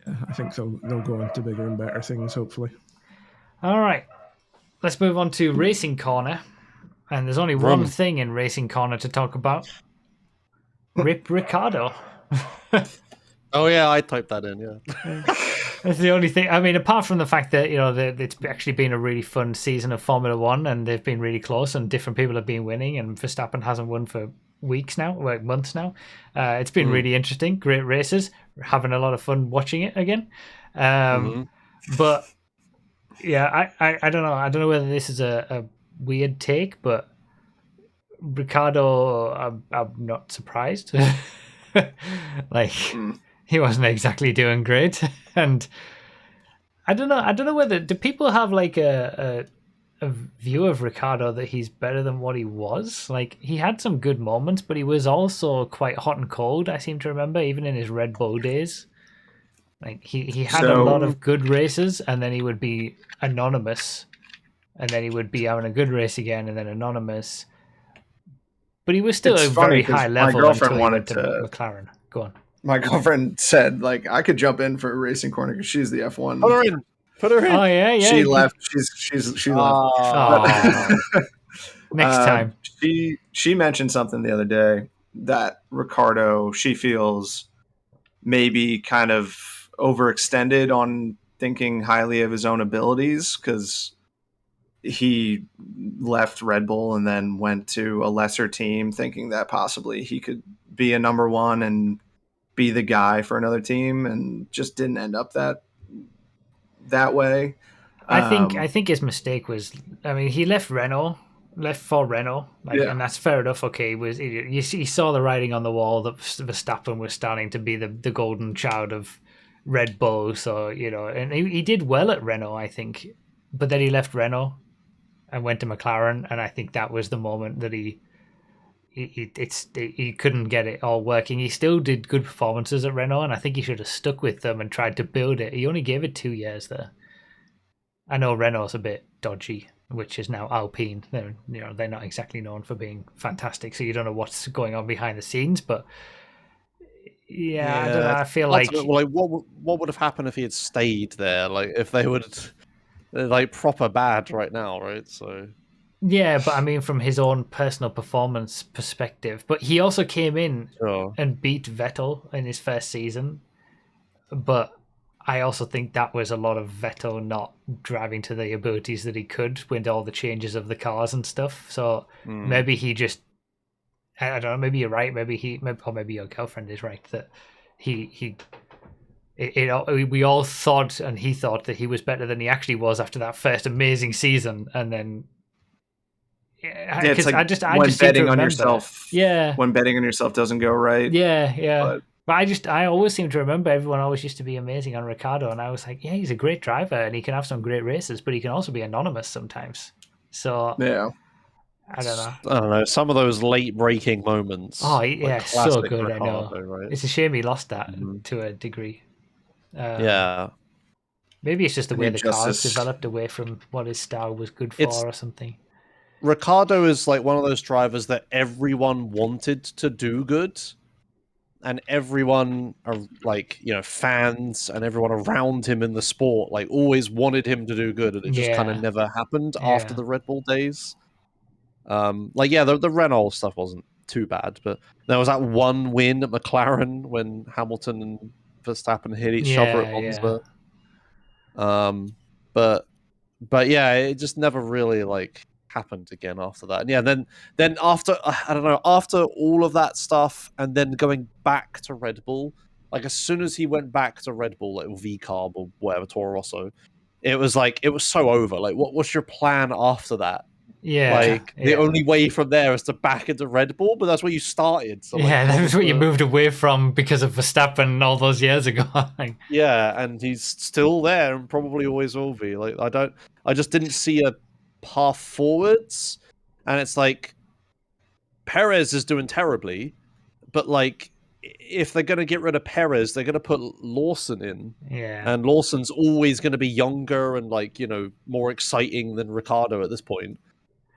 I think they'll go on to bigger and better things, hopefully. All right. Let's move on to Racing Corner. And there's only one thing in Racing Corner to talk about. Rip Ricardo. Oh, yeah, I typed that in, yeah. That's the only thing. I mean, apart from the fact that, it's actually been a really fun season of Formula One, and they've been really close, and different people have been winning, and Verstappen hasn't won for months now. It's been really interesting. Great races. Having a lot of fun watching it again. But... yeah, I don't know. I don't know whether this is a weird take, but Ricardo, I'm not surprised. He wasn't exactly doing great, and I don't know whether do people have like a view of Ricardo that he's better than what he was. Like, he had some good moments, but he was also quite hot and cold. I seem to remember, even in his Red Bull days. Like, he had a lot of good races, and then he would be anonymous, and then he would be having a good race again, and then anonymous. But he was still a very high level until he went to McLaren. Go on. My girlfriend said, like, I could jump in for a Racing Corner because she's the F1. Put her in. Oh yeah. She left. She left. Next time. She mentioned something the other day that Ricardo, she feels, maybe kind of overextended on thinking highly of his own abilities, because he left Red Bull and then went to a lesser team thinking that possibly he could be a number one and be the guy for another team, and just didn't end up that way. I think his mistake was, I mean, he left for Renault, and that's fair enough. Okay, you saw the writing on the wall that Verstappen was starting to be the golden child of Red Bull, so and he did well at Renault, I think, but then he left Renault and went to McLaren, and I think that was the moment that he couldn't get it all working. He still did good performances at Renault, and I think he should have stuck with them and tried to build it. He only gave it 2 years there. I know Renault's a bit dodgy, which is now Alpine. They're not exactly known for being fantastic, so you don't know what's going on behind the scenes, but I don't know. I feel like what would have happened if he had stayed there? Like, if they would, they're like proper bad right now, right? So yeah, but I mean, from his own personal performance perspective, but he also came in and beat Vettel in his first season. But I also think that was a lot of Vettel not driving to the abilities that he could with all the changes of the cars and stuff. So maybe he just, I don't know, maybe you're right. Maybe your girlfriend is right that he we all thought, and he thought, that he was better than he actually was after that first amazing season, and then it's like I just when seem to betting on remember. yourself. Yeah, when betting on yourself doesn't go right. Yeah. But I always seem to remember everyone always used to be amazing on Ricciardo, and I was like, yeah, he's a great driver, and he can have some great races, but he can also be anonymous sometimes. So yeah, I don't know. I don't know. Some of those late breaking moments. Oh yeah, so good. Ricardo, I know. right? It's a shame he lost that to a degree. Yeah. Maybe it's just the I way need the cars justice. developed away from what his style was good for, or something. Ricardo is like one of those drivers that everyone wanted to do good, and everyone are like, fans and everyone around him in the sport like always wanted him to do good, and it just kind of never happened after the Red Bull days. The Renault stuff wasn't too bad, but there was that one win at McLaren when Hamilton and Verstappen hit each other at Monza. But yeah, it just never really like happened again after that. And yeah, then after I don't know, after all of that stuff, and then going back to Red Bull, like as soon as he went back to Red Bull, like V Carb or whatever, Toro Rosso, it was so over. Like, what's your plan after that? The only way from there is to back into Red Bull, but that's where you started. So that was what you moved away from because of Verstappen all those years ago. Yeah, and he's still there and probably always will be. I just didn't see a path forwards, and it's like Perez is doing terribly, but like if they're going to get rid of Perez, they're going to put Lawson in. Yeah. And Lawson's always going to be younger and more exciting than Ricciardo at this point.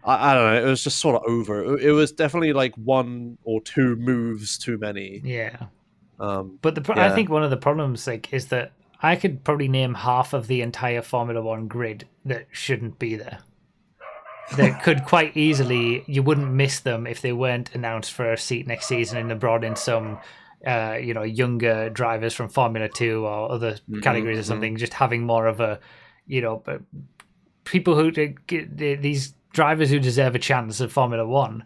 I don't know. It was just sort of over. It was definitely like one or two moves too many. Yeah. But I think one of the problems is that I could probably name half of the entire Formula One grid that shouldn't be there. That could quite easily, you wouldn't miss them if they weren't announced for a seat next season and they brought in some, younger drivers from Formula 2 or other categories or something, just having more of a, people who, these drivers who deserve a chance at Formula 1.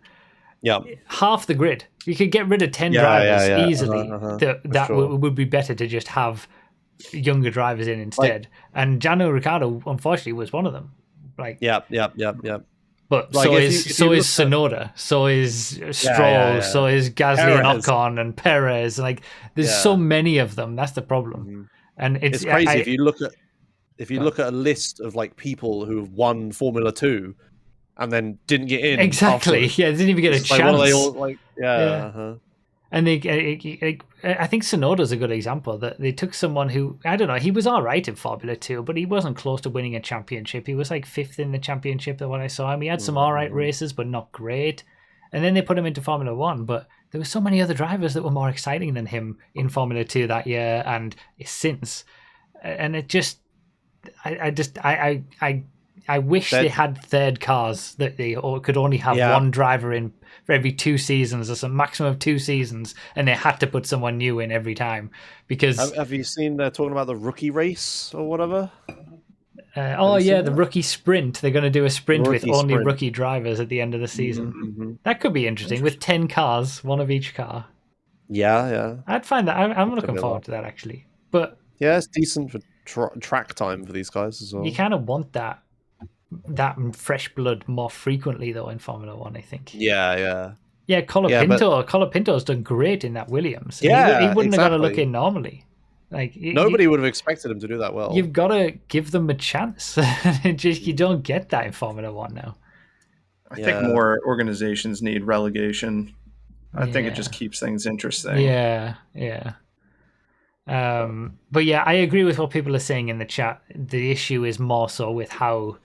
Yeah, half the grid. You could get rid of 10 drivers easily. That would be better to just have younger drivers in instead. And Daniel Ricciardo, unfortunately, was one of them. Yeah. But so is Tsunoda, so is Stroll, so is Gasly and Ocon and Perez. There's so many of them. That's the problem. And it's crazy if you look at a list of people who've won Formula 2 and then didn't get in. Exactly. Afterwards. Yeah, they didn't even get a chance. What are they all And I think Tsunoda's a good example that they took someone who, I don't know, he was all right in Formula 2, but he wasn't close to winning a championship. He was fifth in the championship when I saw him. He had some all right races, but not great. And then they put him into Formula 1, but there were so many other drivers that were more exciting than him in Formula 2 that year and since. And it just, I wish they had third cars that they could only have one driver in for every 2 seasons or some maximum of 2 seasons, and they had to put someone new in every time. Because have you seen they're talking about the rookie race or whatever? The rookie sprint. They're going to do a sprint with only rookie drivers at the end of the season. That could be interesting with 10 cars, one of each car. Yeah. I'd find that. I'm looking forward to that actually. But yeah, it's decent for track time for these guys as well. You kind of want that fresh blood more frequently though in Formula 1, I think. Yeah, Colapinto's done great in that Williams. He wouldn't have got to look in normally. Nobody would have expected him to do that well. You've got to give them a chance. You don't get that in Formula 1 now. I think more organizations need relegation. I think it just keeps things interesting. Yeah. But yeah, I agree with what people are saying in the chat. The issue is more so with how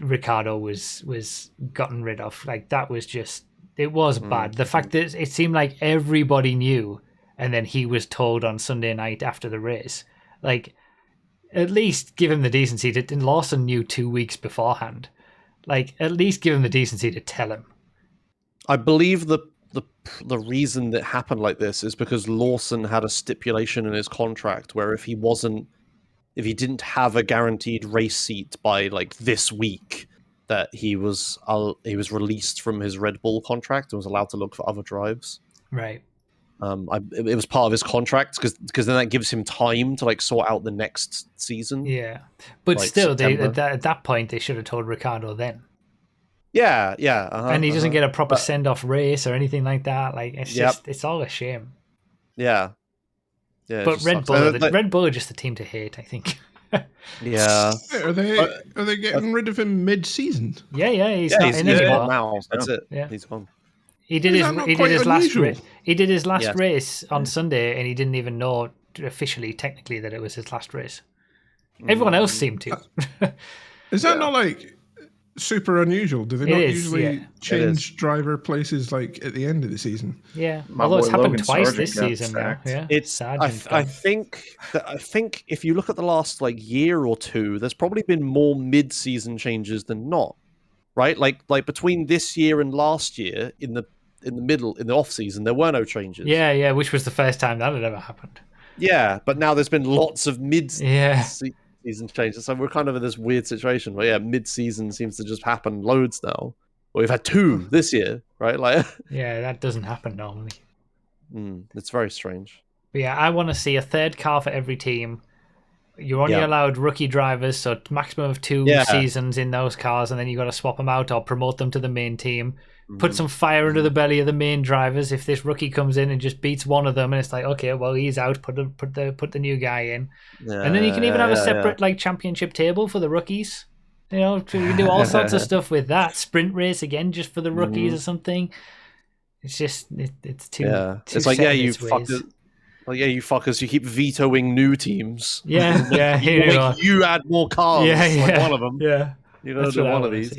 Ricciardo was gotten rid of. That was just, it was bad. The fact that it seemed like everybody knew, and then he was told on Sunday night after the race. At least give him the decency to. And Lawson knew 2 weeks beforehand. At least give him the decency to tell him. I believe the reason that happened like this is because Lawson had a stipulation in his contract where if he didn't have a guaranteed race seat by this week, that he was released from his Red Bull contract and was allowed to look for other drives. Right. It was part of his contract because then that gives him time to like sort out the next season. Yeah, but like still, September. at that point they should have told Ricardo then. Yeah, and he doesn't get a proper send off race or anything like that. Like it's all a shame. Yeah, yeah. But Red Bull, Red Bull are just the team to hate, I think. Yeah. Are they getting rid of him mid-season? Yeah. He's not in anymore. Now. That's it. Yeah. He's gone. He did his last race. He did his last Yes. race on Sunday, and he didn't even know officially, technically, that it was his last race. Everyone else seemed to. Is that not like super unusual? Do they not usually change driver places like at the end of the season? Yeah, My although it's boy happened Logan twice Sargent this got season now. sacked. Yeah, It's. I think if you look at the last like year or two, there's probably been more mid-season changes than not. Right, like between this year and last year, in the middle, in the off season, there were no changes. Yeah, which was the first time that had ever happened. Yeah, but now there's been lots of season changes, so we're kind of in this weird situation where mid-season seems to just happen loads now. Well, we've had 2 this year, right? Like, yeah, that doesn't happen normally. It's very strange. But yeah, I want to see a third car for every team. You're only allowed rookie drivers, so maximum of 2 seasons in those cars, and then you got to swap them out or promote them to the main team. Put some fire under the belly of the main drivers. If this rookie comes in and just beats one of them, and it's like, okay, well, he's out. Put the new guy in, and then you can even have a separate like championship table for the rookies. You know, you can do all sorts of stuff with that. Sprint race again, just for the rookies or something. It's just it's too. Yeah, too it's like set in you its ways. fuckers. Well, yeah, you fuckers. You keep vetoing new teams. Yeah, here you are. You add more cars. Like one of them. Yeah, you gotta do one of these.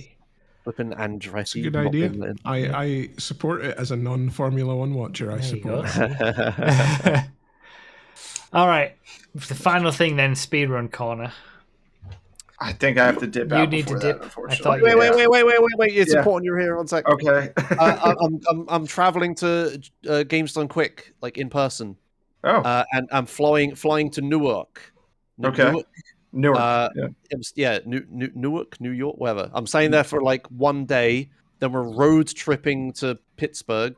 Flipping Andretti. It's a good idea. I support it as a non-Formula One watcher. I support it. All right, the final thing then, speedrun corner. I think I have to dip out. You need to dip. Unfortunately. Wait. It's important you're here. 1 sec. Okay. I'm traveling to GameStone Quick, like in person. Oh. And I'm flying to Newark. Okay. Newark. Newark, New York, whatever. I'm staying there for like 1 day. Then we're road tripping to Pittsburgh.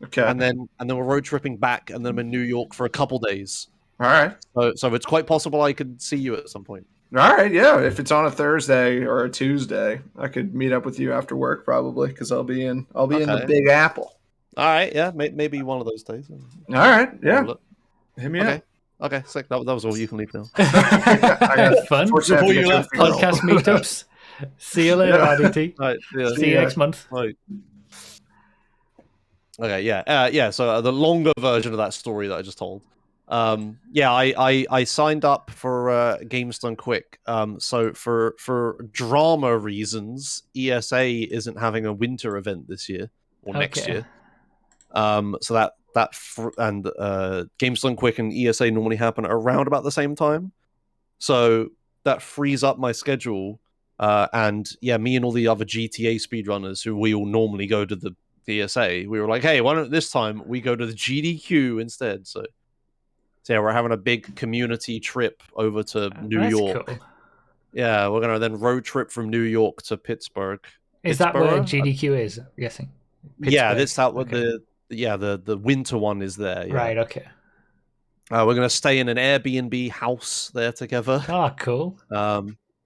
Okay. And then we're road tripping back, and then I'm in New York for a couple days. All right. So it's quite possible I could see you at some point. All right, yeah. If it's on a Thursday or a Tuesday, I could meet up with you after work probably because I'll be in the Big Apple. All right, yeah, maybe one of those days. All right, yeah. Hit me up. Okay, sick. That was all. You can leave now. Fun. Before you left, podcast meetups. See you later, RDT. Right, see you next month. Right. Okay, yeah. So the longer version of that story that I just told. I signed up for GameStone Quick. So for drama reasons, ESA isn't having a winter event this year or next year. So GameStone Quick and ESA normally happen around about the same time. So that frees up my schedule. And me and all the other GTA speedrunners who we all normally go to the ESA, we were like, hey, why don't this time we go to the GDQ instead? So yeah, we're having a big community trip over to New York. Cool. Yeah, we're gonna then road trip from New York to Pittsburgh. Is that where GDQ is? I'm guessing. Pittsburgh? Yeah, that's out with the winter one is there. Yeah. Right. Okay. We're gonna stay in an Airbnb house there together. Oh, cool.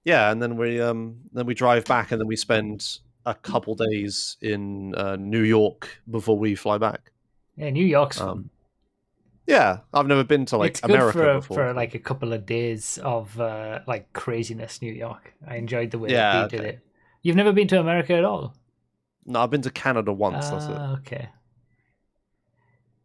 Yeah, and then we drive back, and then we spend a couple days in New York before we fly back. Yeah, New York's fun. Yeah, I've never been to it's America good before. For like a couple of days of like craziness. New York, I enjoyed the way they did it. You've never been to America at all? No, I've been to Canada once. That's it. Okay.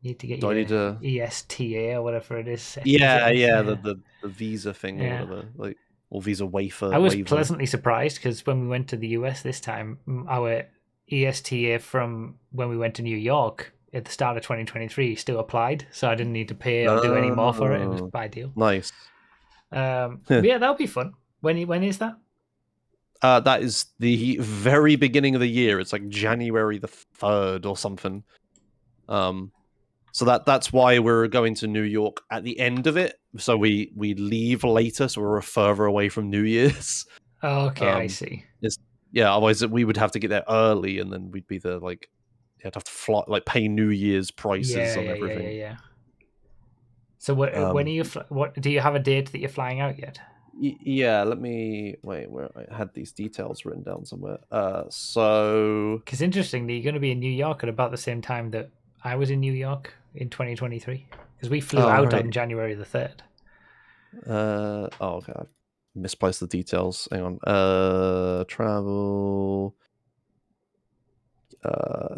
You need to get your ESTA or whatever it is. The visa thing or whatever, or visa wafer. I was pleasantly surprised because when we went to the US this time, our ESTA from when we went to New York at the start of 2023 still applied, so I didn't need to pay or do any more for it. It was ideal. Nice. Yeah, that'll be fun. When is that? That is the very beginning of the year. It's like January the 3rd or something. So that's why we're going to New York at the end of it. So we leave later, so we're further away from New Year's. Oh, okay, I see. Otherwise we would have to get there early, and then we'd be there like you'd have to fly, like pay New Year's prices on everything. Yeah. So when are you? What do you have a date that you're flying out yet? Yeah, let me wait. Where I had these details written down somewhere. So because interestingly, you're going to be in New York at about the same time that I was in New York in 2023 because we flew out on January the 3rd. Oh, okay. I misplaced the details. Hang on. Travel.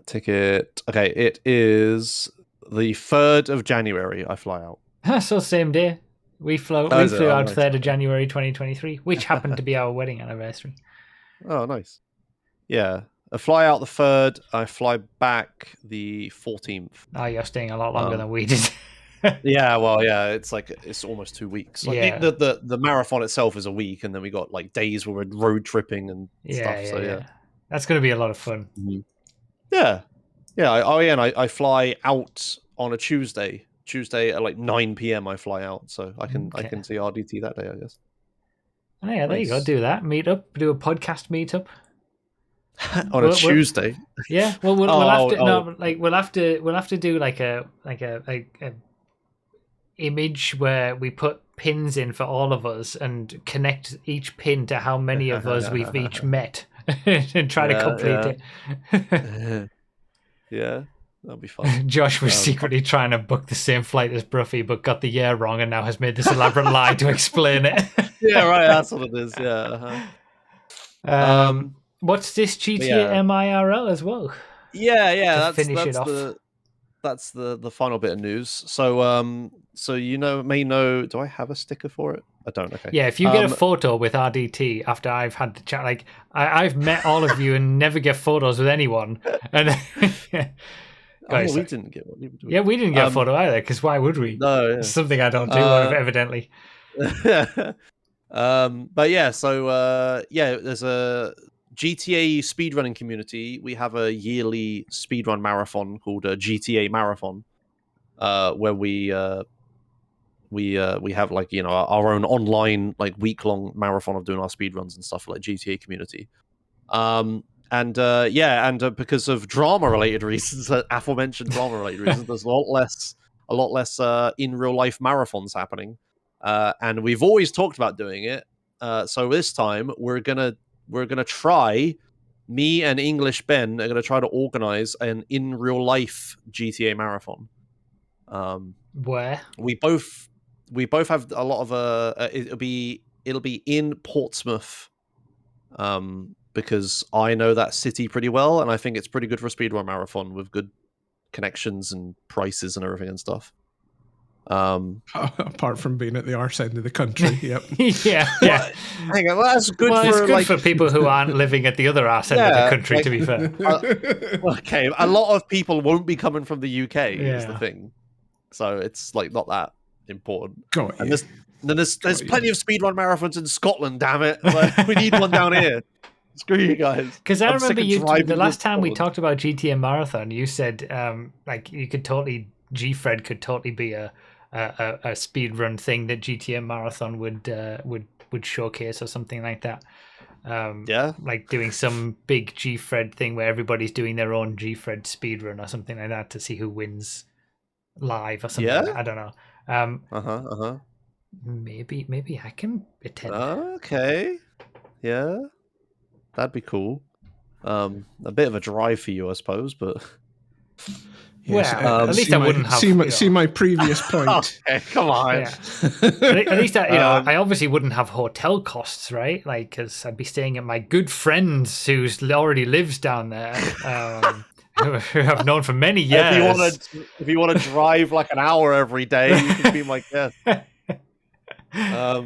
Ticket. Okay, it is the 3rd of January. I fly out. So same day. We flew out 3rd of January 2023, which happened to be our wedding anniversary. Oh, nice. Yeah. I fly out the 3rd. I fly back the 14th. Oh, you're staying a lot longer than we did. Yeah, well, yeah, it's almost 2 weeks. Like Yeah. the marathon itself is a week, and then we got like days where we're road tripping and stuff. So yeah, that's going to be a lot of fun. Yeah. I fly out on a Tuesday. Tuesday at like 9 p.m. I fly out, so I can see RDT that day, I guess. Oh yeah, there you go. Do that. Meet up. Do a podcast meetup on a Tuesday. Yeah. Well, we'll have to we'll have to do like a image where we put pins in for all of us and connect each pin to how many of us we've each met and try to complete it. Yeah, that'll be fun. Josh was secretly trying to book the same flight as Broughy, but got the year wrong and now has made this elaborate lie to explain it. Yeah, right. That's what it is. Yeah. What's this GTA MIRL as well? Yeah. Finish it off. That's the final bit of news. So may know. Do I have a sticker for it? I don't. Okay. Yeah, if you get a photo with RDT after I've had the chat, like I've met all of you and never get photos with anyone. And we didn't get one. Yeah, we didn't get a photo either. Because why would we? No, it's something I don't do. Evidently. But yeah, so there's a GTA speedrunning community. We have a yearly speedrun marathon called a GTA Marathon, where we have like our own online like week-long marathon of doing our speedruns and stuff for like GTA community. Because of drama-related reasons, aforementioned drama-related reasons, there's a lot less in real life marathons happening. And we've always talked about doing it. So this time we're gonna try. Me and English Ben are gonna try to organize an in real life GTA marathon. Where we both have a lot of it'll be in Portsmouth. Because I know that city pretty well, and I think it's pretty good for a speedrun marathon with good connections and prices and everything and stuff. Apart from being at the arse end of the country, yep. yeah. Hang on, well, that's good. Well, it's good for people who aren't living at the other arse end of the country. To be fair, okay, a lot of people won't be coming from the UK. Is the thing, so it's like not that important. And there's plenty of speedrun marathons in Scotland. Damn it, like, we need one down here. Screw you guys. Because I remember the last time we talked about GTA Marathon, you said like you could totally Gfred could totally be a speedrun thing that GTA Marathon would showcase or something like that. Like doing some big Gfred thing where everybody's doing their own Gfred speedrun or something like that to see who wins live or something. Like that. I don't know. Maybe I can attend. Okay. Yeah. That'd be cool. A bit of a drive for you, I suppose, but yes, at least I wouldn't have. See my previous point. Okay, come on. Yeah. At least I obviously wouldn't have hotel costs, right? Like, because I'd be staying at my good friends who already lives down there, who I've known for many years. If you want to drive like an hour every day, you can be my guest. I'd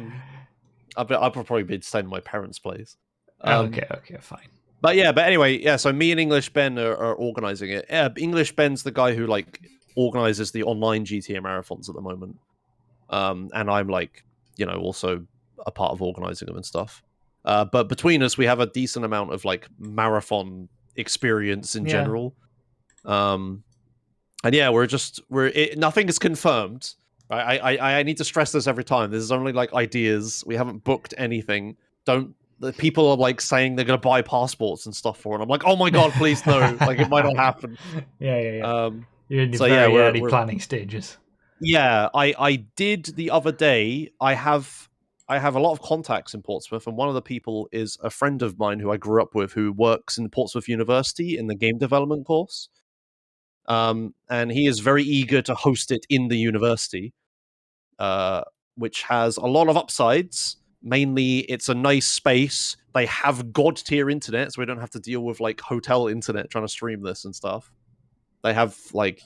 probably be staying at my parents' place. Okay, fine. But anyway, so me and English Ben are organizing it. English Ben's the guy who like organizes the online GTA marathons at the moment. And I'm like, also a part of organizing them and stuff. But between us, we have a decent amount of like marathon experience in general. And nothing is confirmed. I need to stress this every time. This is only like ideas. We haven't booked anything. Don't the people are like saying they're going to buy passports and stuff for it. I'm like, oh my god, please no! Like it might not happen. Yeah. You're in the So very yeah, early planning stages. Yeah, I did the other day. I have a lot of contacts in Portsmouth, and one of the people is a friend of mine who I grew up with, who works in Portsmouth University in the game development course. And he is very eager to host it in the university, which has a lot of upsides. Mainly, it's a nice space. They have god tier internet, so we don't have to deal with like hotel internet trying to stream this and stuff. They have like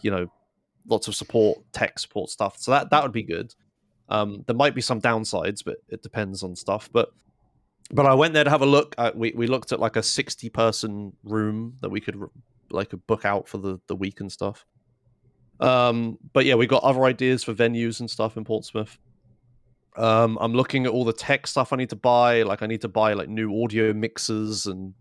lots of support, tech support stuff. So that would be good. There might be some downsides, but it depends on stuff. But I went there to have a look. We looked at like a 60-person room that we could book out for the week and stuff. But yeah, we got other ideas for venues and stuff in Portsmouth. I'm looking at all the tech stuff I need to buy. Like I need to buy like new audio mixers and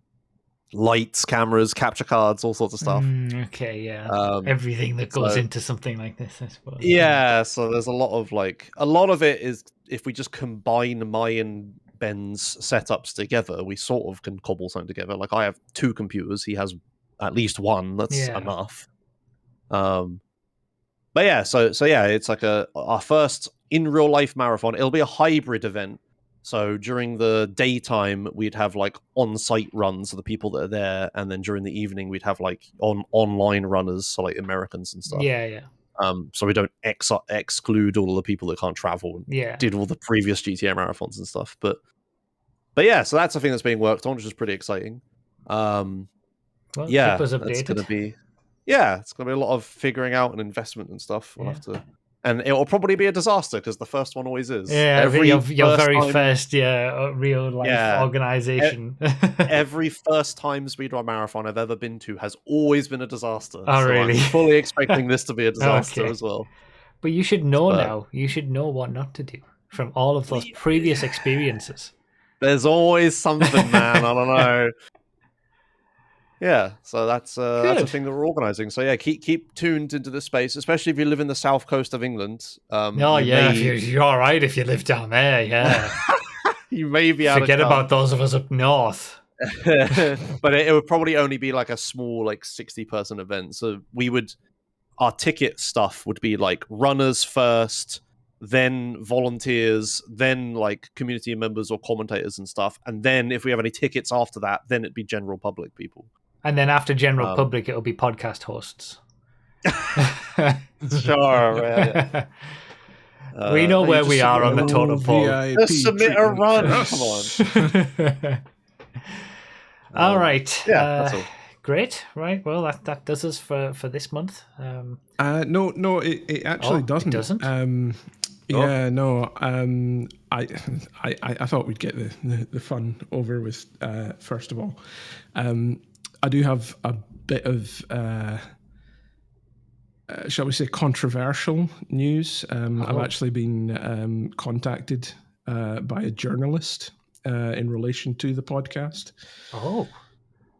lights, cameras, capture cards, all sorts of stuff. Okay, yeah. Everything that goes into something like this, I suppose. Yeah, so there's a lot of it is if we just combine my and Ben's setups together, we sort of can cobble something together. Like I have 2 computers, he has at least 1. That's enough. But yeah, so yeah, it's like our first in real life marathon. It'll be a hybrid event. So during the daytime, we'd have like on-site runs of the people that are there, and then during the evening, we'd have like online runners, so like Americans and stuff. Yeah. So we don't exclude all of the people that can't travel and did all the previous GTA marathons and stuff. But yeah, so that's a thing that's being worked on, which is pretty exciting. Well, yeah, keep us it's updated. gonna be a lot of figuring out and investment and stuff. We'll have to. And it will probably be a disaster because the first one always is. Yeah, your very first real life organization. Every first time speedrun marathon I've ever been to has always been a disaster. Oh, really? I'm fully expecting this to be a disaster as well. But you should know now. You should know what not to do from all of those previous experiences. There's always something, man. I don't know. Yeah, so that's a thing that we're organising. So yeah, keep tuned into this space, especially if you live in the south coast of England. You're all right if you live down there. Yeah, you may be able forget to about those of us up north. But it would probably only be like a small, like 60-person event. So our ticket stuff would be like runners first, then volunteers, then like community members or commentators and stuff, and then if we have any tickets after that, then it'd be general public people. And then after general public, it'll be podcast hosts. Sure. Yeah. We know where we are on the totem pole. Just submit a run. Come on. All right. Yeah, that's all. Great. Right. Well, that does us for this month. No, it actually doesn't. It doesn't. Yeah, no. I thought we'd get the fun over with first of all. I do have a bit of shall we say controversial news. I've actually been contacted by a journalist in relation to the podcast. Oh.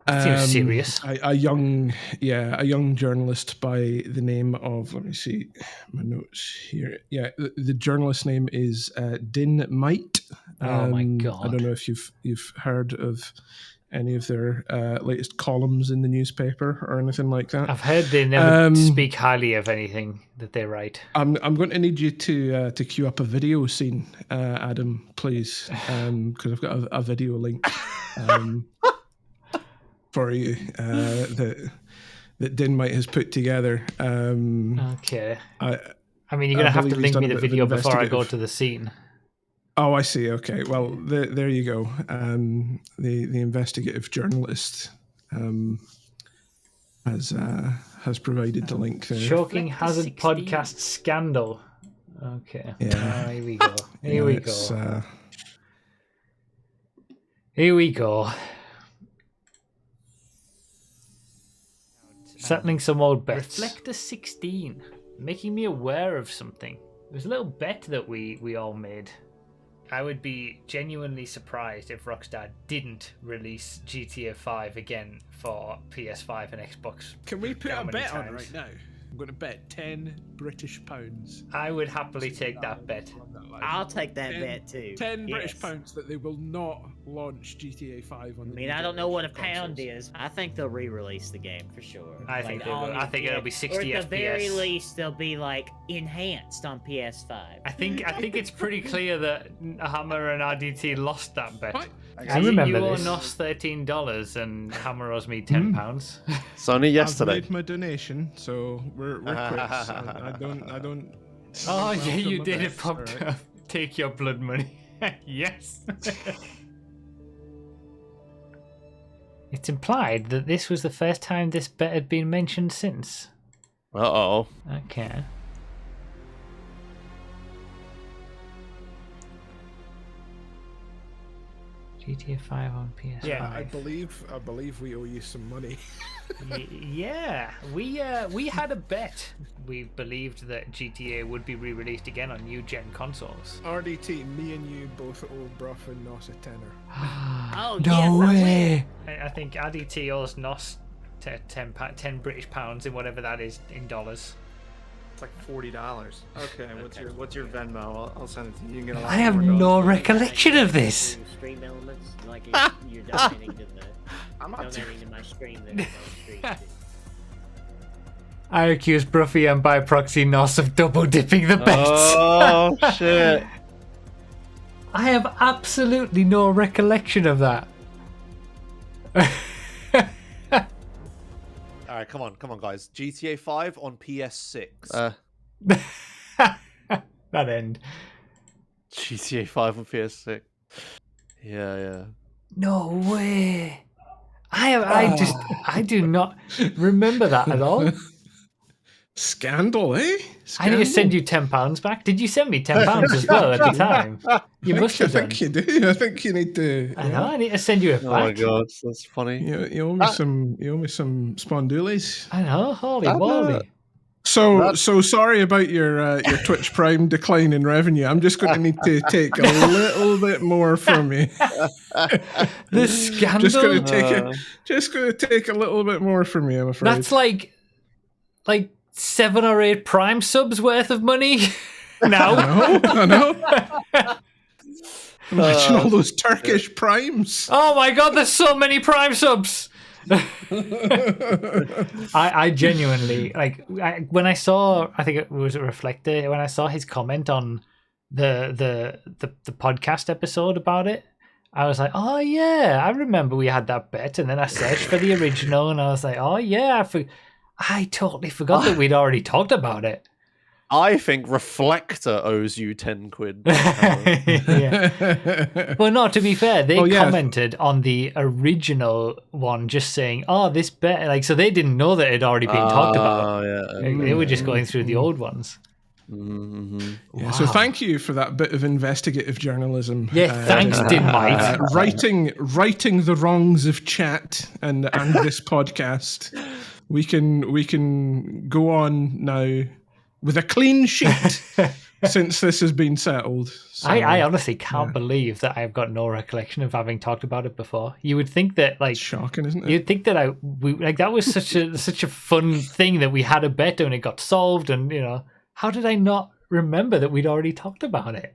That seems serious. A young journalist by the name of, let me see my notes here. Yeah, the journalist name is Din Might. Oh my god! I don't know if you've heard of any of their latest columns in the newspaper or anything like that. I've heard they never speak highly of anything that they write. I'm going to need you to queue up a video scene, Adam, please, because I've got a video link. For you that Din Might has put together. Okay. I mean, you're going to have to link me the video before I go to the scene. Oh, I see. Okay. Well, there you go. The investigative journalist has provided the link there. Shocking Hazard Podcast Scandal. Okay. Yeah. Here we go. Here we go. Settling some old bets. Reflector 16, making me aware of something. It was a little bet that we all made. I would be genuinely surprised if Rockstar didn't release GTA 5 again for PS5 and Xbox. Can we put a bet on right now? I'm going to bet £10 British. I would happily take that bet. I'll take that bet too. £10 British that they will not launch GTA 5 on. I mean, I don't know what a pound is. I think they'll re-release the game for sure. I think they all will. new I think it'll be 60 Or at FPS. the very least, they'll be like enhanced on PS5. I think it's pretty clear that Hammer and RDT lost that bet. I remember you owe this. Nos $13 and Hammer owes me £10. It's only yesterday. I've made my donation, so we're quits. I don't. Oh yeah, you my did it, best, Pop. alright. Take your blood money. Yes. It's implied that this was the first time this bet had been mentioned since. Uh-oh. Okay. GTA 5 on PS5. Yeah, I believe we owe you some money. Yeah, we had a bet. We believed that GTA would be re-released again on new gen consoles. RDT, me and you both owe Broughy and Nos a tenner. Oh, No yes, way! I think RDT owes Nos 10 British pounds in whatever that is in dollars. It's like $40. Okay, what's your Venmo? I'll send it to you. You can get a lot I have more no dollars. recollection of this. Stream elements, like you're donating to the. I'm not donating to my stream. There's no stream. I accuse Broughy and by proxy Nos of double dipping the bets. Oh, shit. I have absolutely no recollection of that. All right, come on, guys. GTA 5 on PS6. That end. GTA 5 on PS6. Yeah. No way. I do not remember that at all. Scandal, eh? I need to send you £10 back. Did you send me £10 as well at the time? You must have done. I think you do. I think you need to. I know. I need to send you it back. Oh my god, that's funny. You owe me some. You owe me some spondoolies. I know. Holy moly. So sorry about your Twitch Prime decline in revenue. I'm just going to need to take a little bit more from you. The scandal. Just going to take a little bit more from you. I'm afraid. That's like 7 or 8 Prime subs worth of money. Now. I know. Imagine all those Turkish Primes. Oh my god, there's so many Prime subs. I genuinely when I saw, I think it was a Reflector, when I saw his comment on the podcast episode about it, I was like, oh yeah, I remember we had that bet, and then I searched for the original, and I was like, oh yeah, I totally forgot that we'd already talked about it. I think Reflector owes you 10 quid. Yeah. Well, no, to be fair, they commented on the original one just saying, oh, this bet, so they didn't know that it had already been talked about. Yeah. They were just going through the old ones. Yeah, wow. So thank you for that bit of investigative journalism. Yeah, thanks, Dinmite. Righting the wrongs of chat and this podcast. We can go on now with a clean sheet since this has been settled. So, I honestly can't believe that I've got no recollection of having talked about it before. You would think that, it's shocking, isn't it? You'd think that that was such a fun thing that we had a bet and it got solved, and how did I not remember that we'd already talked about it?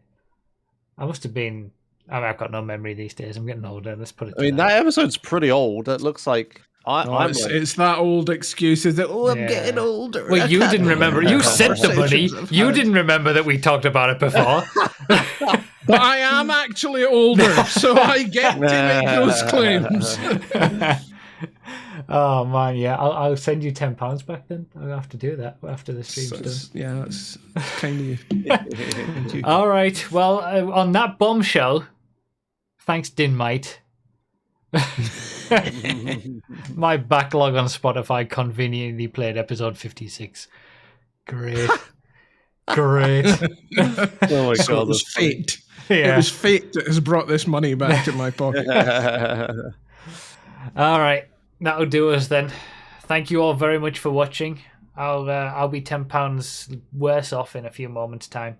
I must have been. I've got no memory these days. I'm getting older. Let's put it. I mean, that episode's pretty old. It looks like. It's that old excuse that I'm getting older. Well, you didn't remember. You sent the money. You didn't remember that we talked about it before. But I am actually older, so I get to make those claims. Oh man, yeah. I'll send you £10 back then. I'll have to do that after the stream's done. Yeah, that's kind of you. Thank you. All right. Well, on that bombshell, thanks, Dinmite. My backlog on Spotify conveniently played episode 56. Great. Oh my so god, it was fate. Yeah. It was fate that has brought this money back in my pocket. All right, that'll do us then. Thank you all very much for watching. I'll be £10 worse off in a few moments' time.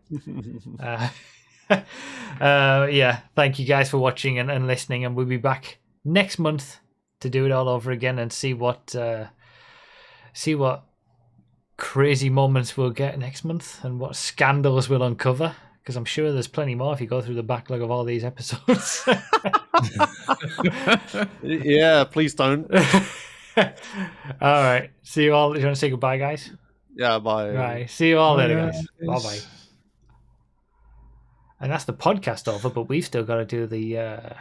Yeah, thank you guys for watching and listening, and we'll be back next month to do it all over again and see what crazy moments we'll get next month and what scandals we'll uncover, because I'm sure there's plenty more if you go through the backlog of all these episodes. Yeah, please don't. All right. See you all. Do you want to say goodbye, guys? Yeah, bye. Right. See you all Bye, later, guys. Bye guys. bye. And that's the podcast over, but we've still got to do the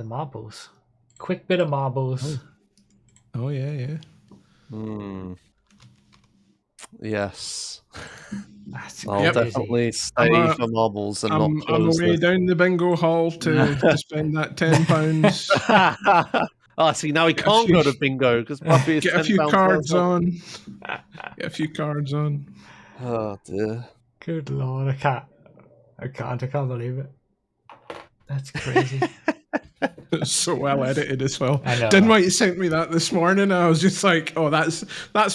marbles. Quick bit of marbles. Oh yeah. Yes. That's I'll Yep. definitely stay for marbles and not I'm close away this. down the bingo hall to spend that £10. Ah, see, now he can't go to bingo because Buffy is Get a few £10 cards worth. on. Get a few cards on. Oh dear. Good lord, I can't believe it. That's crazy. It's so well edited as well. I know. Dinmite sent me that this morning, and I was just like, "Oh, that's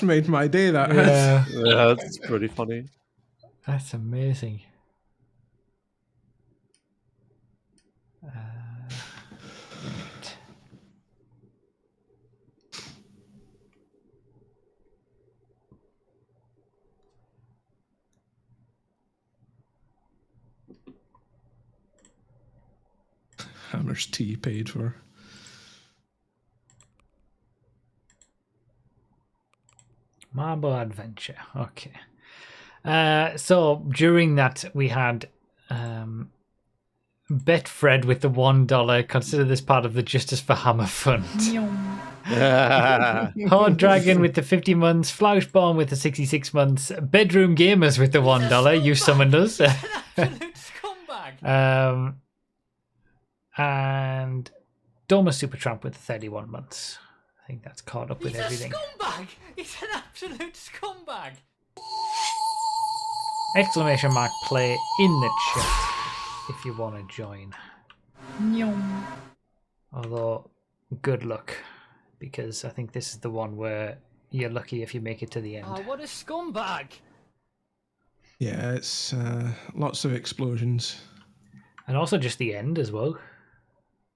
made my day." That Yeah. has. Yeah, that's pretty funny. That's amazing. Right. Hammer's tea paid for. Marble Adventure. Okay. So during that we had Bet Fred with the $1. Consider this part of the Justice for Hammer Fund. Hard Dragon with the 50 months. Flauschbaum with the 66 months. Bedroom Gamers with the $1. You summoned us. Absolute scumbag. And Doma Supertramp with 31 months. I think that's caught up with He's everything. a scumbag. He's an absolute scumbag. Exclamation mark play in the chat if you want to join. Although, good luck, because I think this is the one where you're lucky if you make it to the end. Oh, what a scumbag. Yeah, it's lots of explosions And also just the end as well.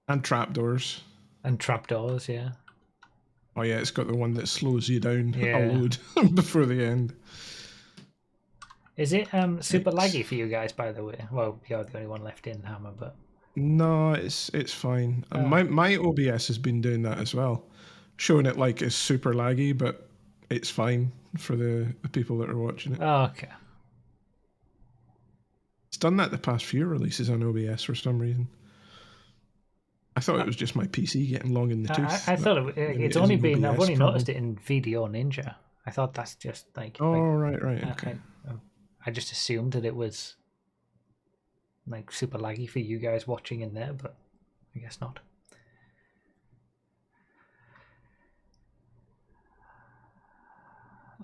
and trapdoors. And trapdoors, yeah. Oh yeah, it's got the one that slows you down Yeah. a load before the end. Is it super laggy for you guys, by the way? Well, you're the only one left in Hammer, but... No, it's fine. And my OBS has been doing that as well, showing it like it's super laggy, but it's fine for the people that are watching it. Oh, okay. It's done that the past few releases on OBS for some reason. I thought it was just my PC getting long in the tooth. I thought but it, maybe it's it only is an been... I've OBS only problem. noticed it in VDO Ninja. I thought that's just like... Oh, like, right, okay. I just assumed that it was like super laggy for you guys watching in there, but I guess not.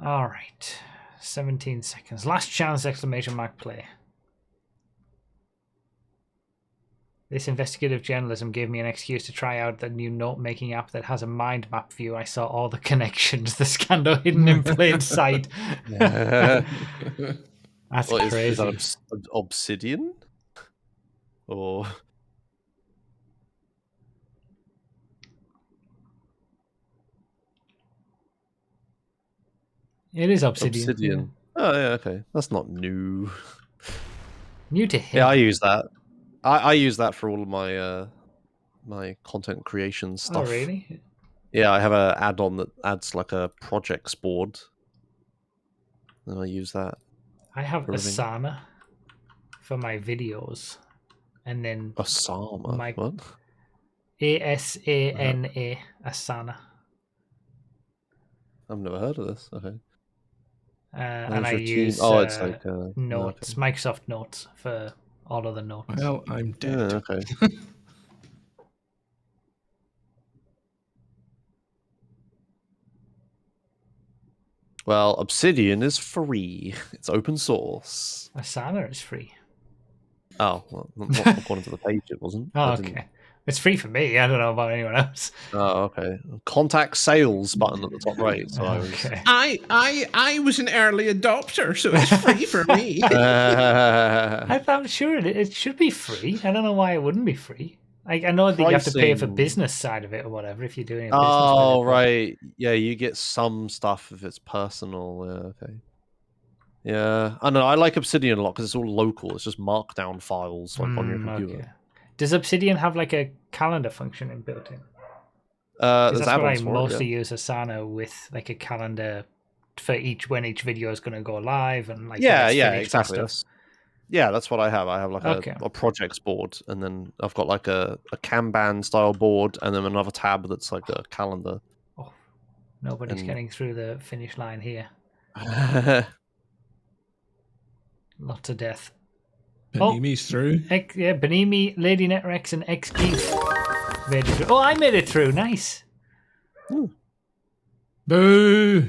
All right, 17 seconds. Last chance! Exclamation mark play. This investigative journalism gave me an excuse to try out the new note-making app that has a mind map view. I saw all the connections, the scandal hidden in plain sight. That's What, crazy. Is that Obsidian? Or... It is Obsidian. Oh yeah, okay. That's not new. New to him. Yeah, I use that. I use that for all of my my content creation stuff. Oh, really? Yeah, I have an add-on that adds like a projects board. And I use that. I have for everything. Asana for my videos. And then Asana? my What? ASANA, Asana. I've never heard of this. Okay. And I your team- use Oh, it's like Notes, Microsoft Notes for all of the notes. Well, I'm dead. Yeah, okay. Well, Obsidian is free. It's open source. Asana is free. Oh, well, not according to the page, it wasn't. Oh, I didn't- okay. It's free for me. I don't know about anyone else. Oh, okay. Contact sales button at the top right. So I was. Okay. I was an early adopter, so it's free for me. I'm sure it should be free. I don't know why it wouldn't be free. I know that you have to pay for Pricing. business side of it or whatever if you're doing a business. Oh, with it, but- right. Yeah, you get some stuff if it's personal. Yeah, okay. Yeah, I know. I like Obsidian a lot because it's all local. It's just markdown files like on your computer. Okay. Does Obsidian have like a calendar function built in? Because There's that's what I add-ons for it, mostly yeah. use Asana with, like a calendar for when each video is going to go live and like when Yeah, it's yeah, finished and exactly. stuff. That's what I have. I have like Okay. a projects board, and then I've got like a Kanban style board, and then another tab that's like a calendar. Nobody's And- getting through the finish line here. Lots of death. Panimi's through. Yeah, Benimi, Lady Netrex, and XG made it through. Oh, I made it through. Nice. Boo!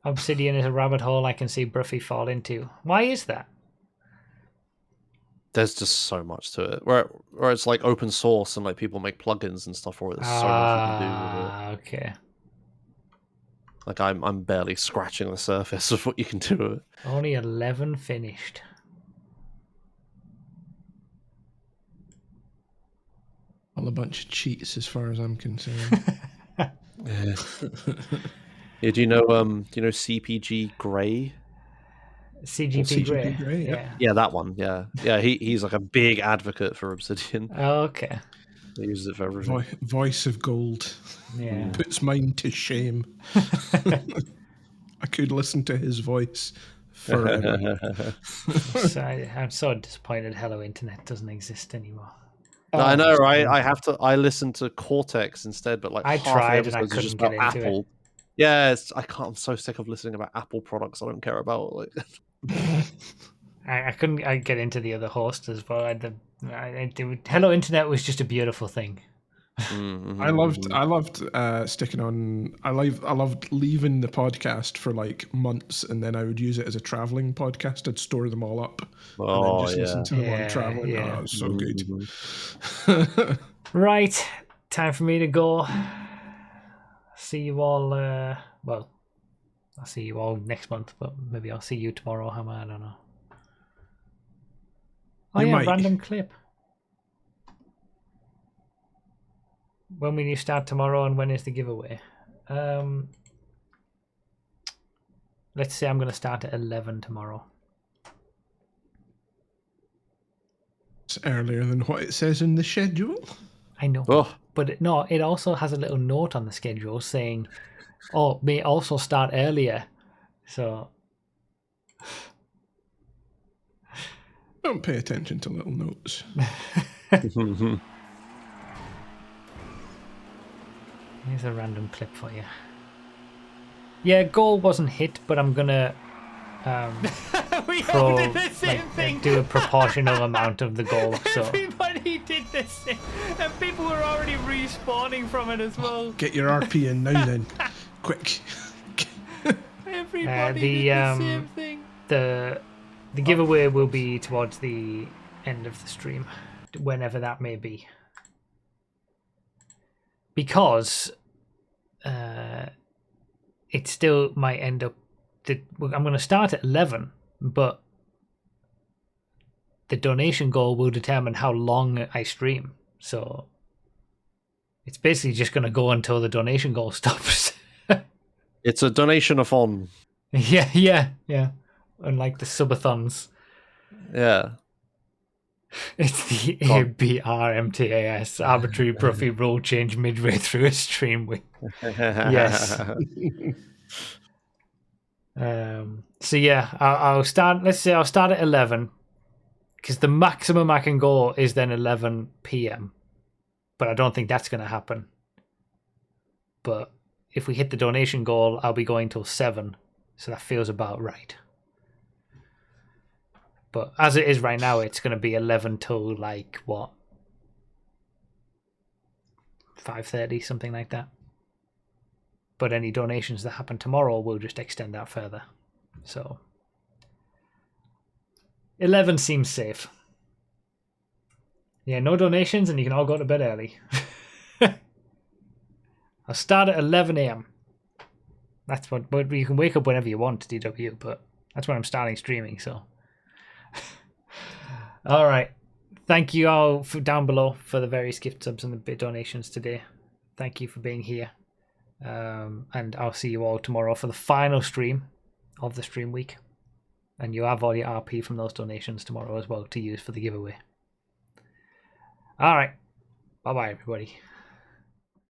Obsidian is a rabbit hole I can see Broughy fall into. Why is that? There's just so much to it. Where it's like open source and like people make plugins and stuff for it. There's so much you can do with it. Okay. Like I'm barely scratching the surface of what you can do with it. Only 11 finished. All a bunch of cheats as far as I'm concerned. Yeah. Yeah, do you know CPG Grey? CGP Grey. Grey, Yeah. Yeah, that one. Yeah, yeah. He's like a big advocate for Obsidian. Oh, okay. He uses it for everything. Voice of gold. Yeah. Puts mine to shame. I could listen to his voice forever. I'm so disappointed Hello Internet doesn't exist anymore. I know, right? I listen to Cortex instead, but like I half tried the and I episodes are just couldn't about get into Apple. Yeah, I'm so sick of listening about Apple products I don't care about. Like, I couldn't get into the other host as well. Hello Internet was just a beautiful thing. I loved sticking on. I loved leaving the podcast for like months, and then I would use it as a traveling podcast. I'd store them all up, and then just listen to them while traveling. Yeah. Oh, it was so good. Right, time for me to go. See you all. Well, I'll see you all next month, but maybe I'll see you tomorrow. I don't know. Oh You yeah, might. random clip. When will you start tomorrow, and when is the giveaway? Let's say I'm going to start at 11 tomorrow. It's earlier than what it says in the schedule. I know, but it also has a little note on the schedule saying, "Oh, may also start earlier." So don't pay attention to little notes. Here's a random clip for you. Yeah, goal wasn't hit, but I'm gonna We all did the same thing. do a proportional amount of the goal. So Everybody did the same, and people were already respawning from it as well. Get your RP in now, then, quick. Everybody did the same thing. The giveaway will be towards the end of the stream, whenever that may be. Because it still might end up that I'm going to start at 11, but the donation goal will determine how long I stream. So it's basically just going to go until the donation goal stops. It's a donation-a-thon. Yeah. Unlike the subathons. Yeah. It's the ABRMTAS, arbitrary Broughy rule change midway through a stream week. Yes. So yeah, I'll start. Let's say I'll start at 11, because the maximum I can go is then 11 p.m. But I don't think that's going to happen. But if we hit the donation goal, I'll be going till 7, so that feels about right. But as it is right now, it's going to be 11 till like what, 5:30, something like that. But any donations that happen tomorrow will just extend that further. So 11 seems safe. Yeah, no donations, and you can all go to bed early. I'll start at 11 a.m. That's what. But you can wake up whenever you want, DW. But that's when I'm starting streaming. So. All right. Thank you all down below for the various gift subs and the bit donations today. Thank you for being here. And I'll see you all tomorrow for the final stream of the stream week. And you have all your RP from those donations tomorrow as well to use for the giveaway. All right. Bye-bye, everybody.